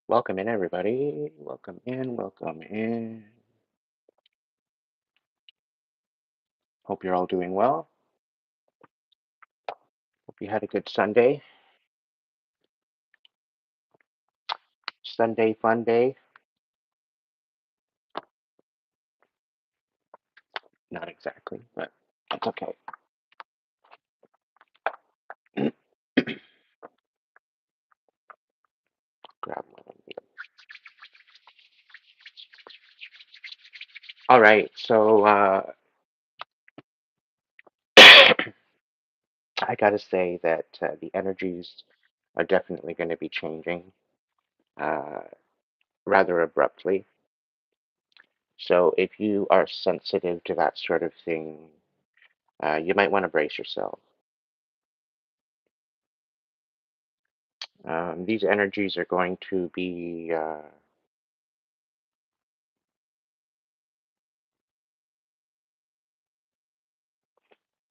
Welcome in, everybody. Welcome in, welcome in. Hope you're all doing well. Hope you had a good Sunday. Sunday fun day. Not exactly, but it's okay. Grab one. All right, so I gotta say that the energies are definitely going to be changing uh, rather abruptly. So if you are sensitive to that sort of thing, you might want to brace yourself.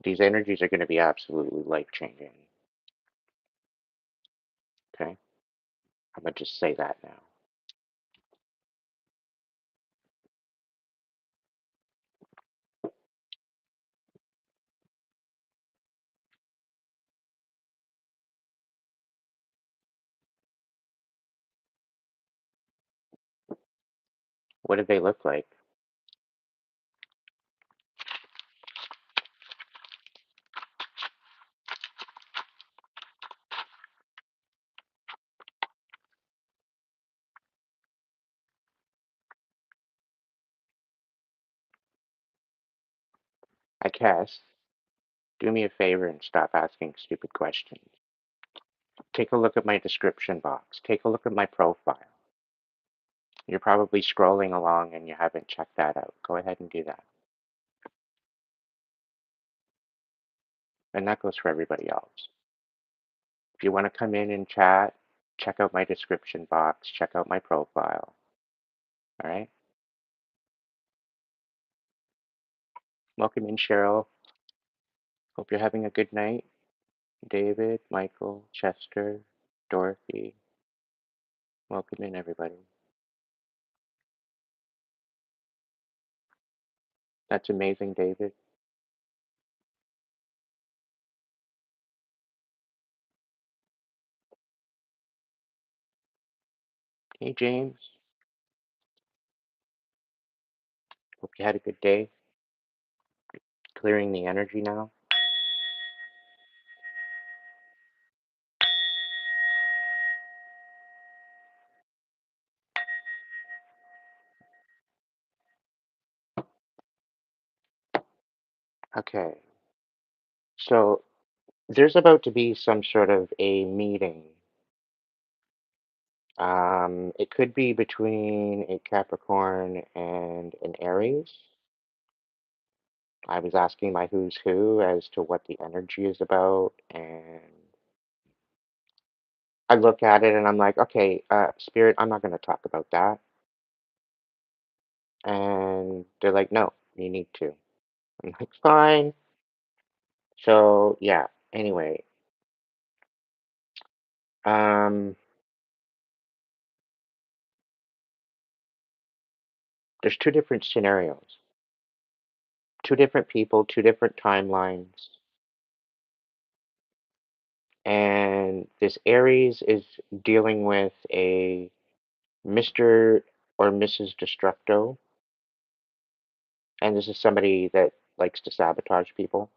These energies are going to be absolutely life changing. Okay, I'm gonna just say that now. What do they look like? I guess. Do me a favor and stop asking stupid questions. Take a look at my description box. Take a look at my profile. You're probably scrolling along and you haven't checked that out. Go ahead and do that. And that goes for everybody else. If you want to come in and chat, check out my description box, check out my profile. All right? Welcome in, Cheryl. Hope you're having a good night. David, Michael, Chester, Dorothy. Welcome in, everybody. That's amazing, David. Hey, James. Hope you had a good day. Clearing the energy now. Okay. So there's about to be some sort of a meeting. It could be between a Capricorn and an Aries. I was asking my who's who as to what the energy is about, and I look at it and I'm like, okay, Spirit, I'm not going to talk about that. And they're like, no, you need to. I'm like, fine. So yeah. Anyway, um, there's two different scenarios, two different people, two different timelines. And this Aries is dealing with a Mr. or Mrs. Destructo, and this is somebody that likes to sabotage people.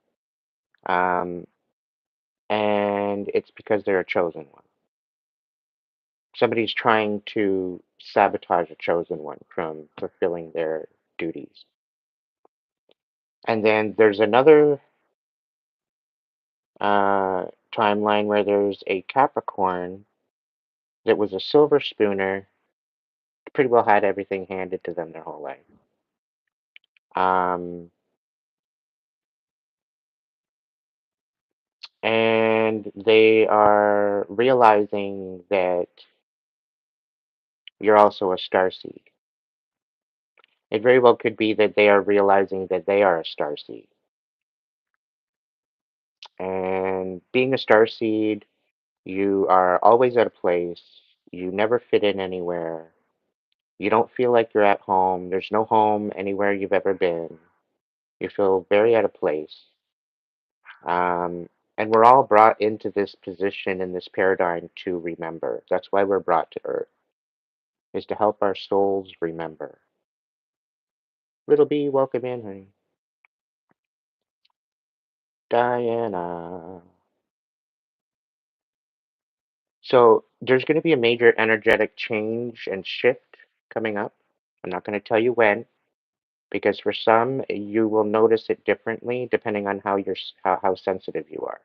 Um, and it's because they're a chosen one. Somebody's trying to sabotage a chosen one from fulfilling their duties. And then there's another uh, timeline where there's a Capricorn that was a silver spooner, pretty well had everything handed to them their whole life. Um, and they are realizing that you're also a starseed. It very well could be that they are realizing that they are a starseed. And being a starseed, you are always at a place You never fit in anywhere. You don't feel like you're at home. There's no home anywhere you've ever been. You feel very out of place. Um, and we're all brought into this position in this paradigm to remember. That's why we're brought to Earth, is to help our souls remember. Little bee, welcome in, honey. Diana. So there's going to be a major energetic change and shift coming up. I'm not going to tell you when, because for some you will notice it differently depending on how sensitive you are.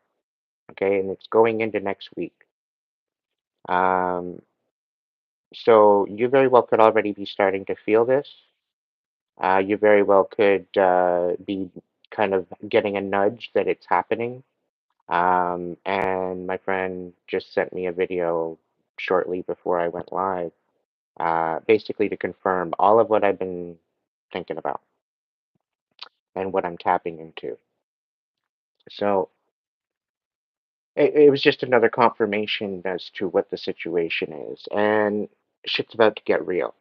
Okay, and it's going into next week. Um, so you very well could already be starting to feel this. You very well could be kind of getting a nudge that it's happening. And my friend just sent me a video shortly before I went live, basically to confirm all of what I've been thinking about and what I'm tapping into. So it was just another confirmation as to what the situation is, and shit's about to get real.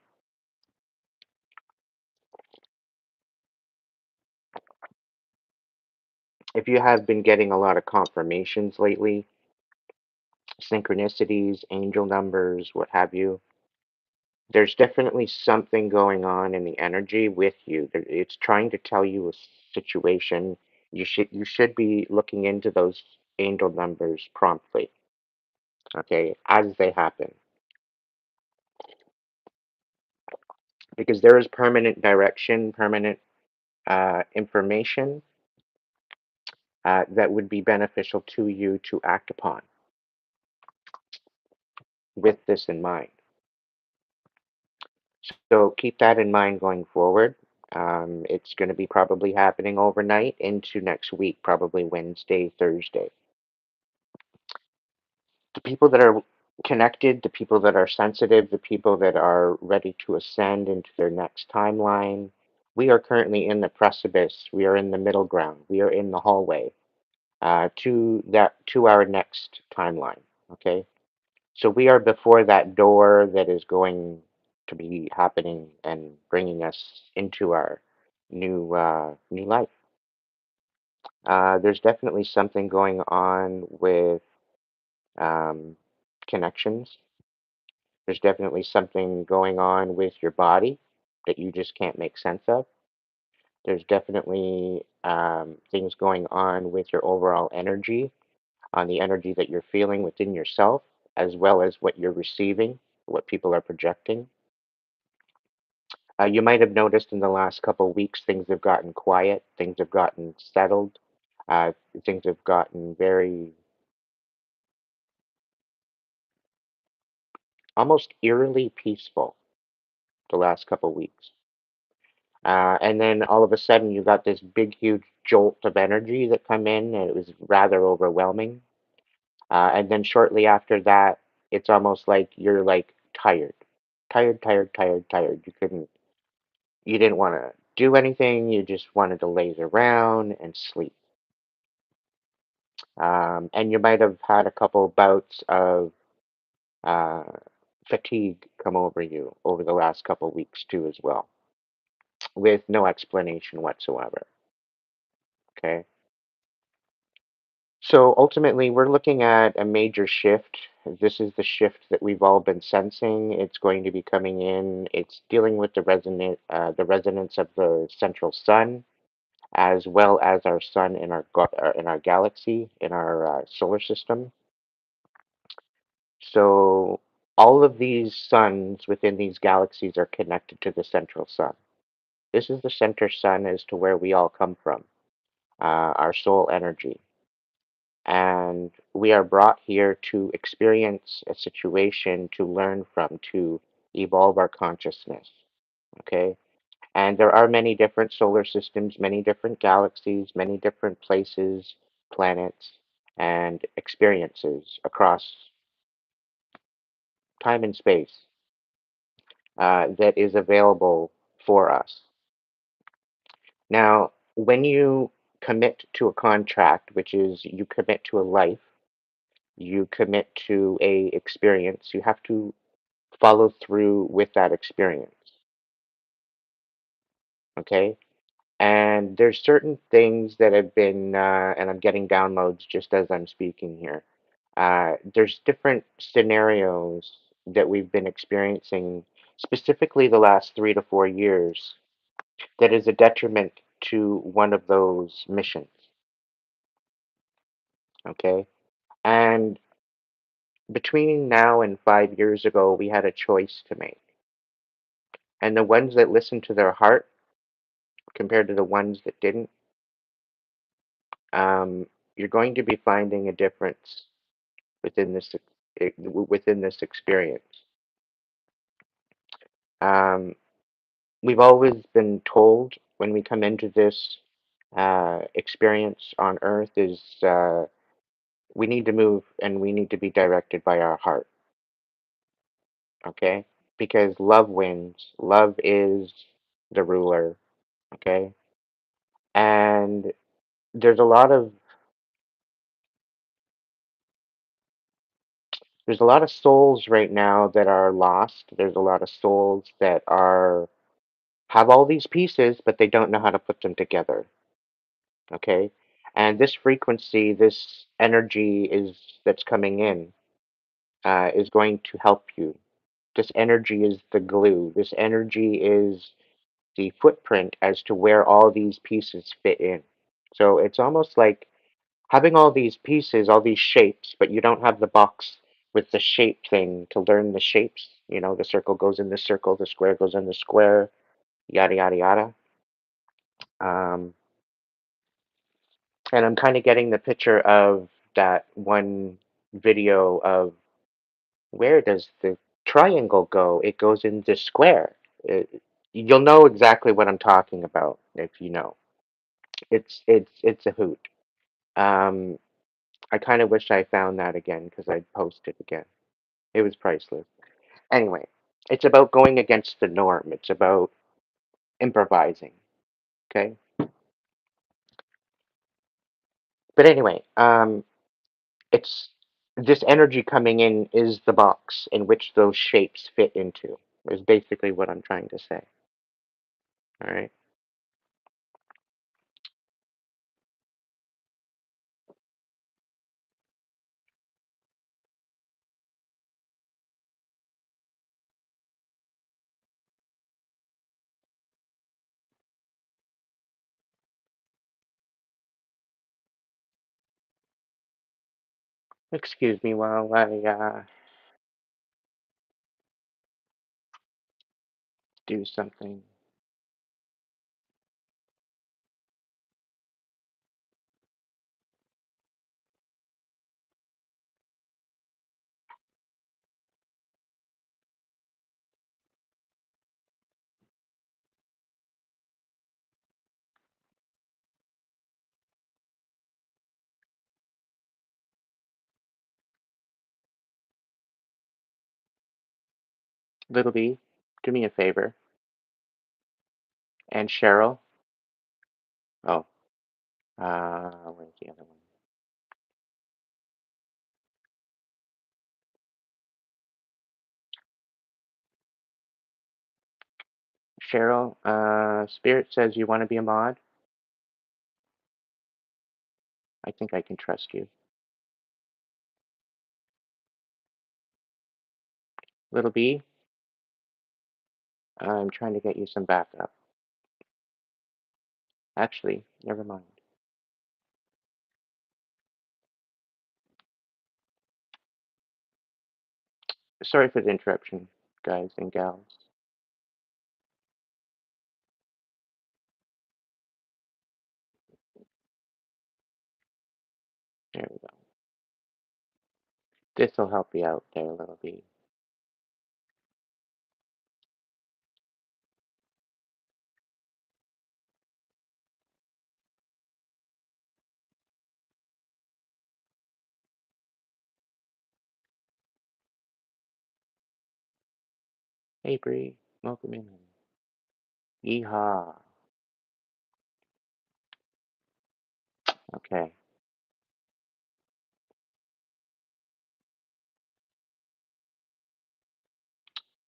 If you have been getting a lot of confirmations lately, synchronicities, angel numbers, what have you, there's definitely something going on in the energy with you. It's trying to tell you a situation. You should be looking into those angel numbers promptly, okay, as they happen, because there is permanent direction, permanent information that would be beneficial to you to act upon with this in mind. So keep that in mind going forward. It's going to be probably happening overnight into next week, probably Wednesday, Thursday. The people that are connected, the people that are sensitive, the people that are ready to ascend into their next timeline, we are currently in the precipice. We are in the middle ground. We are in the hallway to our next timeline. Okay, so we are before that door that is going to be happening and bringing us into our new life. There's definitely something going on with um, connections. There's definitely something going on with your body that you just can't make sense of. There's definitely things going on with your overall energy, on the energy that you're feeling within yourself, as well as what you're receiving, what people are projecting. You might have noticed in the last couple of weeks things have gotten quiet, things have gotten settled, uh, things have gotten very almost eerily peaceful the last couple of weeks. And then all of a sudden you got this big, huge jolt of energy that come in, and it was rather overwhelming. And then shortly after that, it's almost like you're like tired, tired, tired, tired, tired. You didn't want to do anything. You just wanted to laze around and sleep. And you might have had a couple bouts of uh, fatigue come over you over the last couple weeks too, as well, with no explanation whatsoever. Okay. So ultimately, we're looking at a major shift. This is the shift that we've all been sensing. It's going to be coming in. It's dealing with the resonance of the central sun, as well as our sun in our galaxy, in our solar system. So all of these suns within these galaxies are connected to the central sun. This is the center sun as to where we all come from, our soul energy. And we are brought here to experience a situation, to learn from, to evolve our consciousness. Okay? And there are many different solar systems, many different galaxies, many different places, planets, and experiences across time and space that is available for us. Now, when you commit to a contract, which is you commit to a life, you commit to a experience, you have to follow through with that experience. Okay. And there's certain things that have been, and I'm getting downloads just as I'm speaking here. There's different scenarios that we've been experiencing, specifically the last 3 to 4 years, that is a detriment to one of those missions. Okay. And between now and 5 years ago, we had a choice to make. And the ones that listened to their heart compared to the ones that didn't, um, you're going to be finding a difference within within this experience. Um, we've always been told when we come into this experience on Earth is we need to move and we need to be directed by our heart. Okay, because love wins. Love is the ruler. Okay, and there's a lot of there's a lot of souls right now that are lost. There's a lot of souls that are have all these pieces, but they don't know how to put them together. Okay, and this frequency, this energy is that's coming in is going to help you. This energy is the glue. This energy is the footprint as to where all these pieces fit in. So it's almost like having all these pieces, all these shapes, but you don't have the box with the shape thing to learn the shapes. You know, the circle goes in the circle, the square goes in the square, yada yada yada. Um, and I'm kind of getting the picture of that one video of where does the triangle go? It goes in the square. You'll know exactly what I'm talking about if you know. It's a hoot. Um, I kind of wish I found that again because I'd post it again. It was priceless. Anyway, it's about going against the norm. It's about improvising. Okay. But anyway, it's this energy coming in is the box in which those shapes fit into. Is basically what I'm trying to say. All right. Excuse me while I do something. Little B, do me a favor. And Cheryl. Oh, where's the other one? Cheryl, Spirit says you want to be a mod. I think I can trust you. Little B, I'm trying to get you some backup. Actually, never mind. Sorry for the interruption, guys and gals. There we go. This will help you out there, Little B. Hey, Bree, welcome in. Yeehaw. Okay.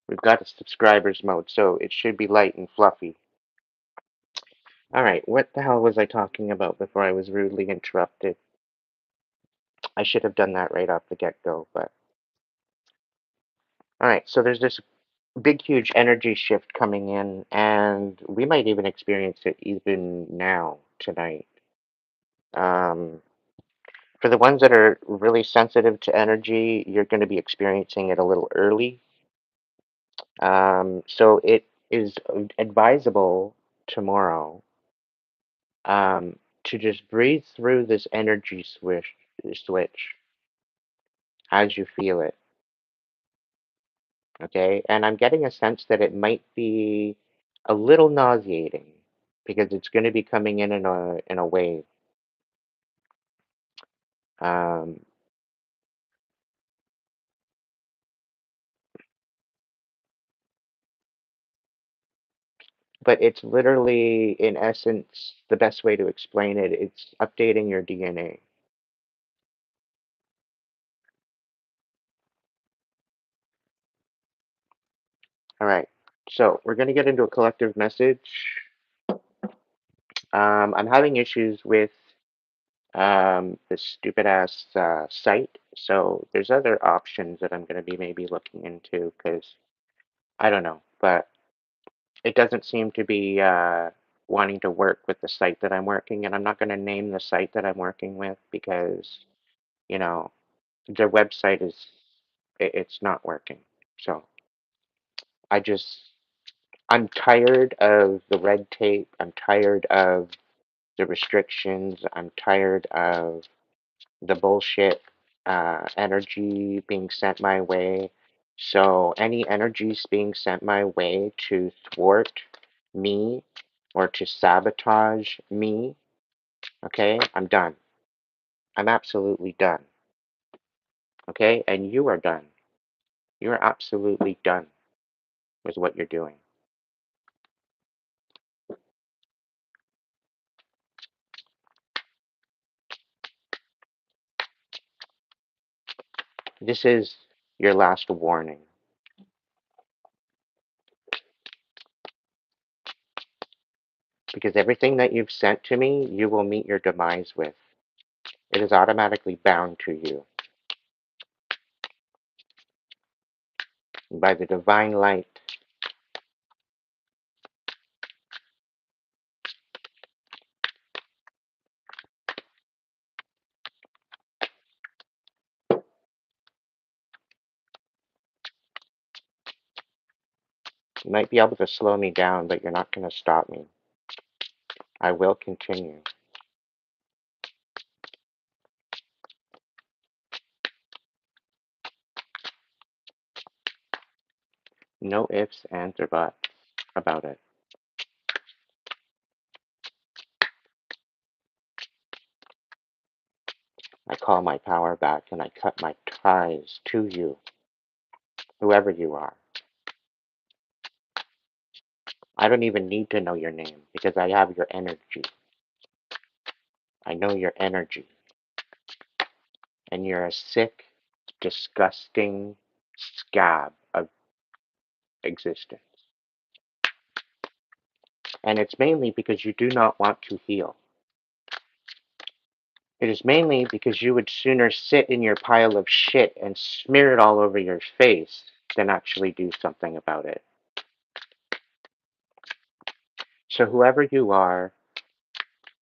We've got a subscribers mode, so it should be light and fluffy. All right, what the hell was I talking about before I was rudely interrupted? I should have done that right off the get-go, but all right, so there's this big, huge energy shift coming in, and we might even experience it even now, tonight. Um, for the ones that are really sensitive to energy, you're going to be experiencing it a little early. So it is advisable tomorrow to just breathe through this energy switch as you feel it. Okay, and I'm getting a sense that it might be a little nauseating because it's going to be coming in a wave. Um, but it's literally, in essence, the best way to explain it. It's updating your DNA. All right, so we're going to get into a collective message. I'm having issues with this stupid ass site, so there's other options that I'm going to be maybe looking into because I don't know, but it doesn't seem to be wanting to work with the site that I'm working, and I'm not going to name the site that I'm working with because, you know, their website it's not working. So I just I'm tired of the red tape. I'm tired of the restrictions. I'm tired of the bullshit energy being sent my way. So any energies being sent my way to thwart me or to sabotage me, okay, I'm done. I'm absolutely done. Okay, and you are done. You are absolutely done with what you're doing. This is your last warning because everything that you've sent to me, you will meet your demise with. It is automatically bound to you by the divine light. You might be able to slow me down, but you're not going to stop me. I will continue. No ifs, ands, or buts about it. I call my power back and I cut my ties to you, whoever you are. I don't even need to know your name because I have your energy. I know your energy. And you're a sick, disgusting scab of existence. And it's mainly because you do not want to heal. It is mainly because you would sooner sit in your pile of shit and smear it all over your face than actually do something about it. So, whoever you are,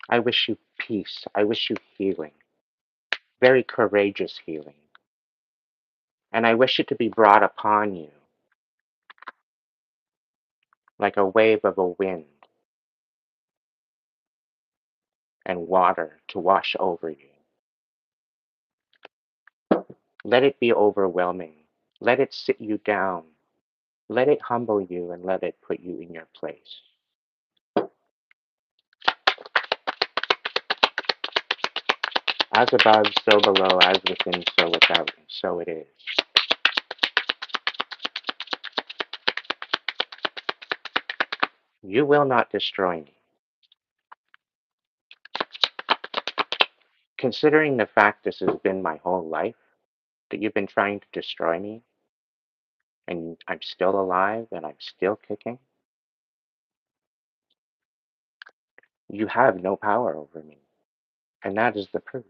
I wish you peace. I wish you healing. Very courageous healing. And I wish it to be brought upon you like a wave of a wind and water to wash over you. Let it be overwhelming. Let it sit you down. Let it humble you and let it put you in your place. As above, so below, as within, so without, and so it is. You will not destroy me. Considering the fact this has been my whole life, that you've been trying to destroy me, and I'm still alive and I'm still kicking, you have no power over me. And that is the proof.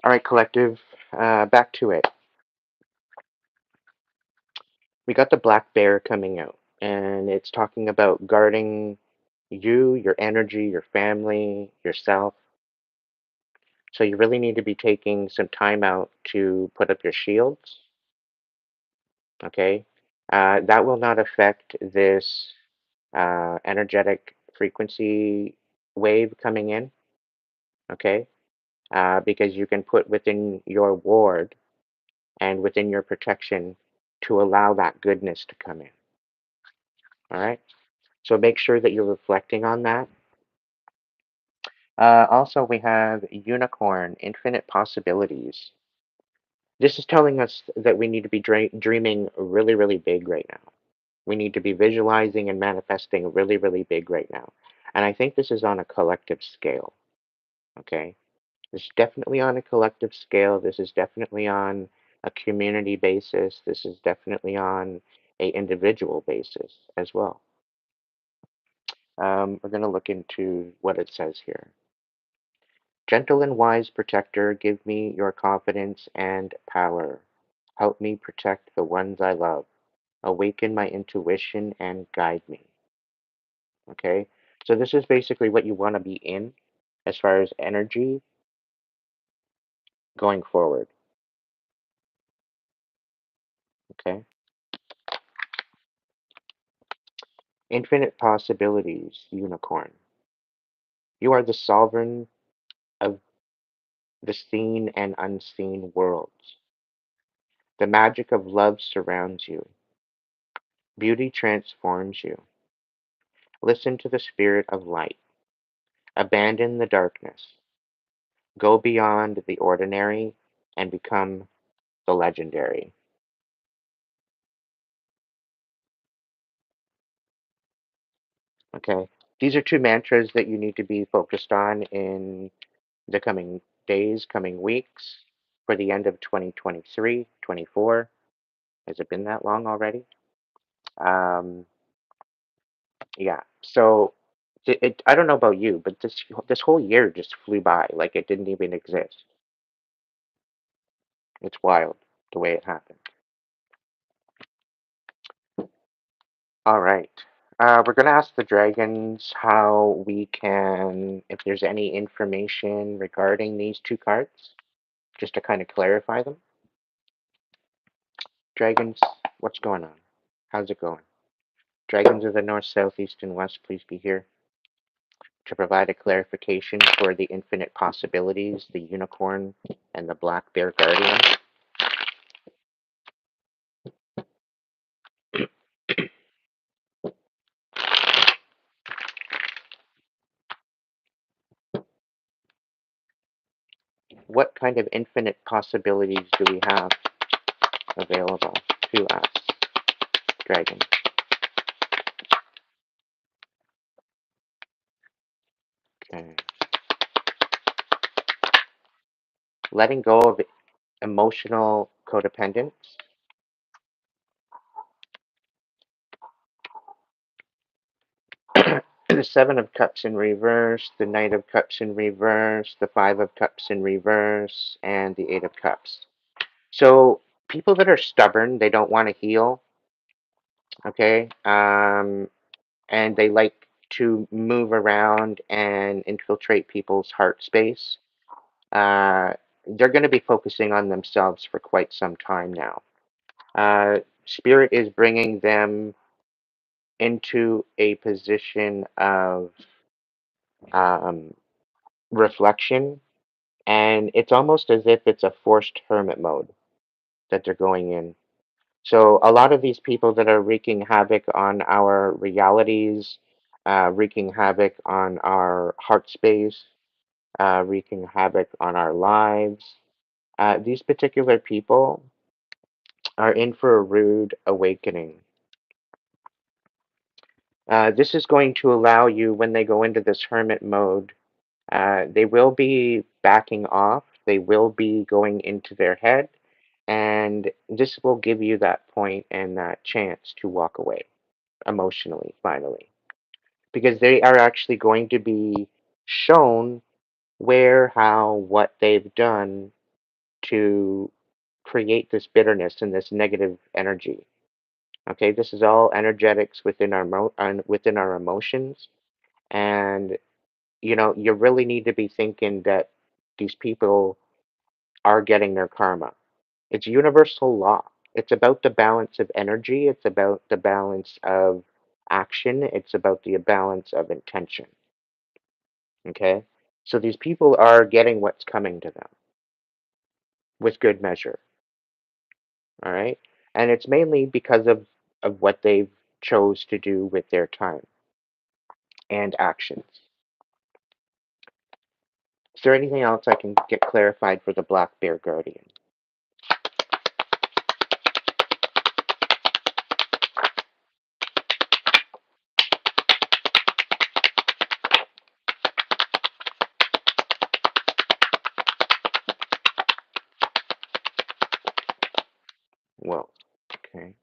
All right, collective, back to it. We got the black bear coming out, and it's talking about guarding you, your energy, your family, yourself. So you really need to be taking some time out to put up your shields, okay? That will not affect this energetic frequency wave coming in, okay? Because you can put within your ward and within your protection to allow that goodness to come in, all right? So make sure that you're reflecting on that. Also, we have unicorn, infinite possibilities. This is telling us that we need to be dreaming really, really big right now. We need to be visualizing and manifesting really, really big right now. And I think this is on a collective scale, okay? This is definitely on a collective scale. This is definitely on a community basis. This is definitely on a individual basis as well. We're going to look into what it says here. Gentle and wise protector, give me your confidence and power. Help me protect the ones I love. Awaken my intuition and guide me. Okay? So this is basically what you want to be in as far as energy going forward. Okay? Infinite possibilities, unicorn. You are the sovereign of the seen and unseen worlds. The magic of love surrounds you. Beauty transforms you. Listen to the spirit of light. Abandon the darkness. Go beyond the ordinary and become the legendary. Okay? These are two mantras that you need to be focused on in the coming days, coming weeks, for the end of 2023, 24. Has it been that long already? Um, yeah. So I don't know about you, but this whole year just flew by like it didn't even exist. It's wild the way it happened. All right. We're going to ask the dragons how we can, if there's any information regarding these two cards, just to kind of clarify them. Dragons, what's going on? How's it going? Dragons of the north, south, east, and west, please be here to provide a clarification for the infinite possibilities, the unicorn, and the black bear guardian. What kind of infinite possibilities do we have available to us, dragon? Okay. Letting go of emotional codependence. The Seven of Cups in reverse, the Knight of Cups in reverse, the Five of Cups in reverse, and the Eight of Cups. So people that are stubborn, they don't want to heal, okay? And they like to move around and infiltrate people's heart space. Uh, they're going to be focusing on themselves for quite some time now. Spirit is bringing them into a position of um, reflection, and it's almost as if it's a forced hermit mode that they're going in. So, a lot of these people that are wreaking havoc on our realities, wreaking havoc on our heart space, wreaking havoc on our lives, these particular people are in for a rude awakening. This is going to allow you, when they go into this hermit mode, they will be backing off, they will be going into their head, and this will give you that point and that chance to walk away emotionally, finally. Because they are actually going to be shown where, how, what they've done to create this bitterness and this negative energy. Okay, this is all energetics within our within our emotions, and you really need to be thinking that these people are getting their karma. It's universal law. It's about the balance of energy. It's about the balance of action. It's about the balance of intention. Okay, so these people are getting what's coming to them with good measure. All right, and it's mainly because of what they've chose to do with their time and actions. Is there anything else I can get clarified for the Black Bear Guardian? Well, okay.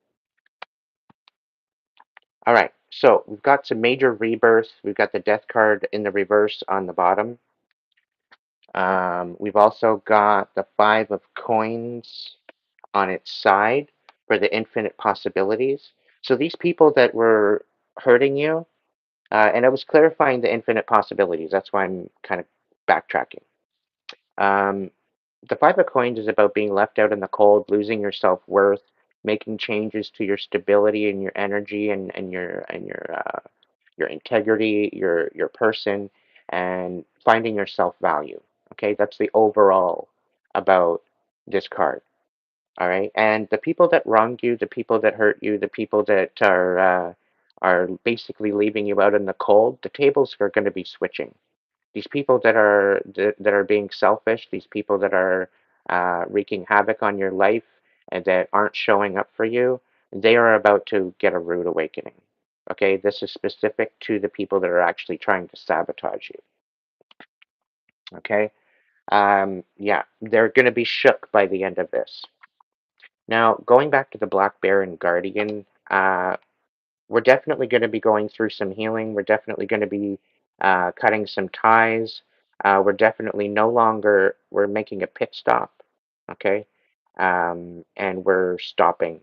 All right. So we've got some major rebirths. We've got the death card in the reverse on the bottom. We've also got the Five of Coins on its side for the infinite possibilities. So these people that were hurting you, and I was clarifying the infinite possibilities. That's why I'm kind of backtracking. Um, the Five of Coins is about being left out in the cold, losing your self-worth, making changes to your stability and your energy and your integrity, your person, and finding your self-value. Okay, that's the overall about this card. All right, and the people that wronged you, the people that hurt you, the people that are basically leaving you out in the cold, the tables are going to be switching. These people that are being selfish, these people that are wreaking havoc on your life and that aren't showing up for you, they are about to get a rude awakening. Okay, this is specific to the people that are actually trying to sabotage you. Okay, yeah, they're going to be shook by the end of this. Now, going back to the Black Bear and Guardian, we're definitely going to be going through some healing. We're definitely going to be cutting some ties. We're definitely no longer, we're making a pit stop, okay? And we're stopping.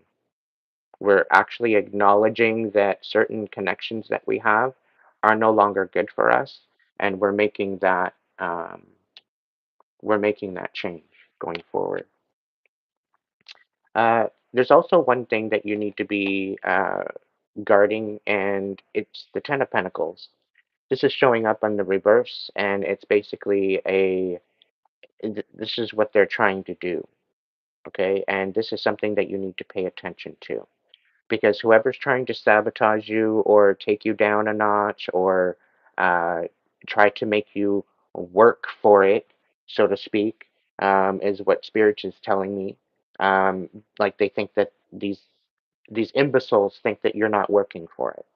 We're actually acknowledging that certain connections that we have are no longer good for us, and we're making that change going forward. There's also one thing that you need to be guarding, and it's the Ten of Pentacles. This is showing up on the reverse, and it's basically this is what they're trying to do, okay? And this is something that you need to pay attention to because whoever's trying to sabotage you or take you down a notch or uh, try to make you work for it, so to speak, is what Spirit is telling me. Like they think that these imbeciles think that you're not working for it,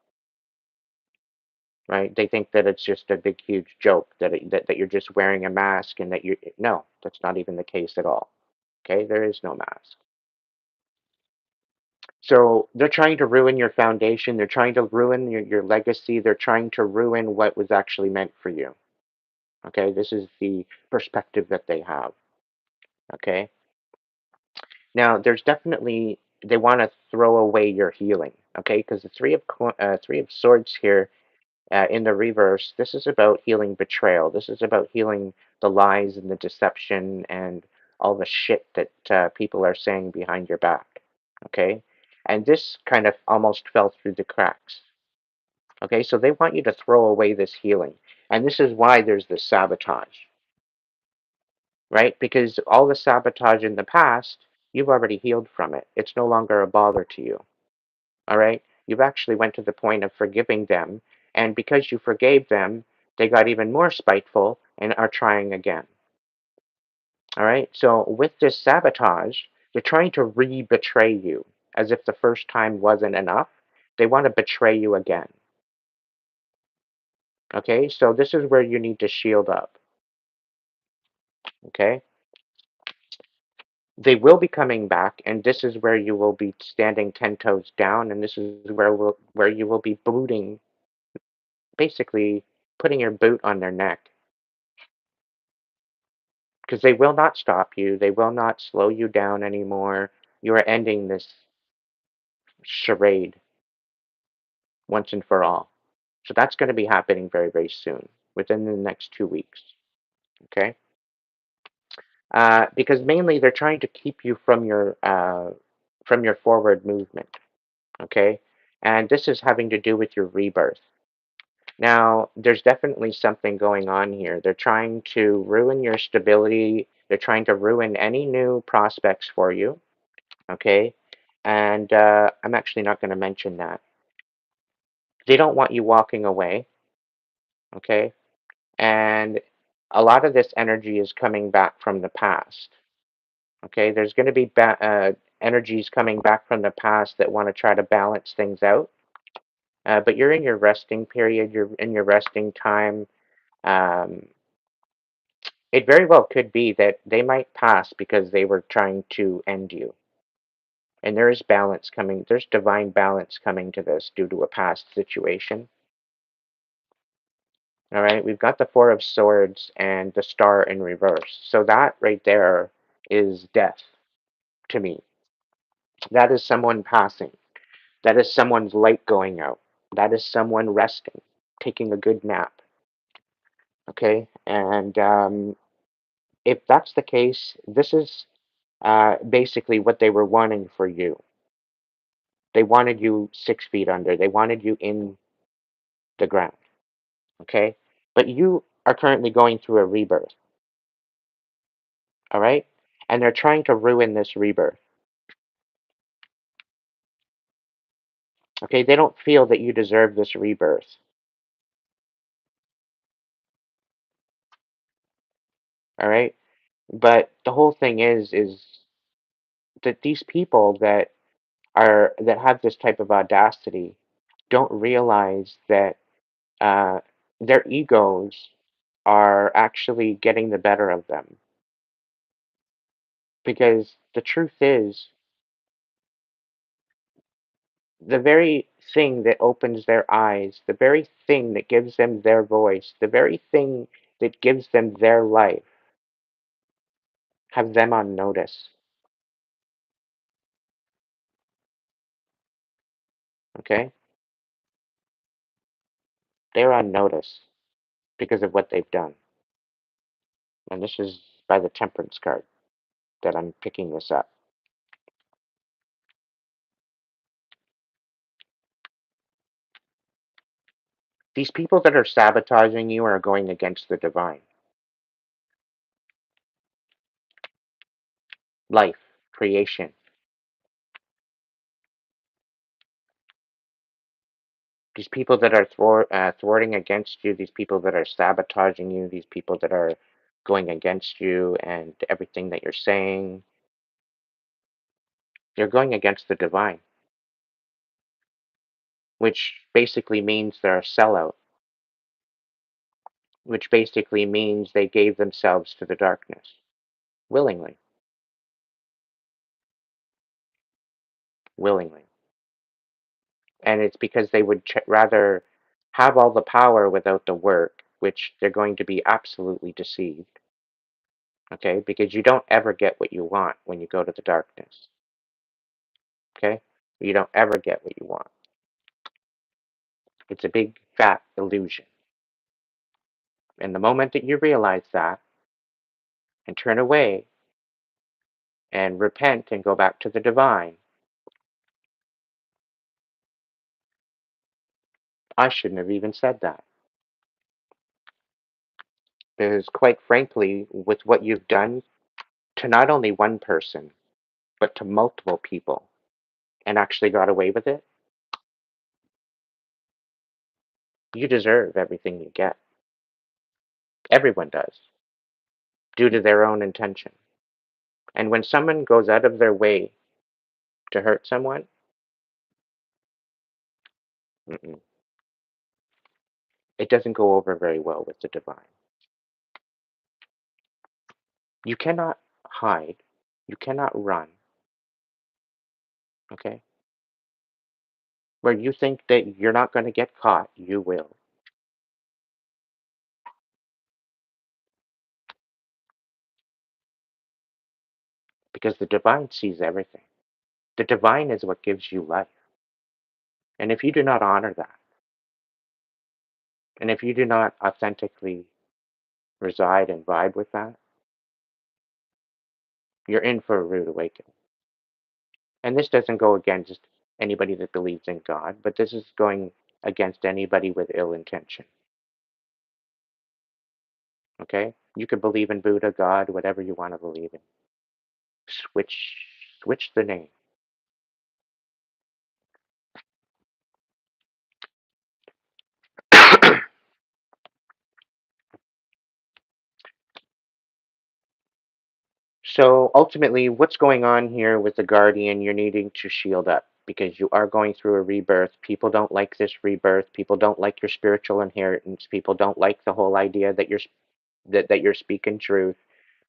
right? They think that it's just a big, huge joke that you're just wearing a mask and that you no, that's not even the case at all. Okay, there is no mask. So they're trying to ruin your foundation. They're trying to ruin your legacy. They're trying to ruin what was actually meant for you. Okay, this is the perspective that they have. Okay, now there's definitely they want to throw away your healing. Okay, because the Three of Swords here in the reverse, this is about healing betrayal. This is about healing the lies and the deception and all the shit that people are saying behind your back. Okay? And this kind of almost fell through the cracks. Okay? So they want you to throw away this healing. And this is why there's this sabotage, right? Because all the sabotage in the past, you've already healed from it. It's no longer a bother to you. All right? You've actually went to the point of forgiving them, and because you forgave them, they got even more spiteful and are trying again. All right? So with this sabotage, they're trying to re-betray you as if the first time wasn't enough. They want to betray you again. Okay, so this is where you need to shield up. Okay, they will be coming back, and this is where you will be standing 10 toes down, and this is where you will be booting, basically putting your boot on their neck, because they will not stop you. They will not slow you down anymore. You are ending this charade once and for all. So that's going to be happening very, very soon, within the next 2 weeks. Okay, because mainly they're trying to keep you from your forward movement. Okay, and this is having to do with your rebirth. Now, there's definitely something going on here. They're trying to ruin your stability. They're trying to ruin any new prospects for you. Okay, and I'm actually not going to mention that. They don't want you walking away. Okay, and a lot of this energy is coming back from the past. Okay, there's going to be energies coming back from the past that want to try to balance things out. But you're in your resting period. You're in your resting time. Um, it very well could be that they might pass because they were trying to end you. And there is balance coming. There's divine balance coming to this due to a past situation. All right, we've got the Four of Swords and the Star in reverse. So that right there is death to me. That is someone passing. That is someone's light going out. That is someone resting, taking a good nap. Okay, and if that's the case, this is basically what they were wanting for you. They wanted you 6 feet under. They wanted you in the ground. Okay, but you are currently going through a rebirth. All right, and they're trying to ruin this rebirth. Okay, they don't feel that you deserve this rebirth. All right, but the whole thing is that these people that have this type of audacity don't realize that uh, their egos are actually getting the better of them. Because the truth is, the very thing that opens their eyes, the very thing that gives them their voice, the very thing that gives them their life, have them on notice. Okay? They're on notice because of what they've done. And this is by the Temperance card that I'm picking this up. These people that are sabotaging you are going against the divine. Life, creation. These people that are thwarting against you, these people that are sabotaging you, these people that are going against you and everything that you're saying, you're going against the divine, which basically means they're a sellout, which basically means they gave themselves to the darkness willingly, willingly. And it's because they would rather have all the power without the work, which they're going to be absolutely deceived. Okay, because you don't ever get what you want when you go to the darkness. Okay, you don't ever get what you want. It's a big fat illusion. And the moment that you realize that and turn away and repent and go back to the divine, I shouldn't have even said that. Because, quite frankly, with what you've done to not only one person, but to multiple people, and actually got away with it, you deserve everything you get. Everyone does, due to their own intention. And when someone goes out of their way to hurt someone, mm-mm, it doesn't go over very well with the divine. You cannot hide, you cannot run, okay? Where you think that you're not going to get caught, you will. Because the divine sees everything. The divine is what gives you life. And if you do not honor that, and if you do not authentically reside and vibe with that, you're in for a rude awakening. And this doesn't go against anybody that believes in God, but this is going against anybody with ill intention. Okay? You could believe in Buddha, God, whatever you want to believe in. Switch the name. So ultimately, what's going on here with the Guardian, you're needing to shield up because you are going through a rebirth. People don't like this rebirth. People don't like your spiritual inheritance. People don't like the whole idea that you're speaking truth.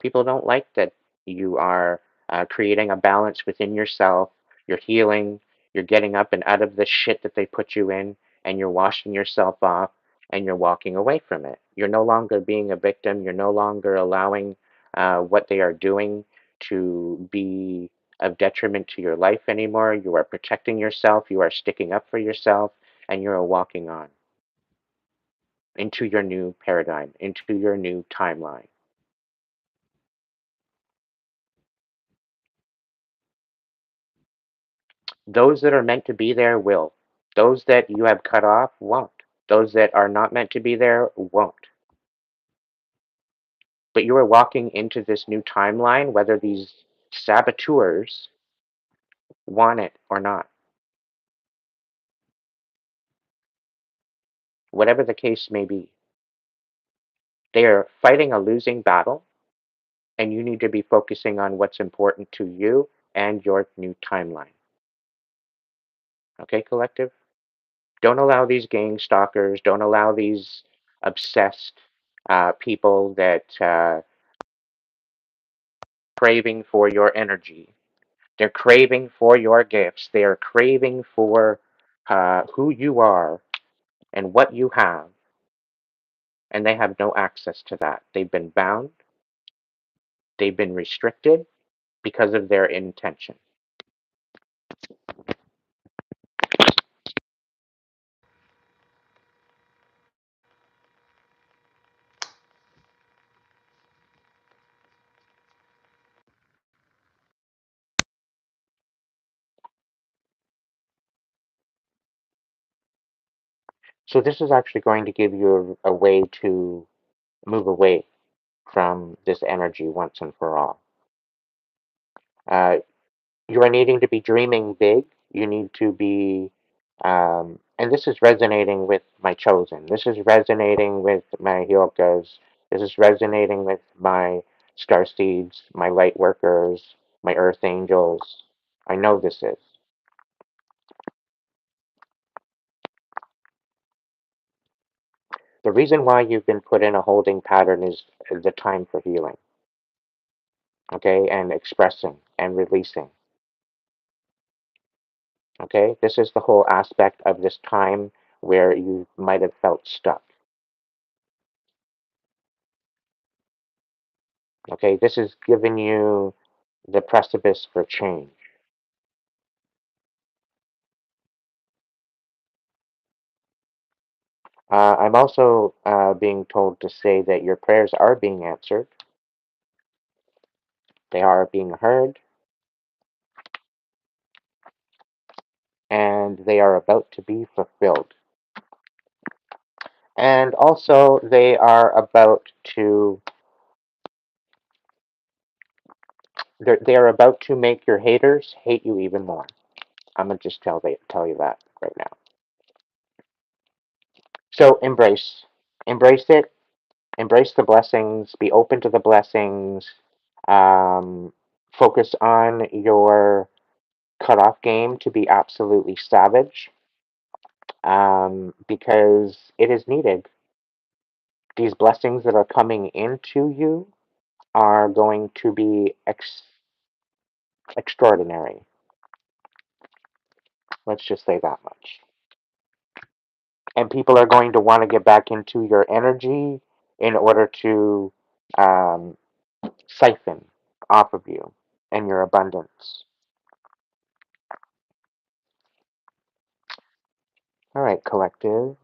People don't like that you are creating a balance within yourself. You're healing. You're getting up and out of the shit that they put you in, and you're washing yourself off, and you're walking away from it. You're no longer being a victim. You're no longer allowing what they are doing to be of detriment to your life anymore. You are protecting yourself. You are sticking up for yourself, and you are walking on into your new paradigm, into your new timeline. Those that are meant to be there will. Those that you have cut off won't. Those that are not meant to be there won't. But you are walking into this new timeline, whether these saboteurs want it or not. Whatever the case may be, they are fighting a losing battle, and you need to be focusing on what's important to you and your new timeline. Okay, collective? Don't allow these gang stalkers, don't allow these obsessed people that craving for your energy. They're craving for your gifts. They are craving for who you are and what you have, and they have no access to that. They've been bound, they've been restricted because of their intention. So, this is actually going to give you a way to move away from this energy once and for all. Uh, you are needing to be dreaming big. You need to be, and this is resonating with my chosen. This is resonating with my Hyokas. This is resonating with my star seeds, my light workers, my earth angels. I know this is. The reason why you've been put in a holding pattern is the time for healing, okay, and expressing and releasing. Okay, this is the whole aspect of this time where you might have felt stuck. Okay, this is giving you the precipice for change. I'm also being told to say that your prayers are being answered, they are being heard, and they are about to be fulfilled. And also, they are about to they are about to make your haters hate you even more. I'm gonna just tell you that right now. So embrace it, embrace the blessings, be open to the blessings, um, focus on your cutoff game to be absolutely savage because it is needed. these blessings that are coming into you are going to be extraordinary. Let's just say that much. And people are going to want to get back into your energy in order to um, siphon off of you and your abundance. All right, collective.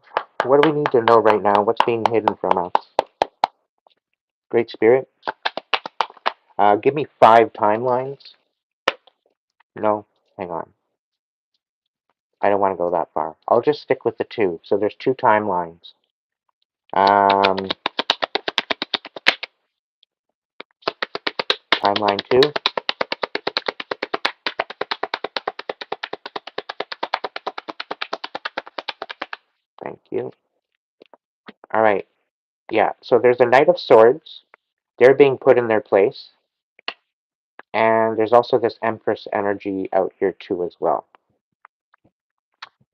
What do we need to know right now? What's being hidden from us? Great Spirit, give me 5 timelines. No, hang on. I don't want to go that far. I'll just stick with the 2. So there's 2 timelines. Um, timeline 2. Thank you. All right. Yeah. So there's a Knight of Swords. They're being put in their place. And there's also this Empress energy out here too as well.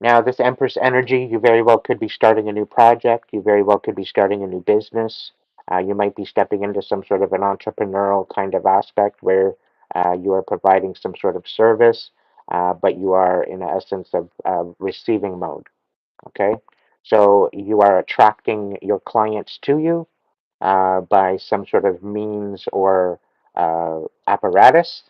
Now, this Empress energy, you very well could be starting a new project. You very well could be starting a new business. You might be stepping into some sort of an entrepreneurial kind of aspect where you are providing some sort of service, but you are in the essence of receiving mode. Okay? So you are attracting your clients to you by some sort of means or apparatus,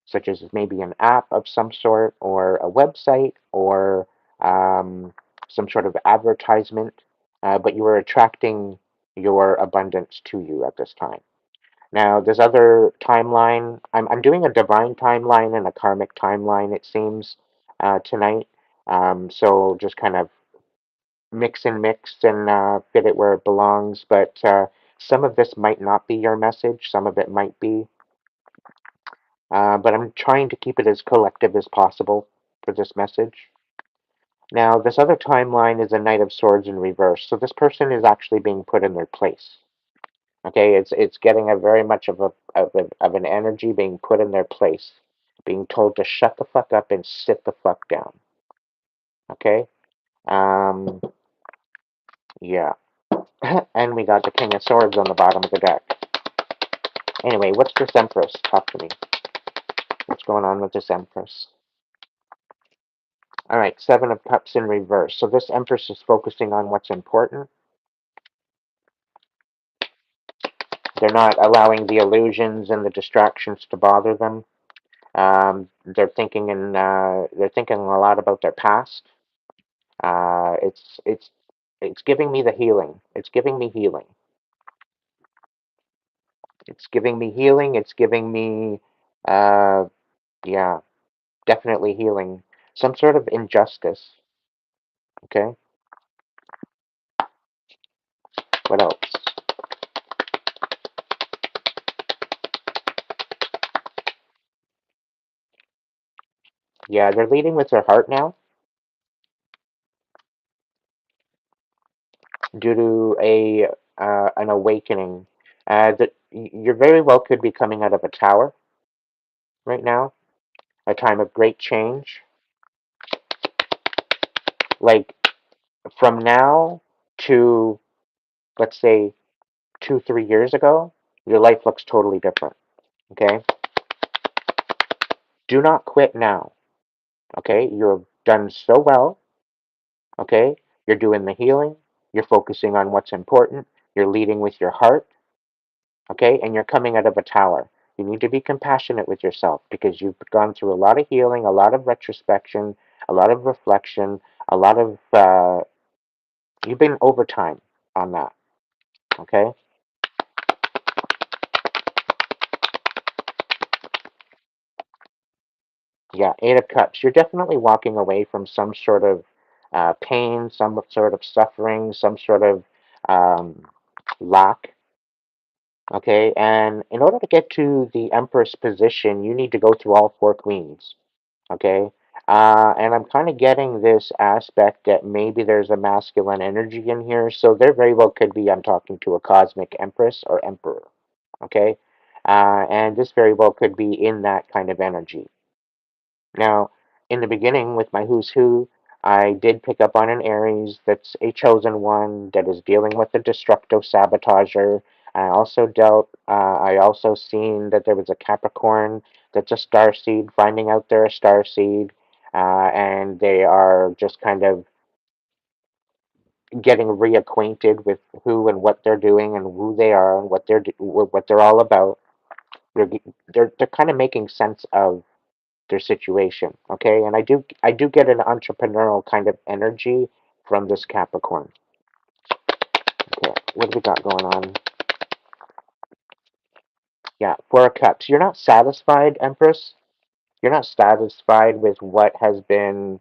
such as maybe an app of some sort, or a website, or some sort of advertisement, but you are attracting your abundance to you at this time. Now, this other timeline, I'm doing a divine timeline and a karmic timeline, it seems, tonight. So just kind of mix and fit it where it belongs. But some of this might not be your message, some of it might be. But I'm trying to keep it as collective as possible for this message. Now, this other timeline is a Knight of Swords in reverse. So this person is actually being put in their place. Okay, it's getting a very much of an energy being put in their place, being told to shut the fuck up and sit the fuck down. Okay, um, yeah. And we got the King of Swords on the bottom of the deck. Anyway, what's this Empress? Talk to me. What's going on with this Empress? All right, Seven of Cups in reverse. So this Empress is focusing on what's important. They're not allowing the illusions and the distractions to bother them. They're thinking a lot about their past. Uh, it's it's it's giving me the healing. It's giving me healing. It's giving me healing. It's giving me, uh, yeah, definitely healing. Some sort of injustice. Okay. What else? Yeah, they're leading with their heart now due to a an awakening. That you very well could be coming out of a tower right now, a time of great change. Like from now to, let's say, 2, 3 years ago, your life looks totally different. Okay, do not quit now. Okay, you've done so well. Okay, you're doing the healing. You're focusing on what's important. You're leading with your heart. Okay, and you're coming out of a tower. You need to be compassionate with yourself because you've gone through a lot of healing, a lot of retrospection, a lot of reflection, a lot of you've been overtime on that. Okay, yeah, 8 of Cups. You're definitely walking away from some sort of pain, some sort of suffering, some sort of um, lack. Okay, and in order to get to the Empress position, you need to go through all 4 queens. Okay, and I'm kind of getting this aspect that maybe there's a masculine energy in here, so there very well could be I'm talking to a cosmic Empress or Emperor. Okay, and this very well could be in that kind of energy. Now, in the beginning with my Who's Who, I did pick up on an Aries that's a chosen one that is dealing with a destructo sabotager. I also seen that there was a Capricorn that's a star seed, finding out they're a star seed, and they are just kind of getting reacquainted with who and what they're doing and who they are and what they're all about. They're they're kind of making sense of their situation, okay? And I do get an entrepreneurial kind of energy from this Capricorn. Okay, what do we got going on? Yeah, Four of Cups. You're not satisfied, Empress. You're not satisfied with what has been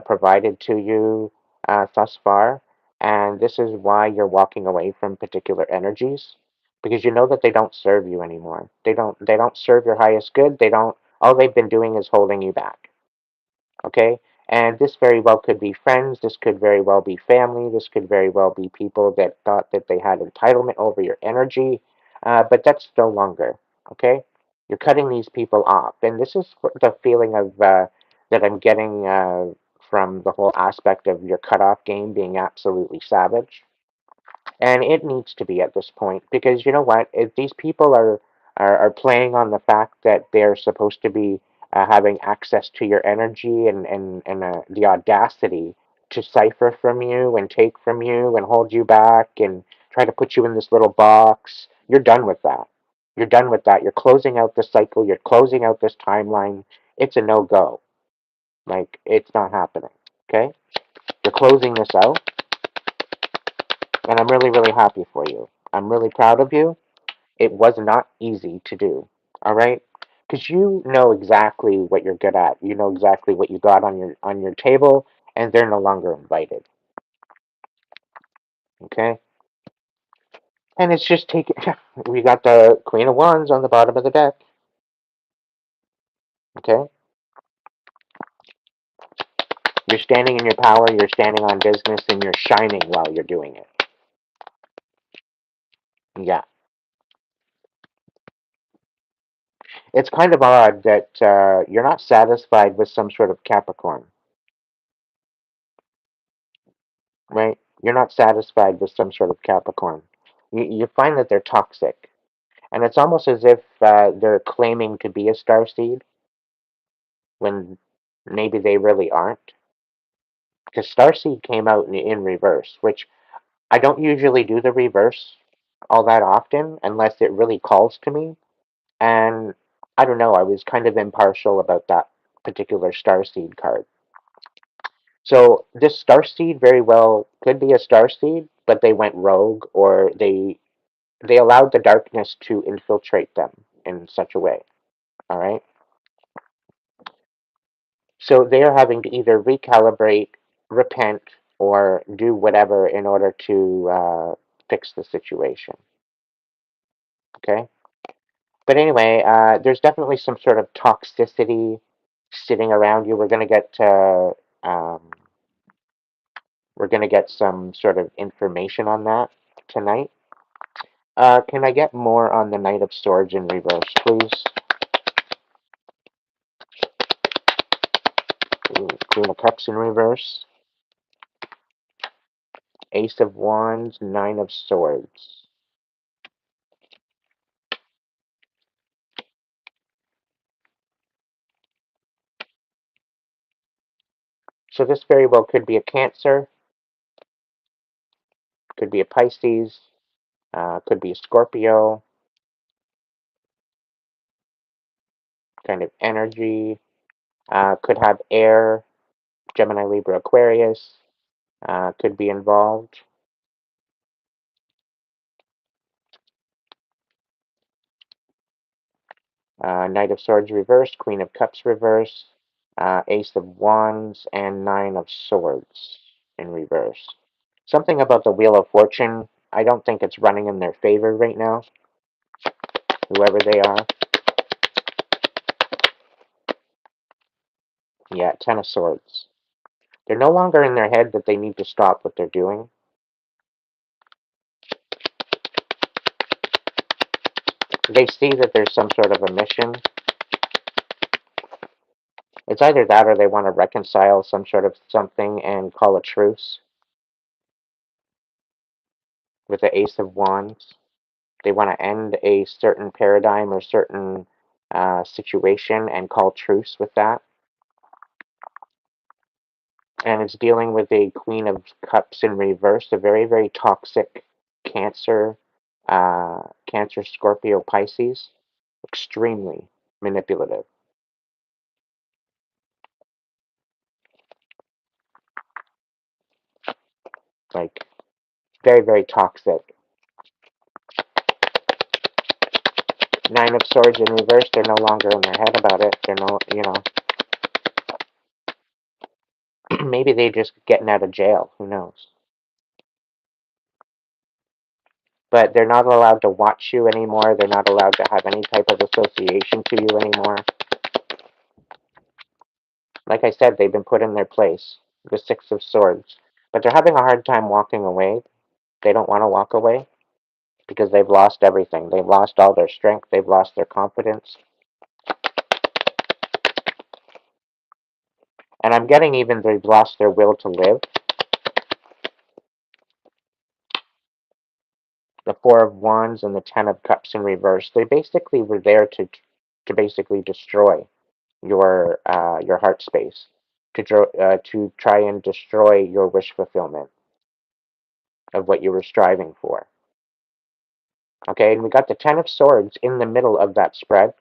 provided to you thus far, and this is why you're walking away from particular energies, because you know that they don't serve you anymore. They don't serve your highest good. They don't. All they've been doing is holding you back. Okay? And this very well could be friends, this could very well be family, this could very well be people that thought that they had entitlement over your energy, but that's no longer. Okay? You're cutting these people off. And this is the feeling of that I'm getting from the whole aspect of your cutoff game being absolutely savage. And it needs to be at this point because you know what? If these people are playing on the fact that they're supposed to be having access to your energy and the audacity to cipher from you and take from you and hold you back and try to put you in this little box, you're done with that. You're done with that. You're closing out the cycle. You're closing out this timeline. It's a no go. Like, it's not happening. Okay? You're closing this out and I'm really, really happy for you. I'm really proud of you. It was not easy to do, all right? Because you know exactly what you're good at. You know exactly what you got on your table, and they're no longer invited. Okay, and it's just taking. We got the Queen of Wands on the bottom of the deck. Okay, you're standing in your power. You're standing on business, and you're shining while you're doing it. Yeah, it's kind of odd that you're not satisfied with some sort of Capricorn, right? You're not satisfied with some sort of Capricorn. You find that they're toxic, and it's almost as if they're claiming to be a starseed when maybe they really aren't. Because starseed came out in reverse, which I don't usually do the reverse all that often unless it really calls to me. And I don't know, I was kind of impartial about that particular starseed card. So this starseed very well could be a starseed, but they went rogue or they allowed the darkness to infiltrate them in such a way. All right. So they are having to either recalibrate, repent, or do whatever in order to fix the situation. Okay. But anyway, there's definitely some sort of toxicity sitting around you. Um, we're gonna get some sort of information on that tonight. Can I get more on the Knight of Swords in reverse, please? Ooh, Queen of Cups in reverse. Ace of Wands, Nine of Swords. So this very well could be a Cancer, could be a Pisces, could be a Scorpio kind of energy, could have air, Gemini, Libra, Aquarius, could be involved. Knight of Swords reversed, Queen of Cups reversed, Ace of Wands, and Nine of Swords in reverse. Something about the Wheel of Fortune, I don't think it's running in their favor right now, whoever they are. Yeah, Ten of Swords. They're no longer in their head that they need to stop what they're doing. They see that there's some sort of a mission. It's either that or they want to reconcile some sort of something and call a truce with the Ace of Wands. They want to end a certain paradigm or certain situation and call truce with that. And it's dealing with a Queen of Cups in reverse, a very, very toxic Cancer, Cancer, Scorpio, Pisces, extremely manipulative. Like, very, very toxic. Nine of Swords in reverse, they're no longer in their head about it. They're no, maybe they just getting out of jail. Who knows? But they're not allowed to watch you anymore. They're not allowed to have any type of association to you anymore. Like I said, they've been put in their place. The Six of Swords. But they're having a hard time walking away. They don't want to walk away because they've lost everything. They've lost all their strength. They've lost their confidence. And I'm getting even they've lost their will to live. The Four of Wands and the Ten of Cups in reverse. They basically were there to basically destroy your heart space, to try and destroy your wish fulfillment of what you were striving for. Okay, and we got the Ten of Swords in the middle of that spread.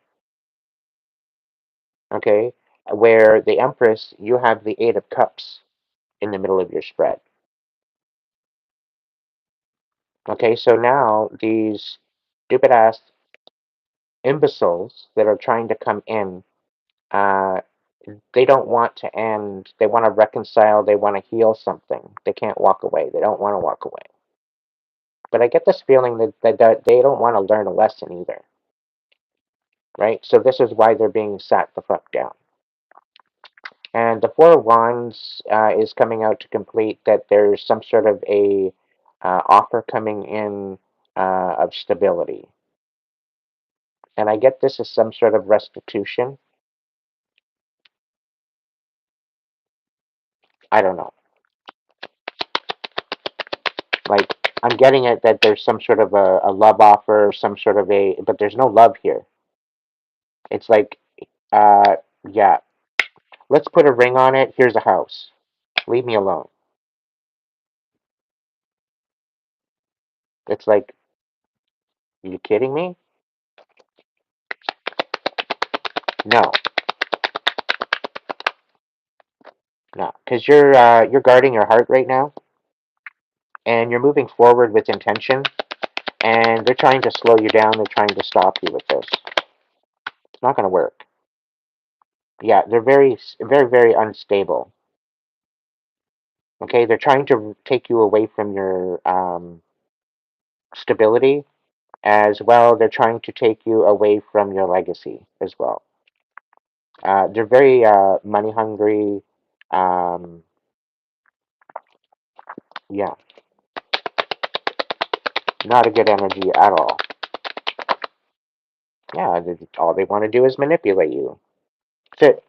Okay, where the Empress, you have the Eight of Cups in the middle of your spread. Okay, so now these stupid ass imbeciles that are trying to come in, uh, they don't want to end. They want to reconcile. They want to heal something. They can't walk away. They don't want to walk away. But I get this feeling that they don't want to learn a lesson either, right? So this is why they're being sat the fuck down. And the Four of Wands is coming out to complete that there's some sort of a offer coming in of stability. And I get this as some sort of restitution. I don't know. Like, I'm getting it that there's some sort of a love offer, some sort of but there's no love here. It's like, uh, yeah, let's put a ring on it. Here's a house. Leave me alone. It's like, are you kidding me? No, no, because you're guarding your heart right now, and you're moving forward with intention, and they're trying to slow you down. They're trying to stop you with this. It's not going to work. Yeah, they're very, very, very unstable. Okay, they're trying to take you away from your stability as well. They're trying to take you away from your legacy as well. They're very money hungry. Um, yeah, not a good energy at all. Yeah, all they want to do is manipulate you. That's it.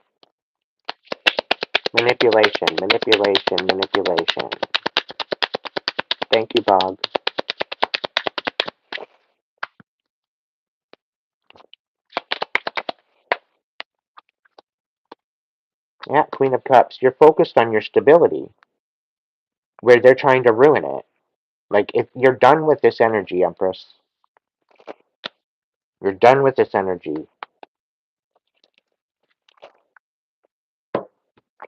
Manipulation, manipulation, manipulation. Thank you, Bob. Yeah, Queen of Cups. You're focused on your stability, where they're trying to ruin it. Like, if you're done with this energy, Empress, you're done with this energy.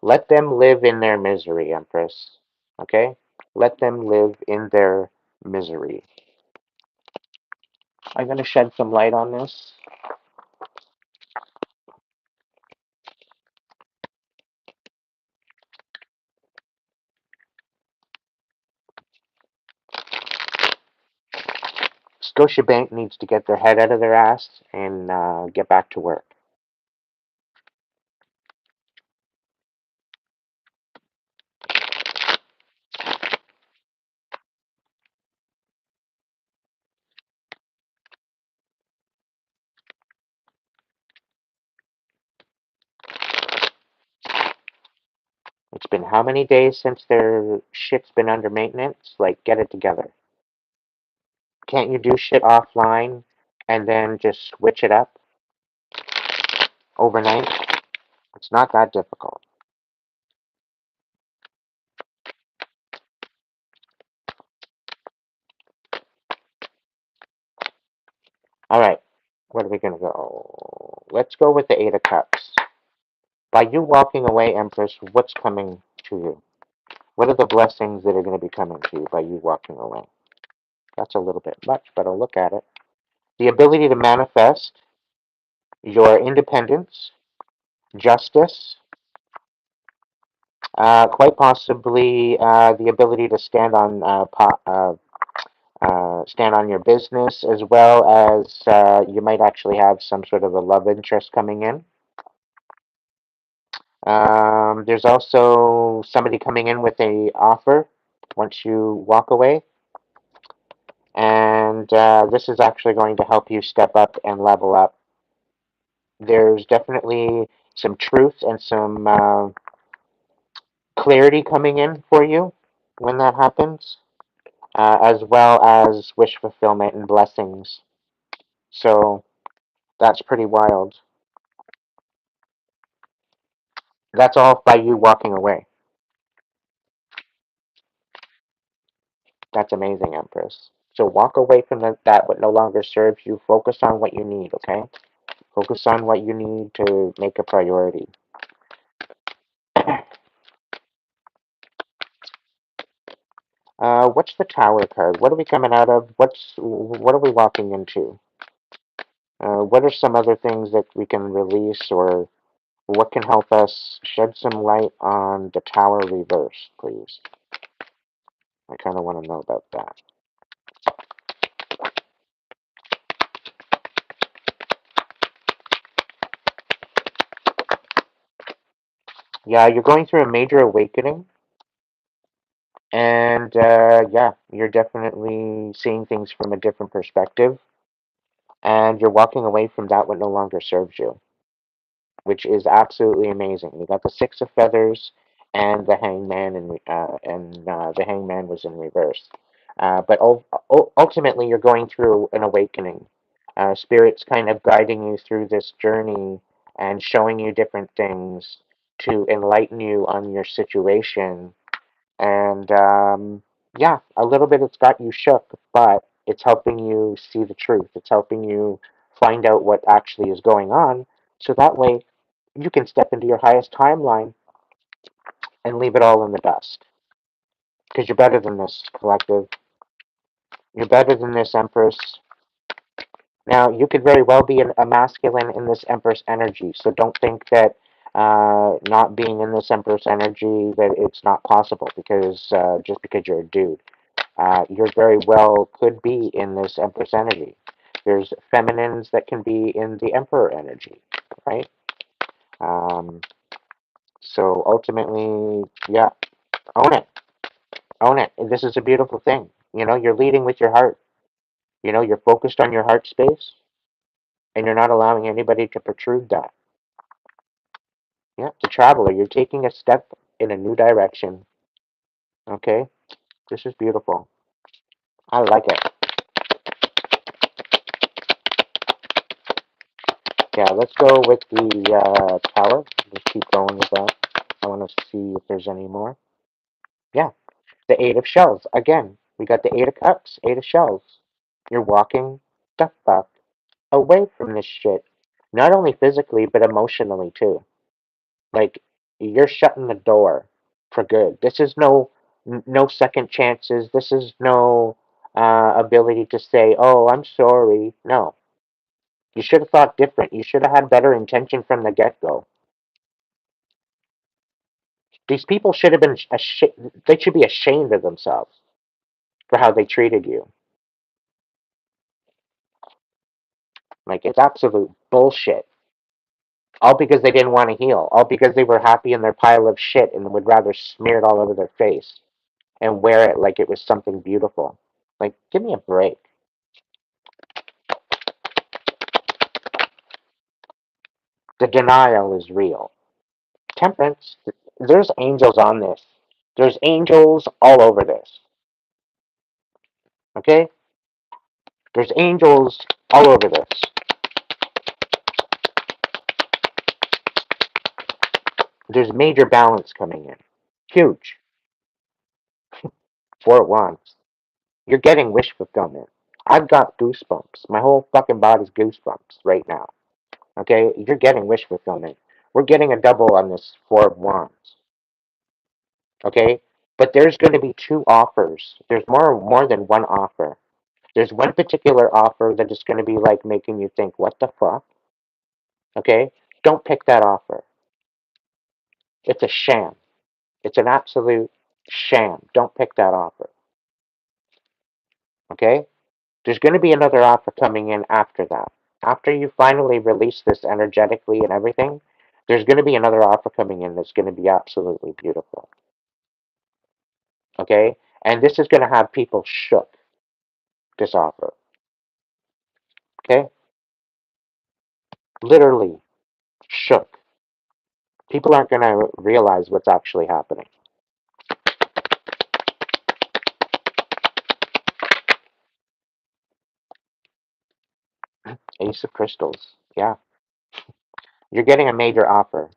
Let them live in their misery, Empress. Okay? Let them live in their misery. I'm going to shed some light on this. Scotiabank needs to get their head out of their ass and get back to work. It's been how many days since their shit's been under maintenance? Like, get it together. Can't you do shit offline and then just switch it up overnight? It's not that difficult. All right, where are we going to go? Let's go with the Eight of Cups. By you walking away, Empress, what's coming to you? What are the blessings that are going to be coming to you by you walking away? That's a little bit much, but I'll look at it. The ability to manifest your independence, justice, quite possibly the ability to stand on your business, as well as you might actually have some sort of a love interest coming in. There's also somebody coming in with a offer once you walk away, and this is actually going to help you step up and level up. There's definitely some truth and some clarity coming in for you when that happens, as well as wish fulfillment and blessings. So that's pretty wild. That's all by you walking away. That's amazing, Empress. So walk away from that what no longer serves you. Focus on what you need, okay? Focus on what you need to make a priority. What's the Tower card? What are we coming out of? What are we walking into? What are some other things that we can release, or what can help us shed some light on the Tower reverse, please? I kind of want to know about that. Yeah, you're going through a major awakening, and yeah, you're definitely seeing things from a different perspective, and you're walking away from that what no longer serves you, which is absolutely amazing. You got the Six of Feathers and the Hangman, and the Hangman was in reverse. But ultimately, you're going through an awakening. Spirit's kind of guiding you through this journey and showing you different things to enlighten you on your situation. And yeah, a little bit it's got you shook, but it's helping you see the truth. It's helping you find out what actually is going on, so that way you can step into your highest timeline and leave it all in the dust. Because you're better than this, collective. You're better than this, Empress. Now, you could very well be a masculine in this Empress energy, so don't think that not being in this Empress energy that it's not possible because just because you're a dude. You very well could be in this Empress energy. There's feminines that can be in the Emperor energy, right? Um, so ultimately, yeah, own it. Own it. This is a beautiful thing. You know, you're leading with your heart. You know, you're focused on your heart space, and you're not allowing anybody to protrude that. Yeah, the traveler, you're taking a step in a new direction. Okay? This is beautiful. I like it. Yeah, let's go with the tower. Just keep going with that. I want to see if there's any more. Yeah, the Eight of Shells. Again, we got the Eight of Cups, Eight of Shells. You're walking the fuck away from this shit. Not only physically, but emotionally too. Like, you're shutting the door for good. This is no second chances. This is no ability to say, oh, I'm sorry. No. You should have thought different. You should have had better intention from the get-go. These people should have been they should be ashamed of themselves for how they treated you. Like, it's absolute bullshit. All because they didn't want to heal. All because they were happy in their pile of shit and would rather smear it all over their face and wear it like it was something beautiful. Like, give me a break. The denial is real. Temperance. there's angels on this. There's angels all over this. Okay? There's angels all over this. There's major balance coming in. Huge. Four of Wands. You're getting wish fulfillment. I've got goosebumps. My whole fucking body's goosebumps right now. Okay? You're getting wish fulfillment. We're getting a double on this Four of Wands. Okay? But there's going to be two offers. There's more than one offer. There's one particular offer that is going to be like making you think, what the fuck? Okay? Don't pick that offer. It's a sham. It's an absolute sham. Don't pick that offer. Okay? There's going to be another offer coming in after that. After you finally release this energetically and everything, there's going to be another offer coming in that's going to be absolutely beautiful. Okay? And this is going to have people shook, this offer. Okay? Literally shook. People aren't going to realize what's actually happening. Ace of Crystals. Yeah. You're getting a major offer.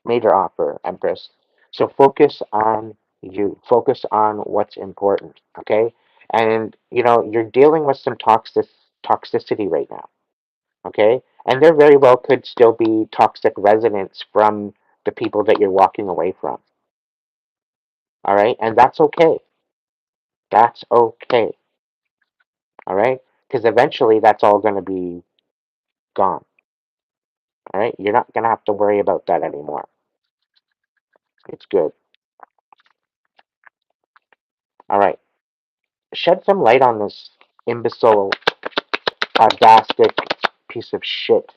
Major offer, Empress. So focus on you. Focus on what's important. Okay? And you're dealing with some toxicity right now. Okay? And there very well could still be toxic resonance from the people that you're walking away from. All right? And that's okay. That's okay. All right? Because eventually that's all going to be gone. All right? You're not going to have to worry about that anymore. It's good. All right. Shed some light on this imbecile, audastic piece of shit.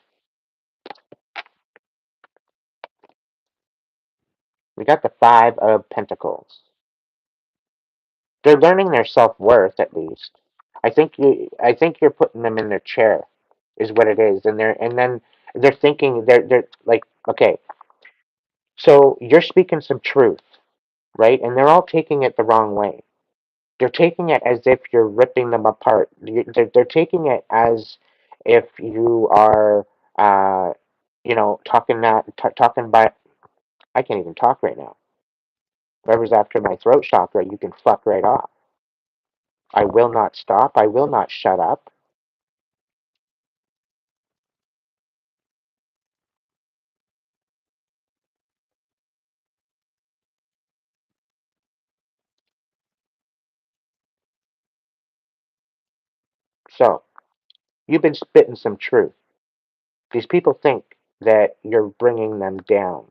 We got the Five of Pentacles. They're learning their self-worth at least. I think you're putting them in their chair, is what it is, and then they're thinking they're like, okay, so you're speaking some truth, right? And they're all taking it the wrong way. They're taking it as if you're ripping them apart. They're taking it as if you are, talking by. I can't even talk right now. Whoever's after my throat chakra, you can fuck right off. I will not stop. I will not shut up. So, you've been spitting some truth. These people think that you're bringing them down,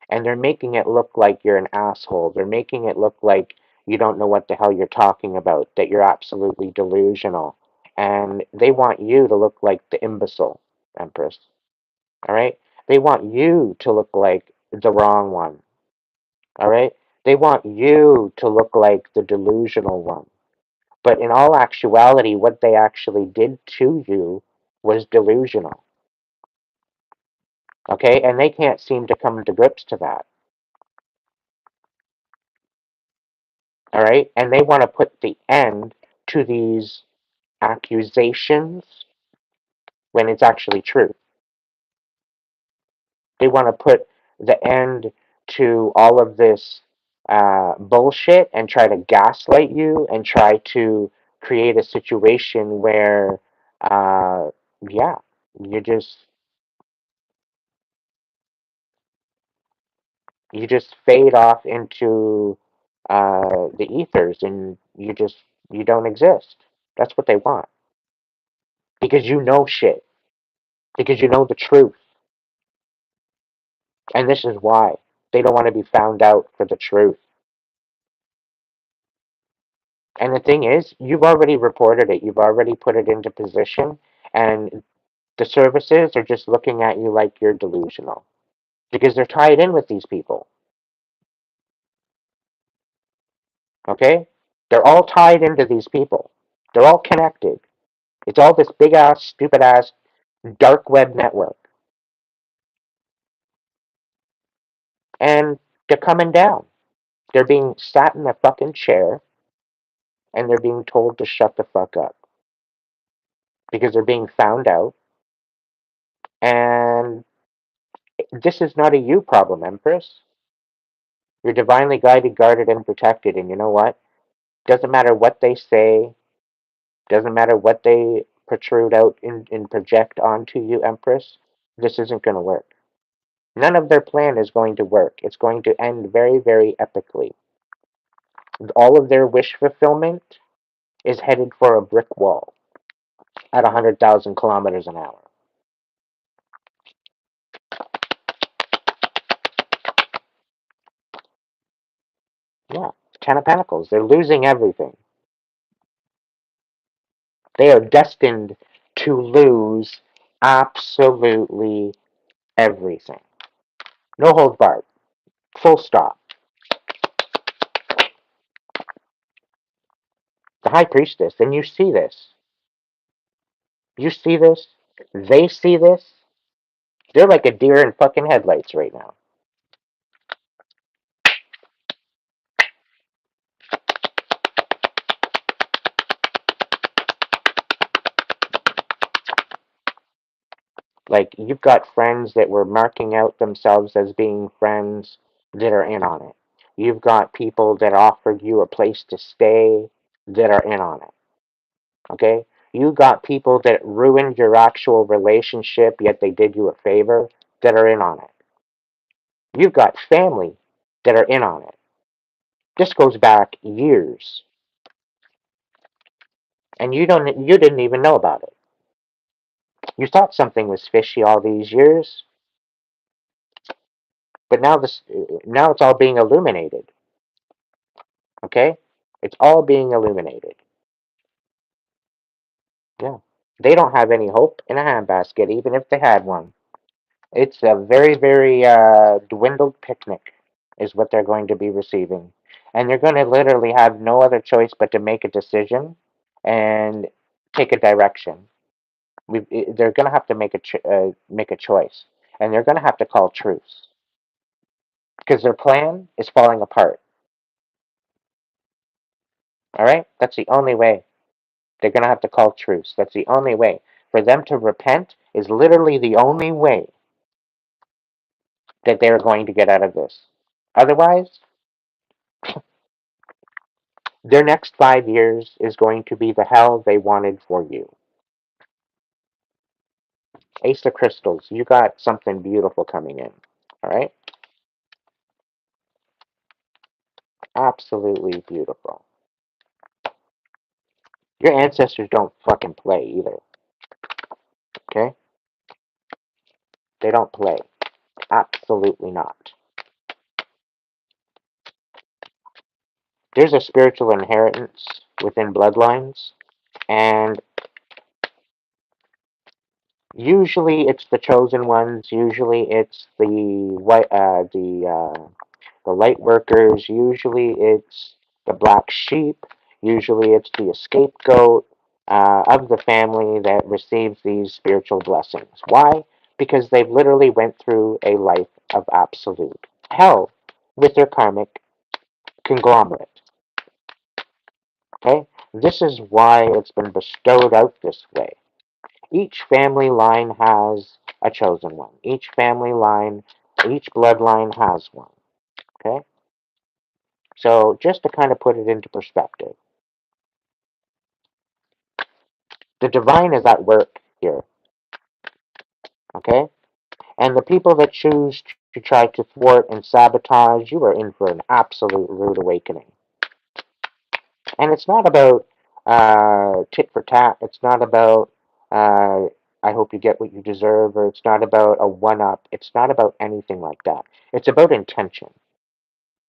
and they're making it look like you're an asshole. They're making it look like you don't know what the hell you're talking about, that you're absolutely delusional. And they want you to look like the imbecile, Empress. All right? They want you to look like the wrong one. All right? They want you to look like the delusional one. But in all actuality, what they actually did to you was delusional. Okay? And they can't seem to come to grips to that. All right? And they want to put the end to these accusations when it's actually true. They want to put the end to all of this bullshit and try to gaslight you and try to create a situation where, uh, yeah, you just fade off into the ethers and you don't exist. That's what they want because you know shit, because you know the truth, and this is why they don't want to be found out for the truth. And the thing is, you've already reported it. You've already put it into position, and the services are just looking at you like you're delusional because they're tied in with these people. Okay? They're all tied into these people. They're all connected. It's all this big ass, stupid ass dark web network. And They're coming down. They're being sat in a fucking chair and they're being told to shut the fuck up because they're being found out. And this is not a you problem, Empress. You're divinely guided, guarded, and protected. And you know what? Doesn't matter what they say, doesn't matter what they protrude out and project onto you, Empress. This isn't going to work. None of their plan is going to work. It's going to end very, very epically. All of their wish fulfillment is headed for a brick wall at 100,000 kilometers an hour. Yeah, Ten of Pentacles. They're losing everything. They are destined to lose absolutely everything. No holds barred. Full stop. The High Priestess, and you see this. You see this. They see this. They're like a deer in fucking headlights right now. Like, you've got friends that were marking out themselves as being friends that are in on it. You've got people that offered you a place to stay that are in on it. Okay? You got people that ruined your actual relationship, yet they did you a favor, that are in on it. You've got family that are in on it. This goes back years, and you didn't even know about it. You thought something was fishy all these years, but now it's all being illuminated. Okay? It's all being illuminated. Yeah. They don't have any hope in a handbasket, even if they had one. It's a very, very dwindled picnic, is what they're going to be receiving. And they're going to literally have no other choice but to make a decision and take a direction. They're going to have to make a choice. And they're going to have to call truce. Because their plan is falling apart. All right? That's the only way. They're going to have to call truce. That's the only way. For them to repent is literally the only way that they're going to get out of this. Otherwise, their next 5 years is going to be the hell they wanted for you. Ace of Crystals, you got something beautiful coming in. All right? Absolutely beautiful. Your ancestors don't fucking play either. Okay? They don't play. Absolutely not. There's a spiritual inheritance within bloodlines, and usually it's the chosen ones. Usually it's the light workers. Usually it's the black sheep. Usually it's the scapegoat of the family that receives these spiritual blessings. Why? Because they've literally went through a life of absolute hell with their karmic conglomerate. Okay? This is why it's been bestowed out this way. Each family line has a chosen one. Each family line, each bloodline has one. Okay? So just to kind of put it into perspective, the divine is at work here. Okay? And the people that choose to try to thwart and sabotage, you are in for an absolute rude awakening. And it's not about tit for tat. It's not about uh, I hope you get what you deserve, or it's not about a one up. It's not about anything like that. It's about intention.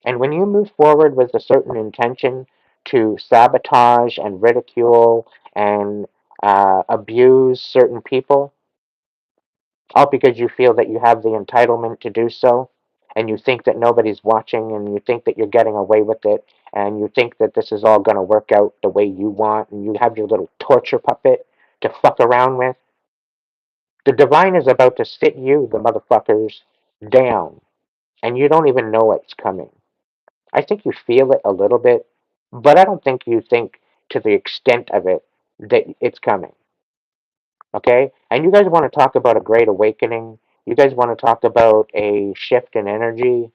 And when you move forward with a certain intention to sabotage and ridicule and abuse certain people, all because you feel that you have the entitlement to do so, and you think that nobody's watching, and you think that you're getting away with it, and you think that this is all going to work out the way you want, and you have your little torture puppet to fuck around with, the divine is about to sit you, the motherfuckers, down and you don't even know what's coming. I think you feel it a little bit, but I don't think you think to the extent of it that it's coming. Okay? And you guys want to talk about a great awakening. You guys want to talk about a shift in energy,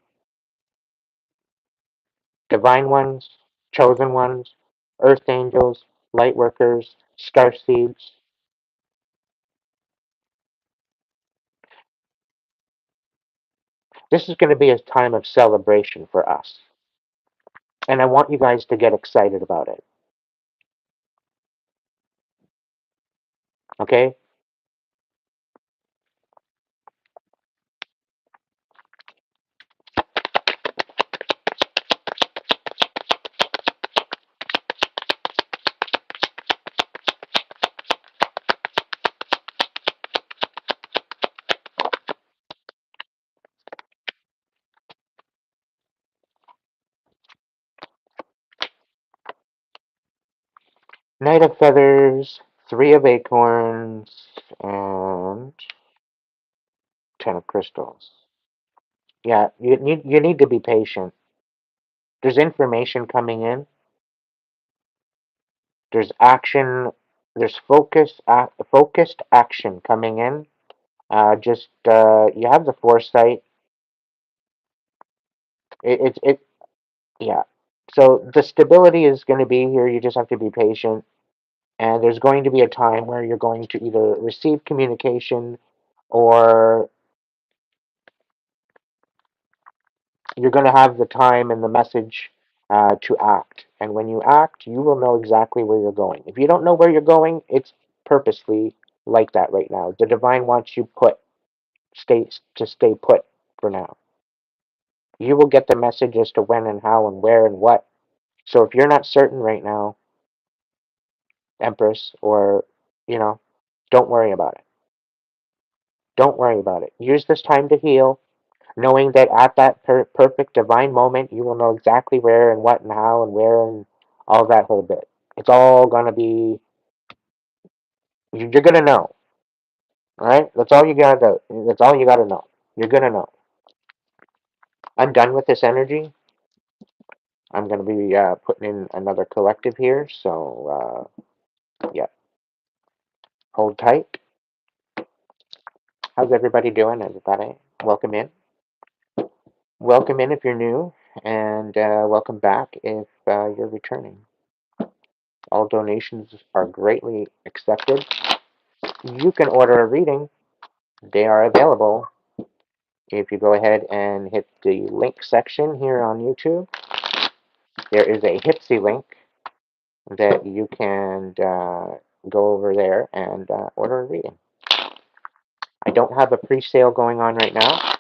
divine ones, chosen ones, earth angels, light workers, star seeds. This is going to be a time of celebration for us. And I want you guys to get excited about it. Okay? Knight of feathers, three of acorns, and 10 of crystals. Yeah, you need to be patient. There's information coming in. There's action. There's focused action coming in. Just you have the foresight. It yeah. So the stability is going to be here. You just have to be patient. And there's going to be a time where you're going to either receive communication or you're going to have the time and the message to act. And when you act, you will know exactly where you're going. If you don't know where you're going, it's purposely like that right now. The divine wants you stay put for now. You will get the message as to when and how and where and what. So if you're not certain right now, Empress, or you know, don't worry about it. Don't worry about it. Use this time to heal, knowing that at that perfect divine moment, you will know exactly where and what and how and where and all that whole bit. It's all gonna be. You're gonna know, all right? That's all you gotta do. That's all you gotta know. You're gonna know. I'm done with this energy. I'm gonna be putting in another collective here. So yeah, hold tight. How's everybody doing? Everybody, welcome in. Welcome in if you're new, and welcome back if you're returning. All donations are greatly accepted. You can order a reading. They are available. If you go ahead and hit the link section here on YouTube, there is a Hipsy link that you can go over there and order a reading. I don't have a pre-sale going on right now.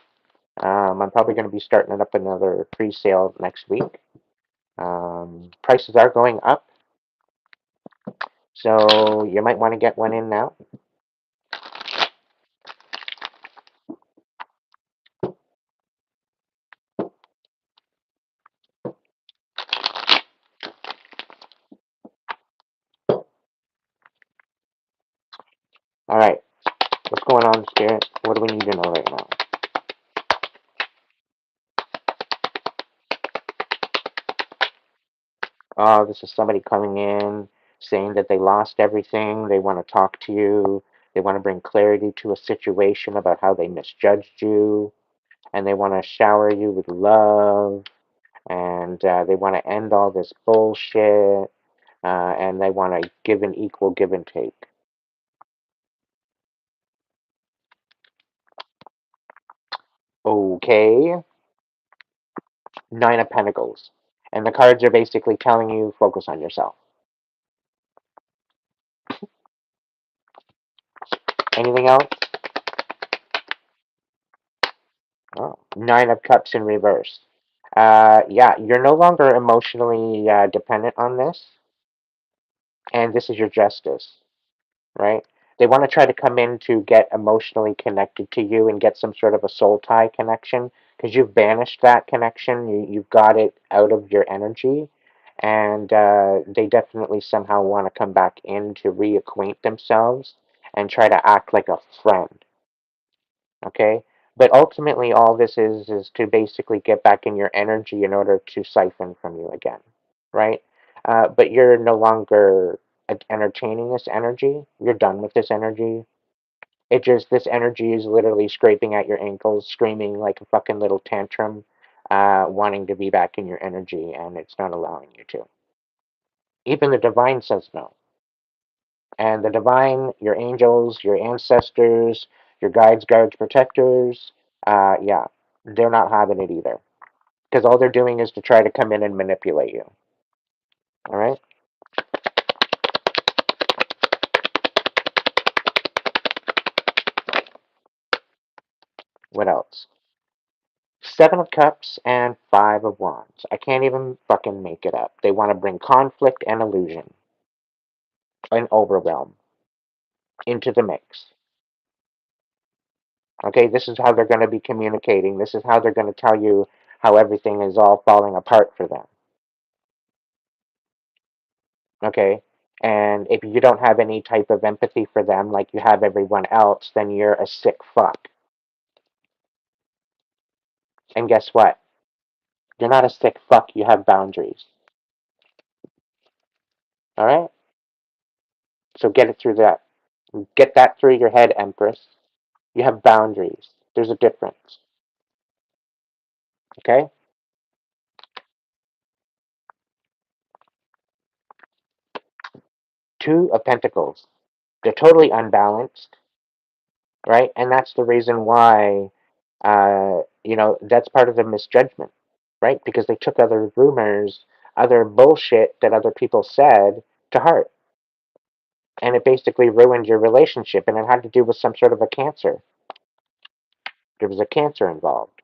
I'm probably going to be starting up another pre-sale next week. Prices are going up, so you might want to get one in now. All right, what's going on, Spirit? What do we need to know right now? This is somebody coming in saying that they lost everything. They want to talk to you. They want to bring clarity to a situation about how they misjudged you. And they want to shower you with love. And they want to end all this bullshit. And they want to give an equal give and take. Okay. Nine of Pentacles. And the cards are basically telling you focus on yourself. Anything else? Oh, Nine of Cups in reverse. Yeah, you're no longer emotionally dependent on this, and this is your justice, right? They want to try to come in to get emotionally connected to you and get some sort of a soul tie connection because you've banished that connection. You've got it out of your energy, and they definitely somehow want to come back in to reacquaint themselves and try to act like a friend, okay? But ultimately, all this is to basically get back in your energy in order to siphon from you again, right? But you're no longer entertaining this energy. You're done with this energy. It just, this energy is literally scraping at your ankles, screaming like a fucking little tantrum, wanting to be back in your energy, and it's not allowing you to. Even the divine says no. And the divine, your angels, your ancestors, your guides, guards, protectors, yeah, they're not having it either. Because all they're doing is to try to come in and manipulate you. All right? What else? Seven of Cups and Five of Wands. I can't even fucking make it up. They want to bring conflict and illusion and overwhelm into the mix. Okay, this is how they're going to be communicating. This is how they're going to tell you how everything is all falling apart for them. Okay, and if you don't have any type of empathy for them like you have everyone else, then you're a sick fuck. And guess what? You're not a sick fuck, you have boundaries. All right? So get it through that. Get that through your head, Empress. You have boundaries. There's a difference. Okay? Two of Pentacles. They're totally unbalanced, right? And that's the reason why, that's part of the misjudgment, right? Because they took other rumors, other bullshit that other people said to heart. And it basically ruined your relationship, and it had to do with some sort of a cancer. There was a cancer involved.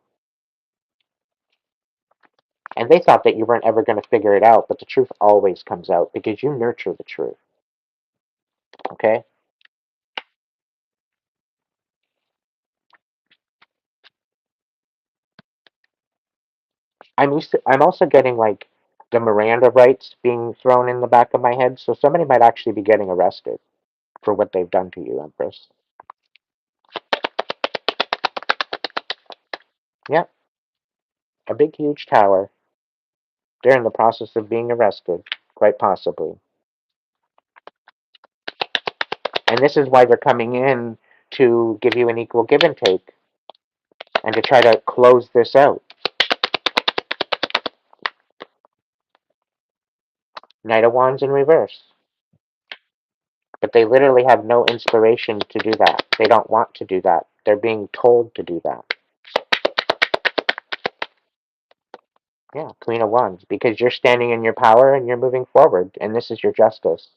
And they thought that you weren't ever going to figure it out, but the truth always comes out because you nurture the truth. Okay? I'm also getting like the Miranda rights being thrown in the back of my head, so somebody might actually be getting arrested for what they've done to you, Empress. Yep, a big, huge tower. They're in the process of being arrested, quite possibly. And this is why they're coming in to give you an equal give and take and to try to close this out. Knight of Wands in reverse. But they literally have no inspiration to do that. They don't want to do that. They're being told to do that. Yeah, Queen of Wands. Because you're standing in your power and you're moving forward, and this is your justice.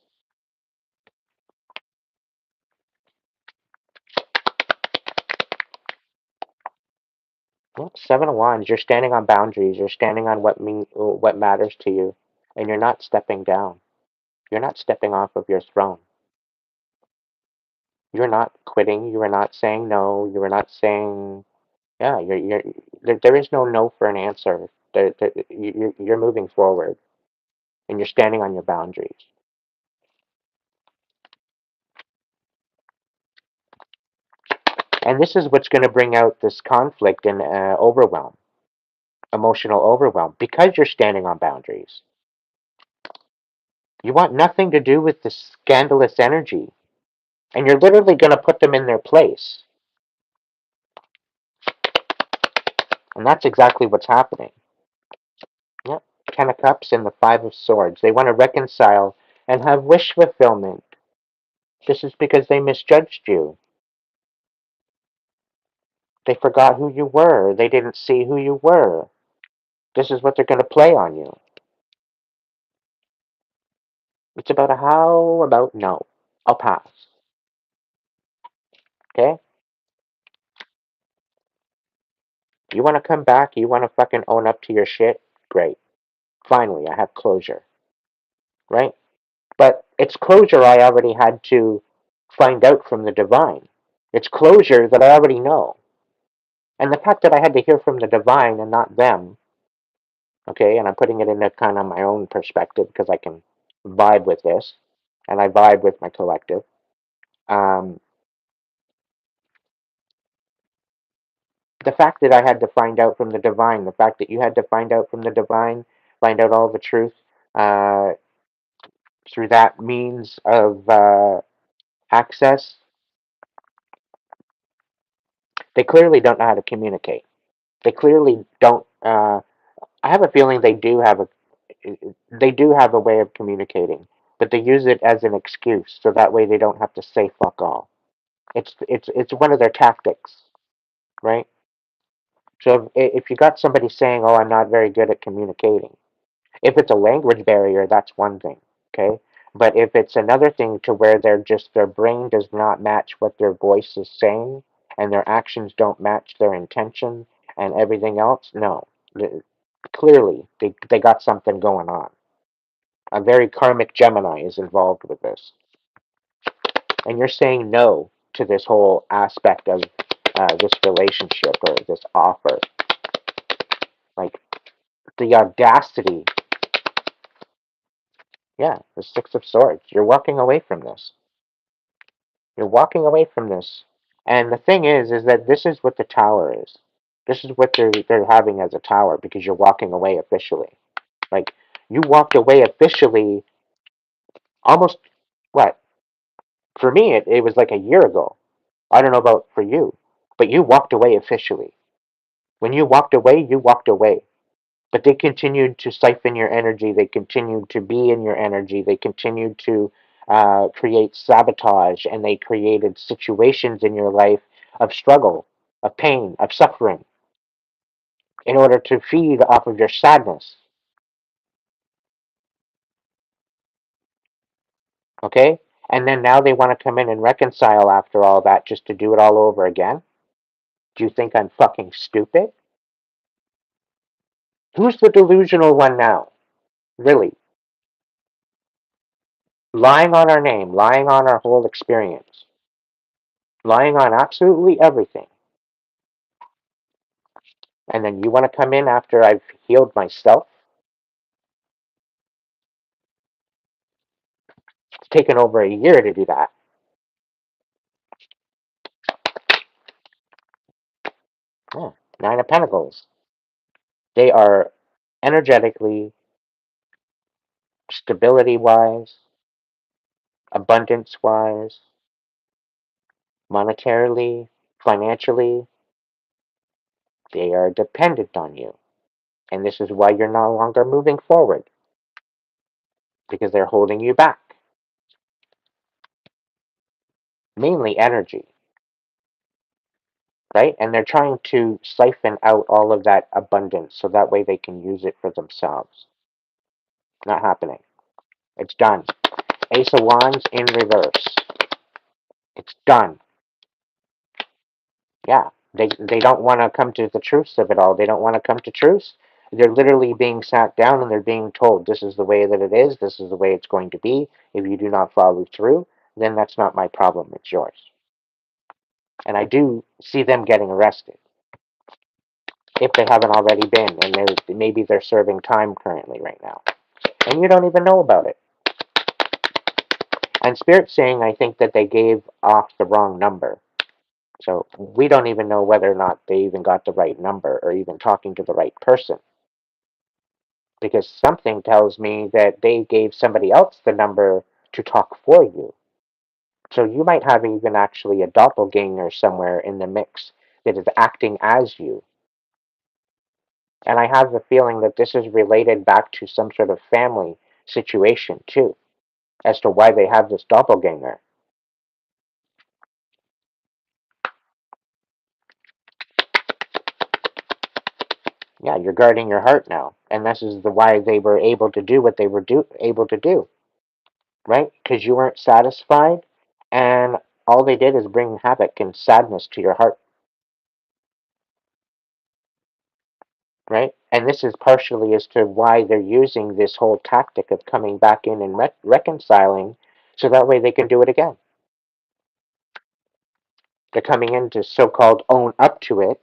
Well, Seven of Wands. You're standing on boundaries. You're standing on what matters to you, and you're not stepping down. You're not stepping off of your throne. You're not quitting. You are not saying no. You are not saying, yeah. There is no for an answer. You're moving forward, and you're standing on your boundaries. And this is what's going to bring out this conflict and overwhelm, emotional overwhelm, because you're standing on boundaries. You want nothing to do with this scandalous energy, and you're literally going to put them in their place. And that's exactly what's happening. Yep. Ten of Cups and the Five of Swords. They want to reconcile and have wish fulfillment. This is because they misjudged you. They forgot who you were. They didn't see who you were. This is what they're going to play on you. It's about a how about no. I'll pass. Okay? You want to come back? You want to fucking own up to your shit? Great. Finally, I have closure. Right? But it's closure I already had to find out from the divine. It's closure that I already know. And the fact that I had to hear from the divine and not them, okay, and I'm putting it in a kind of my own perspective because I can vibe with this, and I vibe with my collective. Um, The fact that I had to find out from the divine, the fact that you had to find out from the divine, find out all the truth uh, through that means of access, they clearly don't know how to communicate. They clearly don't. I have a feeling they do have a way of communicating, but they use it as an excuse so that way they don't have to say fuck all. It's one of their tactics, right? So if you got somebody saying, "Oh, I'm not very good at communicating," if it's a language barrier, that's one thing, okay? But if it's another thing to where their brain does not match what their voice is saying and their actions don't match their intention and everything else, no. Clearly, they got something going on. A very karmic Gemini is involved with this. And you're saying no to this whole aspect of this relationship or this offer. Like the audacity. Yeah, the Six of Swords. You're walking away from this. You're walking away from this. And the thing is that this is what the tower is. This is what they're having as a tower because you're walking away officially. Like you walked away officially almost what? For me it was like a year ago. I don't know about for you, but you walked away officially. When you walked away. But they continued to siphon your energy. They continued to be in your energy. They continued to create sabotage, and they created situations in your life of struggle, of pain, of suffering, in order to feed off of your sadness. Okay? And then now they want to come in and reconcile after all that just to do it all over again? Do you think I'm fucking stupid? Who's the delusional one now? Really? Lying on our name, lying on our whole experience, lying on absolutely everything. And then you want to come in after I've healed myself? It's taken over a year to do that. Yeah. Nine of Pentacles. They are energetically, stability wise, abundance wise, monetarily, financially, they are dependent on you. And this is why you're no longer moving forward because they're holding you back. Mainly energy, right? And they're trying to siphon out all of that abundance so that way they can use it for themselves. Not happening. It's done. Ace of Wands in reverse. It's done. Yeah. They don't want to come to the truths of it all. They don't want to come to truths. They're literally being sat down and they're being told this is the way that it is, this is the way it's going to be. If you do not follow through, then that's not my problem, it's yours. And I do see them getting arrested. If they haven't already been, and maybe they're serving time currently right now. And you don't even know about it. And Spirit's saying I think that they gave off the wrong number. So we don't even know whether or not they even got the right number or even talking to the right person. Because something tells me that they gave somebody else the number to talk for you. So you might have even actually a doppelganger somewhere in the mix that is acting as you. And I have the feeling that this is related back to some sort of family situation too, as to why they have this doppelganger. Yeah, you're guarding your heart now, and this is the why they were able to do what they were able to do, right? Because you weren't satisfied, and all they did is bring havoc and sadness to your heart, right? And this is partially as to why they're using this whole tactic of coming back in and reconciling, so that way they can do it again. They're coming in to so-called own up to it,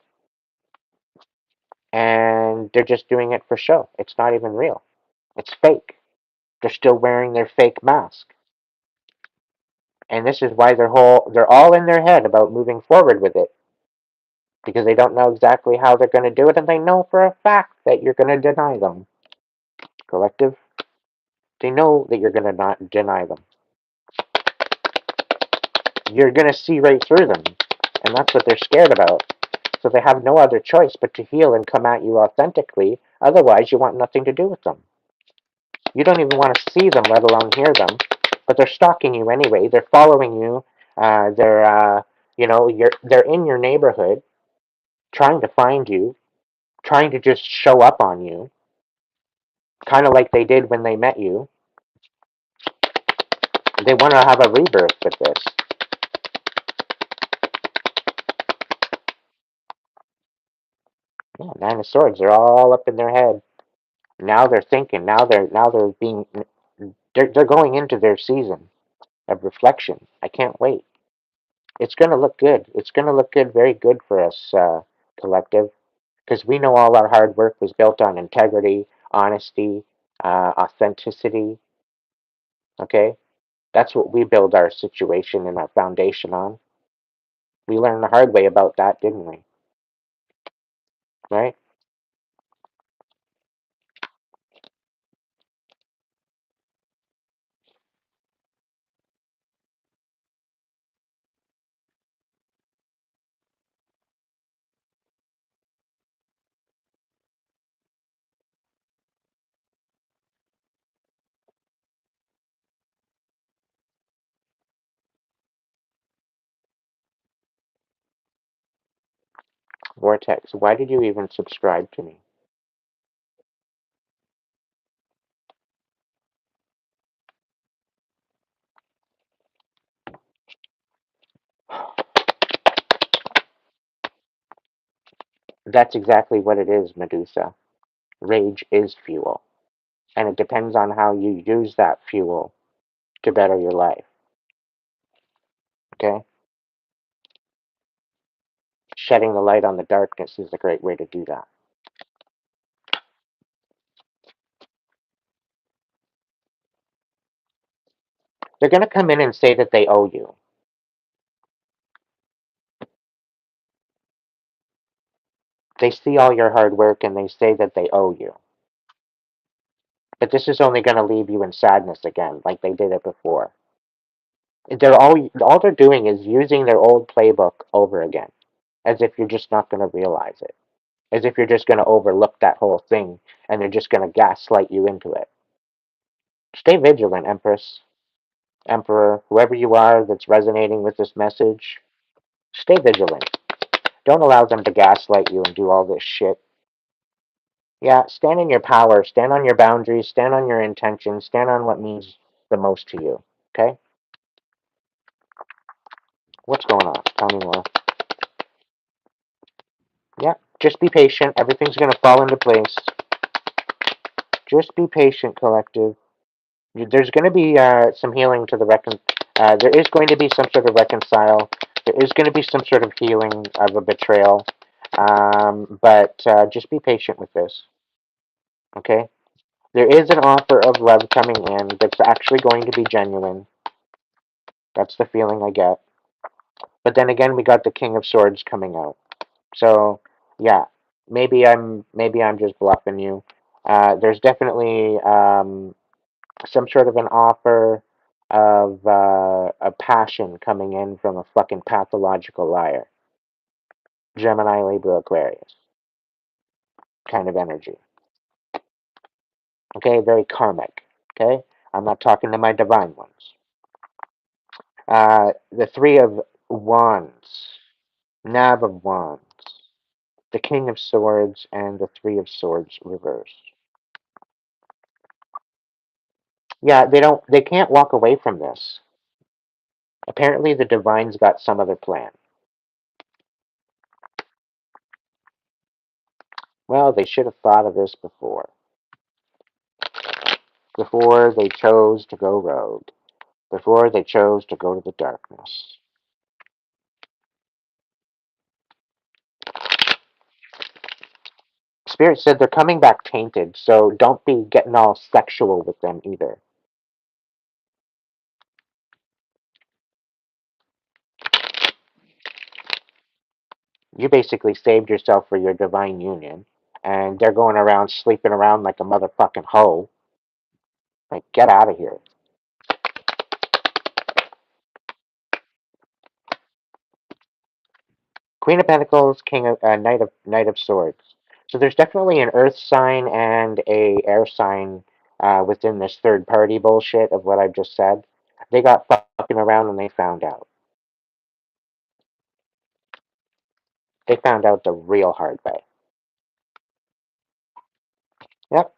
and they're just doing it for show. It's not even real. It's fake. They're still wearing their fake mask. And this is why they're all in their head about moving forward with it. because they don't know exactly how they're going to do it, and they know for a fact that you're going to deny them. Collective, they know that you're going to not deny them. You're going to see right through them, and that's what they're scared about. So they have no other choice but to heal and come at you authentically. Otherwise, you want nothing to do with them. You don't even want to see them, let alone hear them. But they're stalking you anyway. They're following you. They're in your neighborhood, trying to find you, trying to just show up on you, kind of like they did when they met you. They want to have a rebirth with this. Yeah, Nine of Swords. They're all up in their head. Now they're thinking. They're going into their season of reflection. I can't wait. It's going to look good. It's going to look good, very good for us, collective, because we know all our hard work was built on integrity, honesty, authenticity. Okay, that's what we build our situation and our foundation on. We learned the hard way about that, didn't we? Right? Vortex. Why did you even subscribe to me? That's exactly what it is, Medusa. Rage is fuel, and it depends on how you use that fuel to better your life. Okay? Shedding the light on the darkness is a great way to do that. They're going to come in and say that they owe you. They see all your hard work and they say that they owe you. But this is only going to leave you in sadness again, like they did it before. All they're doing is using their old playbook over again, as if you're just not going to realize it, as if you're just going to overlook that whole thing, and they're just going to gaslight you into it. Stay vigilant, Empress, Emperor, whoever you are that's resonating with this message. Stay vigilant. Don't allow them to gaslight you and do all this shit. Yeah, stand in your power, stand on your boundaries, stand on your intentions, stand on what means the most to you. Okay? What's going on? Tell me more. Yeah, just be patient. Everything's going to fall into place. Just be patient, collective. There's going to be some healing to the there is going to be some sort of reconcile. There is going to be some sort of healing of a betrayal. But just be patient with this. Okay? There is an offer of love coming in that's actually going to be genuine. That's the feeling I get. But then again, we got the King of Swords coming out. So yeah, maybe I'm just bluffing you. There's definitely some sort of an offer of a passion coming in from a fucking pathological liar. Gemini, Libra, Aquarius kind of energy. Okay, very karmic. Okay, I'm not talking to my divine ones. The Three of Wands, Nav of Wands, the King of Swords, and the Three of Swords reversed. Yeah, they can't walk away from this. Apparently the divines got some other plan. Well, they should have thought of this before they chose to go rogue, before they chose to go to the darkness. Spirit said they're coming back tainted, so don't be getting all sexual with them either. You basically saved yourself for your divine union, and they're going around sleeping around like a motherfucking hoe. Like, get out of here. Queen of Pentacles, King of Knight of Swords. So there's definitely an Earth sign and a air sign within this third party bullshit of what I've just said. They got fucking around and they found out. They found out the real hard way. Yep.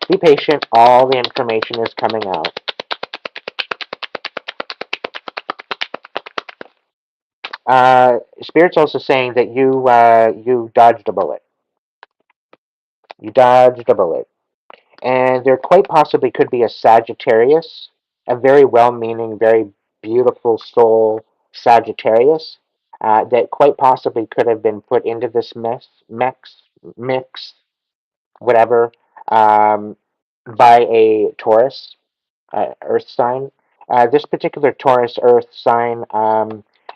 Be patient. All the information is coming out. Spirit's also saying that you dodged a bullet. You dodged a bullet. And there quite possibly could be a Sagittarius, a very well-meaning, very beautiful soul Sagittarius that quite possibly could have been put into this mix, whatever, um, by a Taurus Earth sign. This particular Taurus Earth sign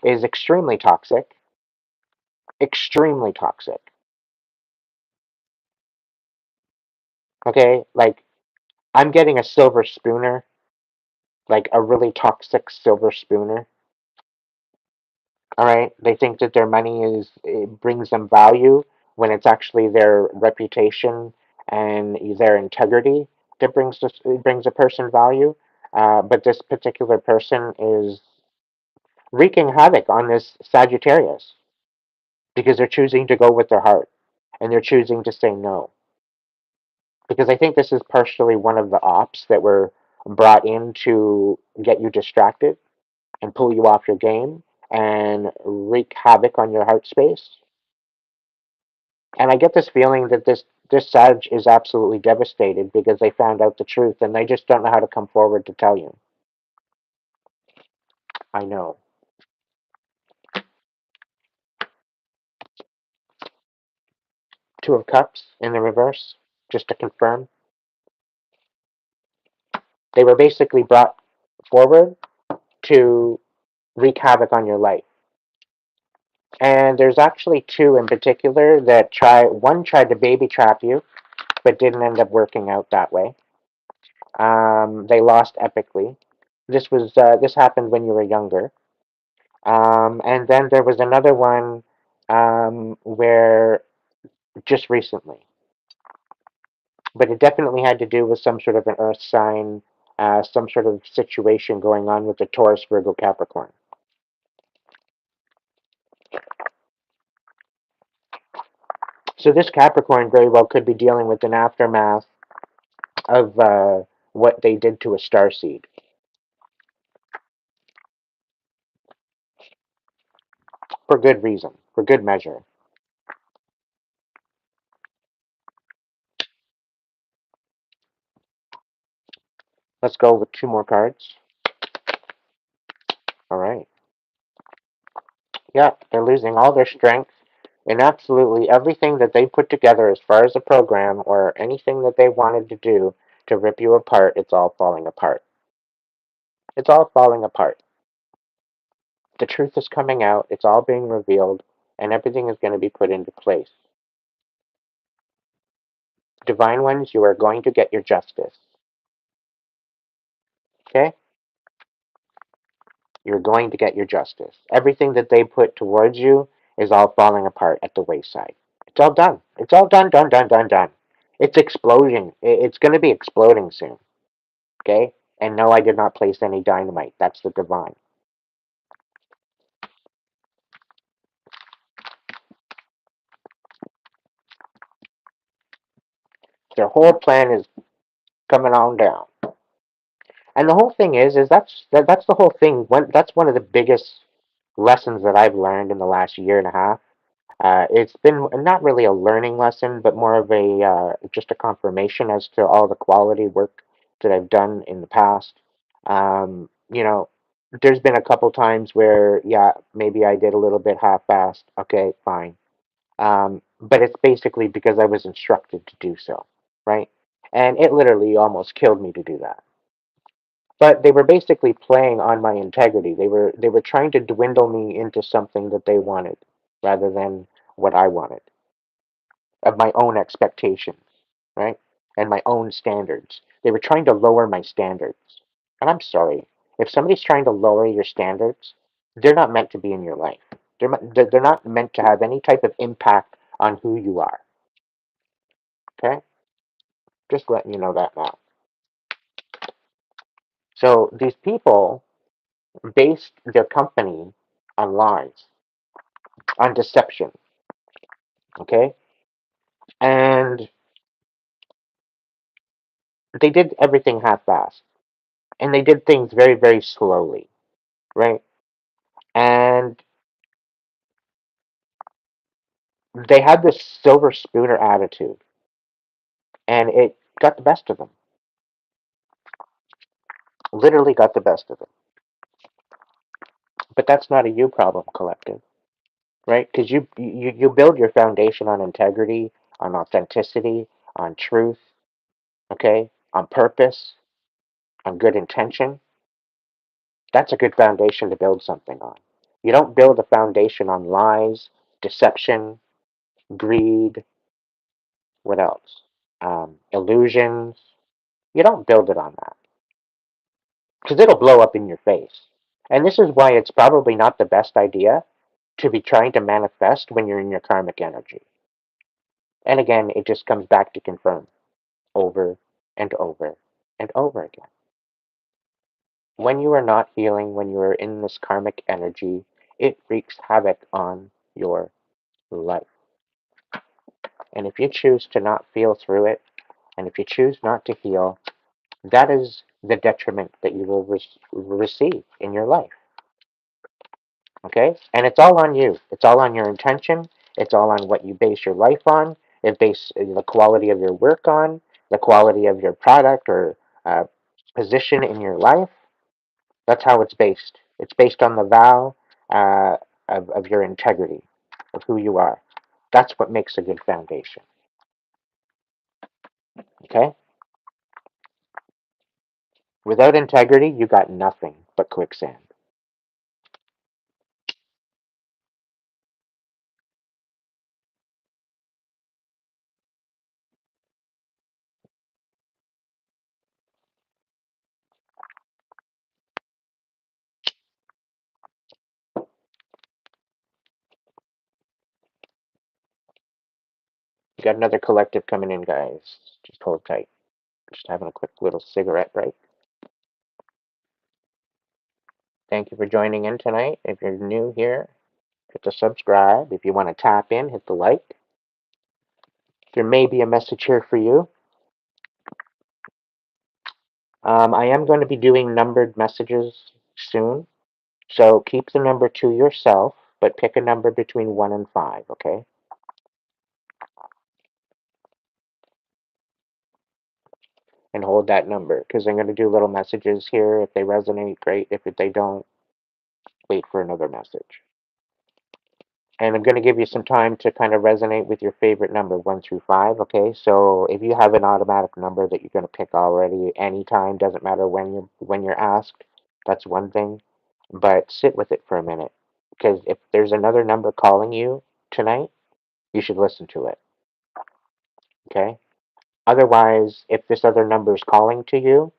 is extremely toxic, extremely toxic. Okay, like I'm getting a silver spooner, like a really toxic silver spooner. All right, they think that their money it brings them value when it's actually their reputation and their integrity that brings a person value. But this particular person is wreaking havoc on this Sagittarius because they're choosing to go with their heart and they're choosing to say no. Because I think this is partially one of the ops that were brought in to get you distracted and pull you off your game and wreak havoc on your heart space. And I get this feeling that this Sag is absolutely devastated because they found out the truth and they just don't know how to come forward to tell you. I know. Two of Cups in the reverse, just to confirm. They were basically brought forward to wreak havoc on your life. And there's actually two in particular that one tried to baby trap you, but didn't end up working out that way. They lost epically. This happened when you were younger. And then there was another one where just recently, but it definitely had to do with some sort of an earth sign, some sort of situation going on with the Taurus, Virgo, Capricorn. So this Capricorn very well could be dealing with an aftermath of what they did to a starseed. For good reason, for good measure. Let's go with two more cards. All right. Yeah, they're losing all their strength and absolutely everything that they put together as far as a program or anything that they wanted to do to rip you apart, it's all falling apart. It's all falling apart. The truth is coming out, it's all being revealed, and everything is going to be put into place. Divine ones, you are going to get your justice. Okay? You're going to get your justice. Everything that they put towards you is all falling apart at the wayside. It's all done. It's all done, done, done, done, done. It's exploding. It's going to be exploding soon. Okay? And no, I did not place any dynamite. That's the divine. Their whole plan is coming on down. And the whole thing is that's the whole thing. That's one of the biggest lessons that I've learned in the last year and a half. It's been not really a learning lesson, but more of a just a confirmation as to all the quality work that I've done in the past. You know, there's been a couple times where, yeah, maybe I did a little bit half-assed. Okay, fine. But it's basically because I was instructed to do so, right? And it literally almost killed me to do that. But they were basically playing on my integrity. They were trying to dwindle me into something that they wanted. rather than what I wanted, of my own expectations, right? And my own standards. They were trying to lower my standards. And I'm sorry, if somebody's trying to lower your standards, they're not meant to be in your life. They're not meant to have any type of impact on who you are. Okay? Just letting you know that now. So these people based their company on lies, on deception. Okay? And they did everything half-assed. And they did things very, very slowly, right? And they had this silver spooner attitude, and it got the best of them. Literally got the best of them. But that's not a you problem, collective, right? Because you build your foundation on integrity, on authenticity, on truth, okay, on purpose, on good intention. That's a good foundation to build something on. You don't build a foundation on lies, deception, greed, what else? Illusions. You don't build it on that because it'll blow up in your face. And this is why it's probably not the best idea to be trying to manifest when you're in your karmic energy. And again, it just comes back to confirm over and over and over again. When you are not healing, when you are in this karmic energy, it wreaks havoc on your life. And if you choose to not feel through it, and if you choose not to heal, that is the detriment that you will receive in your life. Okay? And it's all on you. It's all on your intention. It's all on what you base your life on. It base the quality of your work on, the quality of your product or uh, position in your life. That's how it's based. It's based on the vow uh, of your integrity, of who you are. That's what makes a good foundation. Okay? Without integrity, you got nothing but quicksand. You got another collective coming in, guys. Just hold tight. Just having a quick little cigarette break. Thank you for joining in tonight. If you're new here, hit the subscribe. If you want to tap in, hit the like. There may be a message here for you. I am going to be doing numbered messages soon. So keep the number to yourself, but pick a number between 1 and 5, okay? And hold that number because I'm going to do little messages here. If they resonate, great. If they don't, wait for another message. And I'm going to give you some time to kind of resonate with your favorite number, 1 through 5, okay? So if you have an automatic number that you're going to pick already anytime, doesn't matter when you're asked, that's one thing. But sit with it for a minute because if there's another number calling you tonight, you should listen to it, okay? Otherwise, if this other number is calling to you,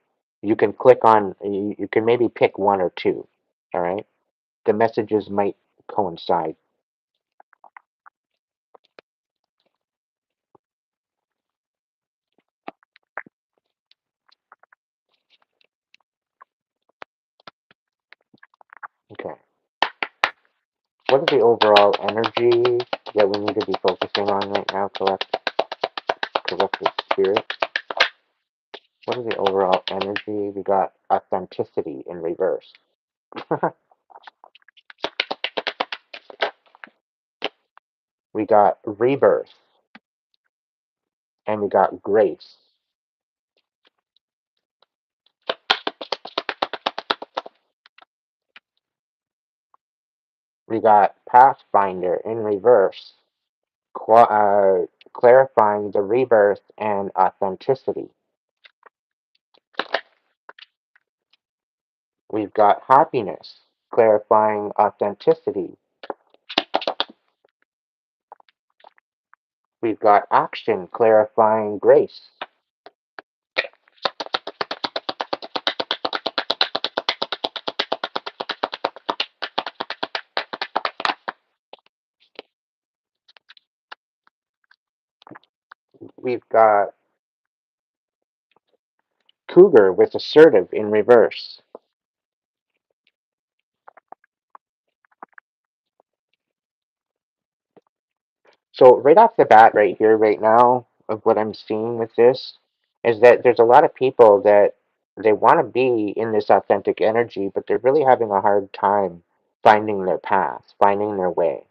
you can click on, you can maybe pick one or two, all right? The messages might coincide. Okay. What is the overall energy that we need to be focusing on right now, collective spirit? What is the overall energy? We got authenticity in reverse. We got rebirth, and we got grace. We got pathfinder in reverse, clarifying the rebirth and authenticity. We've got happiness, clarifying authenticity. We've got action, clarifying grace. We've got cougar with assertive in reverse. So right off the bat, right here, right now, of what I'm seeing with this, is that there's a lot of people that they want to be in this authentic energy, but they're really having a hard time finding their path, finding their way.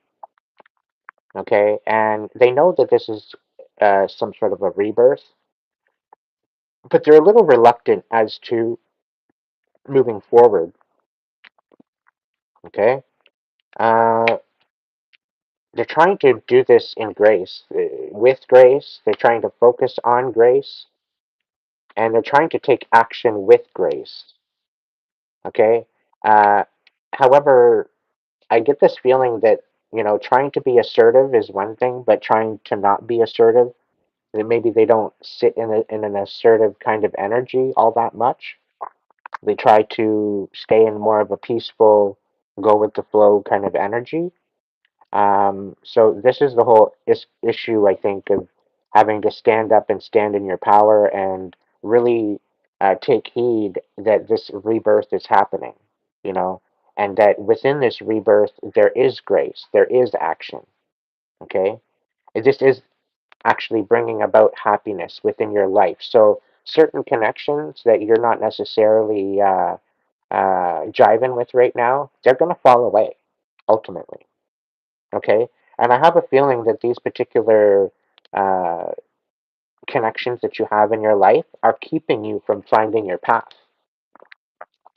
Okay, and they know that this is some sort of a rebirth, but they're a little reluctant as to moving forward. Okay, uh, they're trying to do this in grace, with grace. They're trying to focus on grace, and they're trying to take action with grace. Okay. Uh, However, I get this feeling that trying to be assertive is one thing, but trying to not be assertive, that maybe they don't sit in an assertive kind of energy all that much. They try to stay in more of a peaceful, go with the flow kind of energy. So this is the whole issue, I think, of having to stand up and stand in your power and really take heed that this rebirth is happening, you know, and that within this rebirth there is grace, there is action. Okay, this is actually bringing about happiness within your life. So certain connections that you're not necessarily jiving with right now, they're going to fall away ultimately. Okay, and I have a feeling that these particular uh, connections that you have in your life are keeping you from finding your path.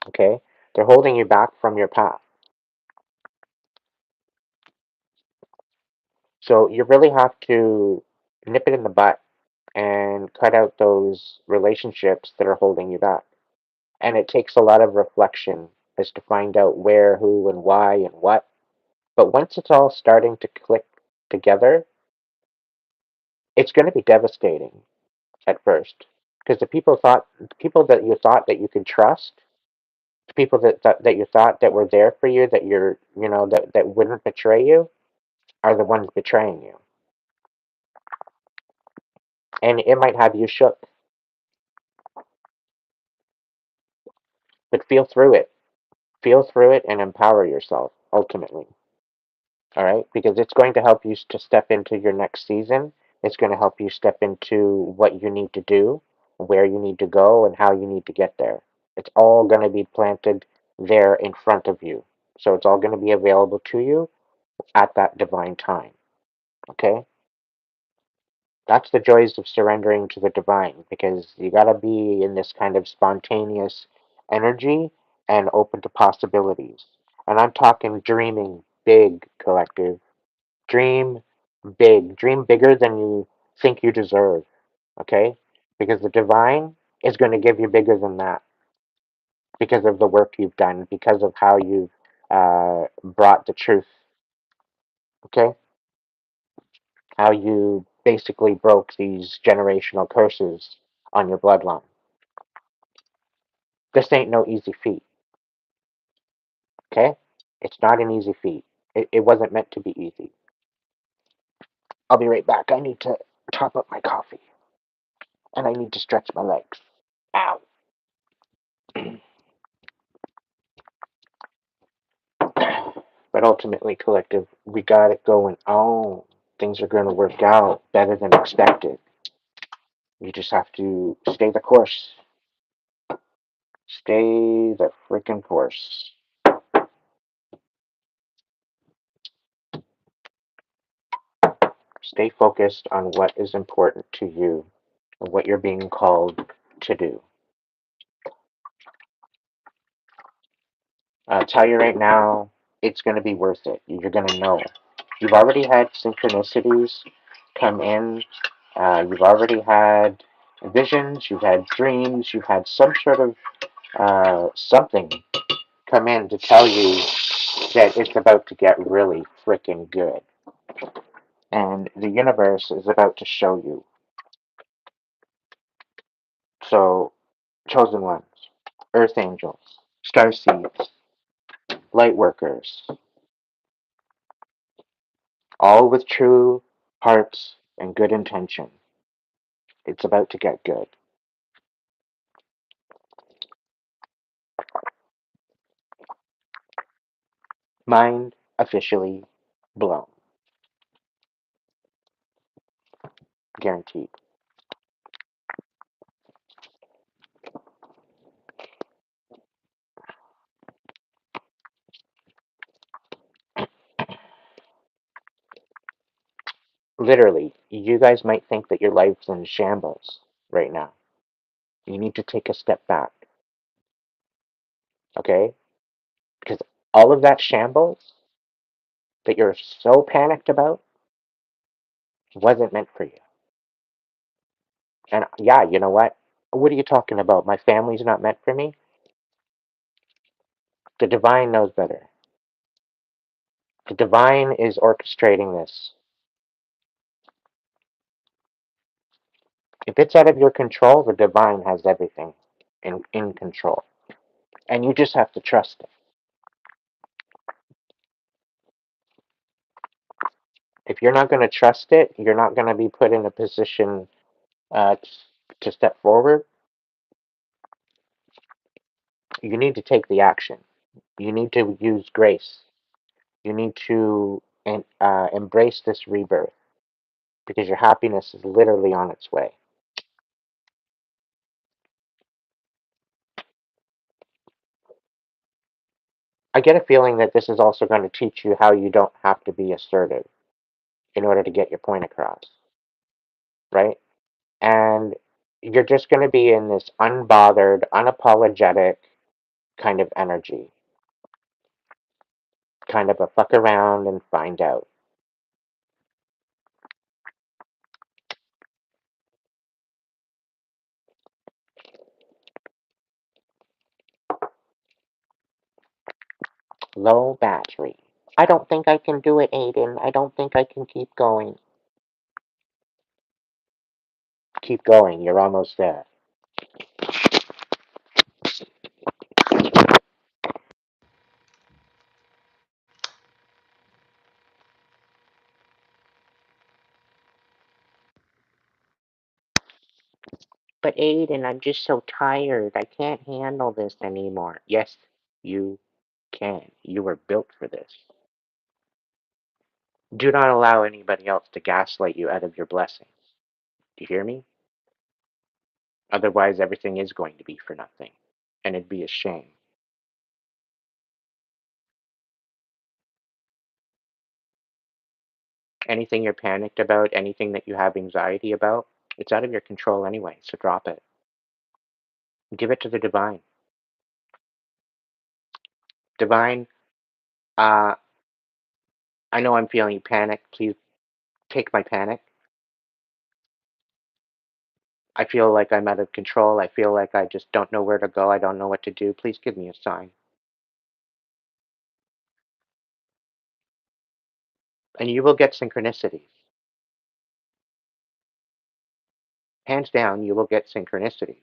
Okay, they're holding you back from your path. So you really have to nip it in the butt and cut out those relationships that are holding you back. And it takes a lot of reflection as to find out where, who, and why, and what. But once it's all starting to click together, it's going to be devastating at first, because the people that you thought that you could trust, the people that you thought that were there for you, that that wouldn't betray you, are the ones betraying you, and it might have you shook. But feel through it, and empower yourself ultimately. All right, because it's going to help you to step into your next season. It's going to help you step into what you need to do, where you need to go, and how you need to get there. It's all going to be planted there in front of you. So it's all going to be available to you at that divine time. Okay? That's the joys of surrendering to the divine, because you got to be in this kind of spontaneous energy and open to possibilities. And I'm talking dreaming big, collective. Dream big. Dream bigger than you think you deserve. Okay? Because the divine is going to give you bigger than that, because of the work you've done, because of how you've brought the truth. Okay? How you basically broke these generational curses on your bloodline. This ain't no easy feat. Okay? It's not an easy feat. It wasn't meant to be easy. I'll be right back. I need to top up my coffee, and I need to stretch my legs. Ow! But ultimately, collective, we got it going on. Things are going to work out better than expected. You just have to stay the course. Stay the freaking course. Stay focused on what is important to you and what you're being called to do. I'll tell you right now, it's going to be worth it. You're going to know. You've already had synchronicities come in. You've already had visions. You've had dreams. You've had some sort of something come in to tell you that it's about to get really freaking good. And the universe is about to show you. So, chosen ones, earth angels, star seeds, light workers, all with true hearts and good intention. It's about to get good. Mind officially blown. Guaranteed. Literally, you guys might think that your life's in shambles right now. You need to take a step back, okay? Because all of that shambles that you're so panicked about wasn't meant for you. And yeah, you know what? What are you talking about? My family's not meant for me? The divine knows better. The divine is orchestrating this. If it's out of your control, the divine has everything in control. And you just have to trust it. If you're not going to trust it, you're not going to be put in a position uh, to step forward. You need to take the action. You need to use grace. You need to embrace this rebirth because your happiness is literally on its way. I get a feeling that this is also going to teach you how you don't have to be assertive in order to get your point across, right? And you're just going to be in this unbothered, unapologetic kind of energy, kind of a fuck around and find out. Low battery. I don't think I can do it, Aiden. I don't think I can keep going. Keep going. You're almost there. But Aiden, I'm just so tired. I can't handle this anymore. Yes, you can. You were built for this. Do not allow anybody else to gaslight you out of your blessings. Do you hear me? Otherwise, everything is going to be for nothing. And it'd be a shame. Anything you're panicked about, anything that you have anxiety about, it's out of your control anyway, so drop it. Give it to the divine. Divine, uh, I know I'm feeling panic. Please take my panic. I feel like I'm out of control. I feel like I just don't know where to go. I don't know what to do. Please give me a sign. And you will get synchronicities. Hands down, you will get synchronicities.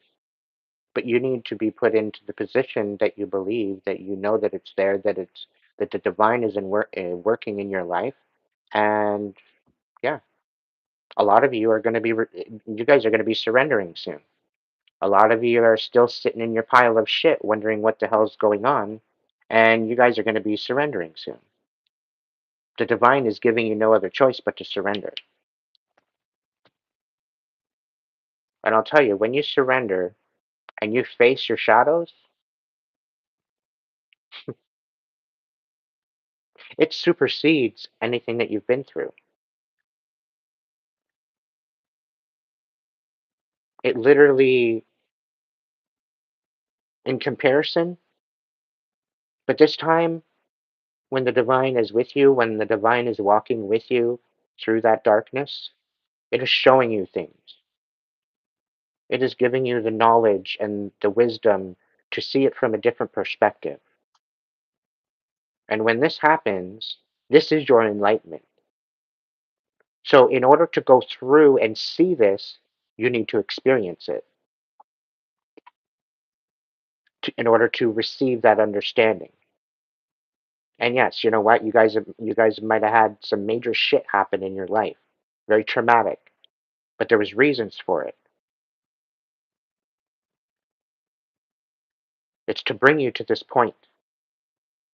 But you need to be put into the position that you believe, that you know that it's there, that the divine is working in your life. And yeah, a lot of you are going to be, you guys are going to be surrendering soon. A lot of you are still sitting in your pile of shit wondering what the hell's going on, and you guys are going to be surrendering soon. The divine is giving you no other choice but to surrender. And I'll tell you, when you surrender and you face your shadows, it supersedes anything that you've been through. It literally, in comparison, but this time, when the divine is with you, when the divine is walking with you through that darkness, it is showing you things. It is giving you the knowledge and the wisdom to see it from a different perspective. And when this happens, this is your enlightenment. So in order to go through and see this, you need to experience it in order to receive that understanding. And yes, you know what? You guys might have had some major shit happen in your life, very traumatic, but there was reasons for it. It's to bring you to this point,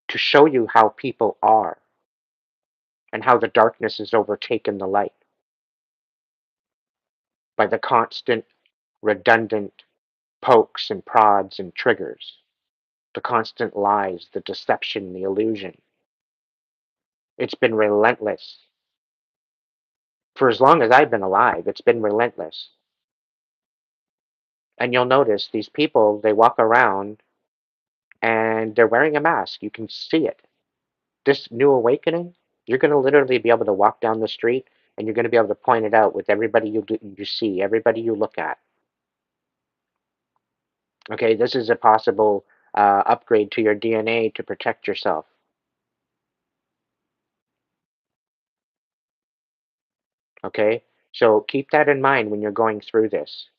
to show you how people are and how the darkness has overtaken the light by the constant, redundant pokes and prods and triggers, the constant lies, the deception, the illusion. It's been relentless. For as long as I've been alive, it's been relentless. And you'll notice these people, they walk around and they're wearing a mask. You can see it. This new awakening, you're going to literally be able to walk down the street and you're going to be able to point it out with everybody you see, everybody you look at. Okay, this is a possible upgrade to your DNA to protect yourself. Okay, so keep that in mind when you're going through this.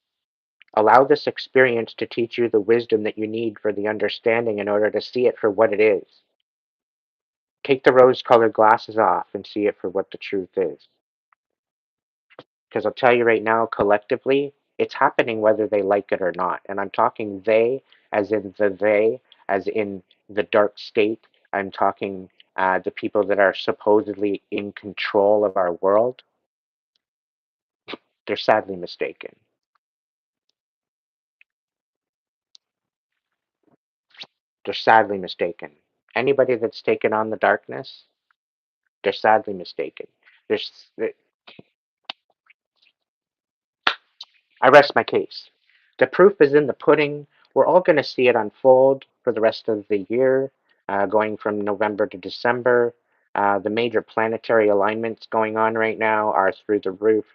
Allow this experience to teach you the wisdom that you need for the understanding in order to see it for what it is. Take the rose colored glasses off and see it for what the truth is. Because I'll tell you right now, collectively, it's happening whether they like it or not. And I'm talking they, as in the dark state. I'm talking the people that are supposedly in control of our world. They're sadly mistaken. They're sadly mistaken. Anybody that's taken on the darkness, they're sadly mistaken. There's, I rest my case. The proof is in the pudding. We're all going to see it unfold for the rest of the year, going from November to December. The major planetary alignments going on right now are through the roof.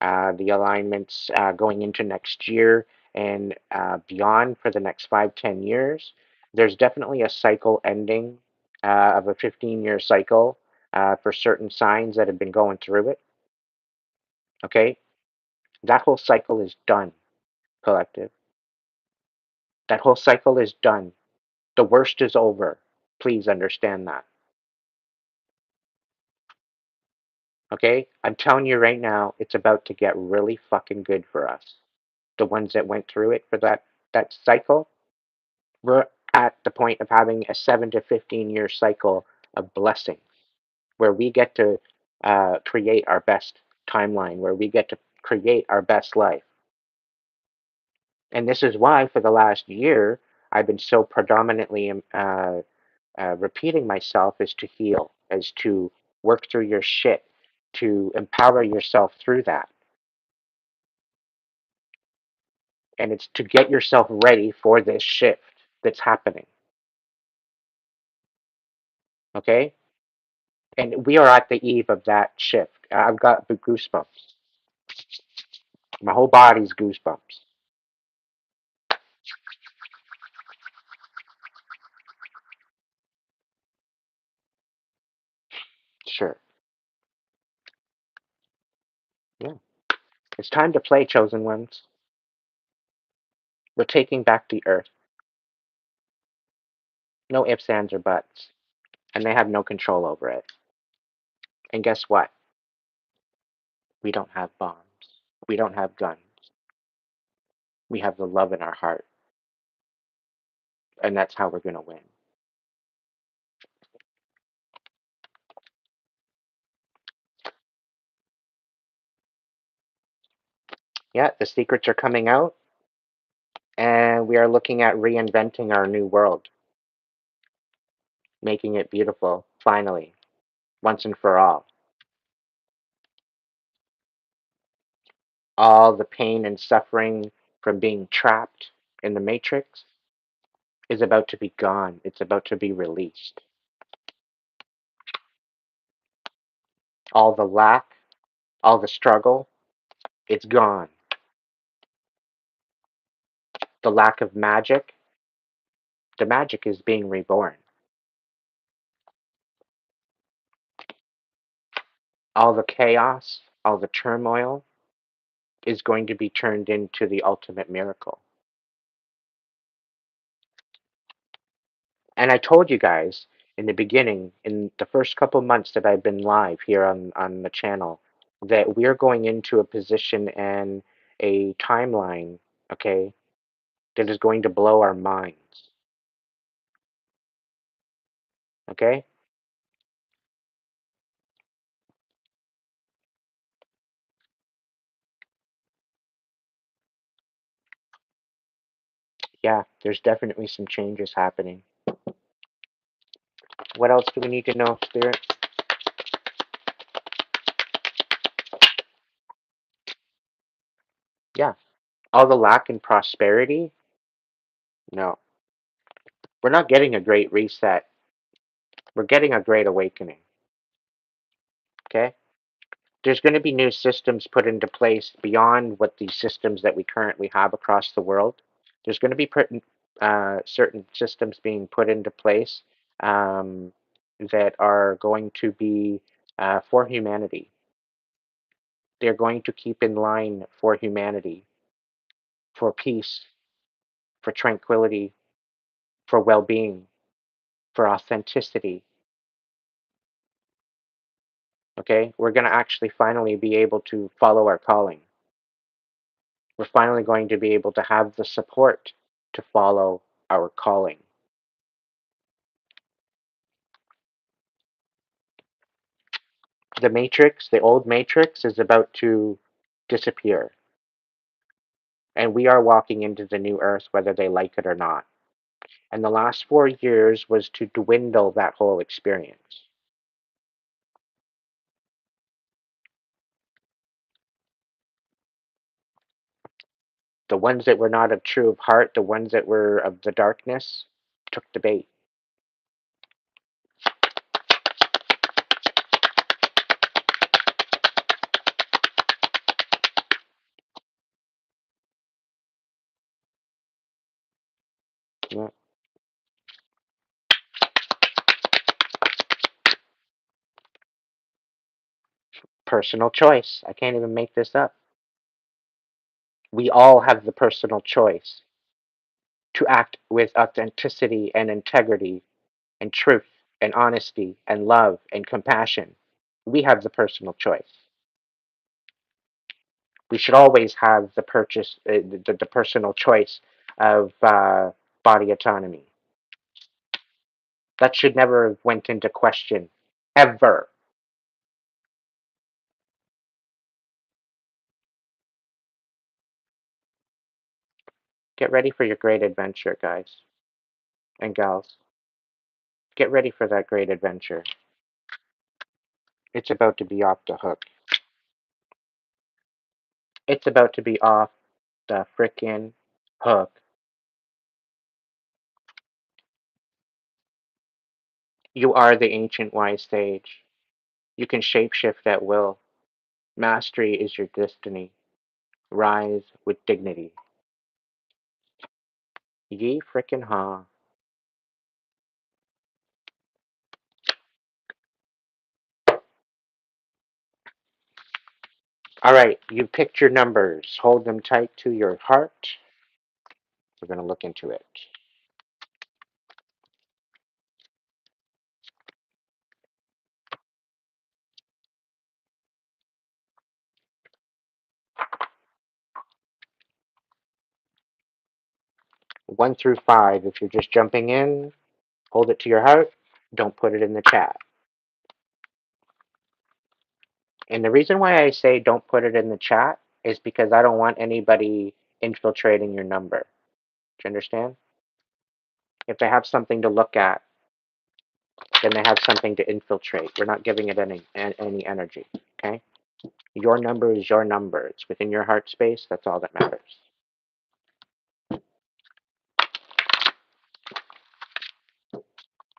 The alignments going into next year and beyond for the next 5, 10 years. There's definitely a cycle ending of a 15-year cycle for certain signs that have been going through it. Okay? That whole cycle is done, collective. That whole cycle is done. The worst is over. Please understand that. Okay? I'm telling you right now, it's about to get really fucking good for us. The ones that went through it for that cycle, we're at the point of having a 7 to 15 year cycle of blessings where we get to create our best timeline, where we get to create our best life. And this is why, for the last year, I've been so predominantly repeating myself is to heal, is to work through your shit, to empower yourself through that. And it's to get yourself ready for this shift that's happening. Okay? And we are at the eve of that shift. I've got the goosebumps. My whole body's goosebumps. Sure. Yeah. It's time to play, chosen ones. We're taking back the earth. No ifs, ands, or buts. And they have no control over it. And guess what? We don't have bombs. We don't have guns. We have the love in our heart. And that's how we're going to win. Yeah, the secrets are coming out, and we are looking at reinventing our new world, making it beautiful, finally, once and for all. All the pain and suffering from being trapped in the matrix is about to be gone. It's about to be released. All the lack, all the struggle, it's gone. The lack of magic, the magic is being reborn. All the chaos, all the turmoil is going to be turned into the ultimate miracle. And I told you guys in the beginning, in the first couple months that I've been live here on the channel, that we're going into a position and a timeline, okay, that is going to blow our minds. Okay? Yeah, there's definitely some changes happening. What else do we need to know, Spirit? Yeah. All the lack in prosperity? No. We're not getting a great reset. We're getting a great awakening. Okay? There's going to be new systems put into place beyond what the systems that we currently have across the world. There's going to be certain systems being put into place um, that are going to be for humanity. They're going to keep in line for humanity, for peace, for tranquility, for well being, for authenticity. Okay? We're going to actually finally be able to follow our calling. We're finally going to be able to have the support to follow our calling. The matrix, the old matrix, is about to disappear. And we are walking into the new earth, whether they like it or not. And the last 4 years was to dwindle that whole experience. The ones that were not of true of heart, the ones that were of the darkness, took the bait. Yeah. Personal choice. I can't even make this up. We all have the personal choice to act with authenticity and integrity and truth and honesty and love and compassion. We have the personal choice. We should always have the personal choice of body autonomy. That should never have went into question, ever. Get ready for your great adventure, guys and gals. Get ready for that great adventure. It's about to be off the hook. It's about to be off the frickin' hook. You are the ancient wise sage. You can shapeshift at will. Mastery is your destiny. Rise with dignity. Ye frickin' ha. All right, you picked your numbers. Hold them tight to your heart. We're going to look into it. 1 through 5. If you're just jumping in, hold it to your heart. Don't put it in the chat. And the reason why I say don't put it in the chat is because I don't want anybody infiltrating your number. Do you understand? If they have something to look at, then they have something to infiltrate. We're not giving it any energy. Okay? Your number is your number. It's within your heart space. That's all that matters.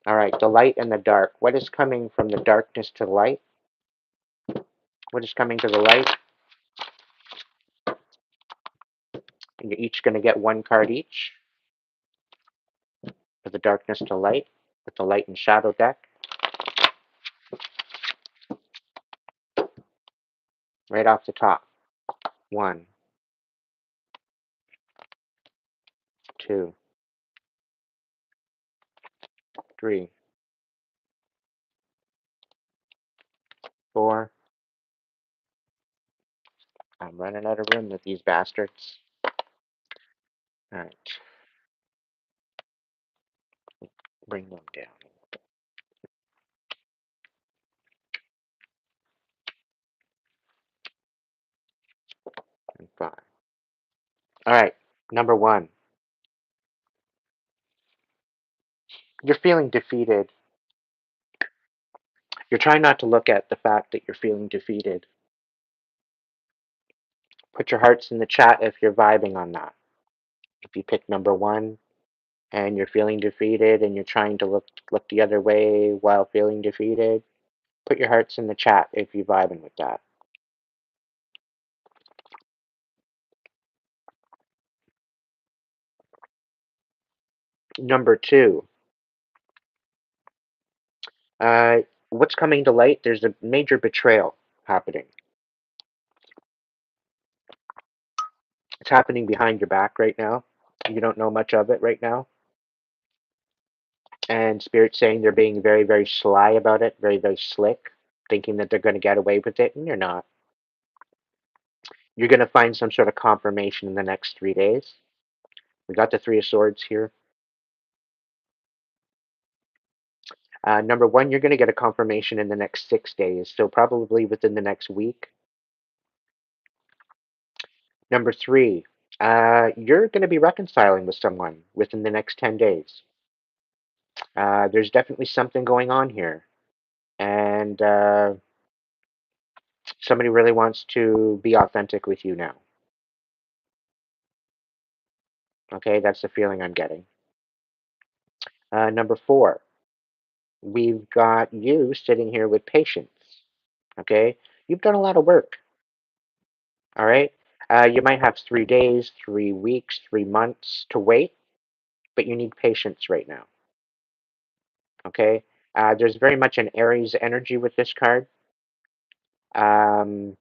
All right, the light and the dark. What is coming from the darkness to the light? What is coming to the light? And you're each going to get one card each for the darkness to light with the light and shadow deck. right off the top. 1, 2, 3, 4. I'm running out of room with these bastards. All right, bring them down. And 5. All right, number 1. You're feeling defeated. You're trying not to look at the fact that you're feeling defeated. Put your hearts in the chat if you're vibing on that. If you pick number 1 and you're feeling defeated and you're trying to look the other way while feeling defeated, put your hearts in the chat if you're vibing with that. Number 2, what's coming to light? There's a major betrayal happening. It's happening behind your back right now. You don't know much of it right now. And Spirit's saying they're being very, very sly about it, very, very slick, thinking that they're going to get away with it, and you're not. You're going to find some sort of confirmation in the next 3 days. We got the 3 of Swords here. Number 1, you're going to get a confirmation in the next 6 days, so probably within the next week. Number 3, you're going to be reconciling with someone within the next 10 days. There's definitely something going on here. And somebody really wants to be authentic with you now. Okay, that's the feeling I'm getting. Number 4, we've got you sitting here with patience. Okay, you've done a lot of work. All right, you might have 3 days, 3 weeks, 3 months to wait, but you need patience right now. Okay, there's very much an Aries energy with this card. Um,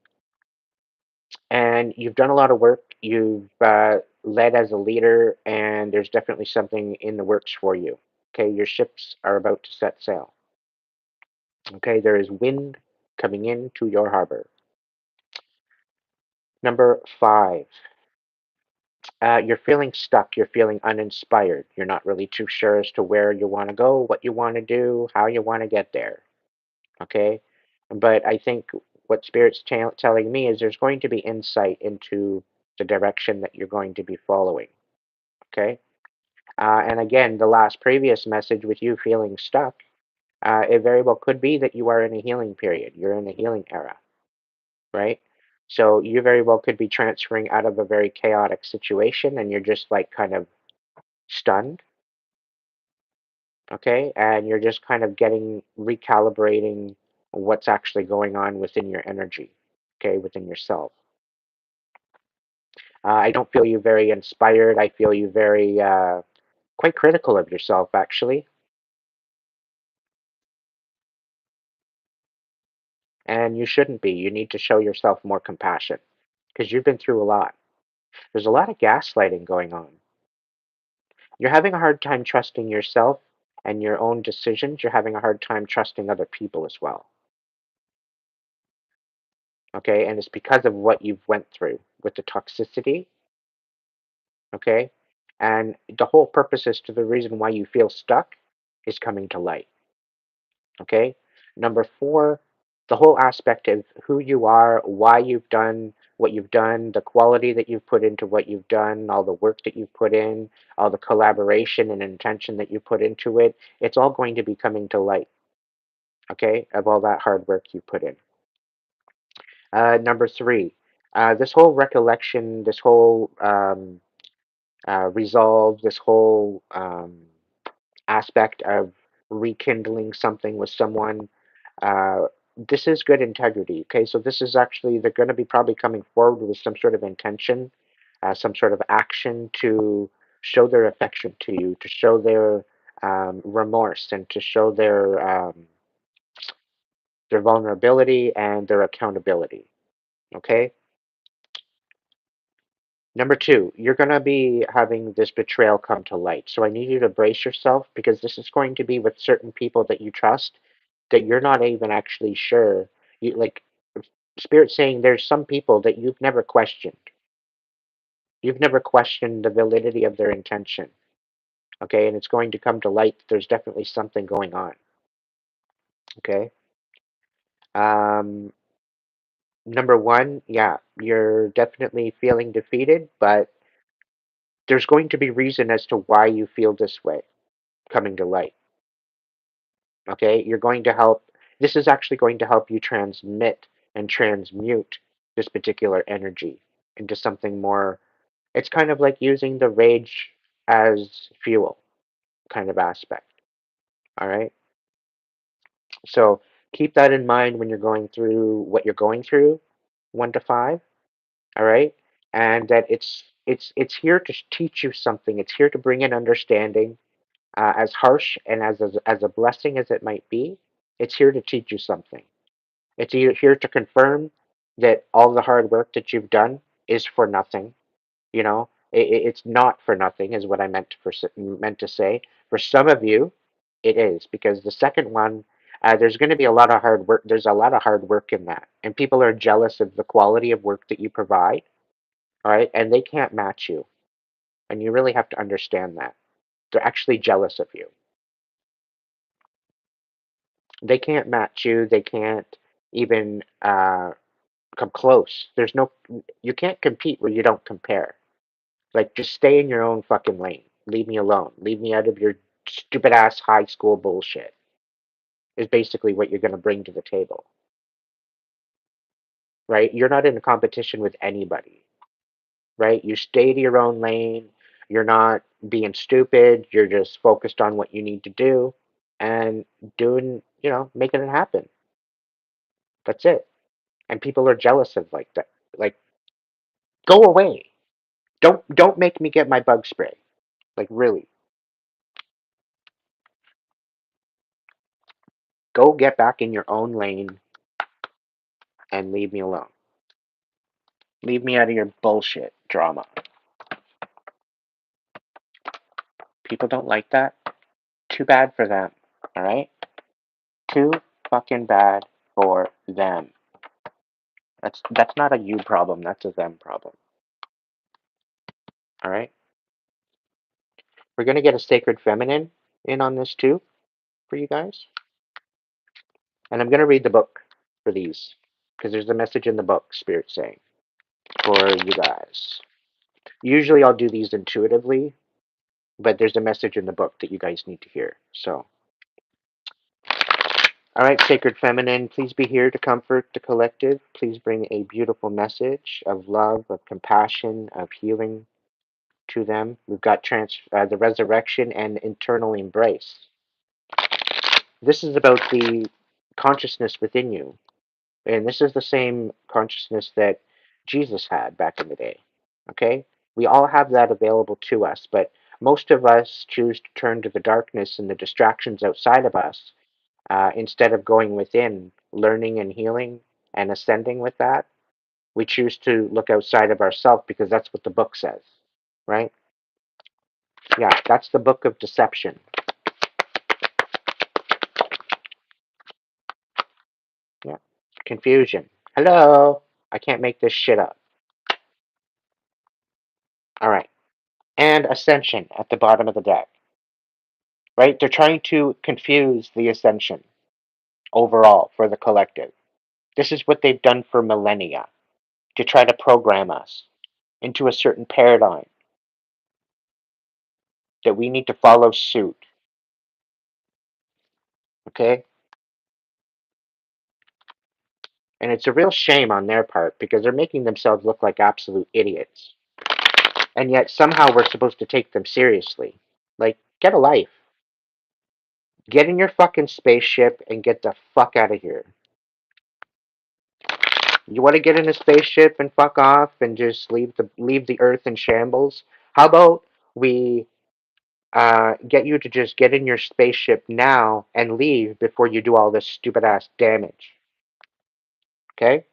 and you've done a lot of work. You've led as a leader, and there's definitely something in the works for you. Okay, your ships are about to set sail. Okay, there is wind coming into your harbor. Number 5, you're feeling stuck. You're feeling uninspired. You're not really too sure as to where you want to go, what you want to do, how you want to get there. Okay, but I think what Spirit's telling me is there's going to be insight into the direction that you're going to be following. Okay, and again, the last previous message with you feeling stuck, it very well could be that you are in a healing period. You're in a healing era, right? So you very well could be transferring out of a very chaotic situation and you're just like kind of stunned, okay? And you're just kind of getting recalibrating what's actually going on within your energy, okay, within yourself. I don't feel you very inspired. I feel you very quite critical of yourself, actually. And you shouldn't be. You need to show yourself more compassion because you've been through a lot. There's a lot of gaslighting going on. You're having a hard time trusting yourself and your own decisions. You're having a hard time trusting other people as well. Okay, and it's because of what you've went through with the toxicity. Okay, and the whole purpose is to the reason why you feel stuck is coming to light. Okay, number 4, the whole aspect of who you are, why you've done what you've done, the quality that you've put into what you've done, all the work that you've put in, all the collaboration and intention that you put into it, it's all going to be coming to light. Okay, of all that hard work you put in. Number 3, this whole recollection, this whole resolve, this whole aspect of rekindling something with someone, uh, this is good integrity. Okay, so this is actually, they're going to be probably coming forward with some sort of intention, some sort of action to show their affection to you, to show their remorse, and to show their vulnerability and their accountability. Okay? Number two, you're going to be having this betrayal come to light. So I need you to brace yourself because this is going to be with certain people that you trust that you're not even actually sure. You like Spirit saying there's some people that you've never questioned. You've never questioned the validity of their intention. Okay? And it's going to come to light that there's definitely something going on. Okay? Um, Number one, yeah, you're definitely feeling defeated, but there's going to be reason as to why you feel this way coming to light. Okay, you're going to help. This is actually going to help you transmit and transmute this particular energy into something more. It's kind of like using the rage as fuel kind of aspect. All right, so keep that in mind when you're going through what you're going through, 1 to 5. All right, and that it's here to teach you something. It's here to bring in understanding. As harsh and as a blessing as it might be, it's here to teach you something. It's here to confirm that all the hard work that you've done is for nothing. You know, it's not for nothing, is what I meant to say. For some of you, it is because the second one, there's going to be a lot of hard work. There's a lot of hard work in that, and people are jealous of the quality of work that you provide. All right, and they can't match you, and you really have to understand that they're actually jealous of you. They can't match you. They can't even come close. You can't compete where you don't compare. Like, just stay in your own fucking lane. Leave me alone. Leave me out of your stupid ass high school bullshit, is basically what you're going to bring to the table, right? You're not in a competition with anybody, right? You stay to your own lane. You're not being stupid. You're just focused on what you need to do and making it happen. That's it. And people are jealous of like that. Like, go away. Don't make me get my bug spray. Like, really. Go get back in your own lane and leave me alone. Leave me out of your bullshit drama. People don't like that. Too bad for them. All right? Too fucking bad for them. That's not a you problem. That's a them problem. All right? We're gonna get a sacred feminine in on this too for you guys, and I'm gonna read the book for these because there's a message in the book. Spirit saying for you guys. Usually I'll do these intuitively, but there's a message in the book that you guys need to hear. So, all right, Sacred Feminine, please be here to comfort the collective. Please bring a beautiful message of love, of compassion, of healing to them. We've got the resurrection and internal embrace. This is about the consciousness within you. And this is the same consciousness that Jesus had back in the day. Okay? We all have that available to us, but most of us choose to turn to the darkness and the distractions outside of us instead of going within, learning and healing and ascending with that. We choose to look outside of ourselves because that's what the book says, right? Yeah, that's the book of deception. Yeah, confusion. Hello, I can't make this shit up. All right, and ascension at the bottom of the deck, right? They're trying to confuse the ascension overall for the collective. This is what they've done for millennia to try to program us into a certain paradigm that we need to follow suit. Okay? And it's a real shame on their part because they're making themselves look like absolute idiots. And yet somehow we're supposed to take them seriously. Like, get a life. Get in your fucking spaceship and get the fuck out of here. You want to get in a spaceship and fuck off and just leave the earth in shambles? How about we get you to just get in your spaceship now and leave before you do all this stupid ass damage? Okay?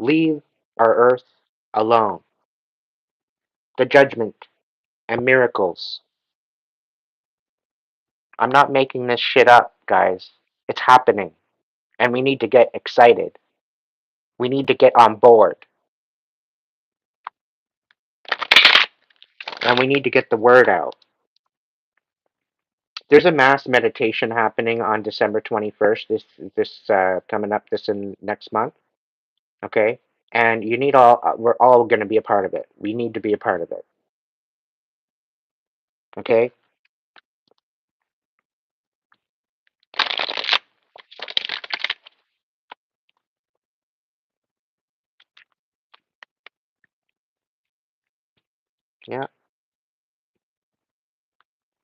Leave our earth alone. The judgment and miracles. I'm not making this shit up, guys. It's happening. And we need to get excited. We need to get on board. And we need to get the word out. There's a mass meditation happening on December 21st. This coming up this in next month. Okay, and you need all. We're all going to be a part of it. We need to be a part of it. Okay. Yeah.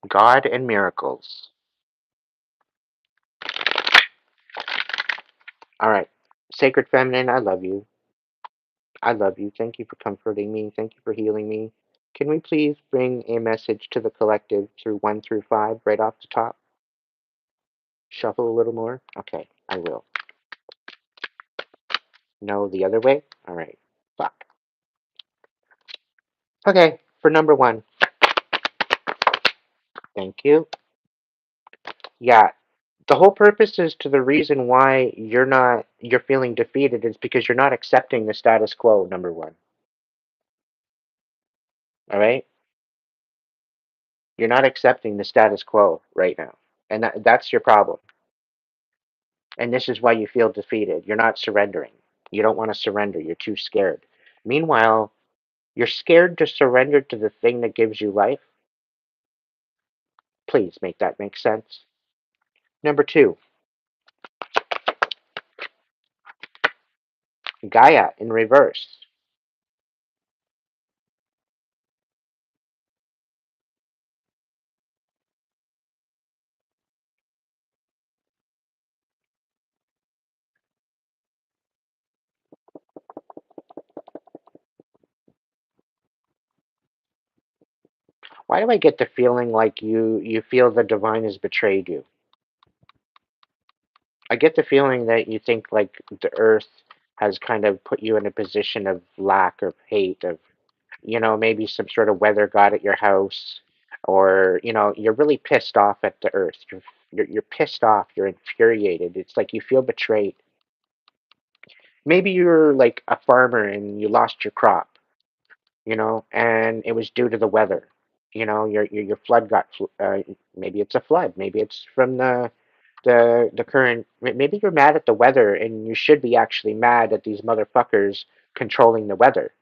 God and miracles. All right. Sacred Feminine, I love you. I love you. Thank you for comforting me. Thank you for healing me. Can we please bring a message to the collective through 1 through 5 right off the top? Shuffle a little more? Okay, I will. No, the other way? All right. Fuck. Okay, for number 1. Thank you. Yeah, the whole purpose is to the reason why you're feeling defeated is because you're not accepting the status quo, number 1. All right? You're not accepting the status quo right now. And that's your problem. And this is why you feel defeated. You're not surrendering. You don't want to surrender. You're too scared. Meanwhile, you're scared to surrender to the thing that gives you life. Please make that make sense. Number 2, Gaia in reverse. Why do I get the feeling like you feel the divine has betrayed you? I get the feeling that you think like the earth has kind of put you in a position of lack or hate of, maybe some sort of weather got at your house, or, you're really pissed off at the earth. You're pissed off, you're infuriated. It's like you feel betrayed. Maybe you're like a farmer and you lost your crop, and it was due to the weather. Your flood maybe it's a flood, maybe it's from the current. Maybe you're mad at the weather, and you should be actually mad at these motherfuckers controlling the weather.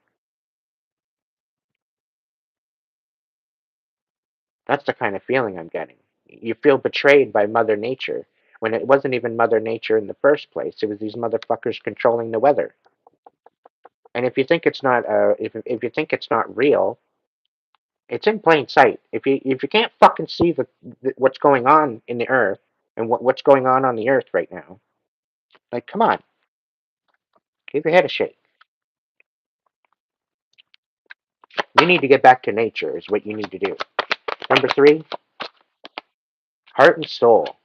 That's the kind of feeling I'm getting. You feel betrayed by Mother Nature when it wasn't even Mother Nature in the first place. It was these motherfuckers controlling the weather. And if you think it's not if you think it's not real, it's in plain sight. If you can't fucking see what's going on in the earth and what's going on the earth right now, like, come on, give your head a shake. You need to get back to nature is what you need to do. Number 3, heart and soul.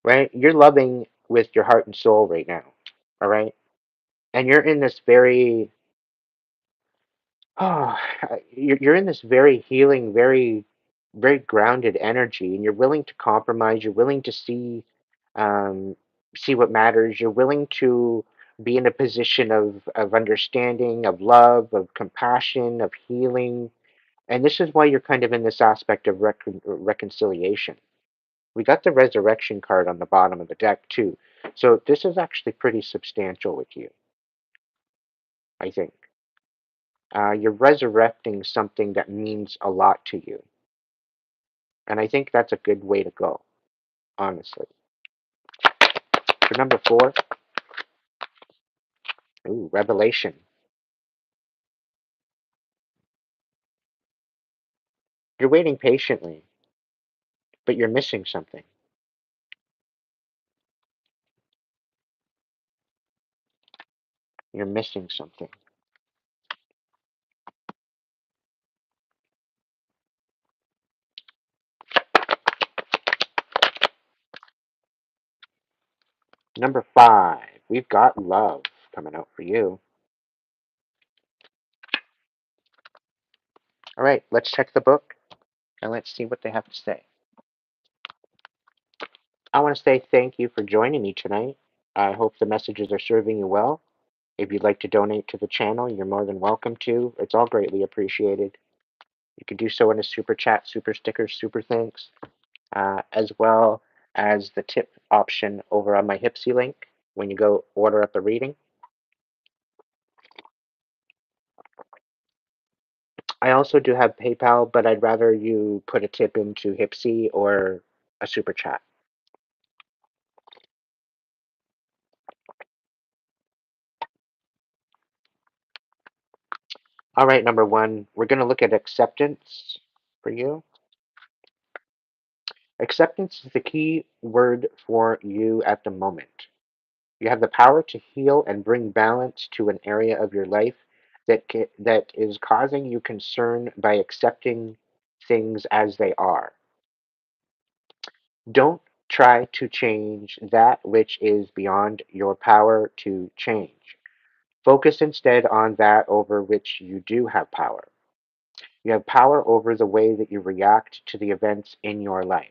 Right? You're loving with your heart and soul right now. All right? And you're in this very oh, you're in this very healing, very grounded energy, and you're willing to compromise. You're willing to um, see what matters. You're willing to be in a position of understanding, of love, of compassion, of healing. And this is why you're kind of in this aspect of reconciliation. We got the resurrection card on the bottom of the deck too. So this is actually pretty substantial with you, I think. You're resurrecting something that means a lot to you. And I think that's a good way to go, honestly. For number 4, ooh, revelation. You're waiting patiently, but you're missing something. You're missing something. Number 5, we've got love. coming out for you. All right, let's check the book and let's see what they have to say. I want to say thank you for joining me tonight. I hope the messages are serving you well. If you'd like to donate to the channel, you're more than welcome to. It's all greatly appreciated. You can do so in a super chat, super sticker, super thanks, as well as the tip option over on my Hipsy link when you go order up a reading. I also do have PayPal, but I'd rather you put a tip into Hipsy or a super chat. All right, number one, we're going to look at acceptance for you. Acceptance is the key word for you at the moment. You have the power to heal and bring balance to an area of your life that is causing you concern by accepting things as they are. Don't try to change that which is beyond your power to change. Focus instead on that over which you do have power. You have power over the way that you react to the events in your life.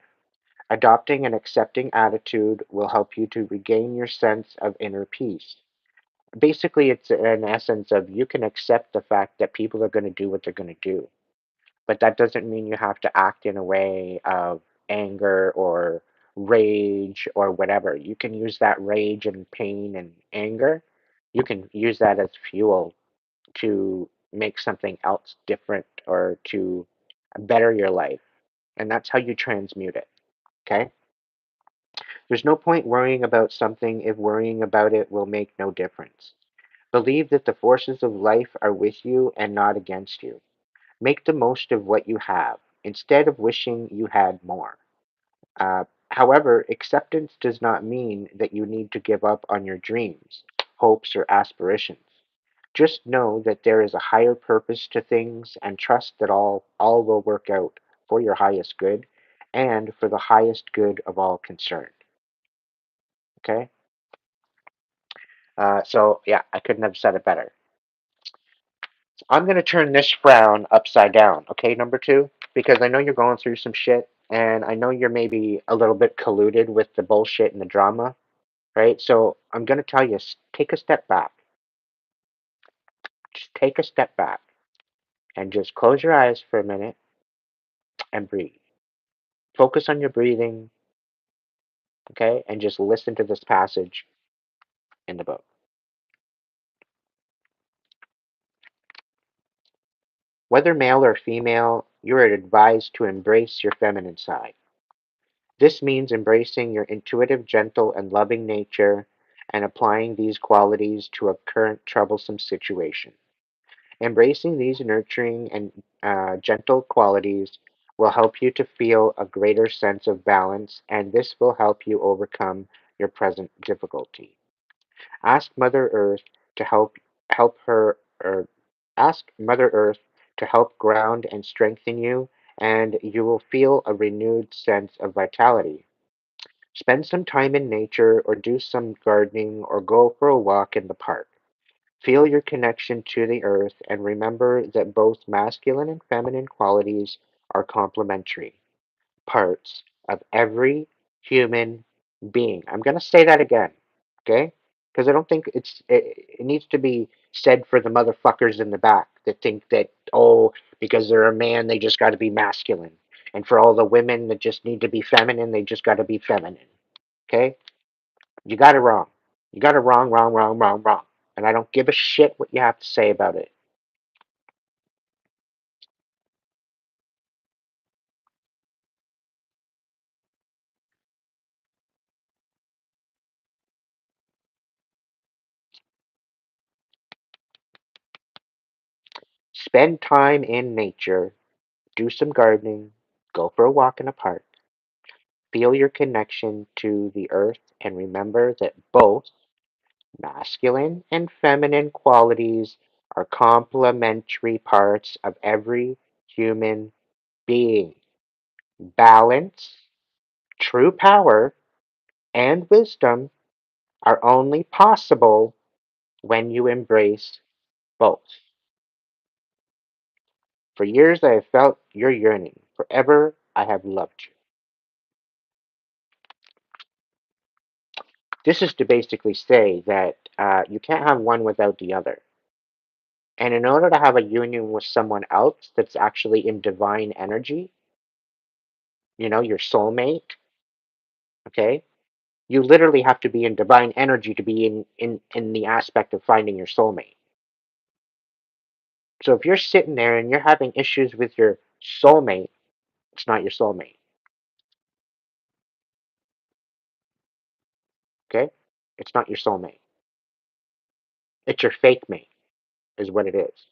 Adopting an accepting attitude will help you to regain your sense of inner peace. Basically, it's an essence of you can accept the fact that people are going to do what they're going to do, but that doesn't mean you have to act in a way of anger or rage or whatever. You can use that rage and pain and anger, you can use that as fuel to make something else different or to better your life. And that's how you transmute it. Okay? There's no point worrying about something if worrying about it will make no difference. Believe that the forces of life are with you and not against you. Make the most of what you have instead of wishing you had more. However, acceptance does not mean that you need to give up on your dreams, hopes, or aspirations. Just know that there is a higher purpose to things and trust that all will work out for your highest good and for the highest good of all concerned. Okay? So, yeah, I couldn't have said it better. I'm going to turn this frown upside down, okay, number two? Because I know you're going through some shit, and I know you're maybe a little bit colluded with the bullshit and the drama, right? So I'm going to tell you, take a step back. Just take a step back and just close your eyes for a minute and breathe. Focus on your breathing, okay? And just listen to this passage in the book. Whether male or female, you are advised to embrace your feminine side. This means embracing your intuitive, gentle, and loving nature and applying these qualities to a current troublesome situation. Embracing these nurturing and gentle qualities will help you to feel a greater sense of balance, and this will help you overcome your present difficulty. Ask Mother Earth to help her or ask Mother Earth to help ground and strengthen you, and you will feel a renewed sense of vitality. Spend some time in nature or do some gardening or go for a walk in the park. Feel your connection to the earth and remember that both masculine and feminine qualities are complementary parts of every human being. I'm going to say that again, okay? Because I don't think it needs to be said for the motherfuckers in the back that think that, oh, because they're a man, they just got to be masculine. And for all the women that just need to be feminine, they just got to be feminine. Okay? You got it wrong. You got it wrong, wrong, wrong, wrong, wrong. And I don't give a shit what you have to say about it. Spend time in nature, do some gardening, go for a walk in a park, feel your connection to the earth, and remember that both masculine and feminine qualities are complementary parts of every human being. Balance, true power, and wisdom are only possible when you embrace both. For years I have felt your yearning. Forever I have loved you. This is to basically say that you can't have one without the other. And in order to have a union with someone else that's actually in divine energy, your soulmate, okay, you literally have to be in divine energy to be in the aspect of finding your soulmate. So if you're sitting there and you're having issues with your soulmate, it's not your soulmate, okay? It's not your soulmate. It's your fake mate, is what it is.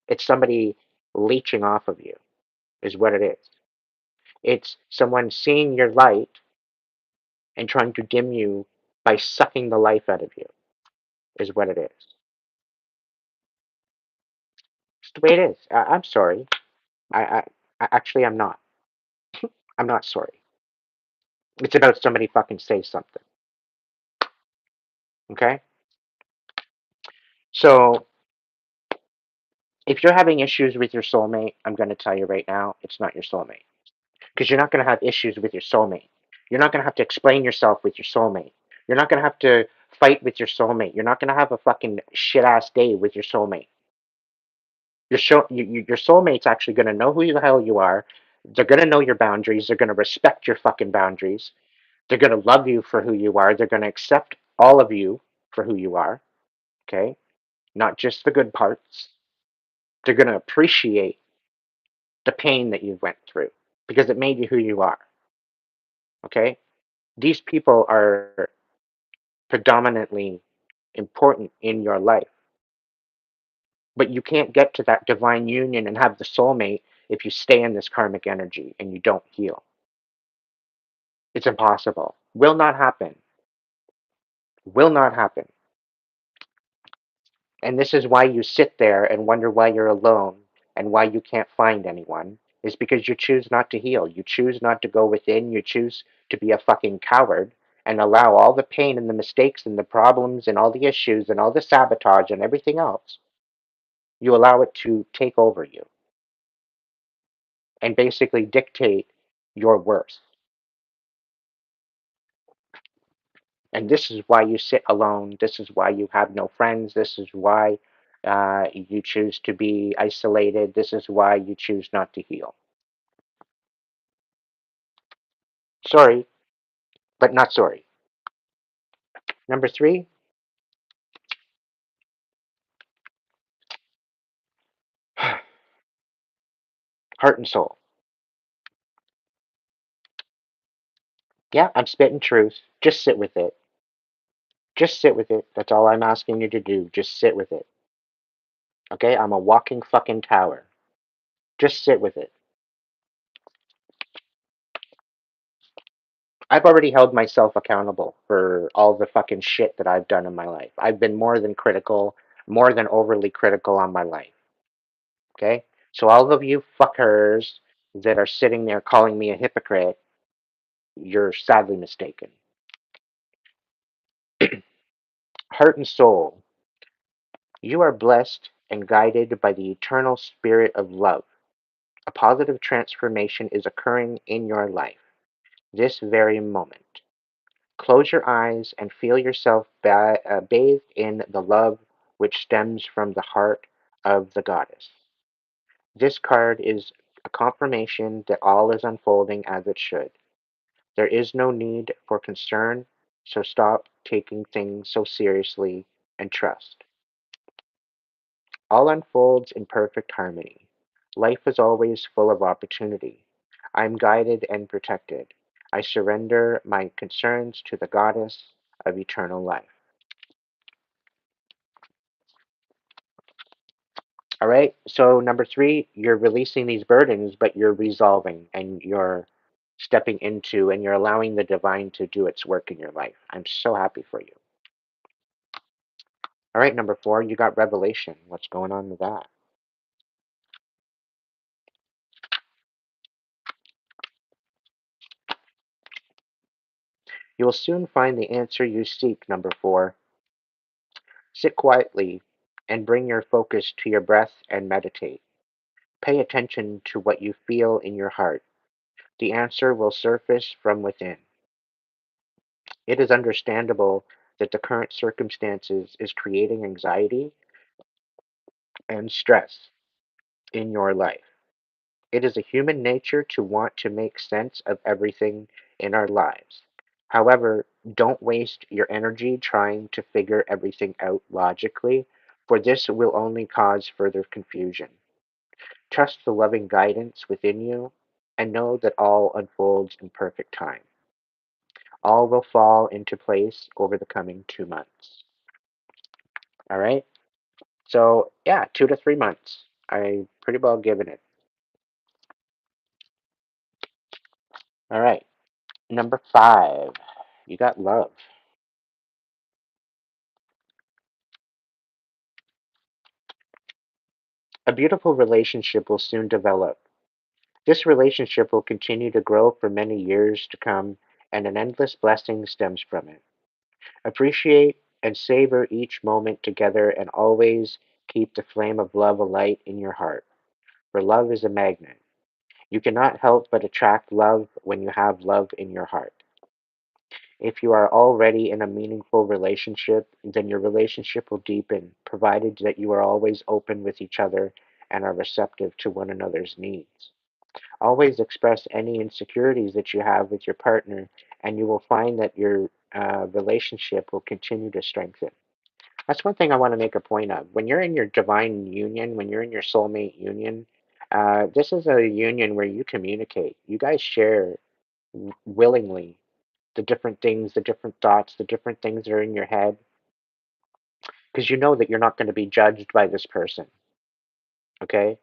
It's somebody leeching off of you, is what it is. It's someone seeing your light and trying to dim you by sucking the life out of you, is what it is. It's the way it is. I'm sorry. Actually, I'm not. I'm not sorry. It's about somebody fucking say something. Okay? So if you're having issues with your soulmate, I'm going to tell you right now, it's not your soulmate. Because you're not going to have issues with your soulmate. You're not going to have to explain yourself with your soulmate. You're not going to have to fight with your soulmate. You're not going to have a fucking shit ass day with your soulmate. Your soulmate's actually going to know who the hell you are. They're going to know your boundaries. They're going to respect your fucking boundaries. They're going to love you for who you are. They're going to accept all of you for who you are. Okay? Not just the good parts. They're going to appreciate the pain that you went through because it made you who you are. Okay? These people are predominantly important in your life. But you can't get to that divine union and have the soulmate if you stay in this karmic energy and you don't heal. It's impossible. Will not happen. Will not happen. And this is why you sit there and wonder why you're alone and why you can't find anyone, is because you choose not to heal. You choose not to go within. You choose to be a fucking coward and allow all the pain and the mistakes and the problems and all the issues and all the sabotage and everything else. You allow it to take over you and basically dictate your worth. And this is why you sit alone. This is why you have no friends. This is why you choose to be isolated. This is why you choose not to heal. Sorry, but not sorry. Number three, heart and soul. Yeah, I'm spitting truth. Just sit with it. Just sit with it. That's all I'm asking you to do. Just sit with it. Okay? I'm a walking fucking tower. Just sit with it. I've already held myself accountable for all the fucking shit that I've done in my life. I've been more than critical, more than overly critical on my life. Okay? So all of you fuckers that are sitting there calling me a hypocrite, you're sadly mistaken. Heart and soul, you are blessed and guided by the eternal spirit of love. A positive transformation is occurring in your life, this very moment. Close your eyes and feel yourself bathed in the love which stems from the heart of the goddess. This card is a confirmation that all is unfolding as it should. There is no need for concern, so stop taking things so seriously and trust. All unfolds in perfect harmony. Life is always full of opportunity. I am guided and protected. I surrender my concerns to the goddess of eternal life. All right. So, number three, you're releasing these burdens, but you're resolving and you're stepping into and you're allowing the divine to do its work in your life. I'm so happy for you. All right. Number four, you got revelation. What's going on with that? You will soon find the answer you seek. Number four. Sit quietly and bring your focus to your breath and meditate. Pay attention to what you feel in your heart. The answer will surface from within. It is understandable that the current circumstances is creating anxiety and stress in your life. It is a human nature to want to make sense of everything in our lives. However, don't waste your energy trying to figure everything out logically, for this will only cause further confusion. Trust the loving guidance within you and know that all unfolds in perfect time. All will fall into place over the coming 2 months. All right? So, yeah, 2 to 3 months. I pretty well given it. All right. Number 5, you got love. A beautiful relationship will soon develop. This relationship will continue to grow for many years to come, and an endless blessing stems from it. Appreciate and savor each moment together, and always keep the flame of love alight in your heart, for love is a magnet. You cannot help but attract love when you have love in your heart. If you are already in a meaningful relationship, then your relationship will deepen, provided that you are always open with each other and are receptive to one another's needs. Always express any insecurities that you have with your partner, and you will find that your relationship will continue to strengthen. That's one thing I want to make a point of. When you're in your divine union, when you're in your soulmate union, this is a union where you communicate. You guys share willingly the different things, the different thoughts, the different things that are in your head, because you know that you're not going to be judged by this person. Okay?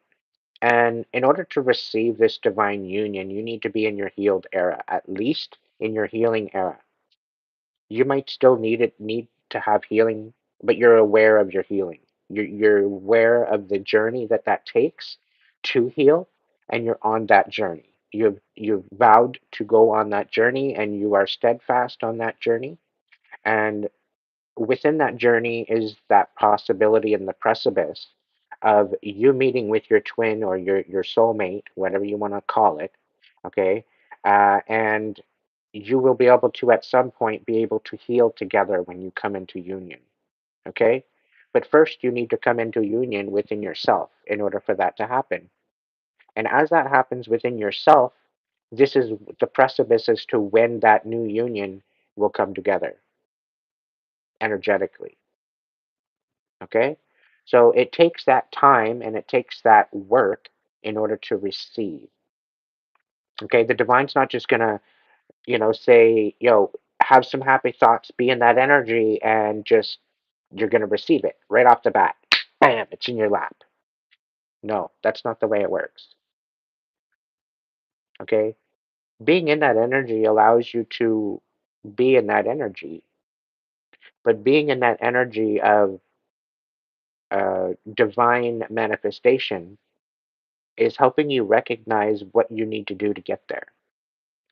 And in order to receive this divine union, you need to be in your healed era, at least in your healing era. You might still need to have healing, but you're aware of your healing. You're aware of the journey that that takes to heal, and you're on that journey. You've vowed to go on that journey, and you are steadfast on that journey. And within that journey is that possibility and the precipice of you meeting with your twin or your soulmate, whatever you want to call it, okay? And you will be able to, at some point, be able to heal together when you come into union, okay? But first, you need to come into union within yourself in order for that to happen. And as that happens within yourself, this is the precipice as to when that new union will come together energetically. Okay? So it takes that time and it takes that work in order to receive. Okay? The divine's not just gonna, say, have some happy thoughts, be in that energy, and just you're gonna receive it right off the bat. Bam, it's in your lap. No, that's not the way it works. Okay? Being in that energy allows you to be in that energy, but being in that energy of divine manifestation is helping you recognize what you need to do to get there.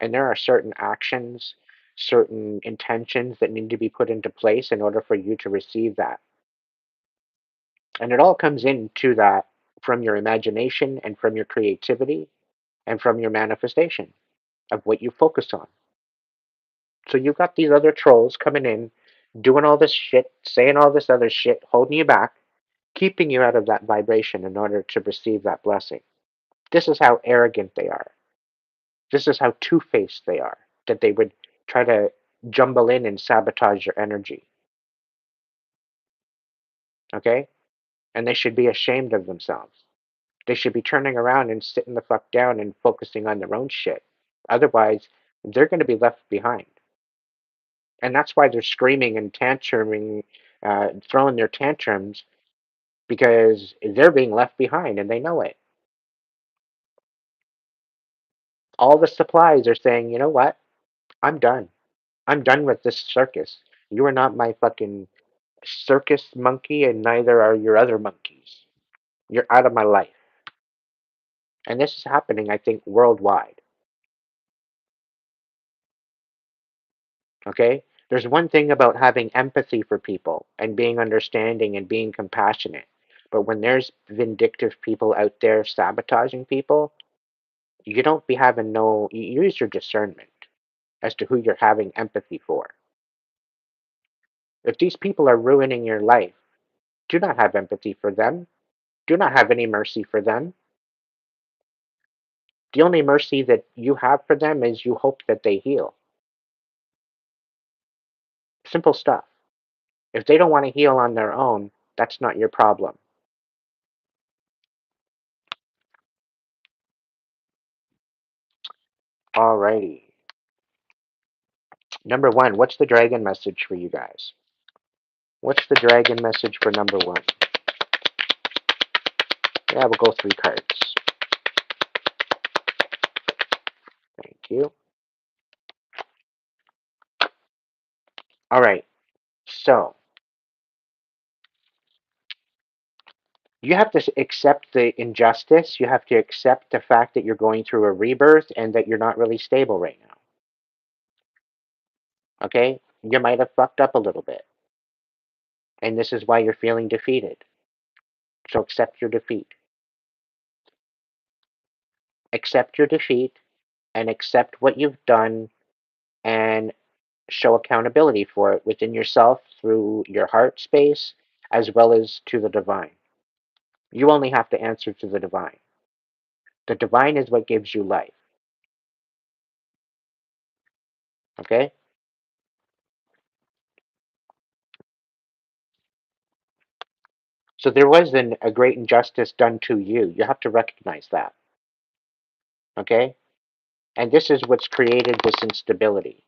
And there are certain actions, certain intentions that need to be put into place in order for you to receive that. And it all comes into that from your imagination and from your creativity and from your manifestation of what you focus on. So you've got these other trolls coming in, doing all this shit, saying all this other shit, holding you back, keeping you out of that vibration in order to receive that blessing. This is how arrogant they are. This is how two-faced they are, that they would try to jumble in and sabotage your energy. Okay? And they should be ashamed of themselves. They should be turning around and sitting the fuck down and focusing on their own shit. Otherwise, they're going to be left behind. And that's why they're screaming and tantruming, throwing their tantrums, because they're being left behind and they know it. All the supplies are saying, you know what? I'm done. I'm done with this circus. You are not my fucking circus monkey, and neither are your other monkeys. You're out of my life. And this is happening, I think, worldwide. Okay? There's one thing about having empathy for people and being understanding and being compassionate. But when there's vindictive people out there sabotaging people, you don't be having no, you use your discernment as to who you're having empathy for. If these people are ruining your life, do not have empathy for them. Do not have any mercy for them. The only mercy that you have for them is you hope that they heal. Simple stuff. If they don't want to heal on their own, that's not your problem. Alrighty. Number one, what's the dragon message for you guys? What's the dragon message for number one? Yeah, we'll go 3 cards. Thank you. All right. So you have to accept the injustice. You have to accept the fact that you're going through a rebirth and that you're not really stable right now. Okay? You might have fucked up a little bit. And this is why you're feeling defeated. So accept your defeat. Accept your defeat and accept what you've done and show accountability for it within yourself through your heart space as well as to the divine. You only have to answer to the divine. The divine is what gives you life. Okay? So there was a great injustice done to you. You have to recognize that. Okay? And this is what's created this instability.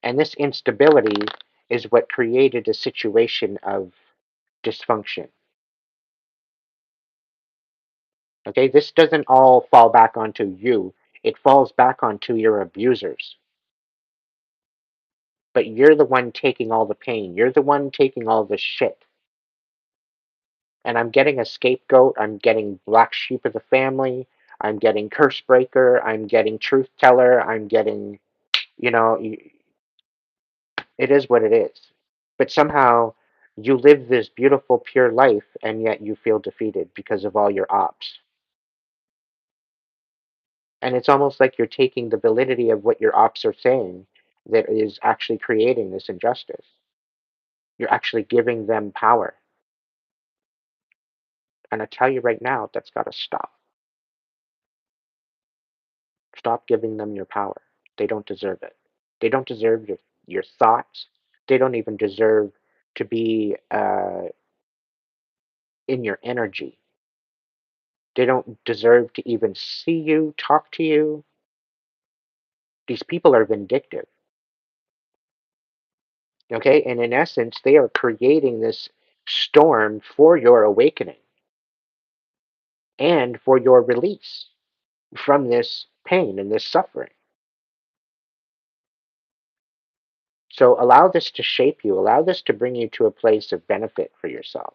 And this instability is what created a situation of dysfunction. Okay? This doesn't all fall back onto you, it falls back onto your abusers. But you're the one taking all the pain. You're the one taking all the shit. And I'm getting a scapegoat. I'm getting black sheep of the family. I'm getting curse breaker. I'm getting truth teller. I'm getting, you know, it is what it is. But somehow you live this beautiful, pure life, and yet you feel defeated because of all your ops. And it's almost like you're taking the validity of what your ops are saying that is actually creating this injustice. You're actually giving them power. And I tell you right now, that's got to stop. Stop giving them your power. They don't deserve it. They don't deserve your thoughts. They don't even deserve to be in your energy. They don't deserve to even see you, talk to you. These people are vindictive. Okay? And in essence, they are creating this storm for your awakening and for your release from this pain and this suffering. So allow this to shape you, allow this to bring you to a place of benefit for yourself.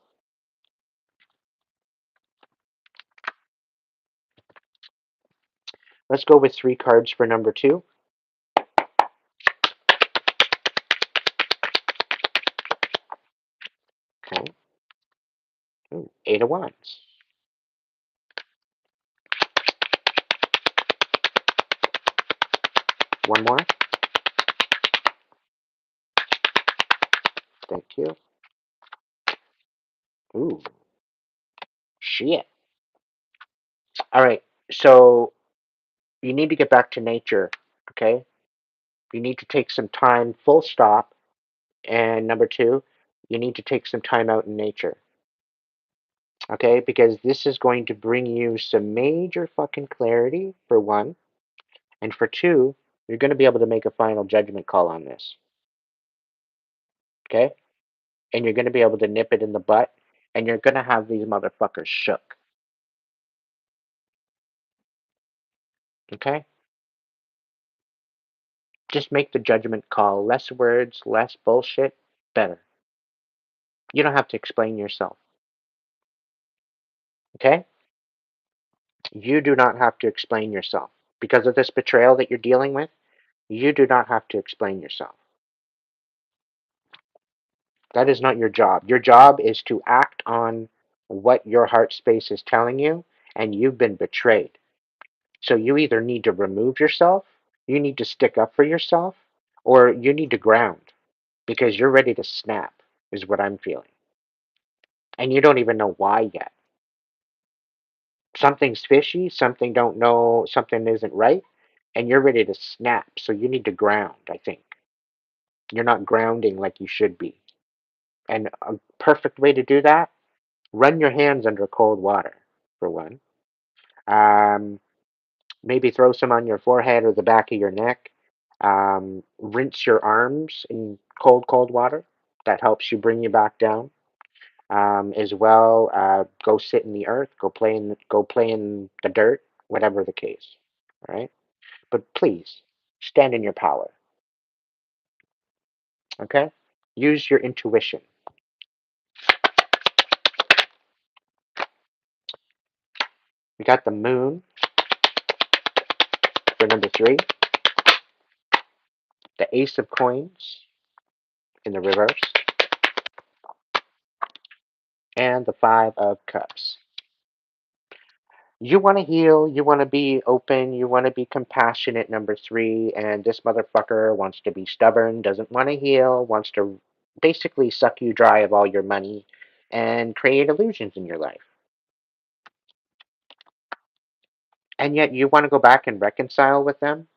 Let's go with 3 cards for number two. Okay. Ooh, 8 of Wands. One more. Thank you. Ooh, shit. All right. So you need to get back to nature. Okay. You need to take some time, full stop. And number two, you need to take some time out in nature. Okay. Because this is going to bring you some major fucking clarity, for one. And for two, you're going to be able to make a final judgment call on this. Okay. And you're going to be able to nip it in the butt. And you're going to have these motherfuckers shook. Okay. Just make the judgment call. Less words, less bullshit, better. You don't have to explain yourself. Okay? You do not have to explain yourself. Because of this betrayal that you're dealing with, You do not have to explain yourself. That is not your job. Your job is to act on what your heart space is telling you, and you've been betrayed. So you either need to remove yourself, you need to stick up for yourself, or you need to ground because you're ready to snap, is what I'm feeling. And you don't even know why yet. Something's fishy, something don't know, something isn't right, and you're ready to snap. So you need to ground, I think. You're not grounding like you should be. And a perfect way to do that, run your hands under cold water, for one. Um, Maybe throw some on your forehead or the back of your neck. Rinse your arms in cold, cold water. That helps you bring you back down. As well, go sit in the earth. Go play in the dirt. Whatever the case. All right. But please stand in your power. Okay. Use your intuition. We got the moon for number three. The ace of coins in the reverse, and the five of cups. You want to heal, you want to be open, you want to be compassionate, number three, and this motherfucker wants to be stubborn, doesn't want to heal, wants to basically suck you dry of all your money and create illusions in your life. And yet you want to go back and reconcile with them?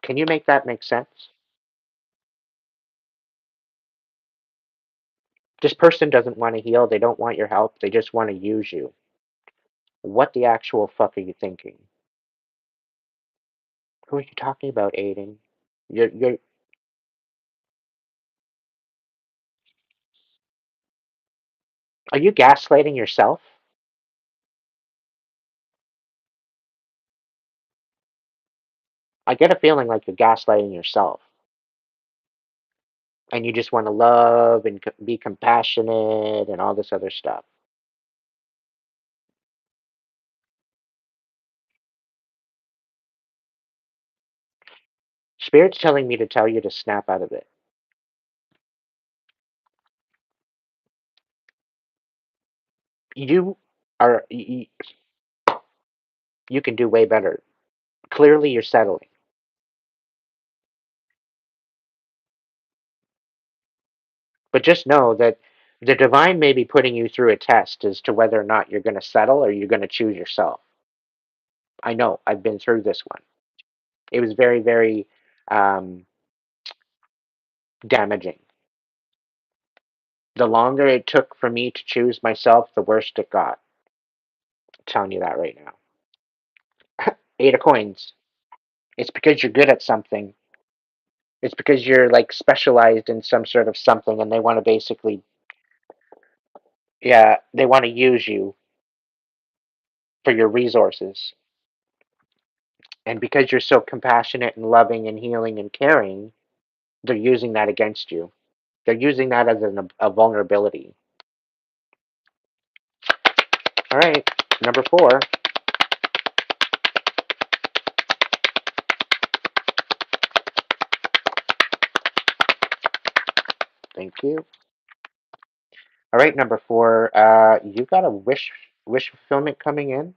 Can you make that make sense? This person doesn't want to heal, they don't want your help, they just want to use you. What the actual fuck are you thinking? Who are you talking about, Aiden? You're Are you gaslighting yourself? I get a feeling like you're gaslighting yourself and you just want to love and be compassionate and all this other stuff. Spirit's telling me to tell you to snap out of it. You you can do way better. Clearly you're settling. But just know that the divine may be putting you through a test as to whether or not you're going to settle or you're going to choose yourself. I know, I've been through this one. It was very, very um, damaging. The longer it took for me to choose myself, the worse it got. I'm telling you that right now. Eight of coins. It's because you're good at something. It's because you're like specialized in some sort of something and they want to basically, yeah, they want to use you for your resources. And because you're so compassionate and loving and healing and caring, they're using that against you. They're using that as a vulnerability. All right, number four. Thank you. All right, number four. You got a wish fulfillment coming in,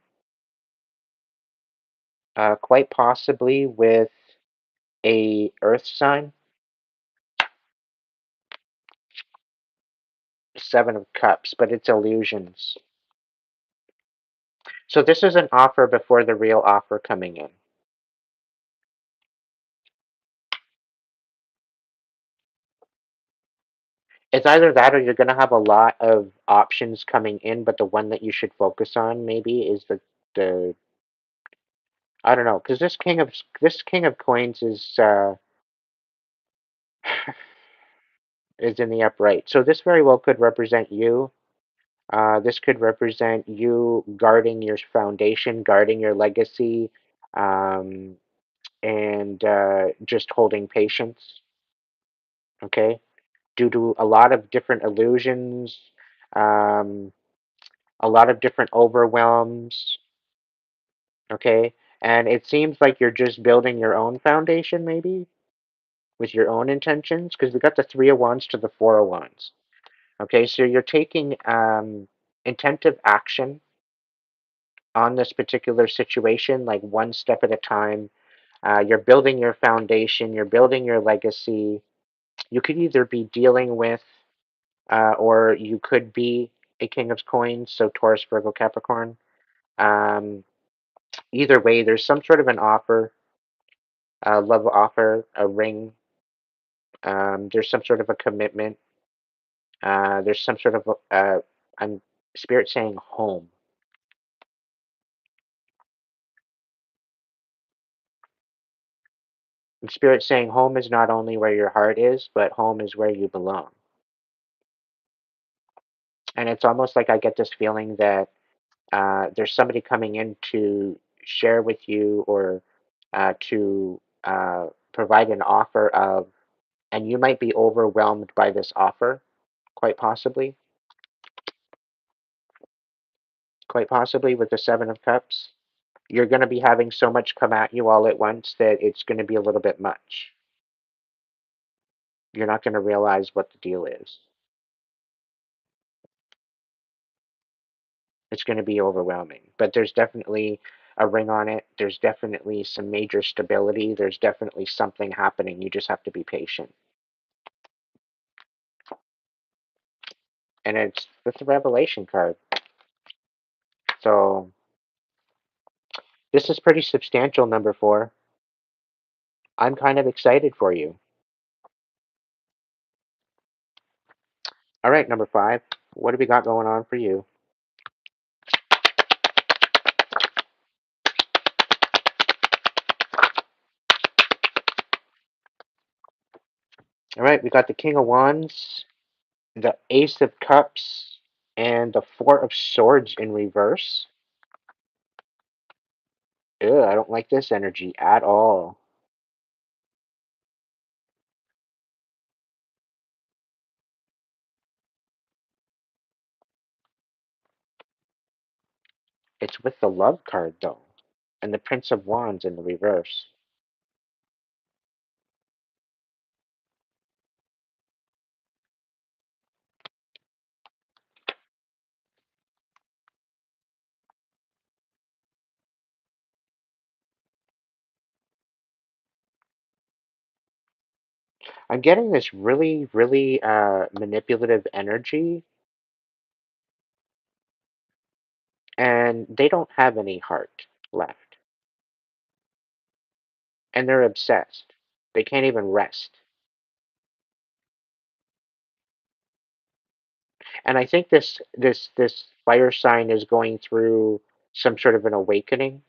quite possibly with a Earth sign. Seven of Cups, but it's illusions. So this is an offer before the real offer coming in. It's either that or you're going to have a lot of options coming in, but the one that you should focus on maybe is the I don't know, because this King of Coins is in the upright. So this very well could represent you. This could represent you guarding your foundation, guarding your legacy, um, and just holding patience. Okay, due to a lot of different illusions, um, a lot of different overwhelms. Okay? And it seems like you're just building your own foundation, maybe, with your own intentions, because we got the Three of Wands to the Four of Wands. Okay, so you're taking intentive action on this particular situation, like one step at a time. You're building your foundation, you're building your legacy. You could either be dealing with, or you could be a King of Coins, so Taurus, Virgo, Capricorn. Um, Either way, there's some sort of an offer, a love offer, a ring. There's some sort of a commitment. There's some sort of, I'm spirit saying home. And spirit saying home is not only where your heart is, but home is where you belong. And it's almost like I get this feeling that there's somebody coming in to share with you, or to provide an offer of, and you might be overwhelmed by this offer, quite possibly, quite possibly with the Seven of Cups. You're going to be having so much come at you all at once that it's going to be a little bit much. You're not going to realize what the deal is. It's going to be overwhelming. But there's definitely a ring on it. There's definitely some major stability. There's definitely something happening. You just have to be patient. And it's a revelation card. So this is pretty substantial, number four. I'm kind of excited for you. All right, number five. What have we got going on for you? All right, we got the King of Wands, the Ace of Cups, and the Four of Swords in reverse. Ugh, I don't like this energy at all. It's with the Love card, though, and the Prince of Wands in the reverse. I'm getting this really, really manipulative energy, and they don't have any heart left. And they're obsessed. They can't even rest. And I think this fire sign is going through some sort of an awakening.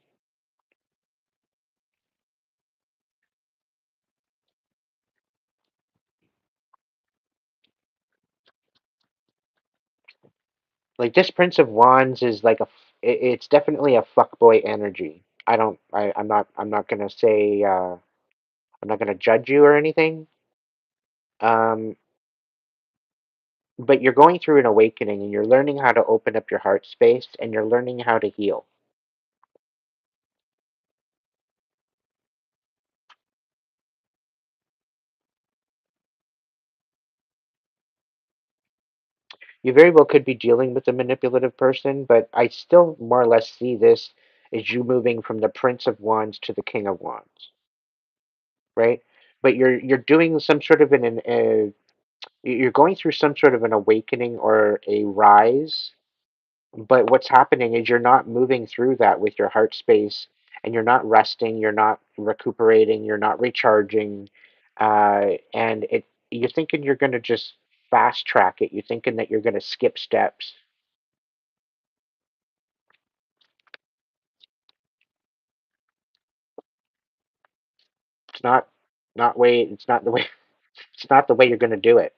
Like this Prince of Wands is like it's definitely a fuckboy energy. I'm not gonna say I'm not gonna judge you or anything. Um, but you're going through an awakening, and you're learning how to open up your heart space, and you're learning how to heal. You very well could be dealing with a manipulative person, but I still more or less see this as you moving from the Prince of Wands to the King of Wands, right? But you're doing some sort of you're going through some sort of an awakening or a rise. But what's happening is you're not moving through that with your heart space, and you're not resting, you're not recuperating, you're not recharging, and you're thinking you're going to just fast track it. You're thinking that you're going to skip steps. It's not way. It's not the way. It's not the way you're going to do it.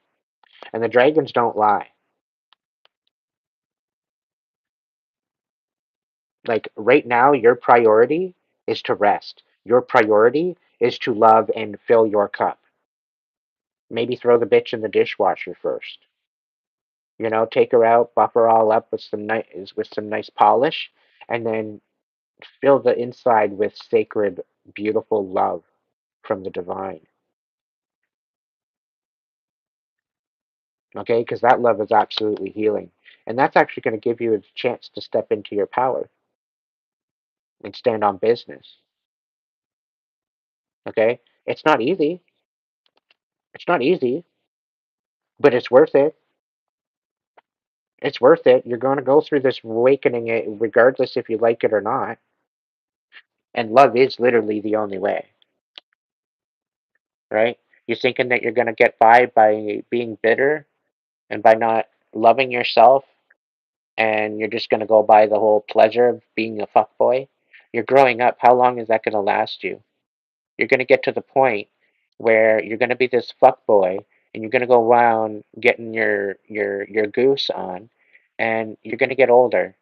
And the dragons don't lie. Like right now, your priority is to rest. Your priority is to love and fill your cup. Maybe throw the bitch in the dishwasher first. You know, take her out, buff her all up with some nice polish, and then fill the inside with sacred, beautiful love from the divine. Okay, because that love is absolutely healing. And that's actually going to give you a chance to step into your power and stand on business. Okay? It's not easy. It's not easy, but it's worth it. It's worth it. You're going to go through this awakening regardless if you like it or not. And love is literally the only way, right? You're thinking that you're going to get by being bitter and by not loving yourself, and you're just going to go by the whole pleasure of being a fuckboy. You're growing up. How long is that going to last you? You're going to get to the point where you're going to be this fuckboy and you're going to go around getting your goose on, and you're going to get older.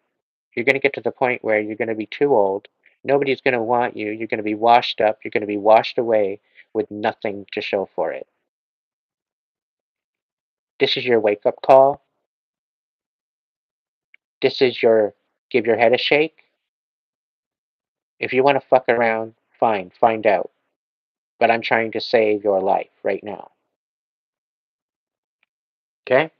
You're going to get to the point where you're going to be too old. Nobody's going to want you. You're going to be washed up. You're going to be washed away with nothing to show for it. This is your wake up call. This is your give your head a shake. If you want to fuck around, fine, find out. But I'm trying to save your life right now. Okay?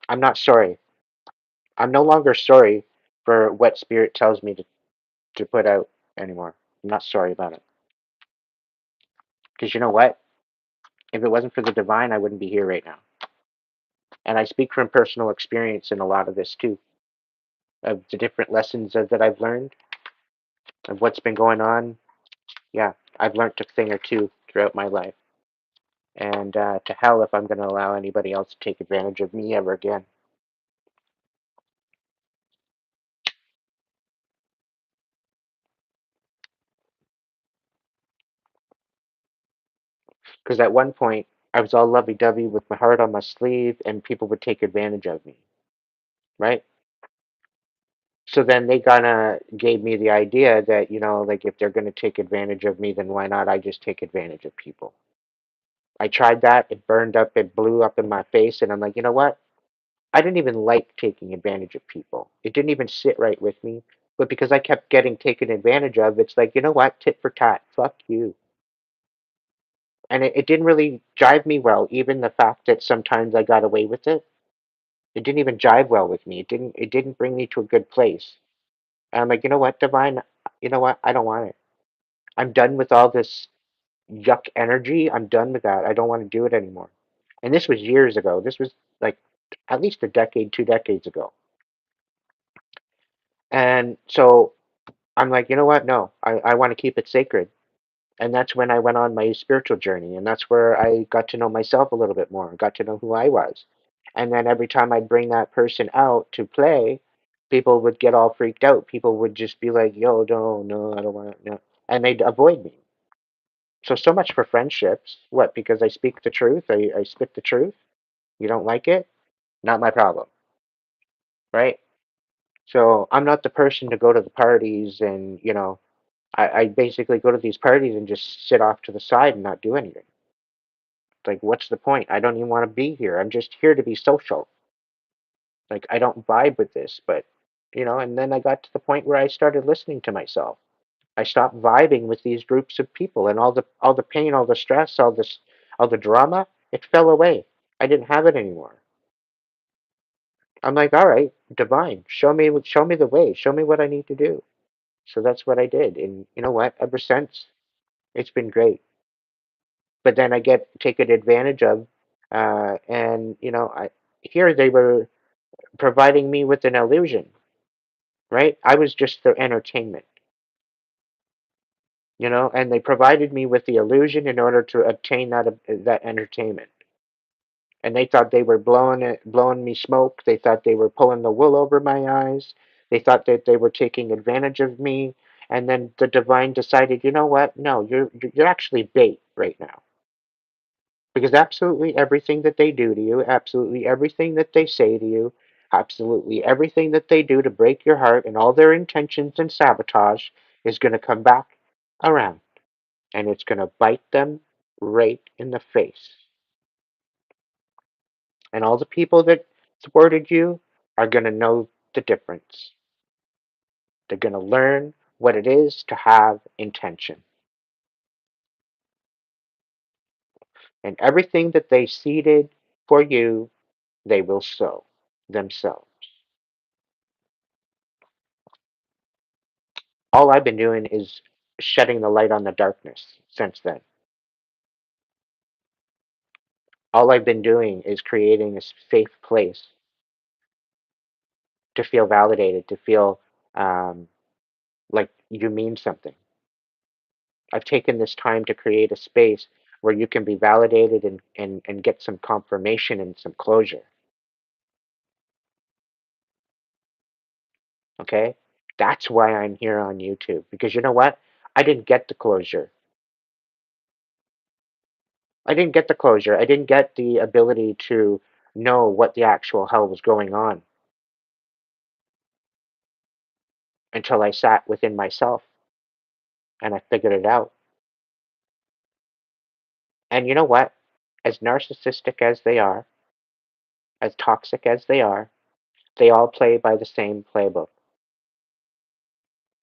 I'm not sorry. I'm no longer sorry for what spirit tells me to put out anymore. I'm not sorry about it. Because you know what? If it wasn't for the divine, I wouldn't be here right now. And I speak from personal experience in a lot of this too, of the different lessons that I've learned, of what's been going on. Yeah, I've learned a thing or two throughout my life. And to hell if I'm going to allow anybody else to take advantage of me ever again. Because at one point, I was all lovey dovey with my heart on my sleeve, and people would take advantage of me, right? So then they kind of gave me the idea that, like if they're going to take advantage of me, then why not I just take advantage of people? I tried that. It burned up. It blew up in my face. And I'm like, you know what? I didn't even like taking advantage of people. It didn't even sit right with me. But because I kept getting taken advantage of, it's like, you know what? Tit for tat. Fuck you. And it didn't really jive me well. Even the fact that sometimes I got away with it, it didn't even jive well with me. It didn't bring me to a good place. And I'm like, you know what, Divine? You know what? I don't want it. I'm done with all this yuck energy. I'm done with that. I don't want to do it anymore. And this was years ago. This was like at least a decade, 2 decades ago. And so I'm like, you know what? No, I want to keep it sacred. And that's when I went on my spiritual journey. And that's where I got to know myself a little bit more, got to know who I was. And then every time I'd bring that person out to play, people would get all freaked out. People would just be like, yo, no, no, I don't want to, no. And they'd avoid me. So much for friendships. What? Because I speak the truth? I spit the truth? You don't like it? Not my problem, right? So I'm not the person to go to the parties and, I basically go to these parties and just sit off to the side and not do anything. Like, what's the point? I don't even want to be here. I'm just here to be social. Like, I don't vibe with this, but, and then I got to the point where I started listening to myself. I stopped vibing with these groups of people, and all the pain, all the stress, all the drama, it fell away. I didn't have it anymore. I'm like, all right, divine, show me the way, show me what I need to do. So that's what I did, and you know what? Ever since, it's been great. But then I get taken advantage of, and I here they were providing me with an illusion, right? I was just their entertainment, and they provided me with the illusion in order to obtain that entertainment. And they thought they were blowing me smoke. They thought they were pulling the wool over my eyes. They thought that they were taking advantage of me. And then the divine decided, you know what? No, you're actually bait right now. Because absolutely everything that they do to you, absolutely everything that they say to you, absolutely everything that they do to break your heart and all their intentions and sabotage is going to come back around. And it's going to bite them right in the face. And all the people that supported you are going to know the difference. They're going to learn what it is to have intention. And everything that they seeded for you, they will sow themselves. All I've been doing is shedding the light on the darkness since then. All I've been doing is creating a safe place to feel validated, to feel um, like you mean something. I've taken this time to create a space where you can be validated and get some confirmation and some closure. Okay? That's why I'm here on YouTube. Because you know what? I didn't get the closure. I didn't get the closure. I didn't get the ability to know what the actual hell was going on until I sat within myself and I figured it out. And you know what? As narcissistic as they are, as toxic as they all play by the same playbook.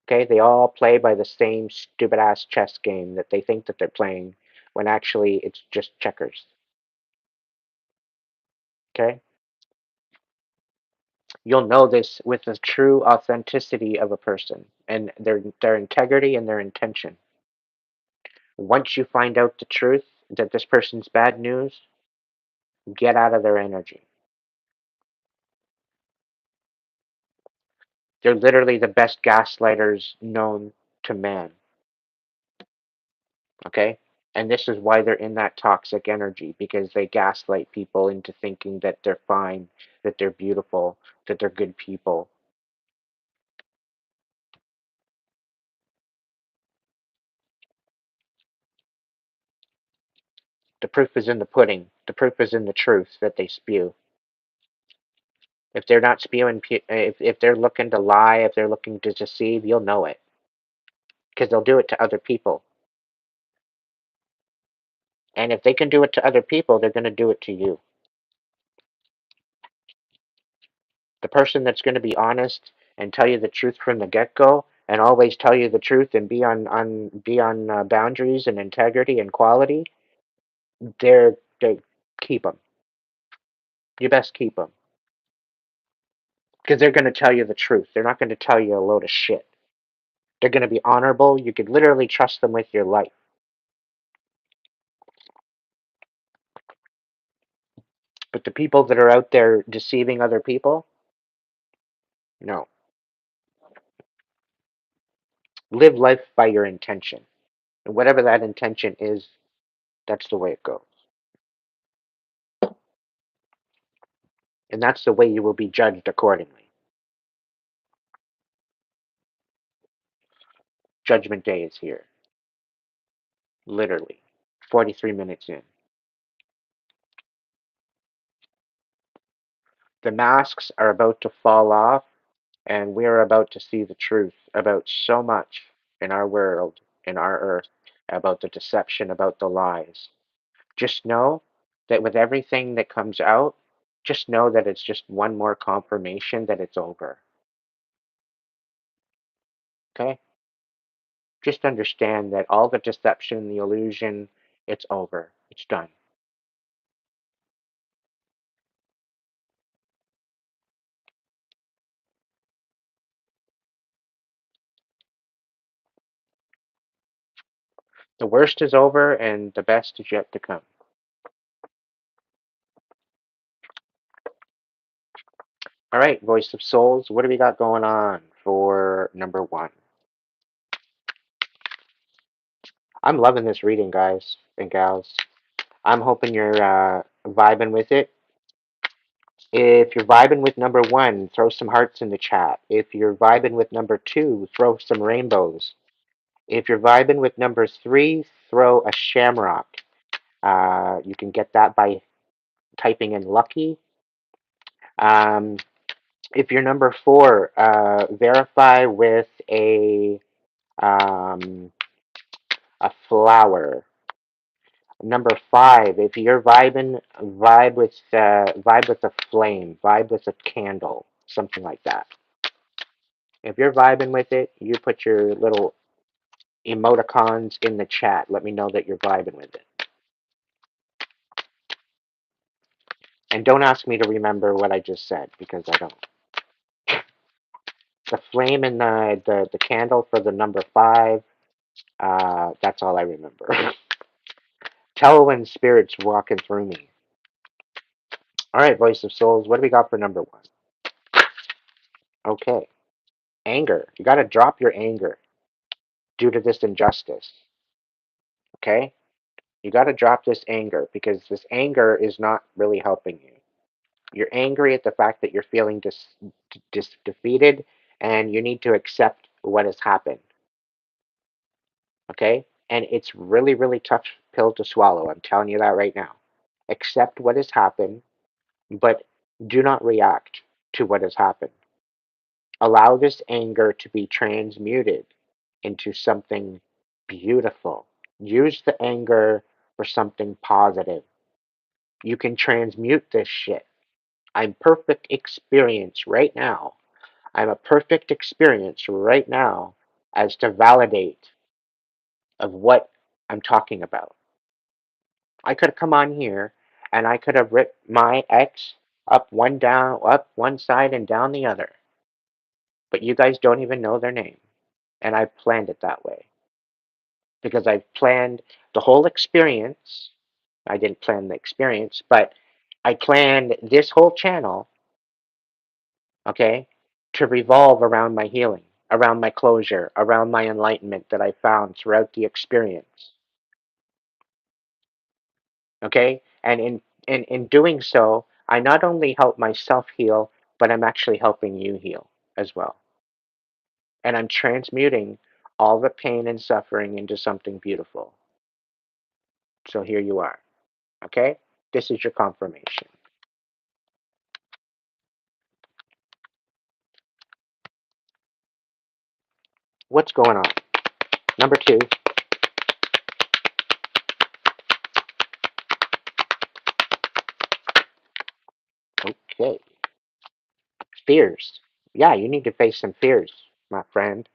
Okay? They all play by the same stupid ass chess game that they think that they're playing when actually it's just checkers. Okay? You'll know this with the true authenticity of a person and their integrity and their intention. Once you find out the truth that this person's bad news, get out of their energy. They're literally the best gaslighters known to man. Okay? And this is why they're in that toxic energy because they gaslight people into thinking that they're fine, that they're beautiful, that they're good people. The proof is in the pudding. The proof is in the truth that they spew. If they're not spewing, if they're looking to lie, if they're looking to deceive, you'll know it because they'll do it to other people. And if they can do it to other people, they're going to do it to you. The person that's going to be honest and tell you the truth from the get-go and always tell you the truth and be on boundaries and integrity and quality, they keep them. You best keep them because they're going to tell you the truth. They're not going to tell you a load of shit. They're going to be honorable. You could literally trust them with your life. But the people that are out there deceiving other people, no. Live life by your intention. And whatever that intention is, that's the way it goes. And that's the way you will be judged accordingly. Judgment Day is here. Literally. 43 minutes in. The masks are about to fall off, and we are about to see the truth about so much in our world, in our earth, about the deception, about the lies. Just know that with everything that comes out, just know that it's just one more confirmation that it's over. Okay? Just understand that all the deception, the illusion, it's over. It's done. The worst is over and the best is yet to come. All right, Voice of Souls, what do we got going on for number one? I'm loving this reading, guys and gals. I'm hoping you're vibing with it. If you're vibing with number one, throw some hearts in the chat. If you're vibing with number two, throw some rainbows. If you're vibing with number three, throw a shamrock. You can get that by typing in lucky. Um, if you're number four, verify with um, a flower. Number 5, if you're vibing, vibe with a flame, vibe with a candle, something like that. If you're vibing with it, you put your little emoticons in the chat. Let me know that you're vibing with it. And don't ask me to remember what I just said because I don't. The flame and the candle for the number 5, that's all I remember. Tell when spirit's walking through me. All right, voice of souls, what do we got for number 1? Okay, anger. You got to drop your anger due to this injustice. Okay? You got to drop this anger because this anger is not really helping you. You're angry at the fact that you're feeling defeated and you need to accept what has happened. Okay? And it's really, really tough pill to swallow. I'm telling you that right now. Accept what has happened, but do not react to what has happened. Allow this anger to be transmuted into something beautiful. Use the anger for something positive. You can transmute this shit. I'm perfect experience right now. I'm a perfect experience right now as to validate of what I'm talking about. I could have come on here and I could have ripped my ex up one side and down the other. But you guys don't even know their name. And I planned it that way. Because I've planned the whole experience. I didn't plan the experience, but I planned this whole channel, okay, to revolve around my healing, around my closure, around my enlightenment that I found throughout the experience. Okay? And in doing so, I not only help myself heal, but I'm actually helping you heal as well. And I'm transmuting all the pain and suffering into something beautiful. So here you are. Okay? This is your confirmation. What's going on? Number 2. Okay. Fears. Yeah, you need to face some fears, my friend.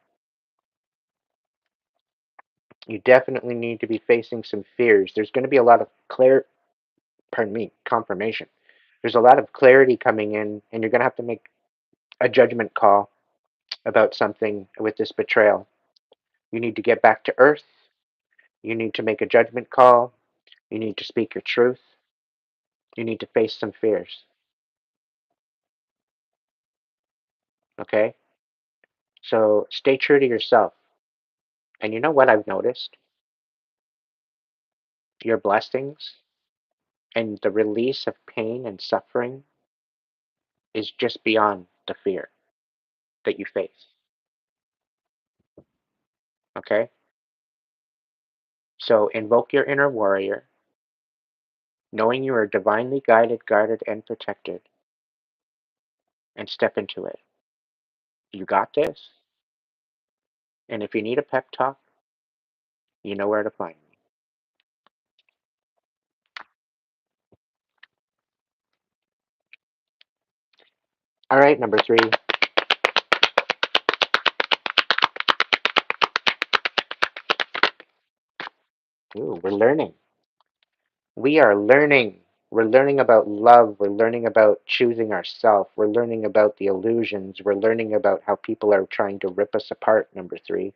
You definitely need to be facing some fears. There's going to be a lot of confirmation. There's a lot of clarity coming in, and you're going to have to make a judgment call about something with this betrayal. You need to get back to earth. You need to make a judgment call. You need to speak your truth. You need to face some fears. Okay? So stay true to yourself. And you know what I've noticed? Your blessings and the release of pain and suffering is just beyond the fear that you face. Okay? So invoke your inner warrior, knowing you are divinely guided, guarded, and protected, and step into it. You got this. And if you need a pep talk, you know where to find me. All right, number 3. Ooh, we're learning. We are learning. We're learning about love. We're learning about choosing ourselves. We're learning about the illusions. We're learning about how people are trying to rip us apart, number 3.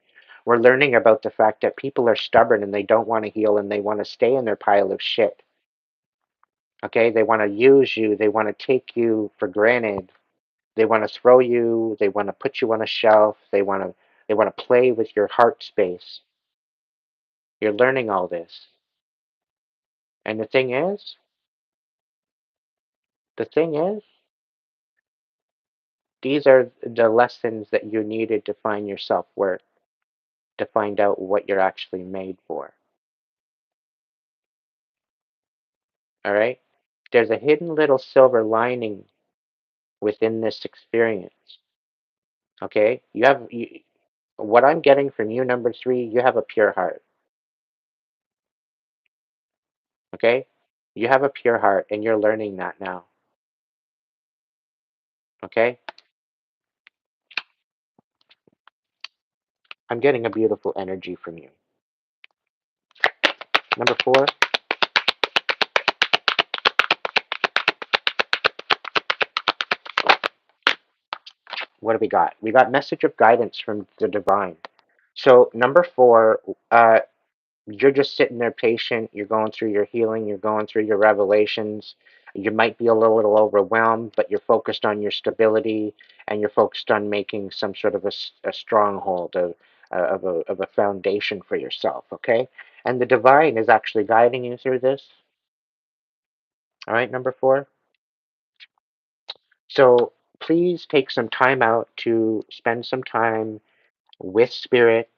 We're learning about the fact that people are stubborn and they don't want to heal and they want to stay in their pile of shit. Okay? They want to use you. They want to take you for granted. They want to throw you. They want to put you on a shelf. They want to play with your heart space. You're learning all this. And the thing is, these are the lessons that you needed to find your self-worth, to find out what you're actually made for. All right? There's a hidden little silver lining within this experience. Okay? What I'm getting from you, number 3, you have a pure heart. Okay? You have a pure heart and you're learning that now. Okay? I'm getting a beautiful energy from you. Number 4, what do we got? We got message of guidance from the divine. So number 4, you're just sitting there patient. You're going through your healing. You're going through your revelations. You might be a little overwhelmed, but you're focused on your stability and you're focused on making some sort of a stronghold of a foundation for yourself. Okay, and the divine is actually guiding you through this. All right, number 4. So please take some time out to spend some time with spirit,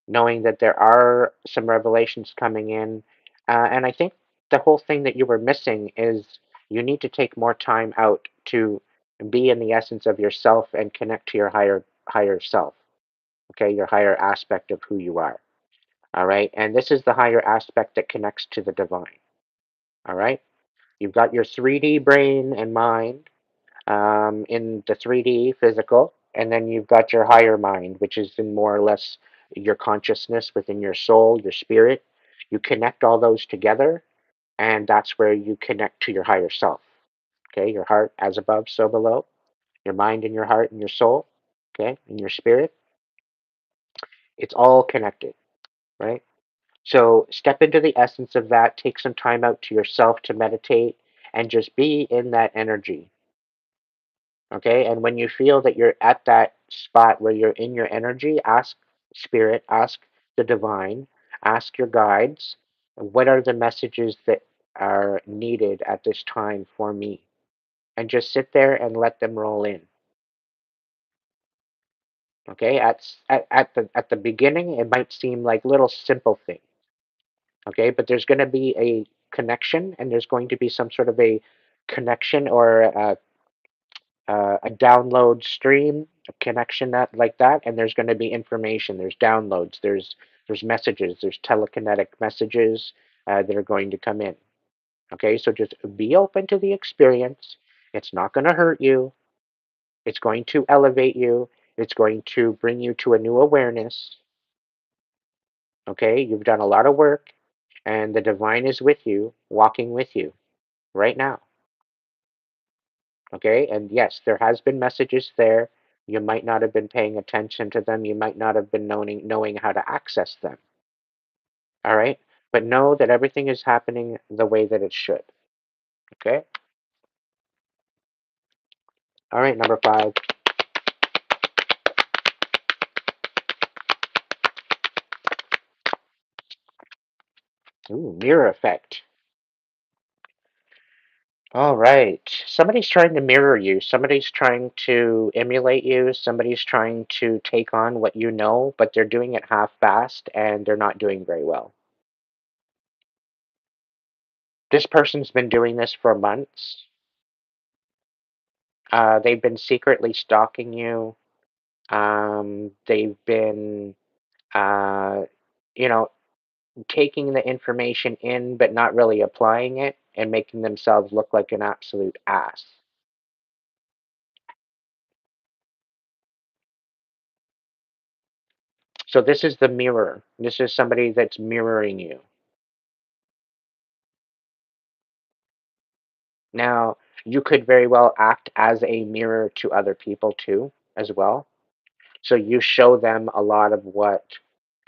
knowing that there are some revelations coming in. And I think the whole thing that you were missing is you need to take more time out to be in the essence of yourself and connect to your higher self. Okay, your higher aspect of who you are. All right, and this is the higher aspect that connects to the divine. All right, you've got your 3D brain and mind in the 3D physical, and then you've got your higher mind, which is in more or less your consciousness within your soul, your spirit. You connect all those together, and that's where you connect to your higher self. Okay, your heart as above, so below, your mind and your heart and your soul, okay, and your spirit. It's all connected, right? So step into the essence of that, take some time out to yourself to meditate, and just be in that energy. Okay, and when you feel that you're at that spot where you're in your energy, ask spirit, ask the divine, ask your guides, what are the messages that are needed at this time for me? And just sit there and let them roll in. Okay, at the beginning, it might seem like little simple things. Okay, but there's going to be a connection, and there's going to be some sort of a connection or a download stream, a connection that like that, and there's going to be information. There's downloads. There's messages. There's telekinetic messages that are going to come in. Okay, so just be open to the experience. It's not going to hurt you. It's going to elevate you. It's going to bring you to a new awareness. Okay, you've done a lot of work, and the divine is with you, walking with you right now. Okay, and yes, there has been messages there. You might not have been paying attention to them. You might not have been knowing how to access them. All right, but know that everything is happening the way that it should. Okay. All right, number 5. Ooh, mirror effect. All right. Somebody's trying to mirror you. Somebody's trying to emulate you. Somebody's trying to take on what you know, but they're doing it half-assed and they're not doing very well. This person's been doing this for months. They've been secretly stalking you. They've been, uh, you know, taking the information in but not really applying it and making themselves look like an absolute ass. So this is the mirror. This is somebody that's mirroring you. Now, you could very well act as a mirror to other people too, as well. So you show them a lot of what,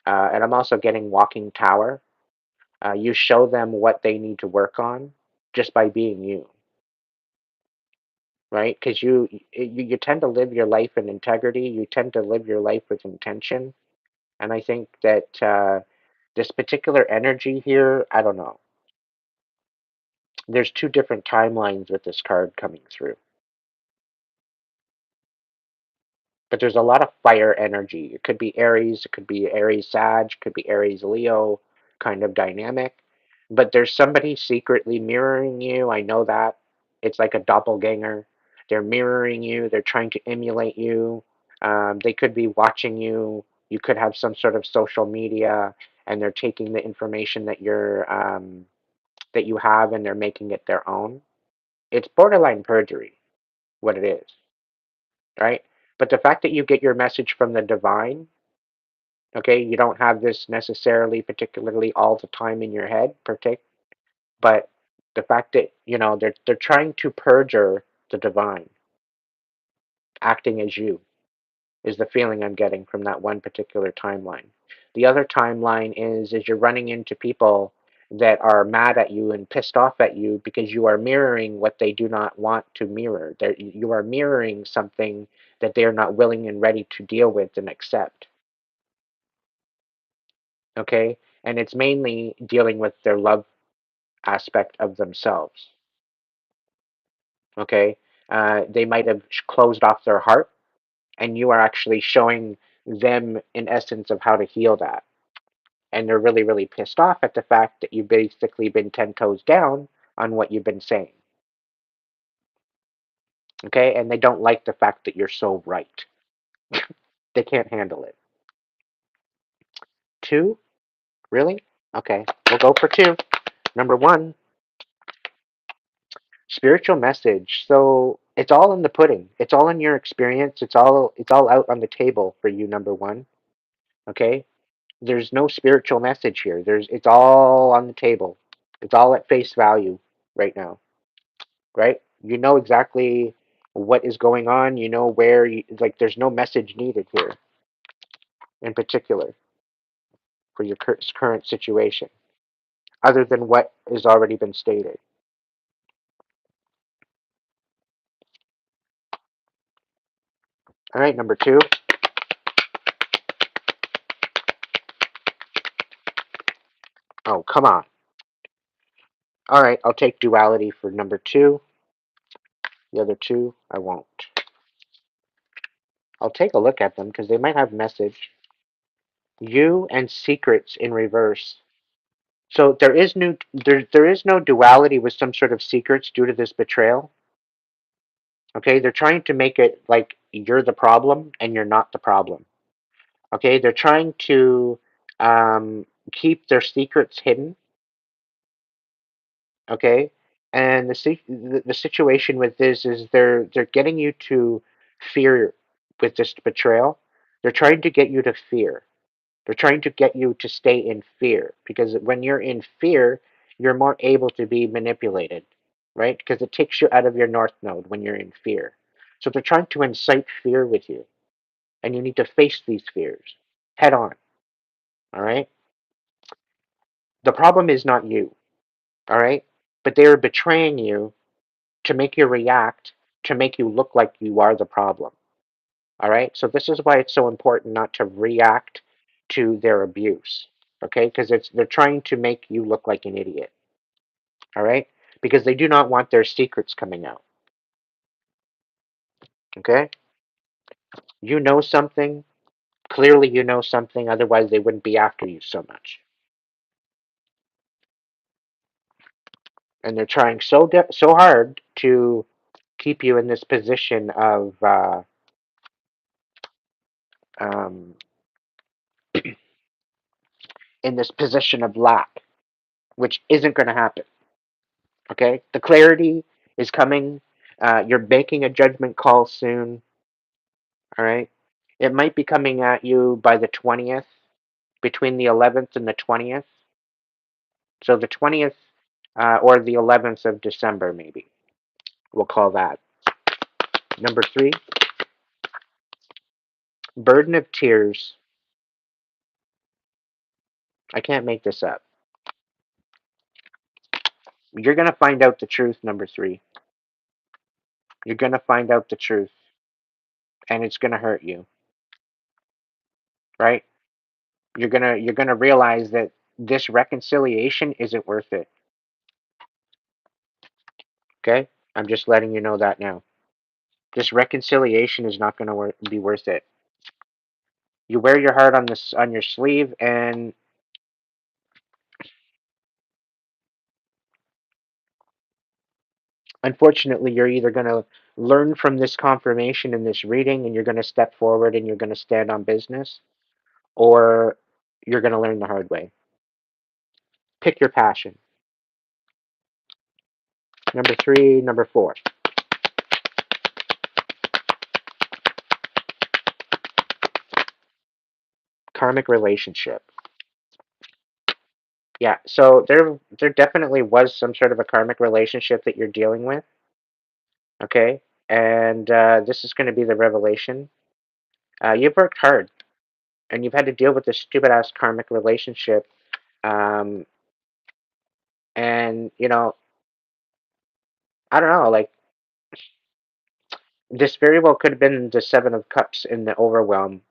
and I'm also getting walking tower. You show them what they need to work on just by being you, right? Because you tend to live your life in integrity. You tend to live your life with intention, and I think that this particular energy here, I don't know. There's two different timelines with this card coming through. But there's a lot of fire energy. It could be Aries, it could be Aries Sag, it could be Aries Leo kind of dynamic. But there's somebody secretly mirroring you. I know that. It's like a doppelganger. They're mirroring you, they're trying to emulate you. They could be watching you. You could have some sort of social media, and they're taking the information that you're that you have and they're making it their own, it's borderline perjury, what it is, right? But the fact that you get your message from the divine, okay, you don't have this necessarily particularly all the time in your head, but the fact that, they're trying to perjure the divine, acting as you, is the feeling I'm getting from that one particular timeline. The other timeline is you're running into people that are mad at you and pissed off at you because you are mirroring what they do not want to mirror. You are mirroring something that they are not willing and ready to deal with and accept. Okay? And it's mainly dealing with their love aspect of themselves. Okay? They might have closed off their heart, and you are actually showing them, in essence, of how to heal that. And they're really, really pissed off at the fact that you've basically been 10 toes down on what you've been saying. Okay? And they don't like the fact that you're so right. They can't handle it. 2? Really? Okay, we'll go for 2. Number 1, spiritual message. So it's all in the pudding. It's all in your experience. It's all out on the table for you, number 1. Okay? There's no spiritual message here. It's all on the table. It's all at face value right now. Right? You know exactly what is going on. You know where like there's no message needed here in particular for your current situation other than what has already been stated. All right, number 2. Oh, come on. All right, I'll take duality for number 2. The other 2, I won't. I'll take a look at them because they might have message. You and secrets in reverse. So there is no duality with some sort of secrets due to this betrayal. Okay, they're trying to make it like you're the problem and you're not the problem. Okay, they're trying to keep their secrets hidden. Okay, and the situation with this is they're getting you to fear with this betrayal. They're trying to get you to fear. They're trying to get you to stay in fear because when you're in fear, you're more able to be manipulated, right? Because it takes you out of your north node when you're in fear. So they're trying to incite fear with you, and you need to face these fears head on, all right? The problem is not you, all right? But they are betraying you to make you react, to make you look like you are the problem, all right? So this is why it's so important not to react to their abuse, okay? Because they're trying to make you look like an idiot, all right? Because they do not want their secrets coming out, okay? You know something, clearly you know something, otherwise they wouldn't be after you so much. And they're trying so hard to keep you in this position of um, lack, which isn't going to happen. Okay, the clarity is coming. You're making a judgment call soon. All right, it might be coming at you by the 20th, between the 11th and the 20th. So the 20th or the 11th of December, maybe we'll call that. Number 3, burden of tears. I can't make this up. You're gonna find out the truth. Number 3, you're gonna find out the truth, and it's gonna hurt you, right? You're gonna realize that this reconciliation isn't worth it. Okay, I'm just letting you know that now. This reconciliation is not gonna be worth it. You wear your heart on your sleeve, and unfortunately, you're either gonna learn from this confirmation in this reading, and you're gonna step forward and you're gonna stand on business, or you're gonna learn the hard way. Pick your passion. Number 3, number 4. Karmic relationship. Yeah, so there definitely was some sort of a karmic relationship that you're dealing with, okay? And this is going to be the revelation. You've worked hard, and you've had to deal with this stupid ass karmic relationship. Um, and I don't know, like this very well could have been the Seven of Cups in the overwhelm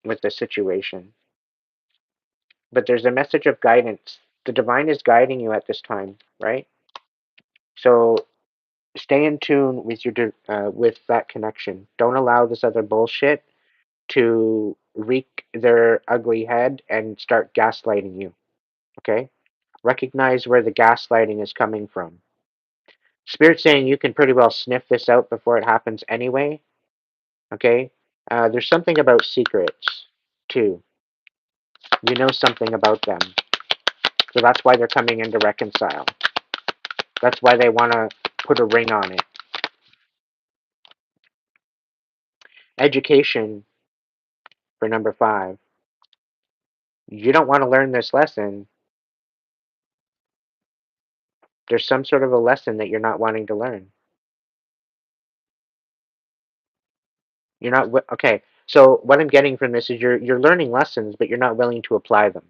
with the situation. But there's a message of guidance. The divine is guiding you at this time, right? So stay in tune with with that connection. Don't allow this other bullshit to wreak their ugly head and start gaslighting you. Okay? Recognize where the gaslighting is coming from. Spirit saying you can pretty well sniff this out before it happens anyway. Okay? There's something about secrets too. You know something about them. So that's why they're coming in to reconcile. That's why they want to put a ring on it. Education for number 5. You don't want to learn this lesson. There's some sort of a lesson that you're not wanting to learn. You're not okay. So what I'm getting from this is you're learning lessons, but you're not willing to apply them.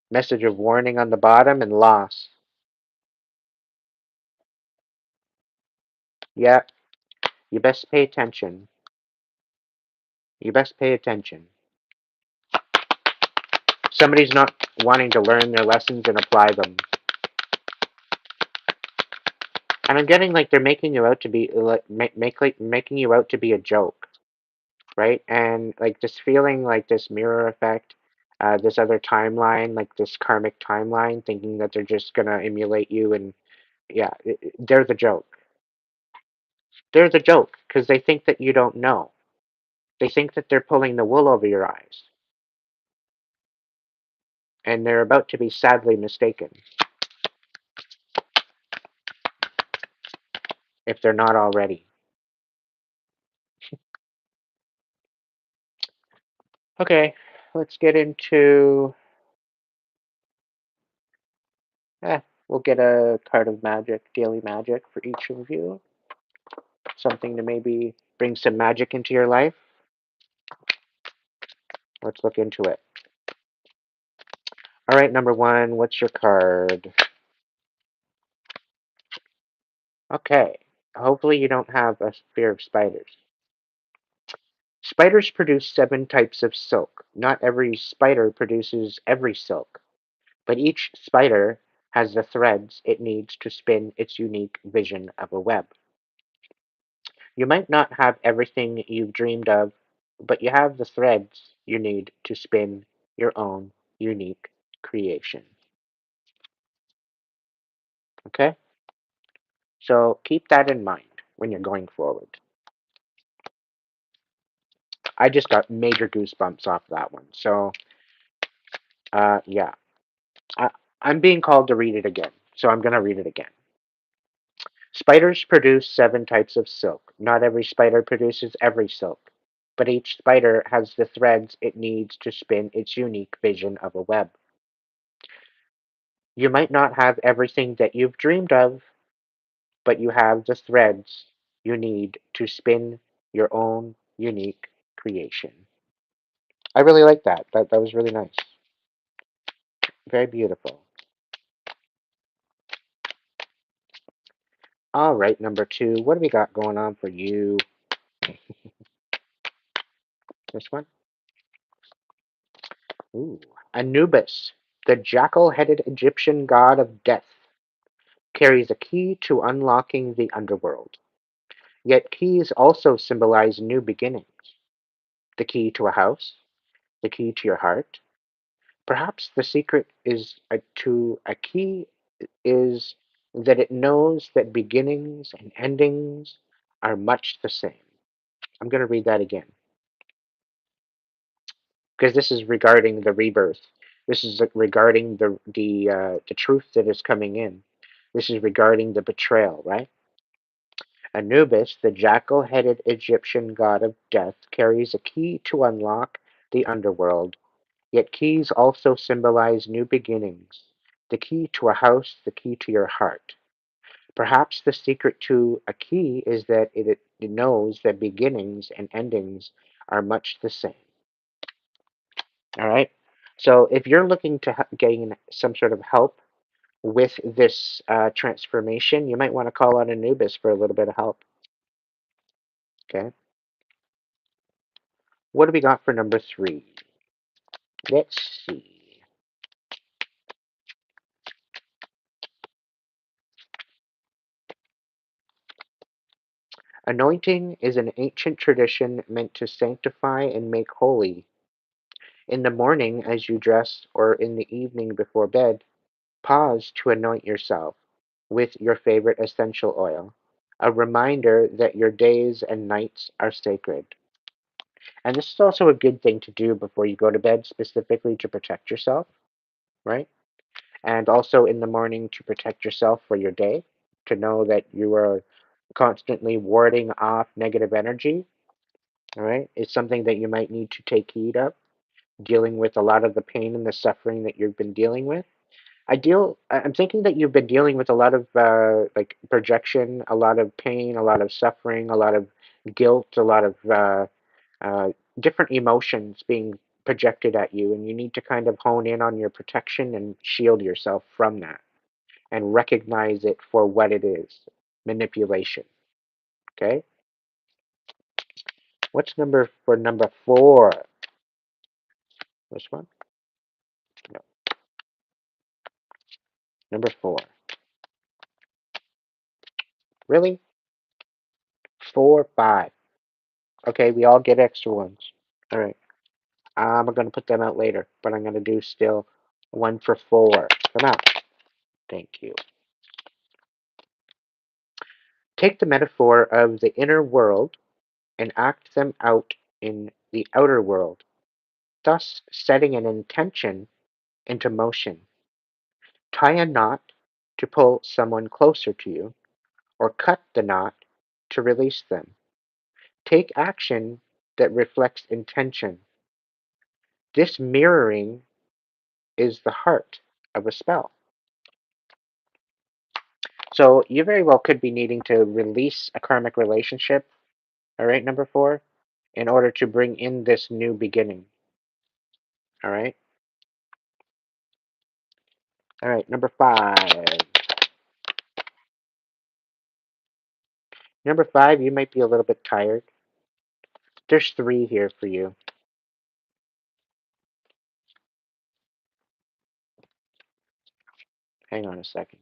Message of warning on the bottom and loss. Yeah, you best pay attention. You best pay attention. Somebody's not wanting to learn their lessons and apply them. And I'm getting like they're making you out to be making you out to be a joke, right? And like this feeling like this mirror effect, this other timeline, like this karmic timeline, thinking that they're just gonna emulate you, and yeah, they're the joke. They're the joke because they think that you don't know. They think that they're pulling the wool over your eyes, and they're about to be sadly mistaken if they're not already. Okay, let's get into. Eh, we'll get a card of magic, daily magic for each of you. Something to maybe bring some magic into your life. Let's look into it. All right, number 1, what's your card? Okay, hopefully you don't have a fear of spiders. Spiders produce 7 types of silk. Not every spider produces every silk, but each spider has the threads it needs to spin its unique vision of a web. You might not have everything you've dreamed of, but you have the threads you need to spin your own unique creation. Okay? So keep that in mind when you're going forward. I just got major goosebumps off that one. So, yeah. I, I'm being called to read it again. So I'm going to read it again. Spiders produce 7 types of silk. Not every spider produces every silk, but each spider has the threads it needs to spin its unique vision of a web. You might not have everything that you've dreamed of, but you have the threads you need to spin your own unique creation. I really like that. That was really nice. Very beautiful. All right, number 2. What do we got going on for you? This one? Ooh. Anubis, the jackal-headed Egyptian god of death, carries a key to unlocking the underworld. Yet keys also symbolize new beginnings. The key to a house, the key to your heart. Perhaps the secret to a key is that it knows that beginnings and endings are much the same. I'm going to read that again because this is regarding the rebirth. This is regarding the truth that is coming in. This is regarding the betrayal, right? Anubis, the jackal-headed Egyptian god of death, carries a key to unlock the underworld. Yet keys also symbolize new beginnings. The key to a house, the key to your heart. Perhaps the secret to a key is that it knows that beginnings and endings are much the same. All right. So if you're looking to gain some sort of help with this transformation, you might want to call on Anubis for a little bit of help. Okay. What do we got for number 3? Let's see. Anointing is an ancient tradition meant to sanctify and make holy. In the morning, as you dress, or in the evening before bed, pause to anoint yourself with your favorite essential oil, a reminder that your days and nights are sacred. And this is also a good thing to do before you go to bed, specifically to protect yourself, right? And also in the morning to protect yourself for your day, to know that you are constantly warding off negative energy, all right? It's something that you might need to take heed of, dealing with a lot of the pain and the suffering that you've been dealing with. I'm thinking that you've been dealing with a lot of like projection, a lot of pain, a lot of suffering, a lot of guilt, a lot of uh, different emotions being projected at you, and you need to kind of hone in on your protection and shield yourself from that and recognize it for what it is, manipulation. Okay? What's number for number 4? This one? No, number 4. Really? 4, 5. Okay, we all get extra ones. All right. I'm going to put them out later, but I'm going to do still one for 4. Come out. Thank you. Take the metaphor of the inner world and act them out in the outer world, thus setting an intention into motion. Tie a knot to pull someone closer to you, or cut the knot to release them. Take action that reflects intention. This mirroring is the heart of a spell. So you very well could be needing to release a karmic relationship, all right, number 4, in order to bring in this new beginning. All right. All right, number 5. Number 5, you might be a little bit tired. There's 3 here for you. Hang on a second.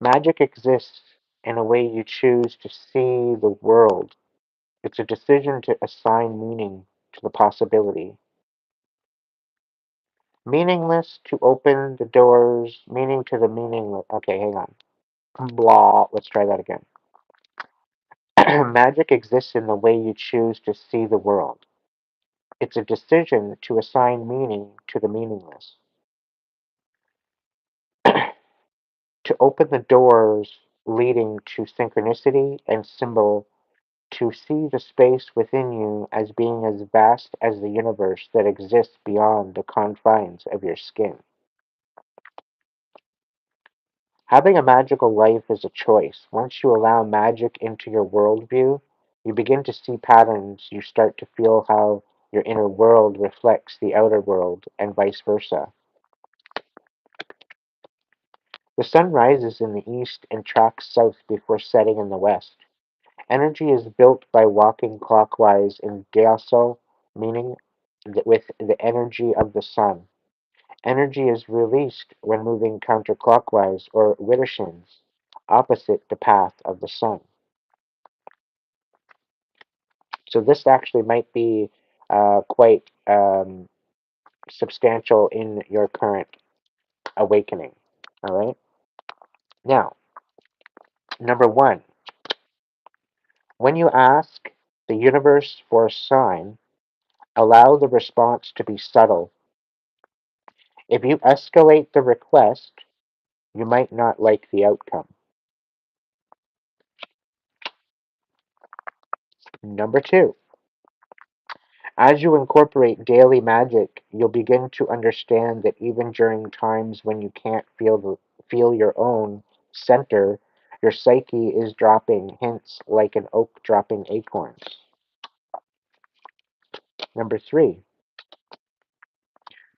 Magic exists in a way you choose to see the world. It's a decision to assign meaning to the possibility. Meaningless to open the doors, meaning to the meaningless. Okay, hang on. Blah. Let's try that again. Magic exists in the way you choose to see the world. It's a decision to assign meaning to the meaningless. To open the doors leading to synchronicity and symbol, to see the space within you as being as vast as the universe that exists beyond the confines of your skin. Having a magical life is a choice. Once you allow magic into your worldview, you begin to see patterns. You start to feel how your inner world reflects the outer world, and vice versa. The sun rises in the east and tracks south before setting in the west. Energy is built by walking clockwise in Gyaso, meaning with the energy of the sun. Energy is released when moving counterclockwise or Widdershins, opposite the path of the sun. So this actually might be quite substantial in your current awakening. All right. Now, number one, when you ask the universe for a sign, allow the response to be subtle. If you escalate the request, you might not like the outcome. Number two, as you incorporate daily magic, you'll begin to understand that even during times when you can't feel your own center, your psyche is dropping hints like an oak dropping acorns. Number three,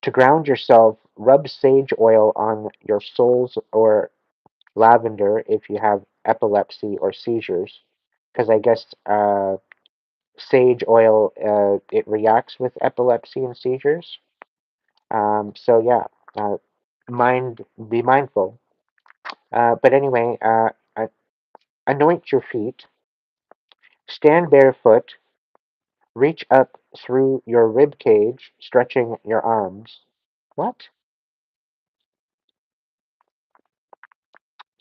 to ground yourself, rub sage oil on your soles or lavender if you have epilepsy or seizures, because I guess sage oil it reacts with epilepsy and seizures. So yeah, uh, be mindful. But anyway, anoint your feet, stand barefoot, reach up through your rib cage, stretching your arms. What?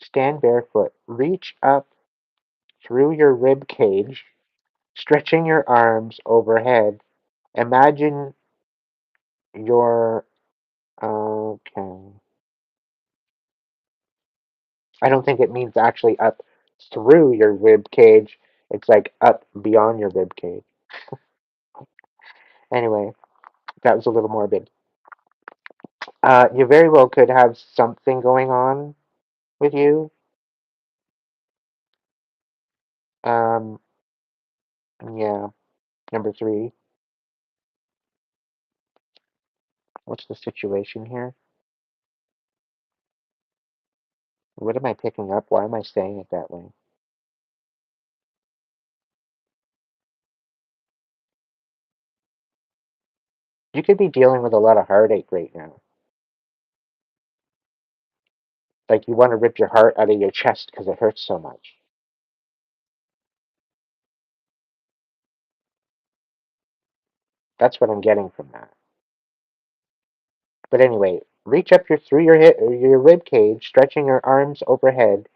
Stand barefoot, reach up through your rib cage, stretching your arms overhead. Imagine your okay. I don't think it means actually up through your rib cage. It's like up beyond your rib cage. Anyway, that was a little morbid. You very well could have something going on with you. Um, yeah. Number three. What's the situation here? What am I picking up? Why am I saying it that way? You could be dealing with a lot of heartache right now. Like you want to rip your heart out of your chest because it hurts so much. That's what I'm getting from that. But anyway, reach up through your rib cage, stretching your arms overhead.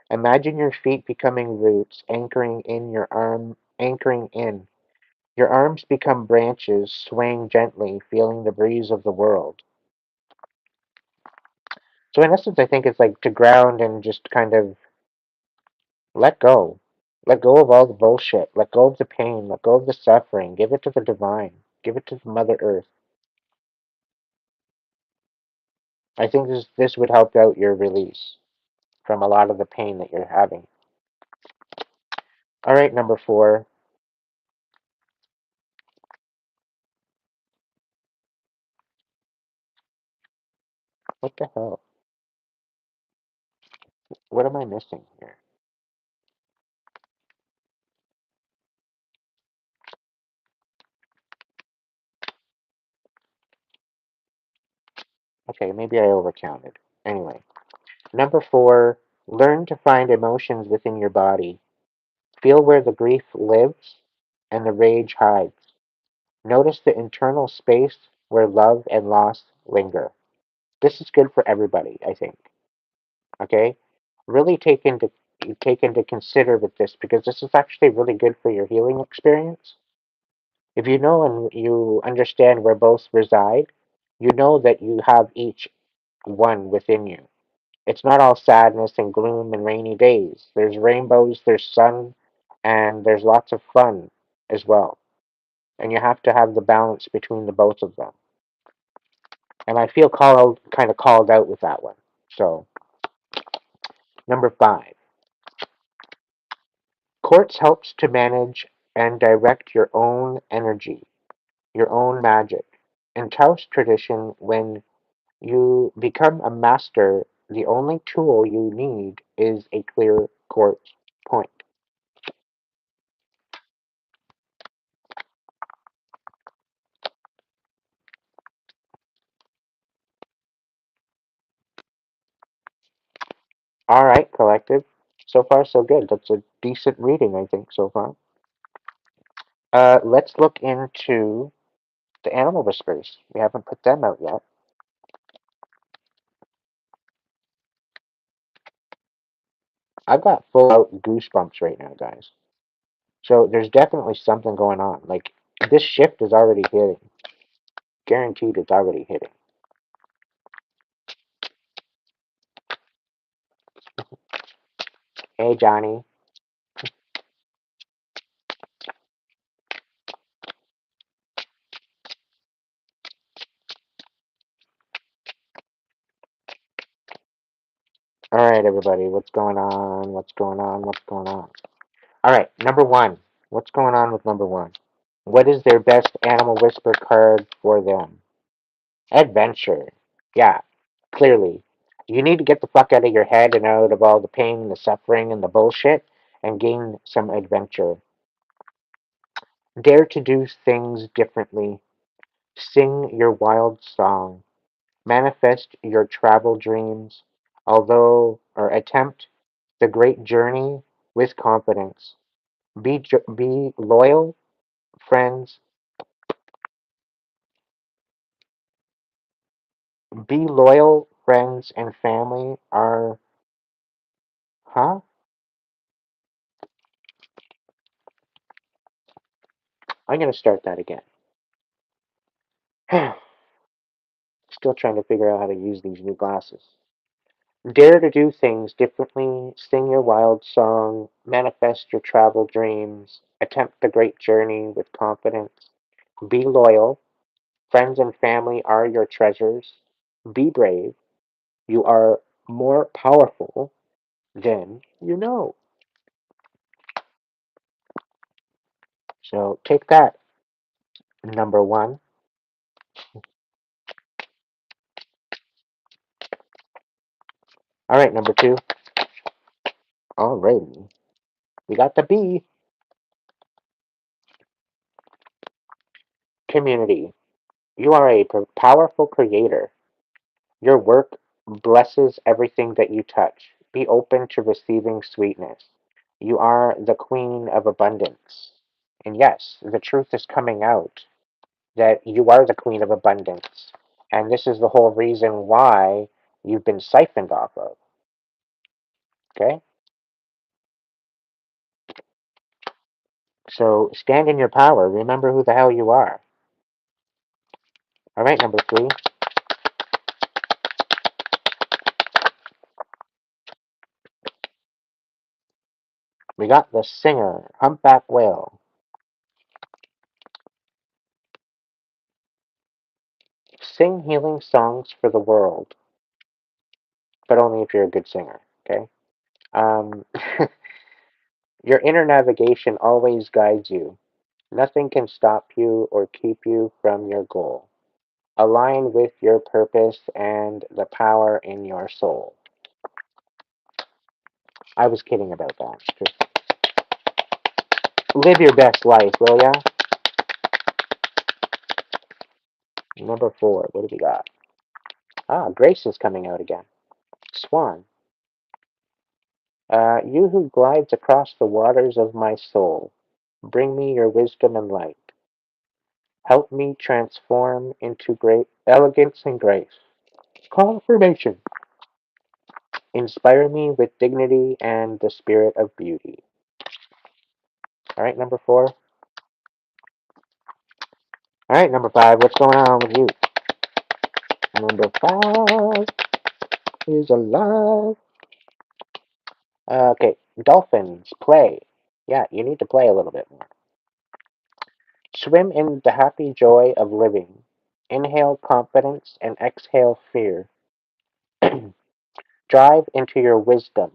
Imagine your feet becoming roots, anchoring in. Your arms become branches, swaying gently, feeling the breeze of the world. So in essence, I think it's like to ground and just kind of let go. Let go of all the bullshit. Let go of the pain. Let go of the suffering. Give it to the divine. Give it to the Mother Earth. I think this would help out your release from a lot of the pain that you're having. All right, number four. What the hell? What am I missing here? Okay, maybe I overcounted. Anyway, number four, learn to find emotions within your body. Feel where the grief lives and the rage hides. Notice the internal space where love and loss linger. This is good for everybody, I think. Okay? Really take into consider with this because this is actually really good for your healing experience. If you know and you understand where both reside, you know that you have each one within you. It's not all sadness and gloom and rainy days. There's rainbows, there's sun, and there's lots of fun as well. And you have to have the balance between the both of them. And I feel kind of called out with that one. So, number five, quartz helps to manage and direct your own energy, your own magic. In Taoist tradition, when you become a master, the only tool you need is a clear quartz point. All right, collective. So far, so good. That's a decent reading, I think, so far. Let's look into the animal whispers. We haven't put them out yet. I've got full out goosebumps right now, guys. So there's definitely something going on. Like this shift is already hitting. Guaranteed it's already hitting. Hey Johnny. Alright everybody, what's going on? What's going on? What's going on? Alright, number one. What's going on with number one? What is their best animal whisper card for them? Adventure. Yeah, clearly. You need to get the fuck out of your head and out of all the pain and the suffering and the bullshit and gain some adventure. Dare to do things differently. Sing your wild song. Manifest your travel dreams. Or attempt the great journey with confidence. Be loyal, friends. Be loyal, friends and family are, huh? I'm gonna start that again. Still trying to figure out how to use these new glasses. Dare to do things differently, sing your wild song, manifest your travel dreams, attempt the great journey with confidence, be loyal, friends and family are your treasures, be brave, you are more powerful than you know. So take that, number one. All right, number two. Alrighty. We got the B. Community. You are a powerful creator. Your work blesses everything that you touch. Be open to receiving sweetness. You are the queen of abundance. And yes, the truth is coming out that you are the queen of abundance. And this is the whole reason why you've been siphoned off of. Okay? So stand in your power. Remember who the hell you are. All right, number three. We got the singer, humpback whale. Sing healing songs for the world, but only if you're a good singer. Okay? Um, your inner navigation always guides you. Nothing can stop you or keep you from your goal. Align with your purpose and the power in your soul. I was kidding about that. Just live your best life, will ya? Number four, what do we got? Ah, Grace is coming out again. Swan. You who glides across the waters of my soul, bring me your wisdom and light. Help me transform into great elegance and grace. Confirmation. Inspire me with dignity and the spirit of beauty. All right, number four. All right, number five. What's going on with you? Number five is alive. Okay, dolphins, play. Yeah, you need to play a little bit more. Swim in the happy joy of living. Inhale confidence and exhale fear. Drive into your wisdom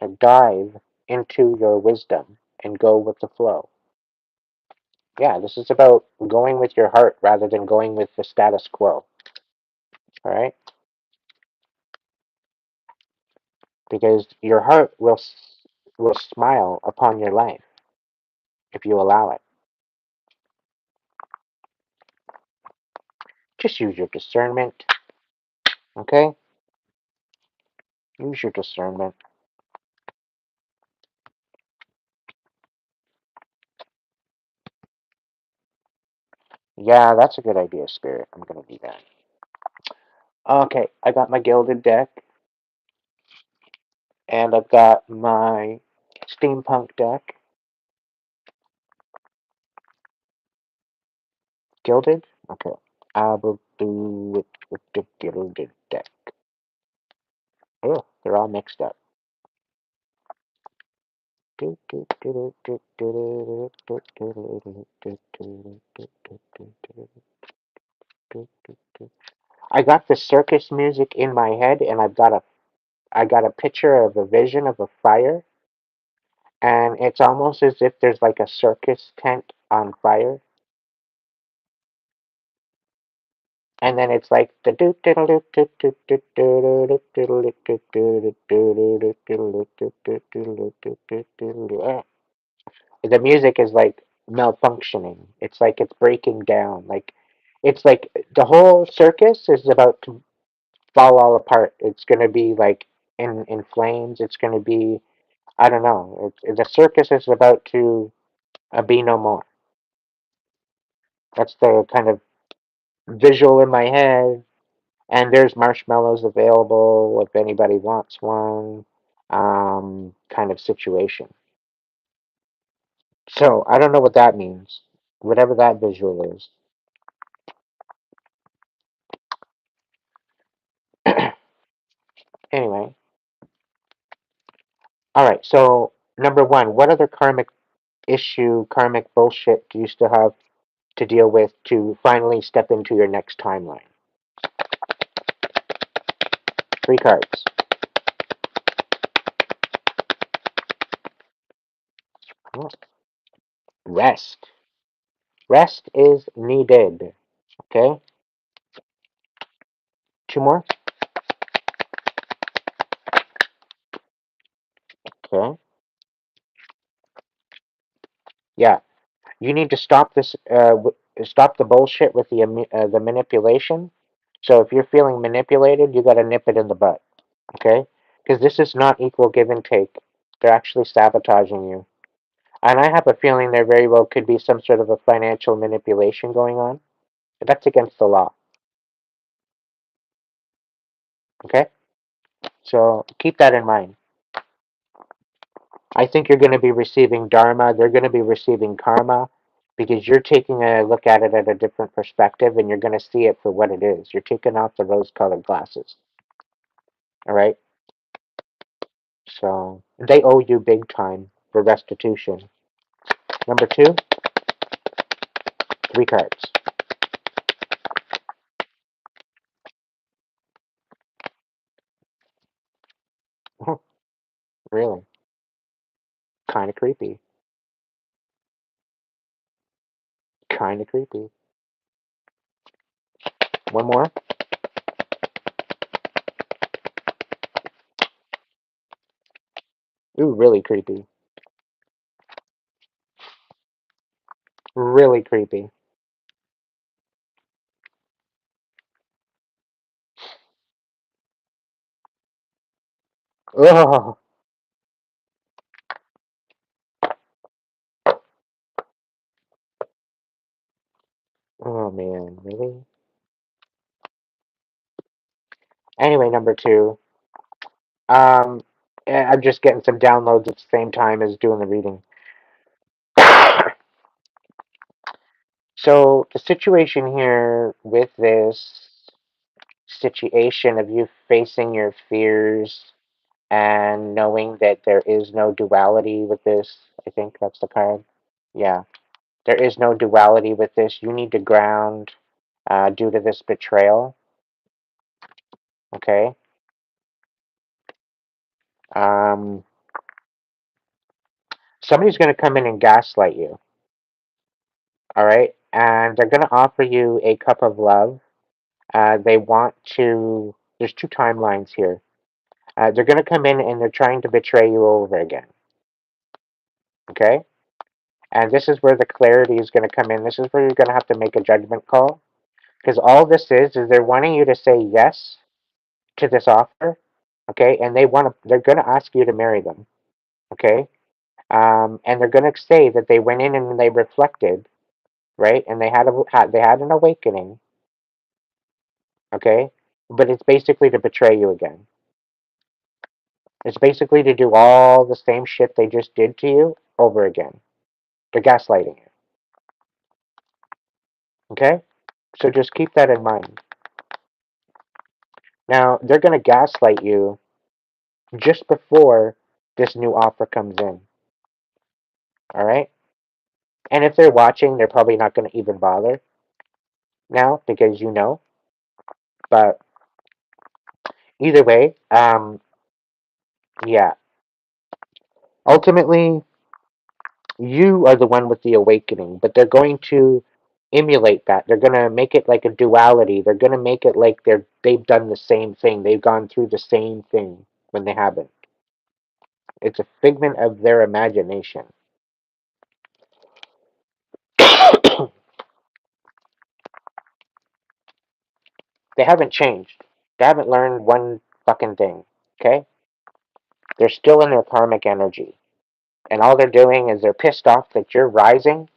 and dive into your wisdom and go with the flow. Yeah, this is about going with your heart rather than going with the status quo. All right? Because your heart will smile upon your life if you allow it. Just use your discernment, okay? Use your discernment. Yeah, that's a good idea, Spirit. I'm gonna do that. Okay, I got my gilded deck, And I've got my steampunk deck, gilded. Okay, I will do it with the gilded deck. Oh, they're all mixed up. I got the circus music in my head, and I got a picture of a vision of a fire, and it's almost as if there's like a circus tent on fire, and then it's like the music is like malfunctioning. It's like it's breaking down. Like it's like the whole circus is about to fall all apart. It's gonna be like in flames. It's gonna be, I don't know. The circus is about to be no more. That's the kind of visual in my head. And there's marshmallows available if anybody wants one, kind of situation. So I don't know what that means. Whatever that visual is. Anyway, all right. So number one, what other karmic issue, karmic bullshit do you still have to deal with to finally step into your next timeline? Three cards. Oh, rest. Rest is needed. Okay. Two more. Okay. Yeah. You need to stop this. Stop the bullshit with the manipulation. So if you're feeling manipulated, you got to nip it in the butt. Okay. Because this is not equal give and take. They're actually sabotaging you. And I have a feeling there very well could be some sort of a financial manipulation going on. But that's against the law. Okay? So keep that in mind. I think you're going to be receiving dharma. They're going to be receiving karma because you're taking a look at it at a different perspective and you're going to see it for what it is. You're taking off the rose colored glasses. All right? So they owe you big time for restitution. Number two, three cards. Really? Kind of creepy. Kind of creepy. One more. Ooh, really creepy. Really creepy. Oh, oh man, really? Anyway, number two. I'm just getting some downloads at the same time as doing the reading. So the situation here with this situation of you facing your fears and knowing that there is no duality with this, I think that's the card. Yeah, there is no duality with this. You need to ground due to this betrayal. Okay. Um, Somebody's going to come in and gaslight you. All right, and they're going to offer you a cup of love. They want to. There's two timelines here. They're going to come in and they're trying to betray you over again. Okay, and this is where the clarity is going to come in. This is where you're going to have to make a judgment call because all this is they're wanting you to say yes to this offer. Okay, and they're going to ask you to marry them. Okay, and they're going to say that they went in and they reflected, right, and they had an awakening. Okay, but it's basically to betray you again. It's basically to do all the same shit they just did to you over again. They're gaslighting you. Okay? So just keep that in mind. Now, they're going to gaslight you just before this new offer comes in. All right? And if they're watching, they're probably not going to even bother now because you know. But either way, yeah. Ultimately, you are the one with the awakening, but they're going to emulate that. They're going to make it like a duality. They're going to make it like they've done the same thing. They've gone through the same thing when they haven't. It's a figment of their imagination. They haven't changed. They haven't learned one fucking thing. Okay? They're still in their karmic energy. And all they're doing is they're pissed off that you're rising.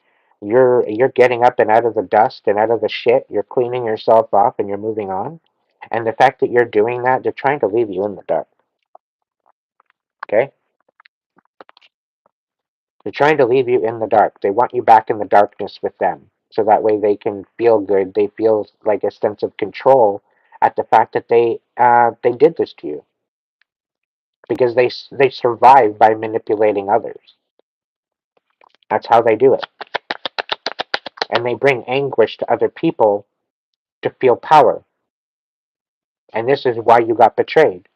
You're getting up and out of the dust and out of the shit. You're cleaning yourself off and you're moving on. And the fact that you're doing that, they're trying to leave you in the dark. Okay? They're trying to leave you in the dark. They want you back in the darkness with them. So that way they can feel good. They feel like a sense of control at the fact that they did this to you. Because they survive by manipulating others. That's how they do it. And they bring anguish to other people to feel power. And this is why you got betrayed.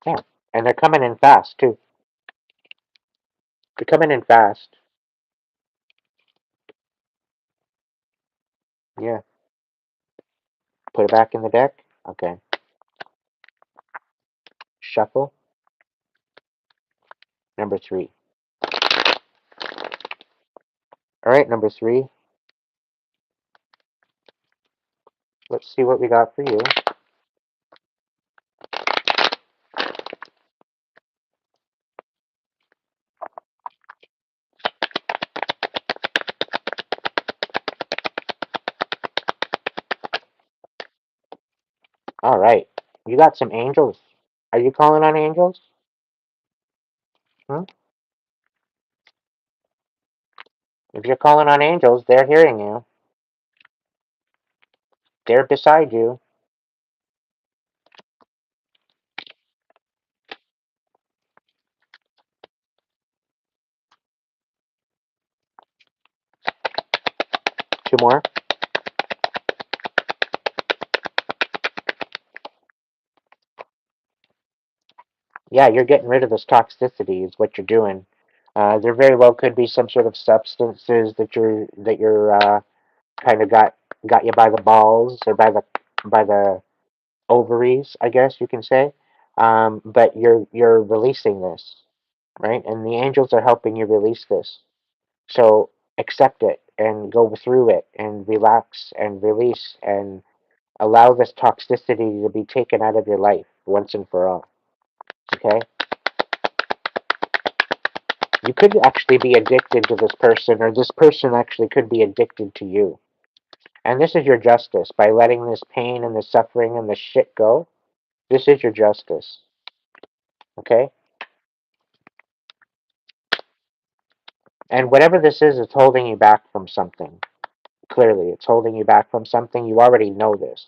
Yeah. And they're coming in fast, too. They're coming in fast. Yeah. Put it back in the deck. Okay. Shuffle. Number 3. All right, number 3. Let's see what we got for you. All right. You got some angels. Are you calling on angels? Hmm? If you're calling on angels, they're hearing you. They're beside you. 2 more. Yeah, you're getting rid of this toxicity is what you're doing. There very well could be some sort of substances that you're kind of got you by the balls or by the ovaries, I guess you can say. But you're releasing this, right? And the angels are helping you release this. So accept it and go through it and relax and release and allow this toxicity to be taken out of your life once and for all. Okay? You could actually be addicted to this person, or this person actually could be addicted to you. And this is your justice. By letting this pain and the suffering and the shit go, this is your justice. Okay? And whatever this is, it's holding you back from something. Clearly, it's holding you back from something. You already know this.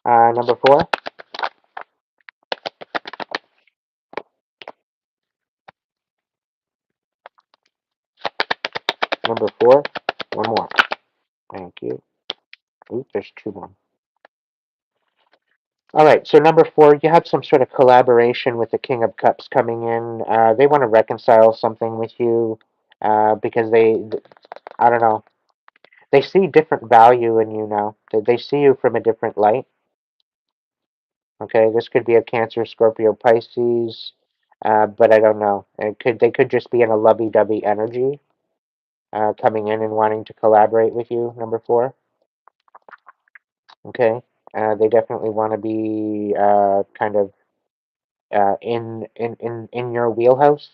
Number 4. Number 4. One more. Thank you. Ooh, there's 2 more. All right, so number 4, you have some sort of collaboration with the King of Cups coming in. They want to reconcile something with you because I don't know, they see different value in you now. They see you from a different light. Okay, this could be a Cancer, Scorpio, Pisces, but I don't know. They could just be in a lovey-dovey energy, coming in and wanting to collaborate with you. Number 4. Okay, they definitely want to be kind of in your wheelhouse.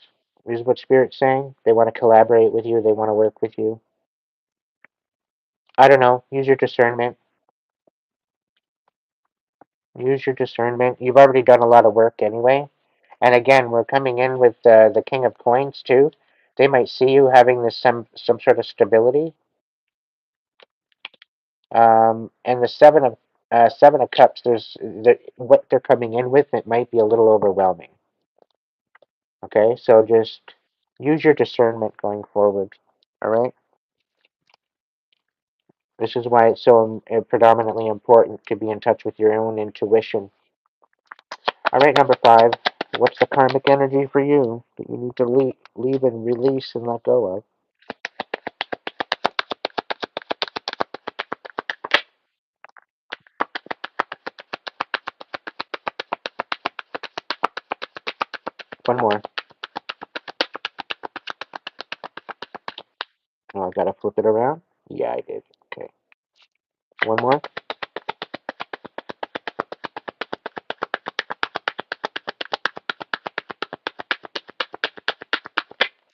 Is what Spirit's saying. They want to collaborate with you. They want to work with you. I don't know. Use your discernment. Use your discernment. You've already done a lot of work anyway. And again, we're coming in with the King of Coins too. They might see you having this some sort of stability. And the Seven of Cups. What they're coming in with. It might be a little overwhelming. Okay, so just use your discernment going forward. All right. This is why it's so predominantly important to be in touch with your own intuition. All right, number 5. What's the karmic energy for you that you need to leave and release and let go of? One more. Oh, I gotta flip it around? Yeah, I did. Okay. One more.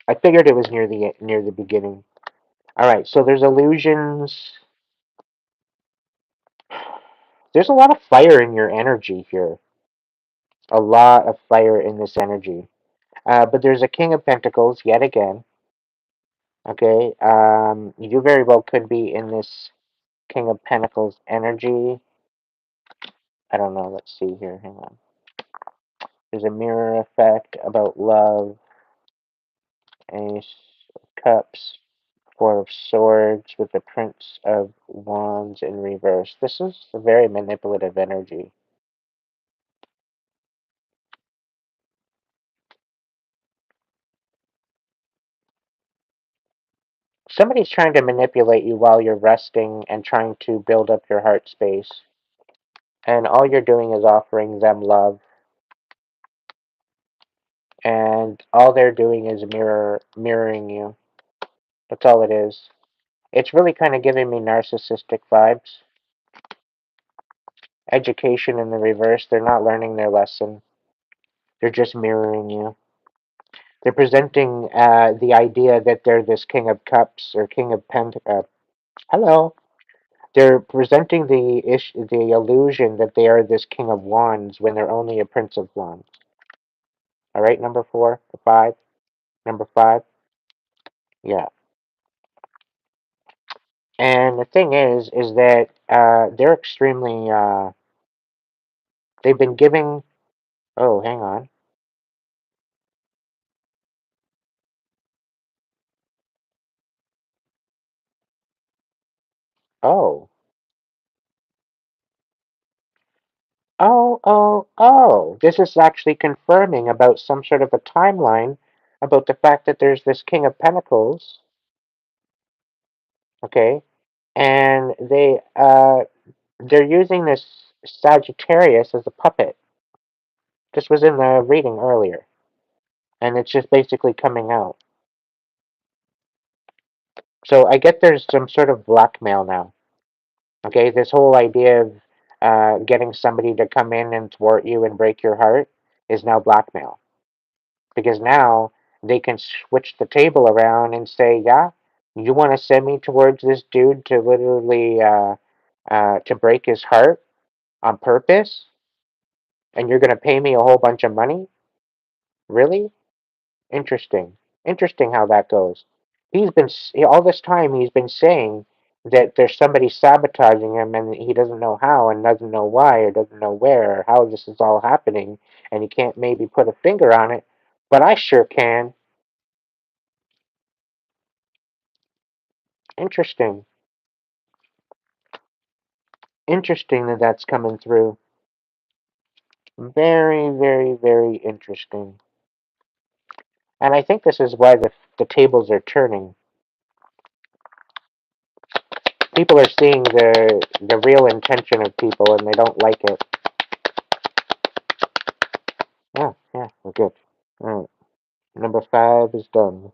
I figured it was near the beginning. All right, so there's illusions. There's a lot of fire in your energy here. A lot of fire in this energy. But there's a King of Pentacles yet again. Okay. You very well could be in this King of Pentacles energy. I don't know. Let's see here. Hang on. There's a mirror effect about love. Ace of Cups. Four of Swords with the Prince of Wands in reverse. This is a very manipulative energy. Somebody's trying to manipulate you while you're resting and trying to build up your heart space. And all you're doing is offering them love. And all they're doing is mirroring you. That's all it is. It's really kind of giving me narcissistic vibes. Education in the reverse. They're not learning their lesson. They're just mirroring you. They're presenting the idea that they're this King of Cups or King of hello. They're presenting the illusion that they are this King of Wands when they're only a Prince of Wands. All right, number 4, 5, number 5. Yeah. And the thing is that they're extremely. They've been giving. Oh, hang on. Oh. Oh. This is actually confirming about some sort of a timeline about the fact that there's this King of Pentacles, okay? And they're using this Sagittarius as a puppet. This was in the reading earlier, and it's just basically coming out. So I get there's some sort of blackmail now. Okay, this whole idea of getting somebody to come in and thwart you and break your heart is now blackmail. Because now they can switch the table around and say, yeah, you want to send me towards this dude to literally to break his heart on purpose, and you're going to pay me a whole bunch of money? Really? Interesting. Interesting how that goes. All this time he's been saying that there's somebody sabotaging him and he doesn't know how and doesn't know why or doesn't know where or how this is all happening and he can't maybe put a finger on it, but I sure can. Interesting. Interesting that that's coming through. Very, very, very interesting. And I think this is why the tables are turning. People are seeing the real intention of people and they don't like it. Yeah, we're good. Alright. Number 5 is done.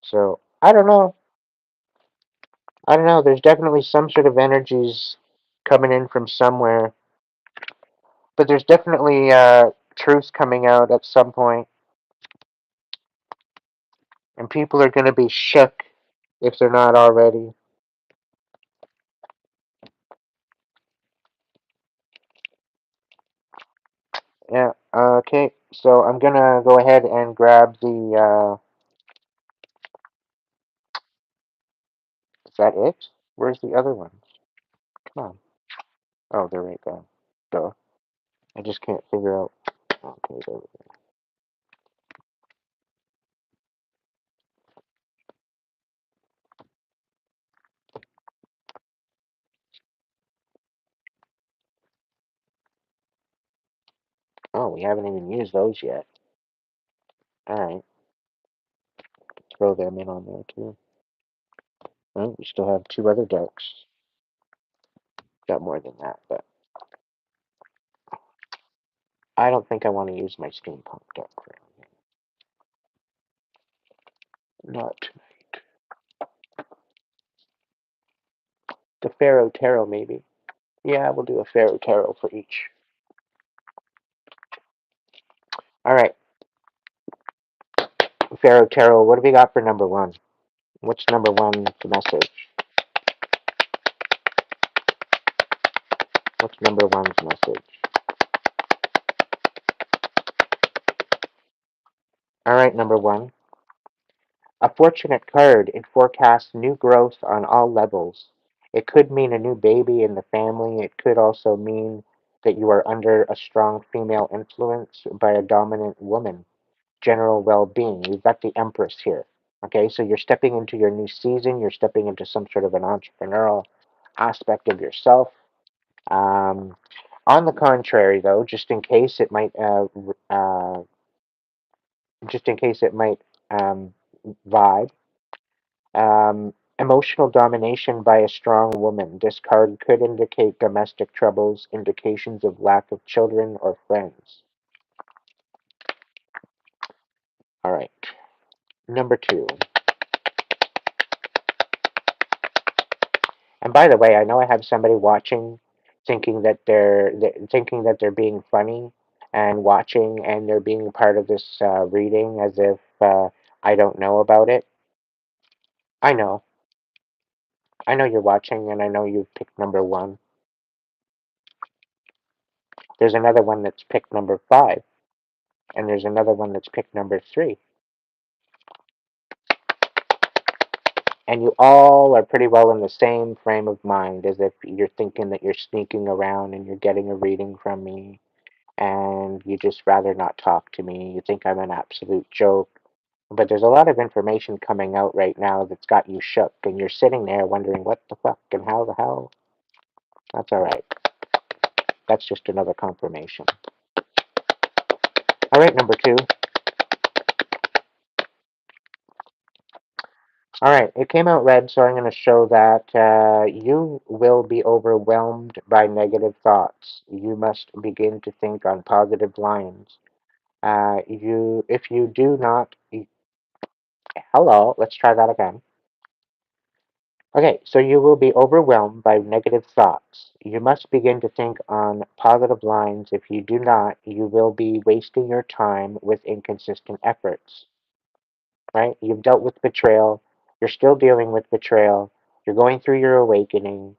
So I don't know. I don't know. There's definitely some sort of energies coming in from somewhere, but there's definitely truths coming out at some point, and people are going to be shook if they're not already. Yeah. Okay. So I'm gonna go ahead and grab the. Is that it? Where's the other one? Come on. Oh, they're right there. Duh. I just can't figure out. Okay, there we go. Oh, we haven't even used those yet. All right. Throw them in on there too. Well, we still have two other decks. Got more than that, but I don't think I want to use my steampunk deck for anything. Not the Pharaoh Tarot, maybe. Yeah, we'll do a Pharaoh Tarot for each. All right, Pharaoh Tarot. What have we got for number one? What's number one's message? What's number one's message? All right, number one. A fortunate card. It forecasts new growth on all levels. It could mean a new baby in the family. It could also mean that you are under a strong female influence by a dominant woman. General well-being. You've got the Empress here. Okay, so you're stepping into your new season. You're stepping into some sort of an entrepreneurial aspect of yourself. Um, on the contrary, though, just in case it might vibe. Emotional domination by a strong woman. This card could indicate domestic troubles, indications of lack of children or friends. All right. Number two. And by the way, I know I have somebody watching, thinking that they're being funny and watching, and they're being part of this reading as if I don't know about it. I know. I know you're watching, and I know you've picked number one. There's another one that's picked number five, and there's another one that's picked number three. And you all are pretty well in the same frame of mind, as if you're thinking that you're sneaking around and you're getting a reading from me, and you just rather not talk to me. You think I'm an absolute joke. But there's a lot of information coming out right now that's got you shook, and you're sitting there wondering what the fuck and how the hell. That's all right. That's just another confirmation. All right, number two. All right, it came out red, so I'm going to show that you will be overwhelmed by negative thoughts. You must begin to think on positive lines. If you do not, hello, let's try that again. Okay, so you will be overwhelmed by negative thoughts. You must begin to think on positive lines. If you do not, you will be wasting your time with inconsistent efforts, right? You've dealt with betrayal. You're still dealing with betrayal. You're going through your awakening.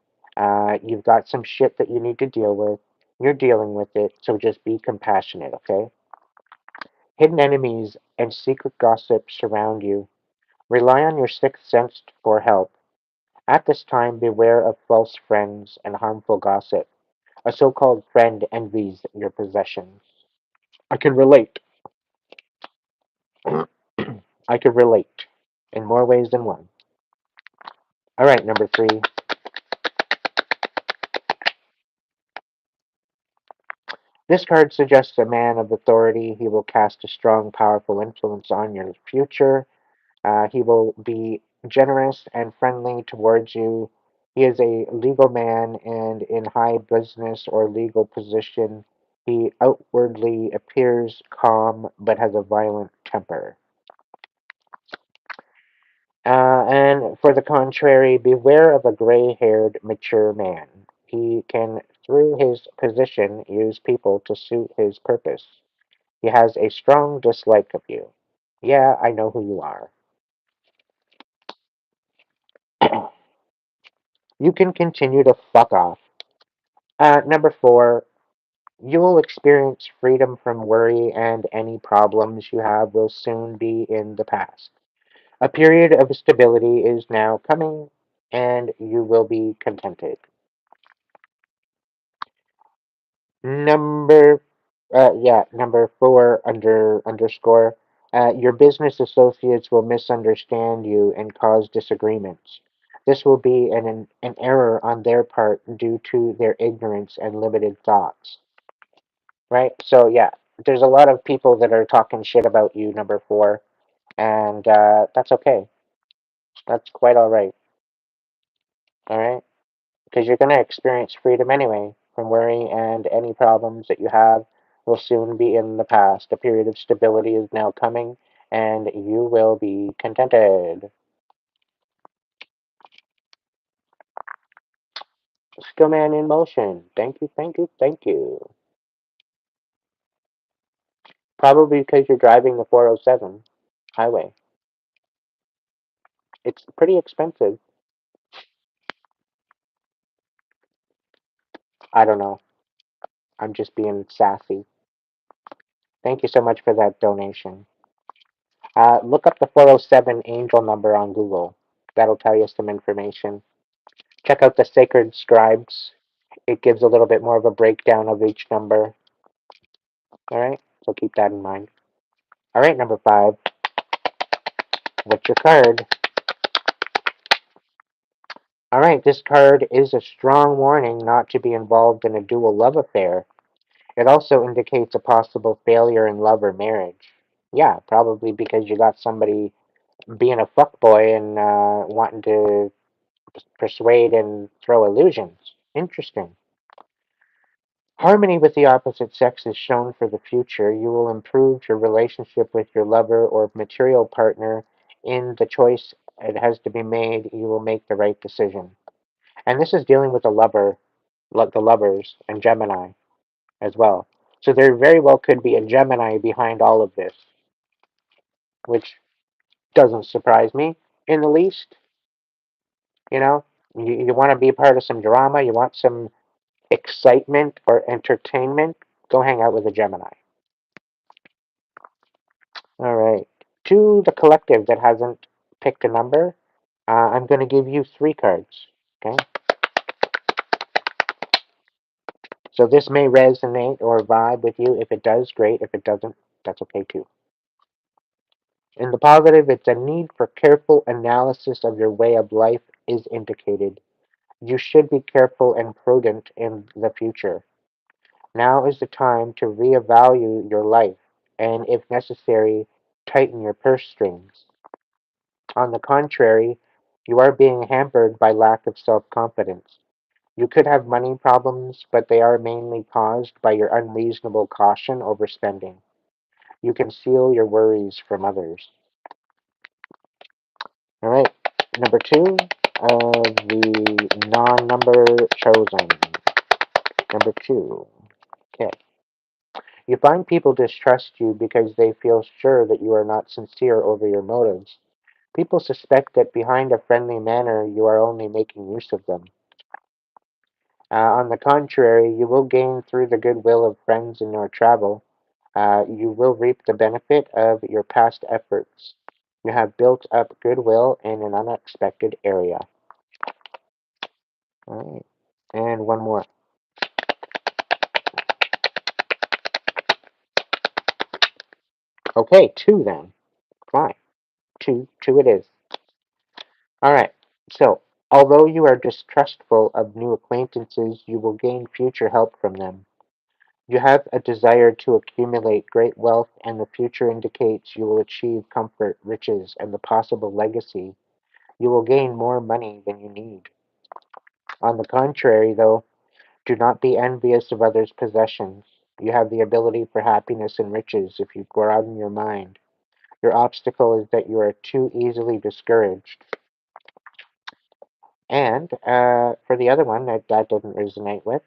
You've got some shit that you need to deal with. You're dealing with it, so just be compassionate, okay? Hidden enemies and secret gossip surround you. Rely on your sixth sense for help. At this time, beware of false friends and harmful gossip. A so called friend envies your possessions. I can relate. I can relate in more ways than one. All right, number three. This card suggests a man of authority. He will cast a strong, powerful influence on your future. He will be generous and friendly towards you. He is a legal man and in high business or legal position. He outwardly appears calm but has a violent temper. And for the contrary, beware of a gray haired, mature man. He can, through his position, use people to suit his purpose. He has a strong dislike of you. Yeah, I know who you are. You can continue to fuck off. Number four, You will experience freedom from worry, and any problems you have will soon be in the past. A period of stability is now coming, and you will be contented. Number, number four underscore. Your business associates will misunderstand you and cause disagreements. This will be an error on their part due to their ignorance and limited thoughts. Right? So, yeah, there's a lot of people that are talking shit about you, number four, and that's okay. That's quite all right. All right? Because you're going to experience freedom anyway from worry, and any problems that you have will soon be in the past. A period of stability is now coming, and you will be contented. Snowman in motion. Thank you, thank you, thank you. Probably because you're driving the 407 highway. It's pretty expensive. I don't know. I'm just being sassy. Thank you so much for that donation. Look up the 407 angel number on Google. That'll tell you some information. Check out the Sacred Scribes. It gives a little bit more of a breakdown of each number. All right, so keep that in mind. All right, number five. What's your card? All right, this card is a strong warning not to be involved in a dual love affair. It also indicates a possible failure in love or marriage. Yeah, probably because you got somebody being a fuckboy and wanting to persuade and throw illusions. Interesting. Harmony with the opposite sex is shown for the future. You will improve your relationship with your lover or material partner. In the choice it has to be made, you will make the right decision. And this is dealing with the lover, the lovers, and Gemini as well. So there very well could be a Gemini behind all of this, which doesn't surprise me in the least. You know, you want to be a part of some drama, you want some excitement or entertainment, go hang out with a Gemini. All right. To the collective that hasn't picked a number, I'm going to give you three cards. Okay. So this may resonate or vibe with you. If it does, great. If it doesn't, that's okay too. In the positive, it's a need for careful analysis of your way of life is indicated. You should be careful and prudent in the future. Now is the time to reevaluate your life and, if necessary, tighten your purse strings. On the contrary, you are being hampered by lack of self confidence. You could have money problems, but they are mainly caused by your unreasonable caution over spending. You conceal your worries from others. All right, number two of the non number chosen. Number two. Okay. You find people distrust you because they feel sure that you are not sincere over your motives. People suspect that behind a friendly manner you are only making use of them. On the contrary, you will gain through the goodwill of friends in your travel. You will reap the benefit of your past efforts. You have built up goodwill in an unexpected area. All right. And one more. Okay, two then. Fine. Two it is. All right. So, although you are distrustful of new acquaintances, you will gain future help from them. You have a desire to accumulate great wealth, and the future indicates you will achieve comfort, riches, and the possible legacy. You will gain more money than you need. On the contrary, though, do not be envious of others' possessions. You have the ability for happiness and riches if you broaden your mind. Your obstacle is that you are too easily discouraged. And for the other one that doesn't resonate with,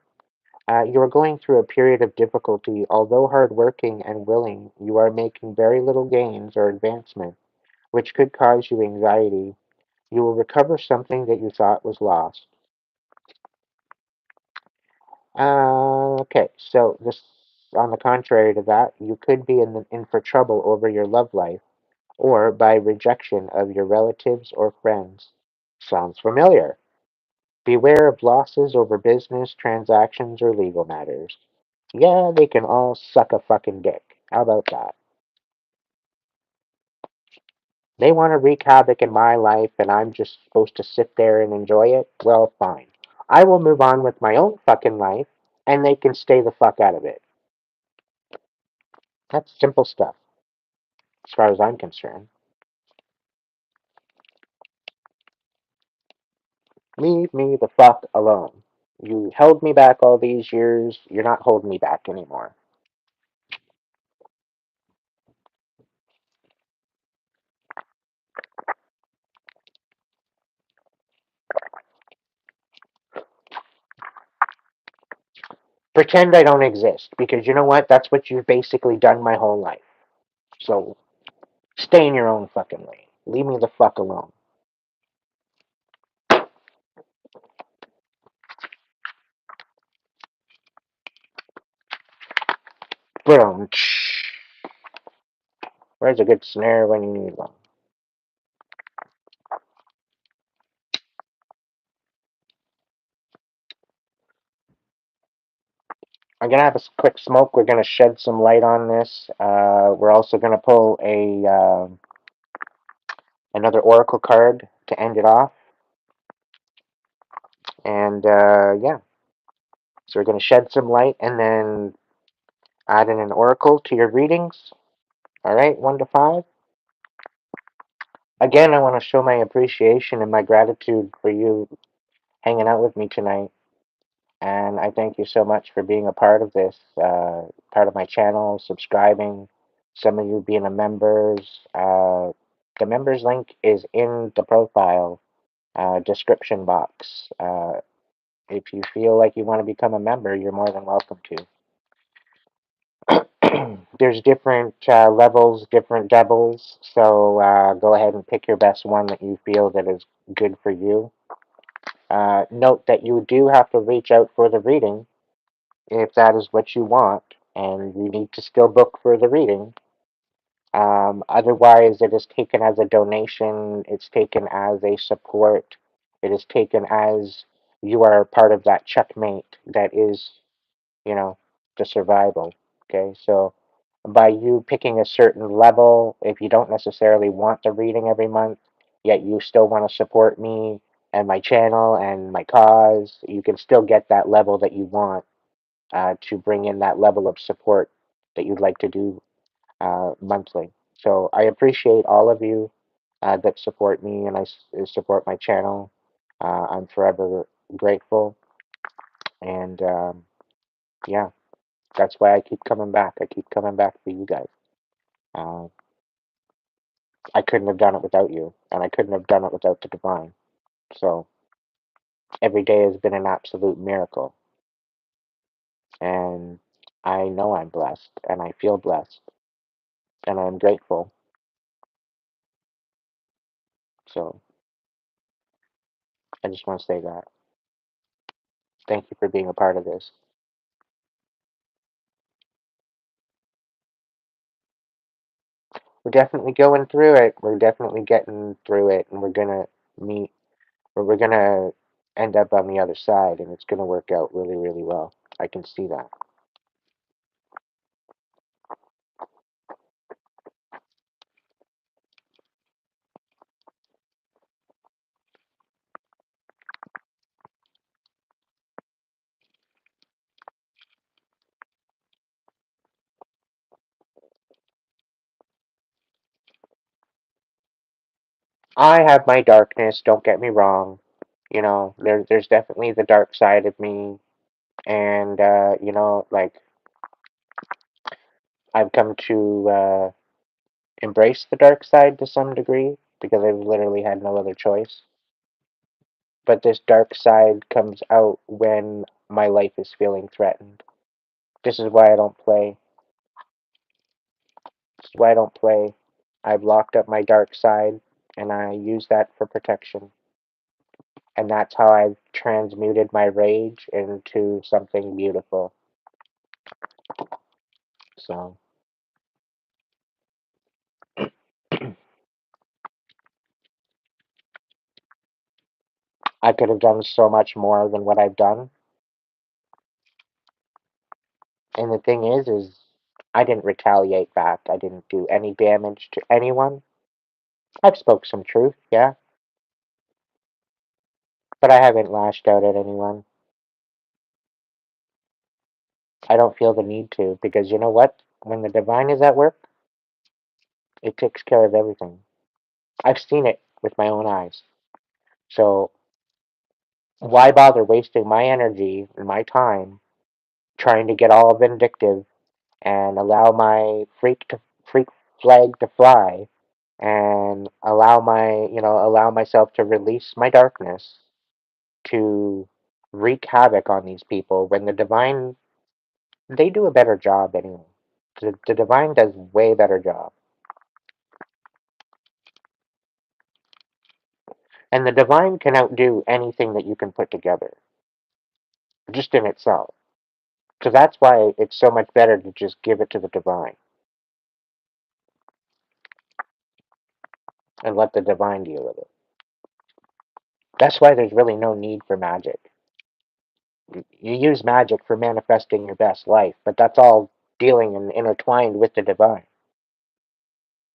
you are going through a period of difficulty. Although hardworking and willing, you are making very little gains or advancement, which could cause you anxiety. You will recover something that you thought was lost. Okay, so this, on the contrary to that, you could be in for trouble over your love life or by rejection of your relatives or friends. Sounds familiar. Beware of losses over business, transactions, or legal matters. Yeah, they can all suck a fucking dick. How about that? They want to wreak havoc in my life and I'm just supposed to sit there and enjoy it? Well, fine. I will move on with my own fucking life and they can stay the fuck out of it. That's simple stuff, as far as I'm concerned. Leave me the fuck alone. You held me back all these years. You're not holding me back anymore. Pretend I don't exist because you know what? That's what you've basically done my whole life. So stay in your own fucking lane. Leave me the fuck alone. Boom. Where's a good snare when you need one? I'm gonna have a quick smoke. We're gonna shed some light on this. We're also gonna pull a another oracle card to end it off, and yeah. So we're gonna shed some light and then add in an oracle to your readings. All right, 1 to 5. Again, I want to show my appreciation and my gratitude for you hanging out with me tonight. And I thank you so much for being a part of this, part of my channel, subscribing, some of you being a members. The members link is in the profile description box. If you feel like you want to become a member, you're more than welcome to. There's different levels, different devils, so go ahead and pick your best one that you feel that is good for you. Note that you do have to reach out for the reading if that is what you want, and you need to still book for the reading. Otherwise, it is taken as a donation, it's taken as a support, it is taken as you are part of that checkmate that is, you know, the survival. Okay, so by you picking a certain level, if you don't necessarily want the reading every month, yet you still want to support me and my channel and my cause, you can still get that level that you want to bring in that level of support that you'd like to do monthly. So I appreciate all of you that support me and support my channel. I'm forever grateful, and yeah, that's why I keep coming back. I keep coming back for you guys. Uh, I couldn't have done it without you, and I couldn't have done it without the divine. So every day has been an absolute miracle, and I know I'm blessed, and I feel blessed, and I'm grateful. So I just want to say that. Thank you for being a part of this. We're definitely going through it. We're definitely getting through it, and we're gonna meet, or we're gonna end up on the other side, and it's gonna work out really, really well. I can see that. I have my darkness. Don't get me wrong. You know, there's definitely the dark side of me, and you know, like I've come to embrace the dark side to some degree because I've literally had no other choice. But this dark side comes out when my life is feeling threatened. This is why I don't play. This is why I don't play. I've locked up my dark side and I use that for protection. And that's how I've transmuted my rage into something beautiful. So I could have done so much more than what I've done. And the thing is I didn't retaliate back. I didn't do any damage to anyone. I've spoke some truth, yeah, but I haven't lashed out at anyone. I don't feel the need to, because you know what? When the divine is at work, it takes care of everything. I've seen it with my own eyes. So why bother wasting my energy and my time trying to get all vindictive and allow my freak flag to fly and allow myself to release my darkness to wreak havoc on these people when the divine, they do a better job anyway. The divine does way better job. And the divine can outdo anything that you can put together, just in itself. So that's why it's so much better to just give it to the divine and let the divine deal with it. That's why there's really no need for magic. You use magic for manifesting your best life, but that's all dealing and intertwined with the divine.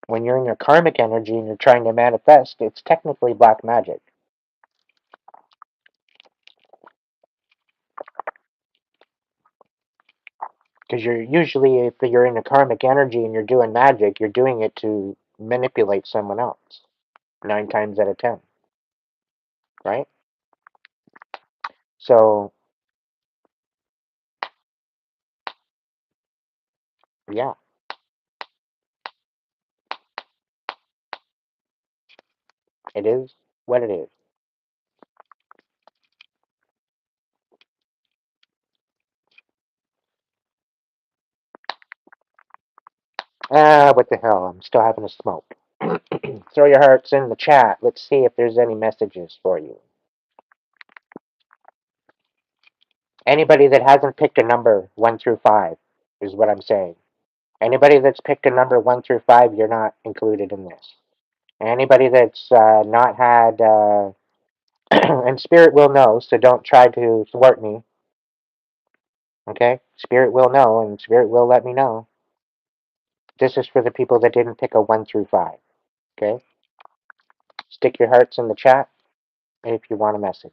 When you're in your karmic energy and you're trying to manifest, it's technically black magic. Because if you're in a karmic energy and you're doing magic, you're doing it to manipulate someone else. 9 times out of 10, right? So, yeah, it is what it is. What the hell? I'm still having a smoke. Throw your hearts in the chat. Let's see if there's any messages for you. Anybody that hasn't picked a number 1 through 5 is what I'm saying. Anybody that's picked a number 1 through 5, you're not included in this. Anybody that's not had, and Spirit will know, so don't try to thwart me, okay? Spirit will know, and Spirit will let me know. This is for the people that didn't pick a 1 through 5, okay? Stick your hearts in the chat if you want a message.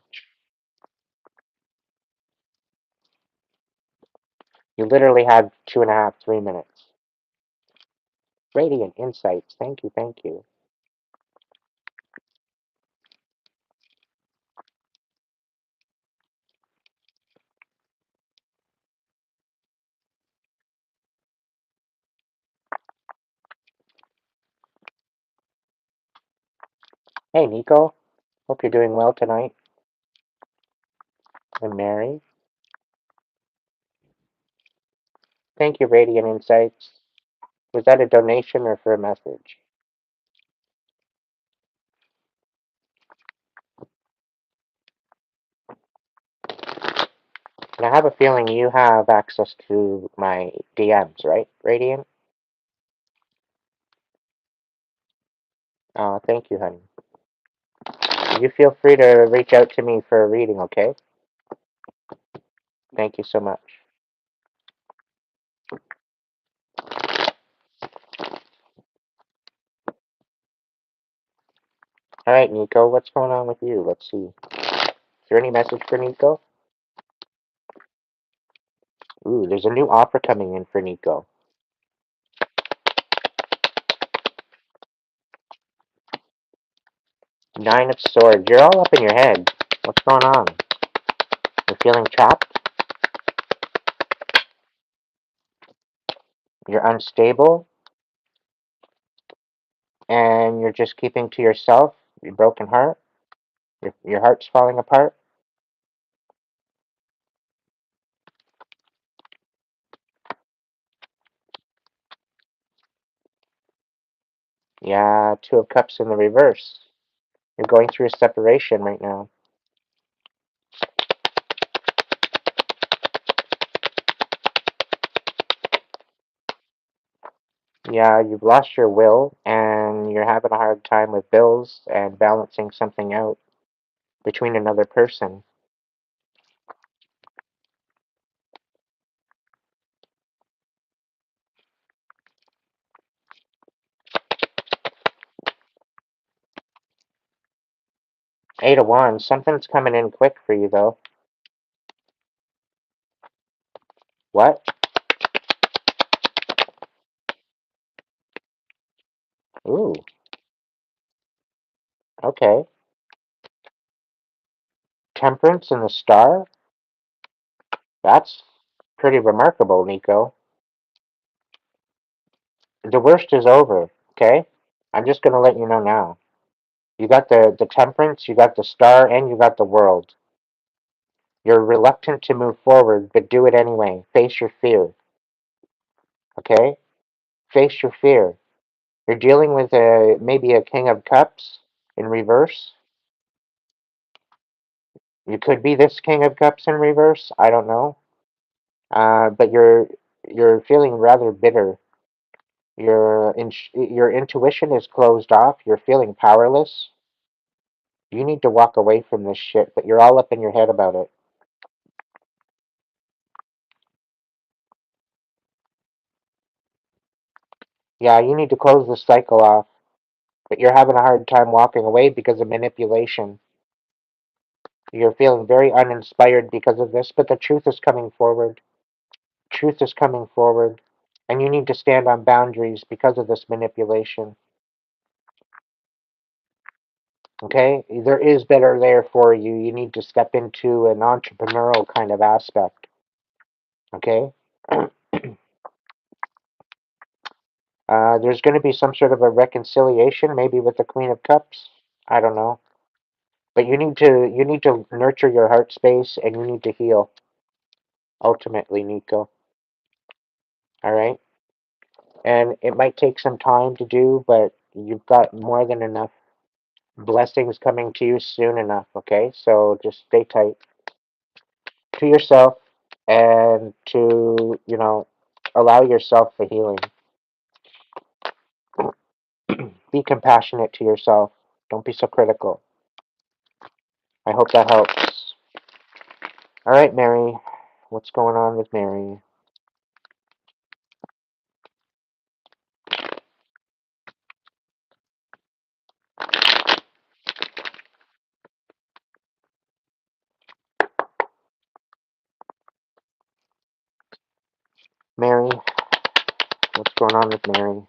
You literally have 2.5, 3 minutes. Radiant insights. Thank you, thank you. Hey, Nico. Hope you're doing well tonight. And Mary. Thank you, Radiant Insights. Was that a donation or for a message? And I have a feeling you have access to my DMs, right, Radiant? Thank you, honey. You feel free to reach out to me for a reading, okay? Thank you so much. All right, Nico, what's going on with you? Let's see. Is there any message for Nico? Ooh, there's a new offer coming in for Nico. 9 of Swords. You're all up in your head. What's going on? You're feeling trapped? You're unstable? And you're just keeping to yourself? Your broken heart? Your heart's falling apart? Yeah, 2 of Cups in the reverse. You're going through a separation right now. Yeah, you've lost your will and you're having a hard time with bills and balancing something out between another person. 8 of Wands, something's coming in quick for you though. What? Ooh, okay. Temperance and the Star? That's pretty remarkable, Nico. The worst is over, okay? I'm just gonna let you know now. You got the Temperance, you got the Star, and you got the World. You're reluctant to move forward, but do it anyway. Face your fear, okay? Face your fear. You're dealing with maybe a King of Cups in reverse. You could be this King of Cups in reverse. I don't know. But you're feeling rather bitter. Your intuition is closed off. You're feeling powerless. You need to walk away from this shit, but you're all up in your head about it. Yeah, you need to close the cycle off, but you're having a hard time walking away because of manipulation. You're feeling very uninspired because of this, but the truth is coming forward. Truth is coming forward, and you need to stand on boundaries because of this manipulation. Okay? There is better there for you. You need to step into an entrepreneurial kind of aspect. Okay? There's going to be some sort of a reconciliation, maybe with the Queen of Cups. I don't know. But you need to nurture your heart space and you need to heal ultimately, Nico. All right? And it might take some time to do, but you've got more than enough blessings coming to you soon enough, okay? So just stay tight to yourself and to, allow yourself the healing. Be compassionate to yourself. Don't be so critical. I hope that helps. All right, Mary. What's going on with Mary? Mary, what's going on with Mary?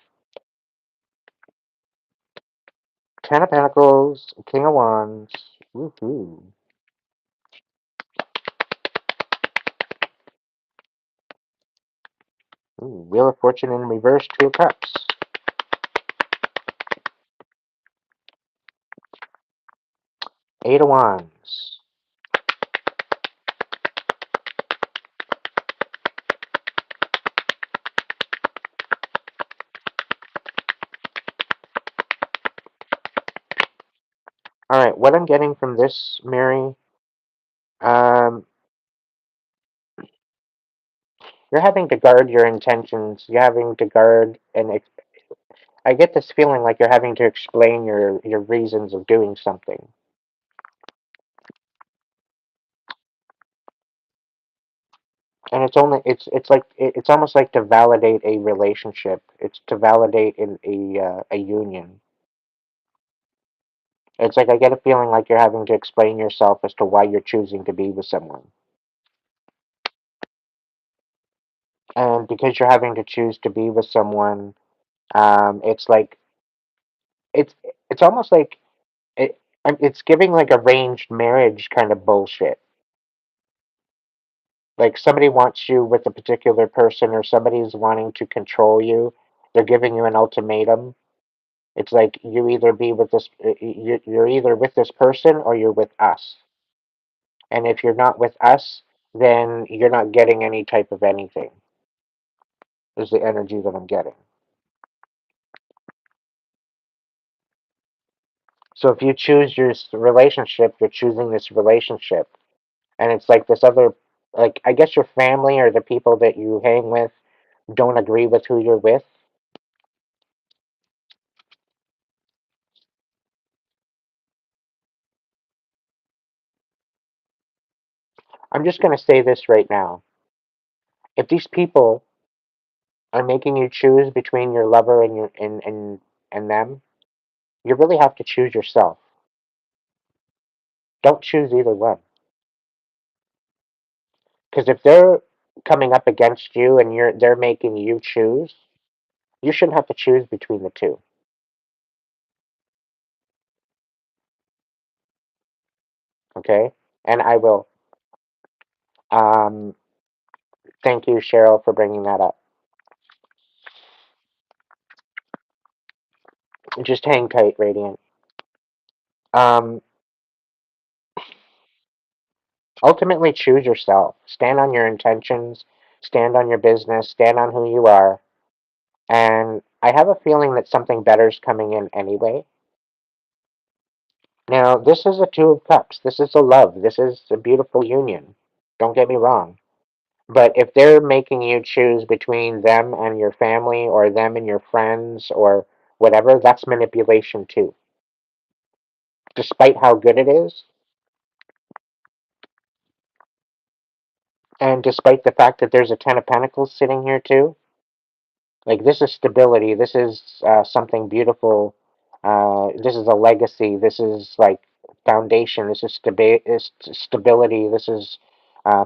Ten of Pentacles, King of Wands. Woohoo. Ooh, Wheel of Fortune in reverse, Two of Cups. Eight of Wands. All right, what I'm getting from this, Mary, um, you're having to guard your intentions. You're having to guard, and I get this feeling like you're having to explain your reasons of doing something. And it's almost like to validate a relationship. It's to validate a union. It's like I get a feeling like you're having to explain yourself as to why you're choosing to be with someone. And because you're having to choose to be with someone, it's like it's it's almost like it's giving like arranged marriage kind of bullshit. Like somebody wants you with a particular person, or somebody's wanting to control you. They're giving you an ultimatum. It's like you either be with this, you're either with this person or you're with us. And if you're not with us, then you're not getting any type of anything. Is the energy that I'm getting. So if you choose your relationship, you're choosing this relationship, and it's like this other, like I guess your family or the people that you hang with don't agree with who you're with. I'm just going to say this right now. If these people are making you choose between your lover and and them, you really have to choose yourself. Don't choose either one. Because if they're coming up against you and they're making you choose, you shouldn't have to choose between the two. Okay? And I will. Um, Thank you, Cheryl, for bringing that up. Just hang tight, Radiant. Um, Ultimately, choose yourself. Stand on your intentions. Stand on your business. Stand on who you are. And I have a feeling that something better's coming in anyway. Now, this is a Two of Cups. This is a love. This is a beautiful union. Don't get me wrong. But if they're making you choose between them and your family or them and your friends or whatever, that's manipulation too. Despite how good it is, and despite the fact that there's a Ten of Pentacles sitting here too, like this is stability. This is something beautiful. This is a legacy. This is like foundation. This is stability. This is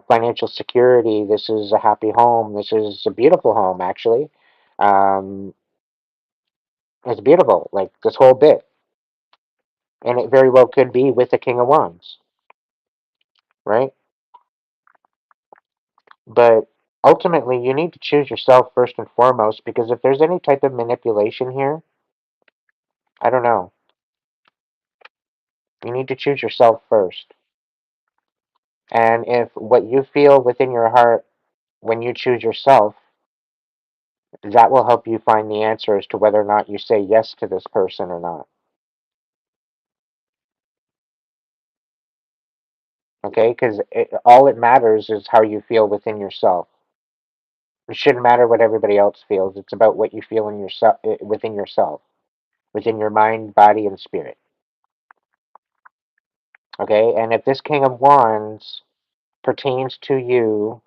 financial security. This is a happy home. This is a beautiful home, actually. Um, it's beautiful, like this whole bit. And it very well could be with the King of Wands, right? But ultimately, you need to choose yourself first and foremost because if there's any type of manipulation here, I don't know. You need to choose yourself first. And if what you feel within your heart when you choose yourself, that will help you find the answer as to whether or not you say yes to this person or not. Okay? Because all it matters is how you feel within yourself. It shouldn't matter what everybody else feels. It's about what you feel in yourself, within yourself, within your mind, body, and spirit. Okay? And if this King of Wands pertains to you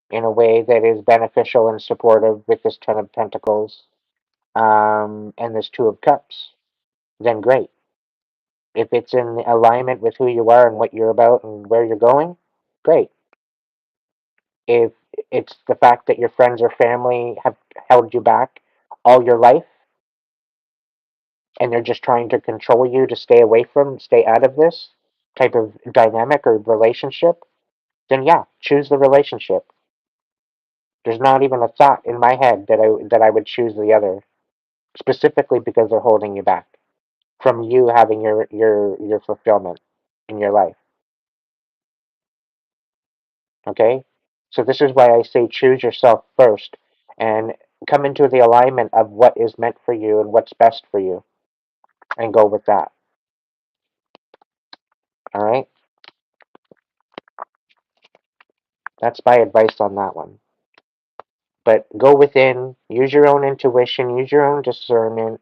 in a way that is beneficial and supportive with this Ten of Pentacles and this Two of Cups, then great. If it's in alignment with who you are and what you're about and where you're going, great. If it's the fact that your friends or family have held you back all your life and they're just trying to control you to stay out of this type of dynamic or relationship, then yeah, choose the relationship. There's not even a thought in my head that I would choose the other, specifically because they're holding you back from you having your fulfillment in your life. Okay? So this is why I say choose yourself first and come into the alignment of what is meant for you and what's best for you and go with that. All right? That's my advice on that one. But go within, use your own intuition, use your own discernment,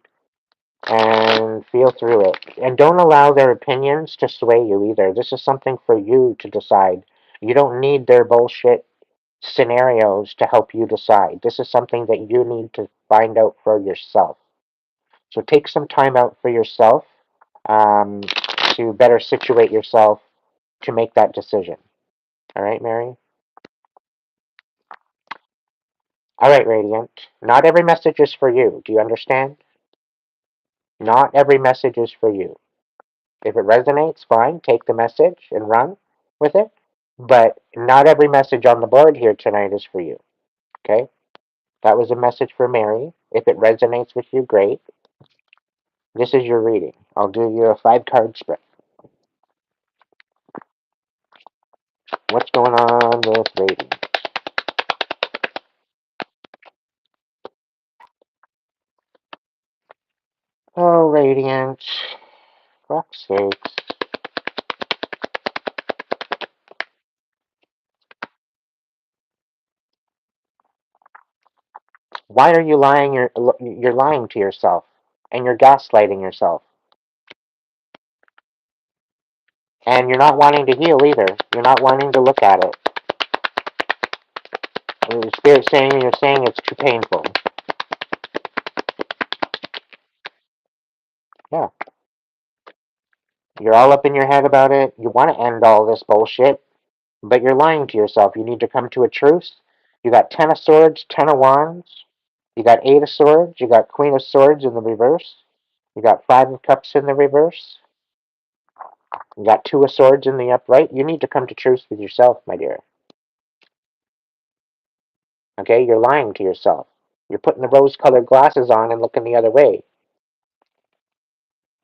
and feel through it. And don't allow their opinions to sway you either. This is something for you to decide. You don't need their bullshit scenarios to help you decide. This is something that you need to find out for yourself. So take some time out for yourself um, to better situate yourself to make that decision. All right, Mary? All right, Radiant. Not every message is for you. Do you understand? Not every message is for you. If it resonates, fine. Take the message and run with it. But not every message on the board here tonight is for you. Okay? That was a message for Mary. If it resonates with you, great. This is your reading. I'll do you a 5-card spread. What's going on with Radiant? Oh, Radiant. Fuck's sakes. Why are you lying? You're lying to yourself, and you're gaslighting yourself. And you're not wanting to heal either. You're not wanting to look at it. The Spirit's saying, you're saying it's too painful. Yeah. You're all up in your head about it. You want to end all this bullshit, but you're lying to yourself. You need to come to a truce. You got 10 of Swords, 10 of Wands. You got 8 of Swords. You got Queen of Swords in the reverse. You got 5 of Cups in the reverse. You got 2 of Swords in the upright. You need to come to truce with yourself, my dear. Okay? You're lying to yourself. You're putting the rose-colored glasses on and looking the other way.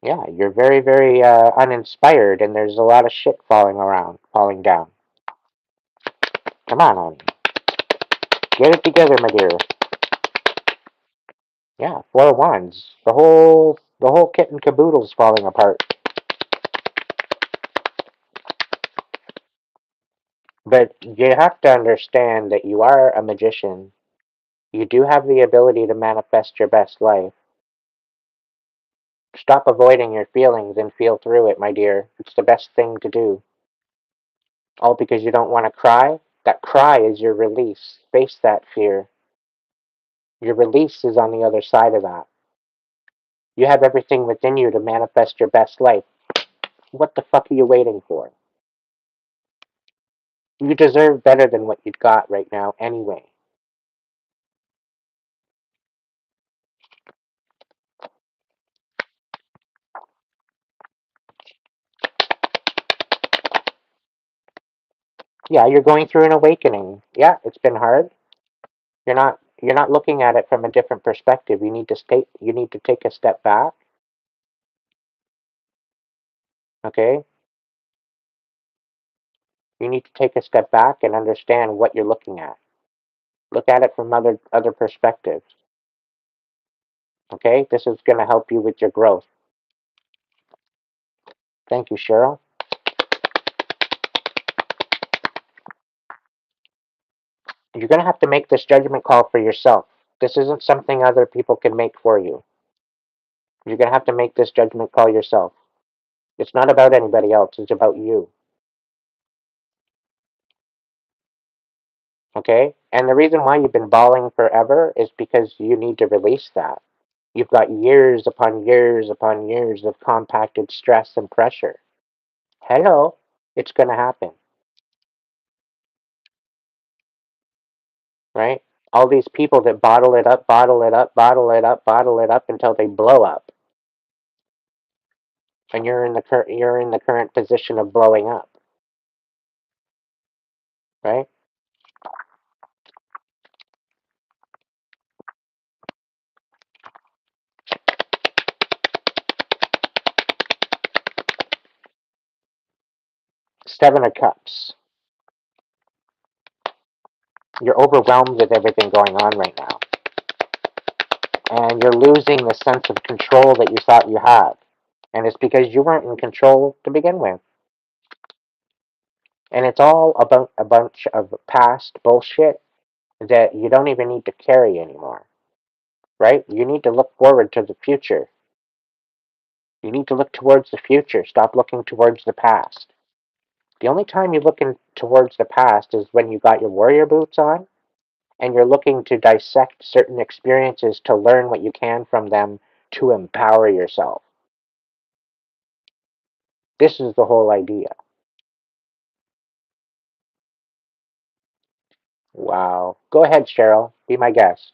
Yeah, you're very, very uninspired, and there's a lot of shit falling down. Come on, honey. Get it together, my dear. Yeah, 4 of Wands. The whole kit and caboodle's falling apart. But you have to understand that you are a magician. You do have the ability to manifest your best life. Stop avoiding your feelings and feel through it, my dear. It's the best thing to do. All because you don't want to cry? That cry is your release. Face that fear. Your release is on the other side of that. You have everything within you to manifest your best life. What the fuck are you waiting for? You deserve better than what you've got right now anyway. Yeah, you're going through an awakening. Yeah, it's been hard. You're not looking at it from a different perspective. You need to take a step back, okay? You need to take a step back and understand what you're looking at. Look at it from other perspectives. Okay? This is going to help you with your growth. Thank you, Cheryl. You're going to have to make this judgment call for yourself. This isn't something other people can make for you. You're going to have to make this judgment call yourself. It's not about anybody else, it's about you. Okay? And the reason why you've been bawling forever is because you need to release that. You've got years upon years upon years of compacted stress and pressure. Hello, it's going to happen, right? All these people that bottle it up, bottle it up, bottle it up, bottle it up until they blow up, and you're in the current position of blowing up, right? Seven of Cups. You're overwhelmed with everything going on right now, and you're losing the sense of control that you thought you had, and it's because you weren't in control to begin with. And it's all about a bunch of past bullshit that you don't even need to carry anymore, right? You need to look forward to the future. You need to look towards the future. Stop looking towards the past. The only time you're looking towards the past is when you got your warrior boots on and you're looking to dissect certain experiences to learn what you can from them to empower yourself. This is the whole idea. Wow. Go ahead, Cheryl. Be my guest.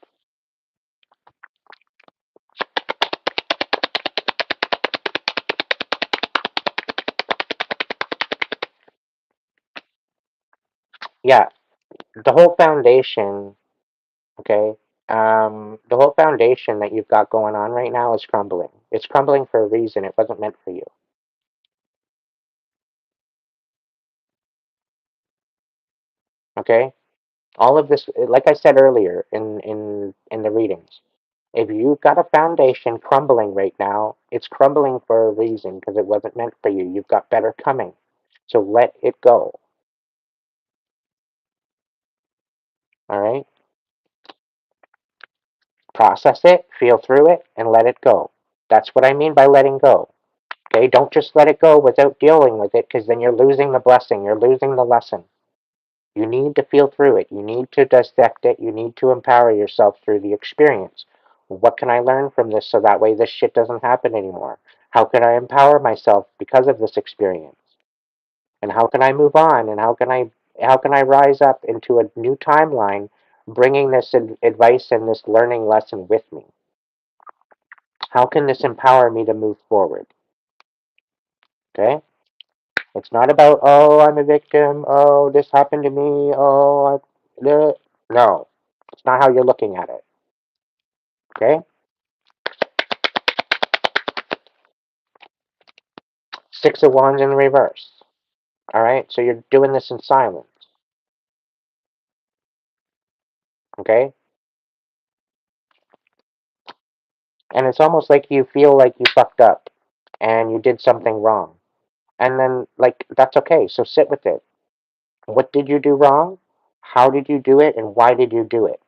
Yeah, the whole foundation, okay? The whole foundation that you've got going on right now is crumbling. It's crumbling for a reason. It wasn't meant for you. Okay? All of this, like I said earlier in the readings, if you've got a foundation crumbling right now, it's crumbling for a reason because it wasn't meant for you. You've got better coming. So let it go. All right? Process it, feel through it, and let it go. That's what I mean by letting go. Okay, don't just let it go without dealing with it, because then you're losing the blessing, you're losing the lesson. You need to feel through it. You need to dissect it. You need to empower yourself through the experience. What can I learn from this so that way this shit doesn't happen anymore? How can I empower myself because of this experience? And how can I move on? And how can I rise up into a new timeline, bringing this advice and this learning lesson with me? How can this empower me to move forward? Okay? It's not about, oh, I'm a victim, oh, this happened to me, oh, no. It's not how you're looking at it. Okay? Six of Wands in reverse. All right? So you're doing this in silence. Okay? And it's almost like you feel like you fucked up and you did something wrong. And then, like, that's okay. So sit with it. What did you do wrong? How did you do it? And why did you do it?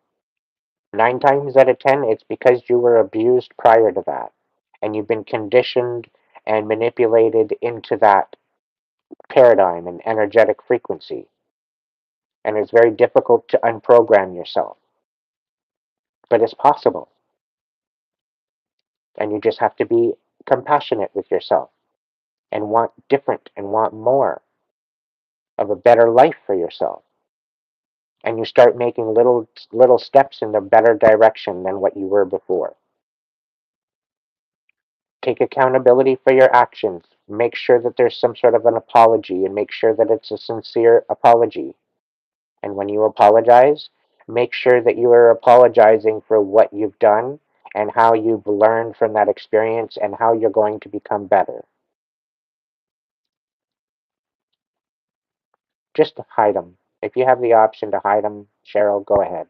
9 times out of 10, it's because you were abused prior to that. And you've been conditioned and manipulated into that paradigm and energetic frequency. And it's very difficult to unprogram yourself. But it's possible. And you just have to be compassionate with yourself and want different and want more of a better life for yourself. And you start making little steps in the better direction than what you were before. Take accountability for your actions. Make sure that there's some sort of an apology and make sure that it's a sincere apology. And when you apologize, make sure that you are apologizing for what you've done and how you've learned from that experience and how you're going to become better. Just hide them. If you have the option to hide them, Cheryl, go ahead.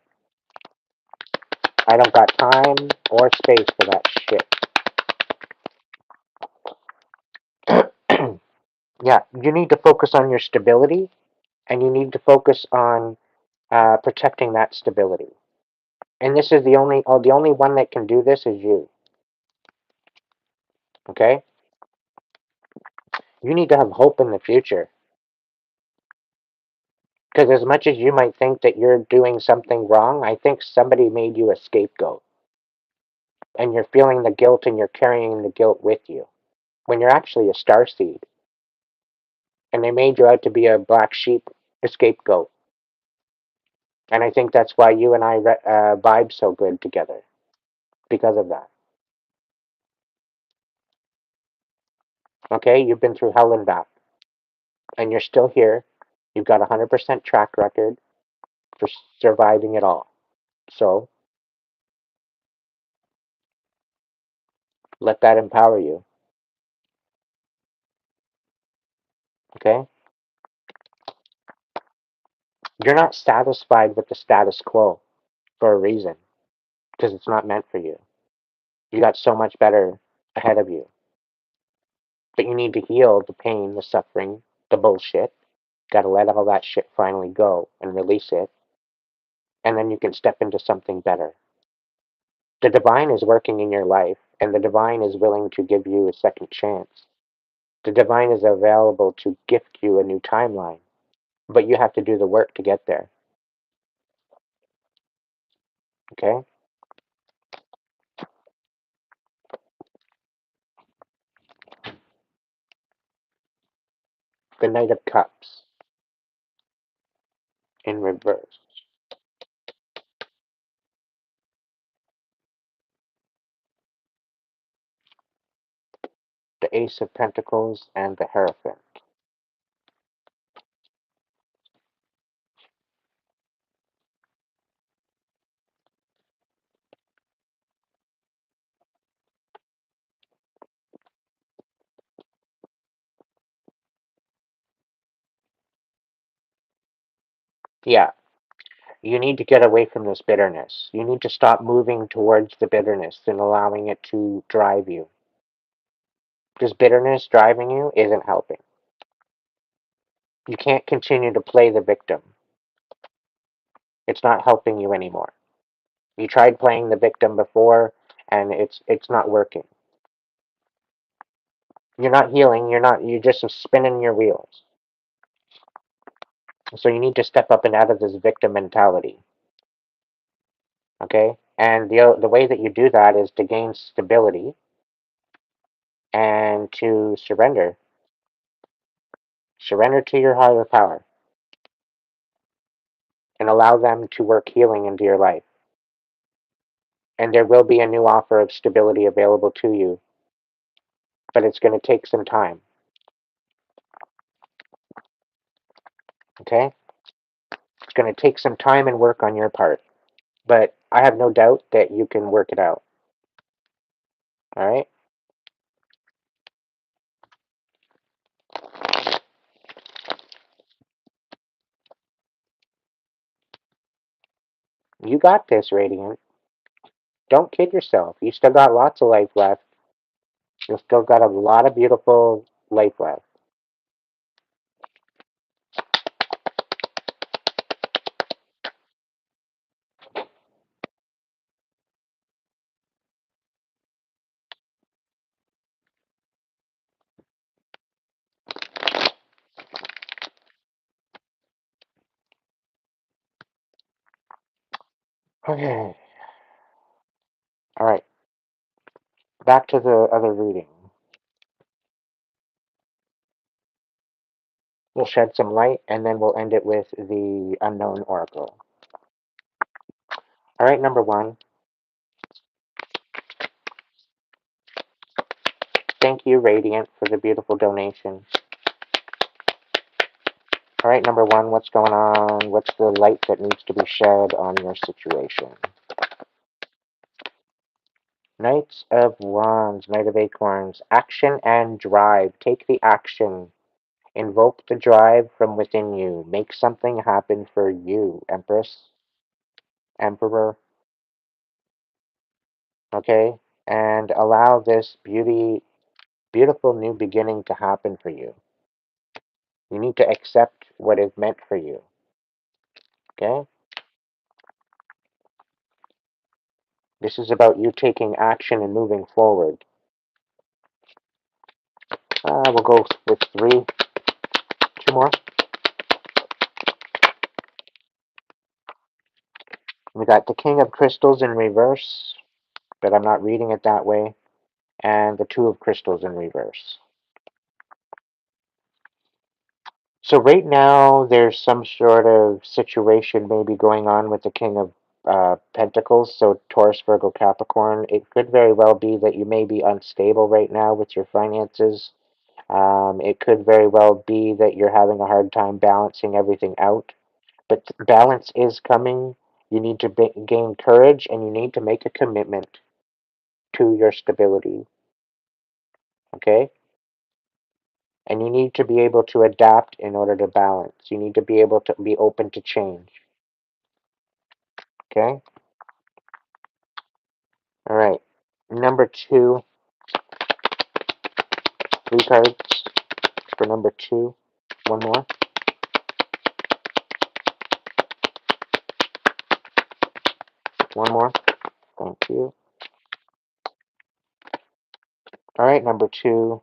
I don't got time or space for that shit. Yeah, you need to focus on your stability and you need to focus on protecting that stability. And this is the only one that can do this is you. Okay? You need to have hope in the future. Because as much as you might think that you're doing something wrong, I think somebody made you a scapegoat. And you're feeling the guilt and you're carrying the guilt with you. When you're actually a starseed. And they made you out to be a black sheep, a scapegoat. And I think that's why you and I vibe so good together. Because of that. Okay? You've been through hell and back. And you're still here. You've got a 100% track record for surviving it all. So, let that empower you. Okay? You're not satisfied with the status quo for a reason. Because it's not meant for you. You got so much better ahead of you. But you need to heal the pain, the suffering, the bullshit. Gotta let all that shit finally go and release it. And then you can step into something better. The divine is working in your life, and the divine is willing to give you a second chance. The divine is available to gift you a new timeline, but you have to do the work to get there. Okay? The Knight of Cups in reverse. The Ace of Pentacles and the Hierophant. Yeah, you need to get away from this bitterness. You need to stop moving towards the bitterness and allowing it to drive you. This bitterness driving you isn't helping. You can't continue to play the victim. It's not helping you anymore. You tried playing the victim before and it's not working. You're not healing. You're just spinning your wheels. So you need to step up and out of this victim mentality. Okay? And the way that you do that is to gain stability and to surrender. Surrender to your higher power and allow them to work healing into your life. And there will be a new offer of stability available to you, but it's going to take some time. Okay? It's going to take some time and work on your part. But I have no doubt that you can work it out. All right? You got this, Radiant. Don't kid yourself. You still got lots of life left. You've still got a lot of beautiful life left. Okay. All right. Back to the other reading. We'll shed some light and then we'll end it with the unknown oracle. All right, number one. Thank you, Radiant, for the beautiful donation. All right, number one, what's going on? What's the light that needs to be shed on your situation? Knights of Wands, Knight of Acorns, action and drive. Take the action. Invoke the drive from within you. Make something happen for you, Empress, Emperor. Okay? And allow this beautiful new beginning to happen for you. You need to accept what is meant for you. Okay? This is about you taking action and moving forward. We'll go with three. Two more. We got the King of Crystals in reverse, but I'm not reading it that way. And the Two of Crystals in reverse. So right now, there's some sort of situation maybe going on with the King of Pentacles, so Taurus, Virgo, Capricorn. It could very well be that you may be unstable right now with your finances. It could very well be that you're having a hard time balancing everything out. But balance is coming. You need to gain courage and you need to make a commitment to your stability. Okay? And you need to be able to adapt in order to balance. You need to be able to be open to change. Okay? All right. Number two, three cards for number two. One more. One more. Thank you. All right, number two.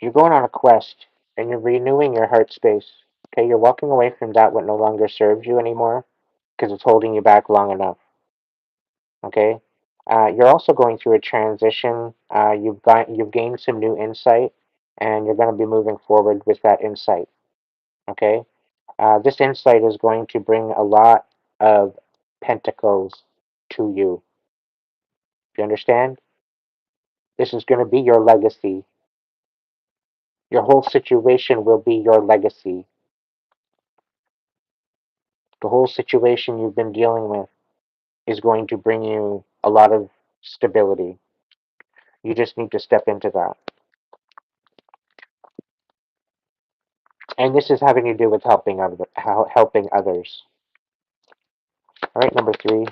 You're going on a quest and you're renewing your heart space. Okay, you're walking away from that what no longer serves you anymore because it's holding you back long enough. Okay, you're also going through a transition. You've gained some new insight, and you're going to be moving forward with that insight. Okay, this insight is going to bring a lot of pentacles to you. You understand? This is going to be your legacy. Your whole situation will be your legacy. The whole situation you've been dealing with is going to bring you a lot of stability. You just need to step into that. And this is having to do with helping others. All right, number three.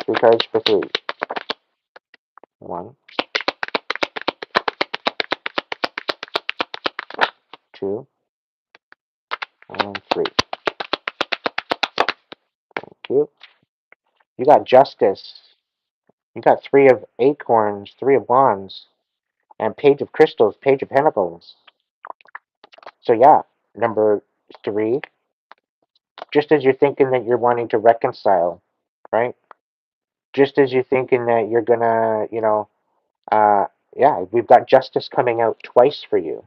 Three cards for three. One, two, and three. Thank you. You got justice. You got Three of Acorns, Three of Wands, and Page of Crystals, Page of Pentacles. So yeah, number 3, just as you're thinking that you're wanting to reconcile, right? Just as you're thinking that you're gonna, uh, yeah, we've got justice coming out twice for you.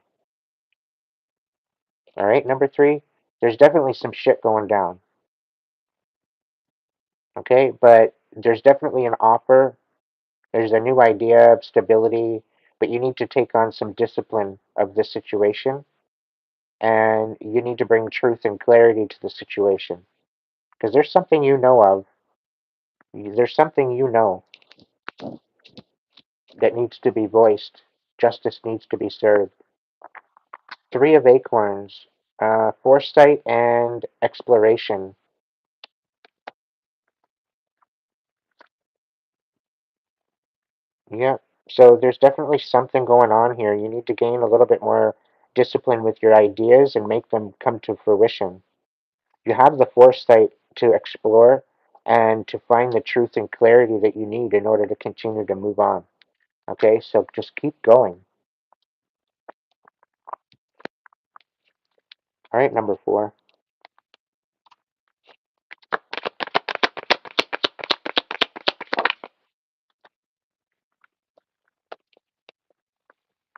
All right, number 3, there's definitely some shit going down. Okay, but there's definitely an offer. There's a new idea of stability, but you need to take on some discipline of this situation, and you need to bring truth and clarity to the situation because there's something you know of. There's something you know that needs to be voiced. Justice needs to be served. Three of Acorns, foresight and exploration. Yeah. So there's definitely something going on here. You need to gain a little bit more discipline with your ideas and make them come to fruition. You have the foresight to explore and to find the truth and clarity that you need in order to continue to move on. Okay, so just keep going. All right, number 4.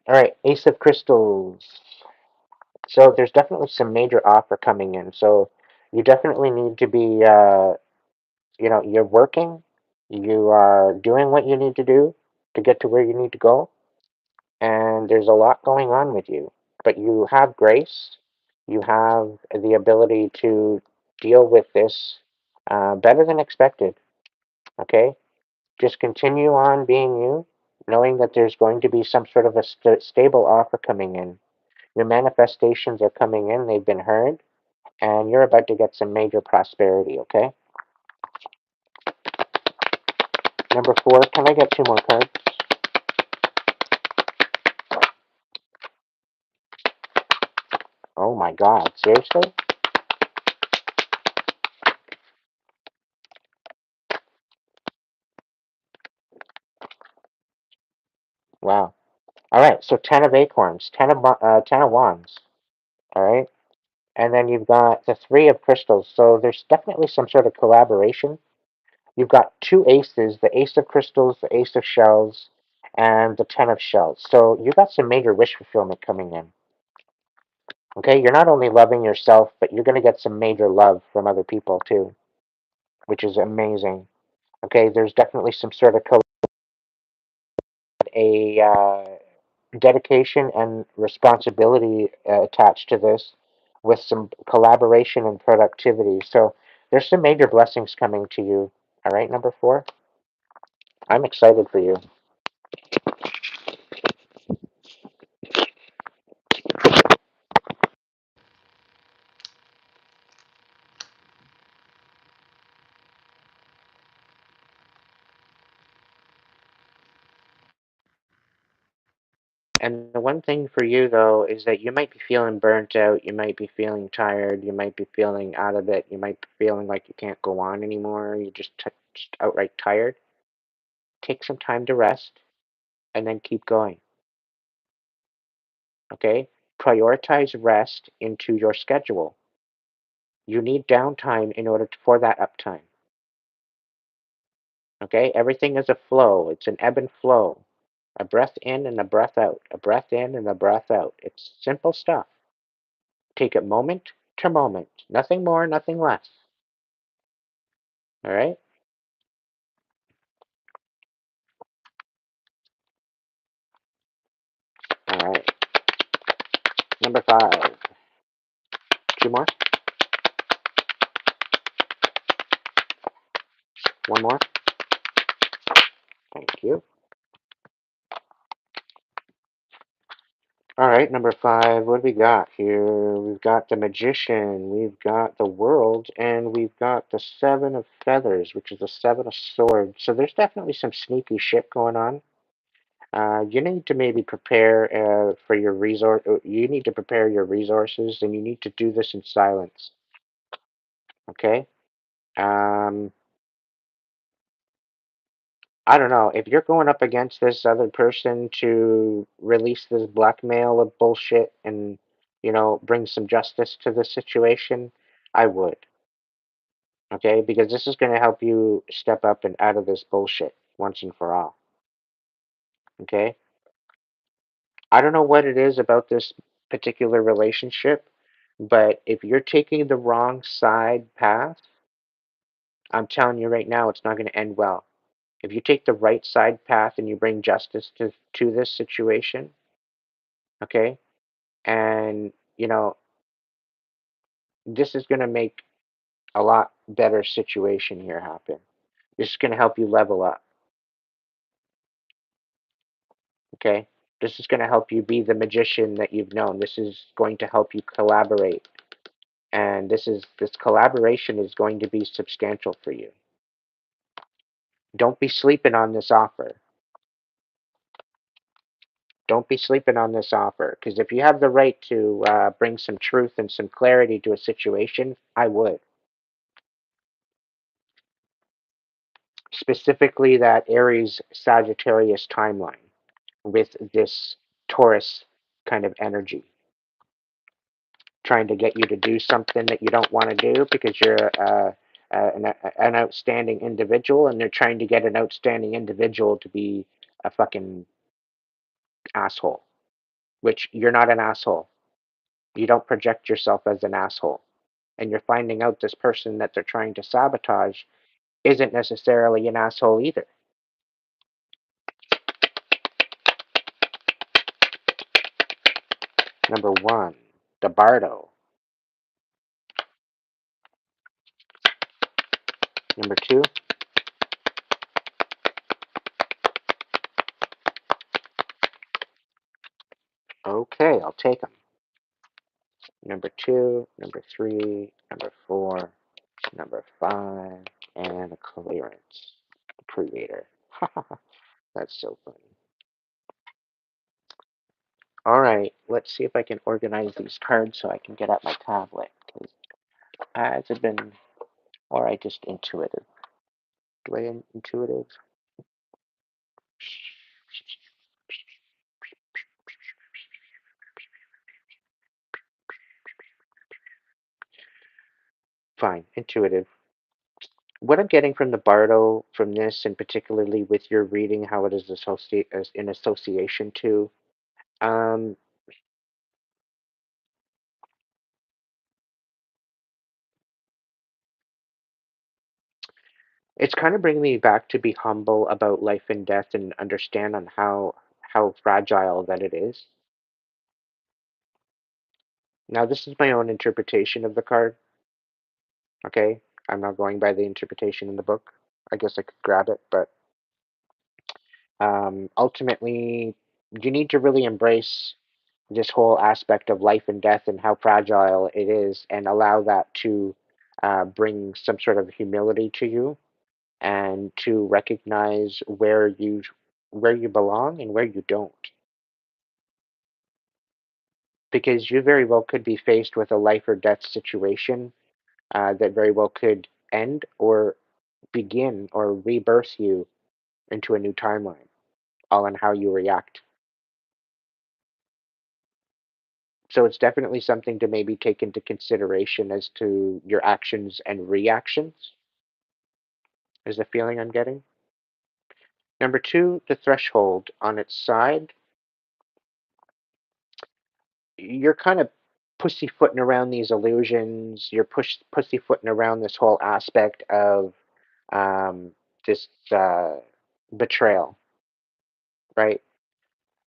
All right, Ace of Crystals. So there's definitely some major offer coming in. So you definitely need to be, you're working, you are doing what you need to do to get to where you need to go, and there's a lot going on with you. But you have grace, you have the ability to deal with this better than expected. Okay? Just continue on being you, knowing that there's going to be some sort of a stable offer coming in. Your manifestations are coming in, they've been heard, and you're about to get some major prosperity, okay? Number 4, can I get 2 more cards? Oh my god, seriously? Wow. Alright, so 10 of Acorns, 10 of Wands, alright? And then you've got the 3 of Crystals, so there's definitely some sort of collaboration. You've got 2 aces, the Ace of Crystals, the Ace of Shells, and the 10 of Shells. So you got some major wish fulfillment coming in. Okay, you're not only loving yourself, but you're going to get some major love from other people too, which is amazing. Okay, there's definitely some sort of a dedication and responsibility attached to this, with some collaboration and productivity. So there's some major blessings coming to you. All right, number 4. I'm excited for you. And the one thing for you though is that you might be feeling burnt out, you might be feeling tired, you might be feeling out of it, you might be feeling like you can't go on anymore, you're just outright tired. Take some time to rest and then keep going. Okay? Prioritize rest into your schedule. You need downtime in order for that uptime. Okay? Everything is a flow. It's an ebb and flow. A breath in and a breath out. A breath in and a breath out. It's simple stuff. Take it moment to moment. Nothing more, nothing less. All right? All right. Number 5. 2 more. 1 more. Thank you. All right, number 5. What do we got here? We've got the Magician, we've got the World, and we've got the 7 of Feathers, which is the 7 of Swords. So there's definitely some sneaky shit going on. You need to maybe prepare for your resource. You need to prepare your resources, and you need to do this in silence. Okay. Um, I don't know, if you're going up against this other person to release this blackmail of bullshit and, bring some justice to the situation, I would, okay? Because this is going to help you step up and out of this bullshit once and for all, okay? I don't know what it is about this particular relationship, but if you're taking the wrong side path, I'm telling you right now, it's not going to end well. If you take the right side path and you bring justice to this situation, okay, and this is going to make a lot better situation here happen. This is going to help you level up, okay? This is going to help you be the magician that you've known. This is going to help you collaborate, and this collaboration is going to be substantial for you. Don't be sleeping on this offer. Don't be sleeping on this offer, because if you have the right to bring some truth and some clarity to a situation, I would. Specifically, that Aries Sagittarius timeline with this Taurus kind of energy, trying to get you to do something that you don't want to do because you're an outstanding individual, and they're trying to get an outstanding individual to be a fucking asshole, which you're not an asshole. You don't project yourself as an asshole. And you're finding out this person that they're trying to sabotage isn't necessarily an asshole either. Number one, the Bardo. Number two, okay, I'll take them. Number two, number three, number four, number five, and a clearance. Creator. That's so funny. All right, let's see if I can organize these cards so I can get at my tablet. Because ads have been, or I just intuitive. Do I intuitive? Fine, intuitive. What I'm getting from the Bardo, from this, and particularly with your reading, how it is in association to, um, it's kind of bringing me back to be humble about life and death and understand on how fragile that it is. Now, this is my own interpretation of the card. Okay, I'm not going by the interpretation in the book. I guess I could grab it, but ultimately, you need to really embrace this whole aspect of life and death and how fragile it is, and allow that to bring some sort of humility to you, and to recognize where you belong and where you don't, because you very well could be faced with a life or death situation that very well could end or begin or rebirth you into a new timeline, all on how you react. So it's definitely something to maybe take into consideration as to your actions and reactions, is the feeling I'm getting. Number two, the threshold on its side. You're kind of pussyfooting around these illusions. You're pussyfooting around this whole aspect of this betrayal, right?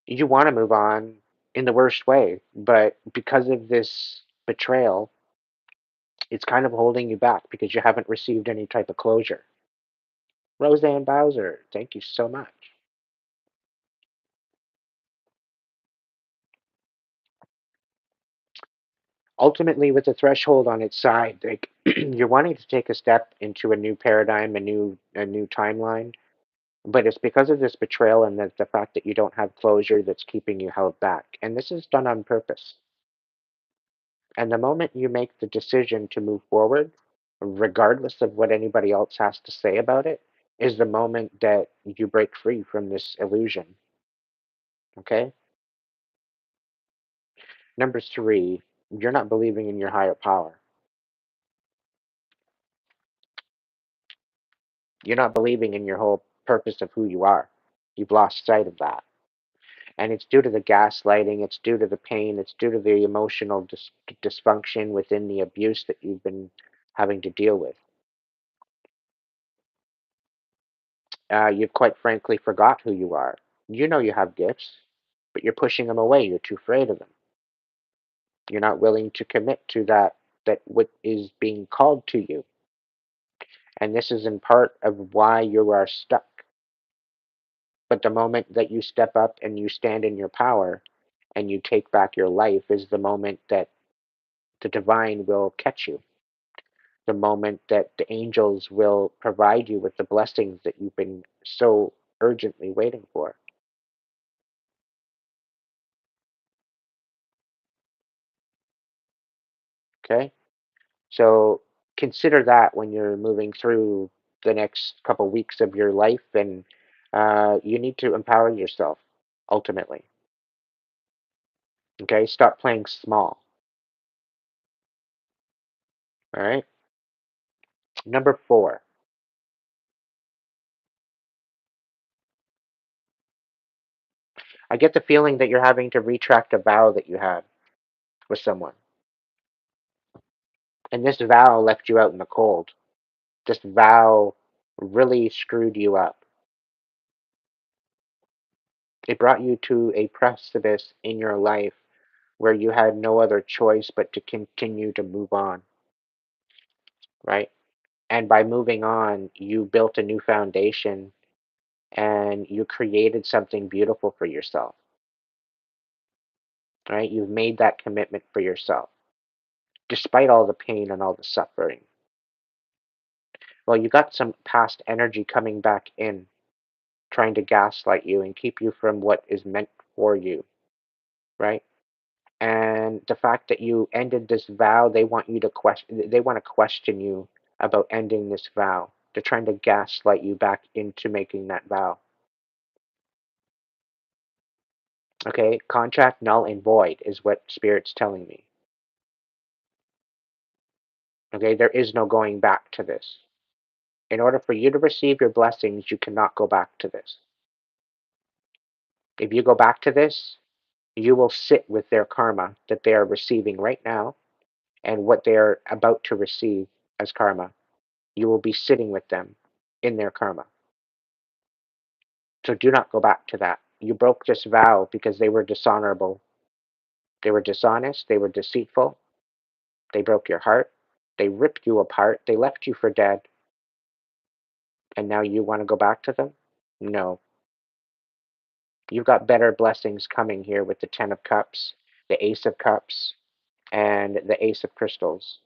You want to move on in the worst way, but because of this betrayal, it's kind of holding you back because you haven't received any type of closure. Roseanne Bowser, thank you so much. Ultimately, with the threshold on its side, like you're wanting to take a step into a new paradigm, a new timeline, but it's because of this betrayal and the fact that you don't have closure that's keeping you held back. And this is done on purpose. And the moment you make the decision to move forward, regardless of what anybody else has to say about it, is the moment that you break free from this illusion. Okay? Number three, you're not believing in your higher power. You're not believing in your whole purpose of who you are. You've lost sight of that. And it's due to the gaslighting, it's due to the pain, it's due to the emotional dysfunction within the abuse that you've been having to deal with. You've quite frankly forgot who you are. You know you have gifts, but you're pushing them away. You're too afraid of them. You're not willing to commit to that what is being called to you. And this is in part of why you are stuck. But the moment that you step up and you stand in your power and you take back your life is the moment that the divine will catch you. The moment that the angels will provide you with the blessings that you've been so urgently waiting for. Okay? So consider that when you're moving through the next couple weeks of your life, and you need to empower yourself ultimately. Okay? Stop playing small. All right? Number four, I get the feeling that you're having to retract a vow that you had with someone. And this vow left you out in the cold. This vow really screwed you up. It brought you to a precipice in your life where you had no other choice but to continue to move on, right? And by moving on, you built a new foundation and you created something beautiful for yourself, right? You've made that commitment for yourself, despite all the pain and all the suffering. Well, you got some past energy coming back in, trying to gaslight you and keep you from what is meant for you, right? And the fact that you ended this vow, they want to question you about ending this vow. They're trying to gaslight you back into making that vow. Okay, contract null and void is what spirit's telling me. Okay, there is no going back to this. In order for you to receive your blessings, you cannot go back to this. If you go back to this, you will sit with their karma that they are receiving right now and what they are about to receive as karma. You will be sitting with them in their karma. So do not go back to that. You broke this vow because they were dishonorable. They were dishonest. They were deceitful. They broke your heart. They ripped you apart. They left you for dead. And now you want to go back to them? No. You've got better blessings coming here with the Ten of Cups, the Ace of Cups, and the Ace of Crystals.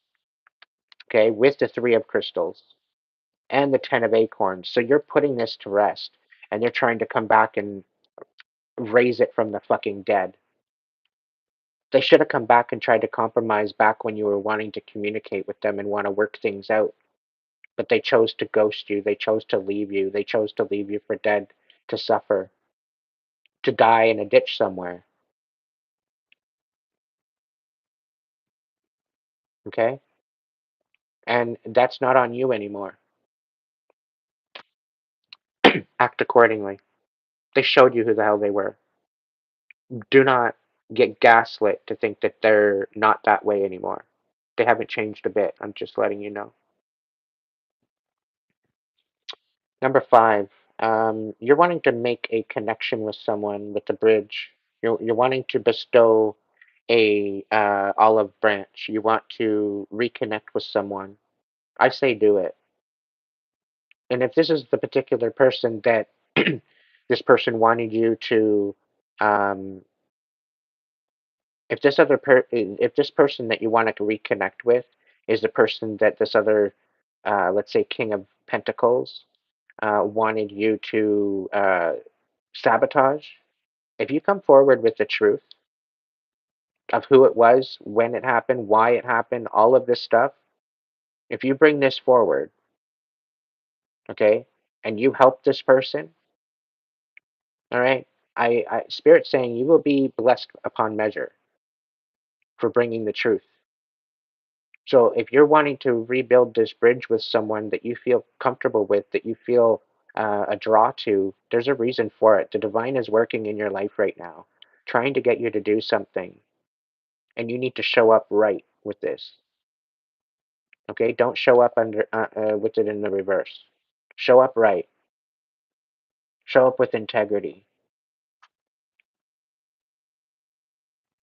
Okay, with the Three of Crystals and the Ten of Acorns. So you're putting this to rest, and they're trying to come back and raise it from the fucking dead. They should have come back and tried to compromise back when you were wanting to communicate with them and want to work things out. But they chose to ghost you. They chose to leave you. They chose to leave you for dead, to suffer, to die in a ditch somewhere. Okay? And that's not on you anymore. Act accordingly. They showed you who the hell they were. Do not get gaslit to think that they're not that way anymore. They haven't changed a bit. I'm just letting you know. Number five, you're wanting to make a connection with someone with the bridge. You're wanting to bestow a olive branch. You want to reconnect with someone. I say do it. And if this is the particular person that this person wanted you to, um, if this person that you want to reconnect with is the person that this other, let's say, King of Pentacles, wanted you to sabotage, if you come forward with the truth of who it was, when it happened, why it happened, all of this stuff, if you bring this forward, okay, and you help this person, all right, Spirit's saying you will be blessed upon measure for bringing the truth. So if you're wanting to rebuild this bridge with someone that you feel comfortable with, that you feel a draw to, there's a reason for it. The divine is working in your life right now, trying to get you to do something, and you need to show up right with this. Okay, don't show up with it in the reverse. Show up right. Show up with integrity.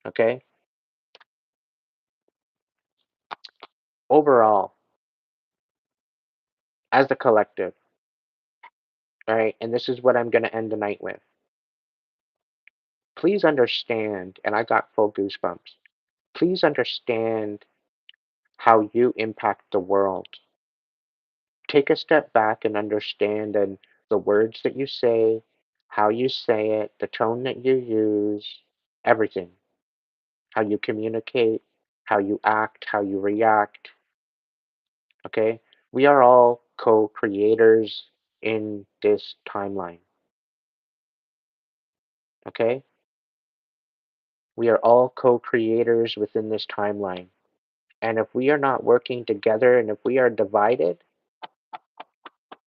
Okay. Overall, as a collective, all right, and this is what I'm going to end the night with. Please understand, and I got full goosebumps. Please understand how you impact the world. Take a step back and understand and the words that you say, how you say it, the tone that you use, everything. How you communicate, how you act, how you react. Okay? We are all co-creators in this timeline. Okay? We are all co-creators within this timeline. And if we are not working together and if we are divided,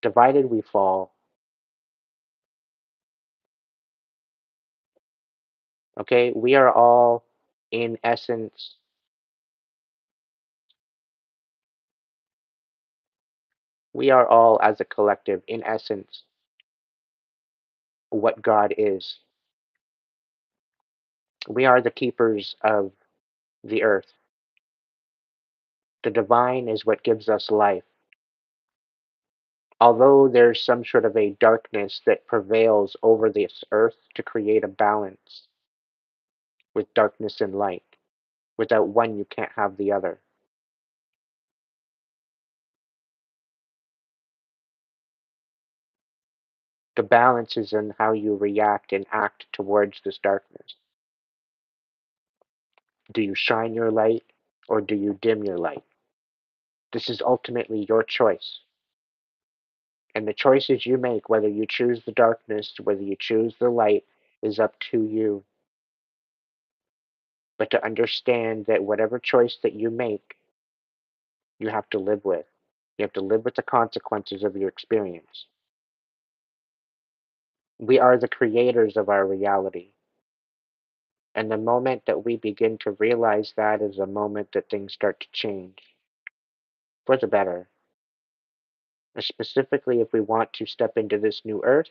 divided we fall. Okay? We are all, in essence, we are all, as a collective, in essence, what God is. We are the keepers of the earth. The divine is what gives us life. Although there's some sort of a darkness that prevails over this earth to create a balance with darkness and light. Without one, you can't have the other. The balance is in how you react and act towards this darkness. Do you shine your light or do you dim your light? This is ultimately your choice. And the choices you make, whether you choose the darkness, whether you choose the light, is up to you. But to understand that whatever choice that you make, you have to live with. You have to live with the consequences of your experience. We are the creators of our reality. And the moment that we begin to realize that is a moment that things start to change for the better. And specifically, if we want to step into this new earth,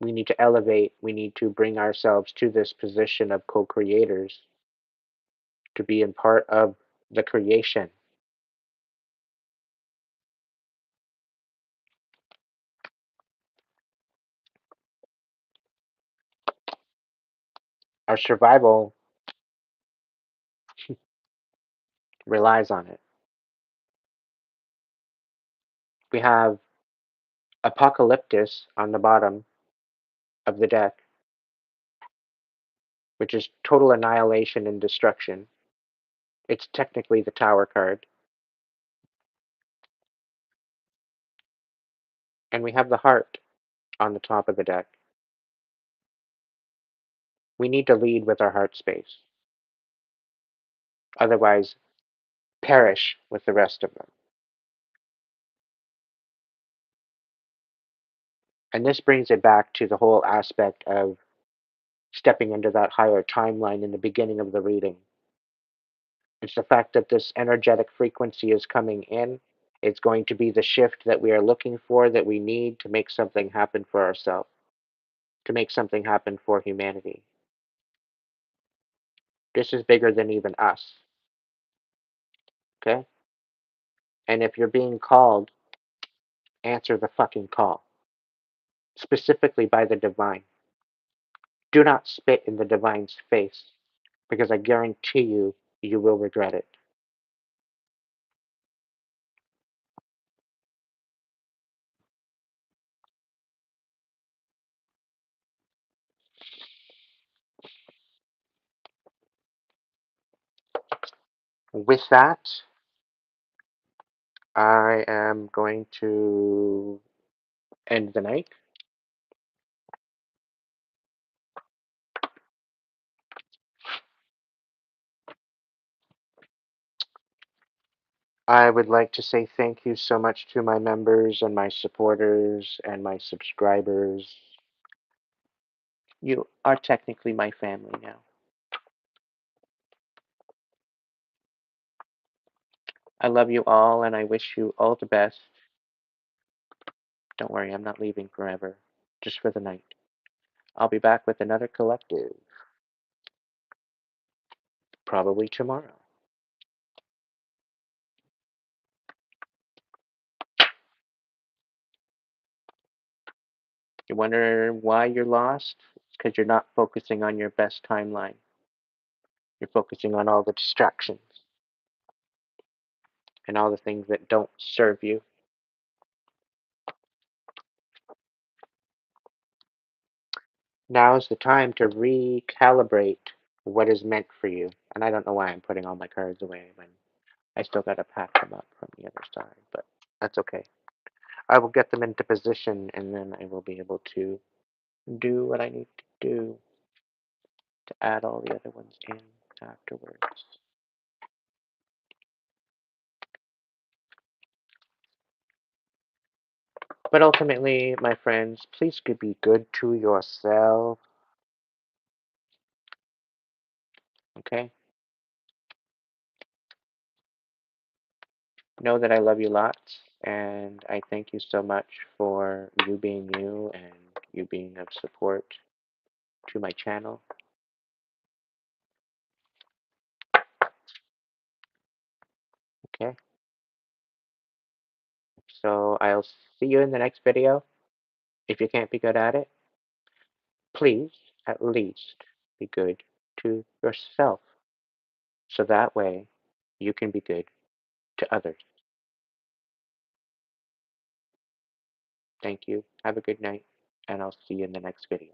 we need to elevate, we need to bring ourselves to this position of co creators to be in part of the creation. Our survival relies on it. We have Apocalyptus on the bottom of the deck, which is total annihilation and destruction. It's technically the Tower card. And we have the Heart on the top of the deck. We need to lead with our heart space. Otherwise, perish with the rest of them. And this brings it back to the whole aspect of stepping into that higher timeline in the beginning of the reading. It's the fact that this energetic frequency is coming in. It's going to be the shift that we are looking for, that we need to make something happen for ourselves, to make something happen for humanity. This is bigger than even us. Okay? And if you're being called, answer the fucking call. Specifically by the divine. Do not spit in the divine's face, because I guarantee you, you will regret it. With that, I am going to end the night. I would like to say thank you so much to my members and my supporters and my subscribers. You are technically my family now. I love you all and I wish you all the best. Don't worry, I'm not leaving forever, just for the night. I'll be back with another collective, probably tomorrow. You wonder why you're lost? It's because you're not focusing on your best timeline. You're focusing on all the distractions and all the things that don't serve you. Now is the time to recalibrate what is meant for you. And I don't know why I'm putting all my cards away when I still got to pack them up from the other side, but that's okay. I will get them into position and then I will be able to do what I need to do to add all the other ones in afterwards. But ultimately, my friends, please be good to yourself, okay? Know that I love you lots, and I thank you so much for you being you and you being of support to my channel, okay? So I'll see you in the next video. If you can't be good at it, please at least be good to yourself. So that way you can be good to others. Thank you. Have a good night, and I'll see you in the next video.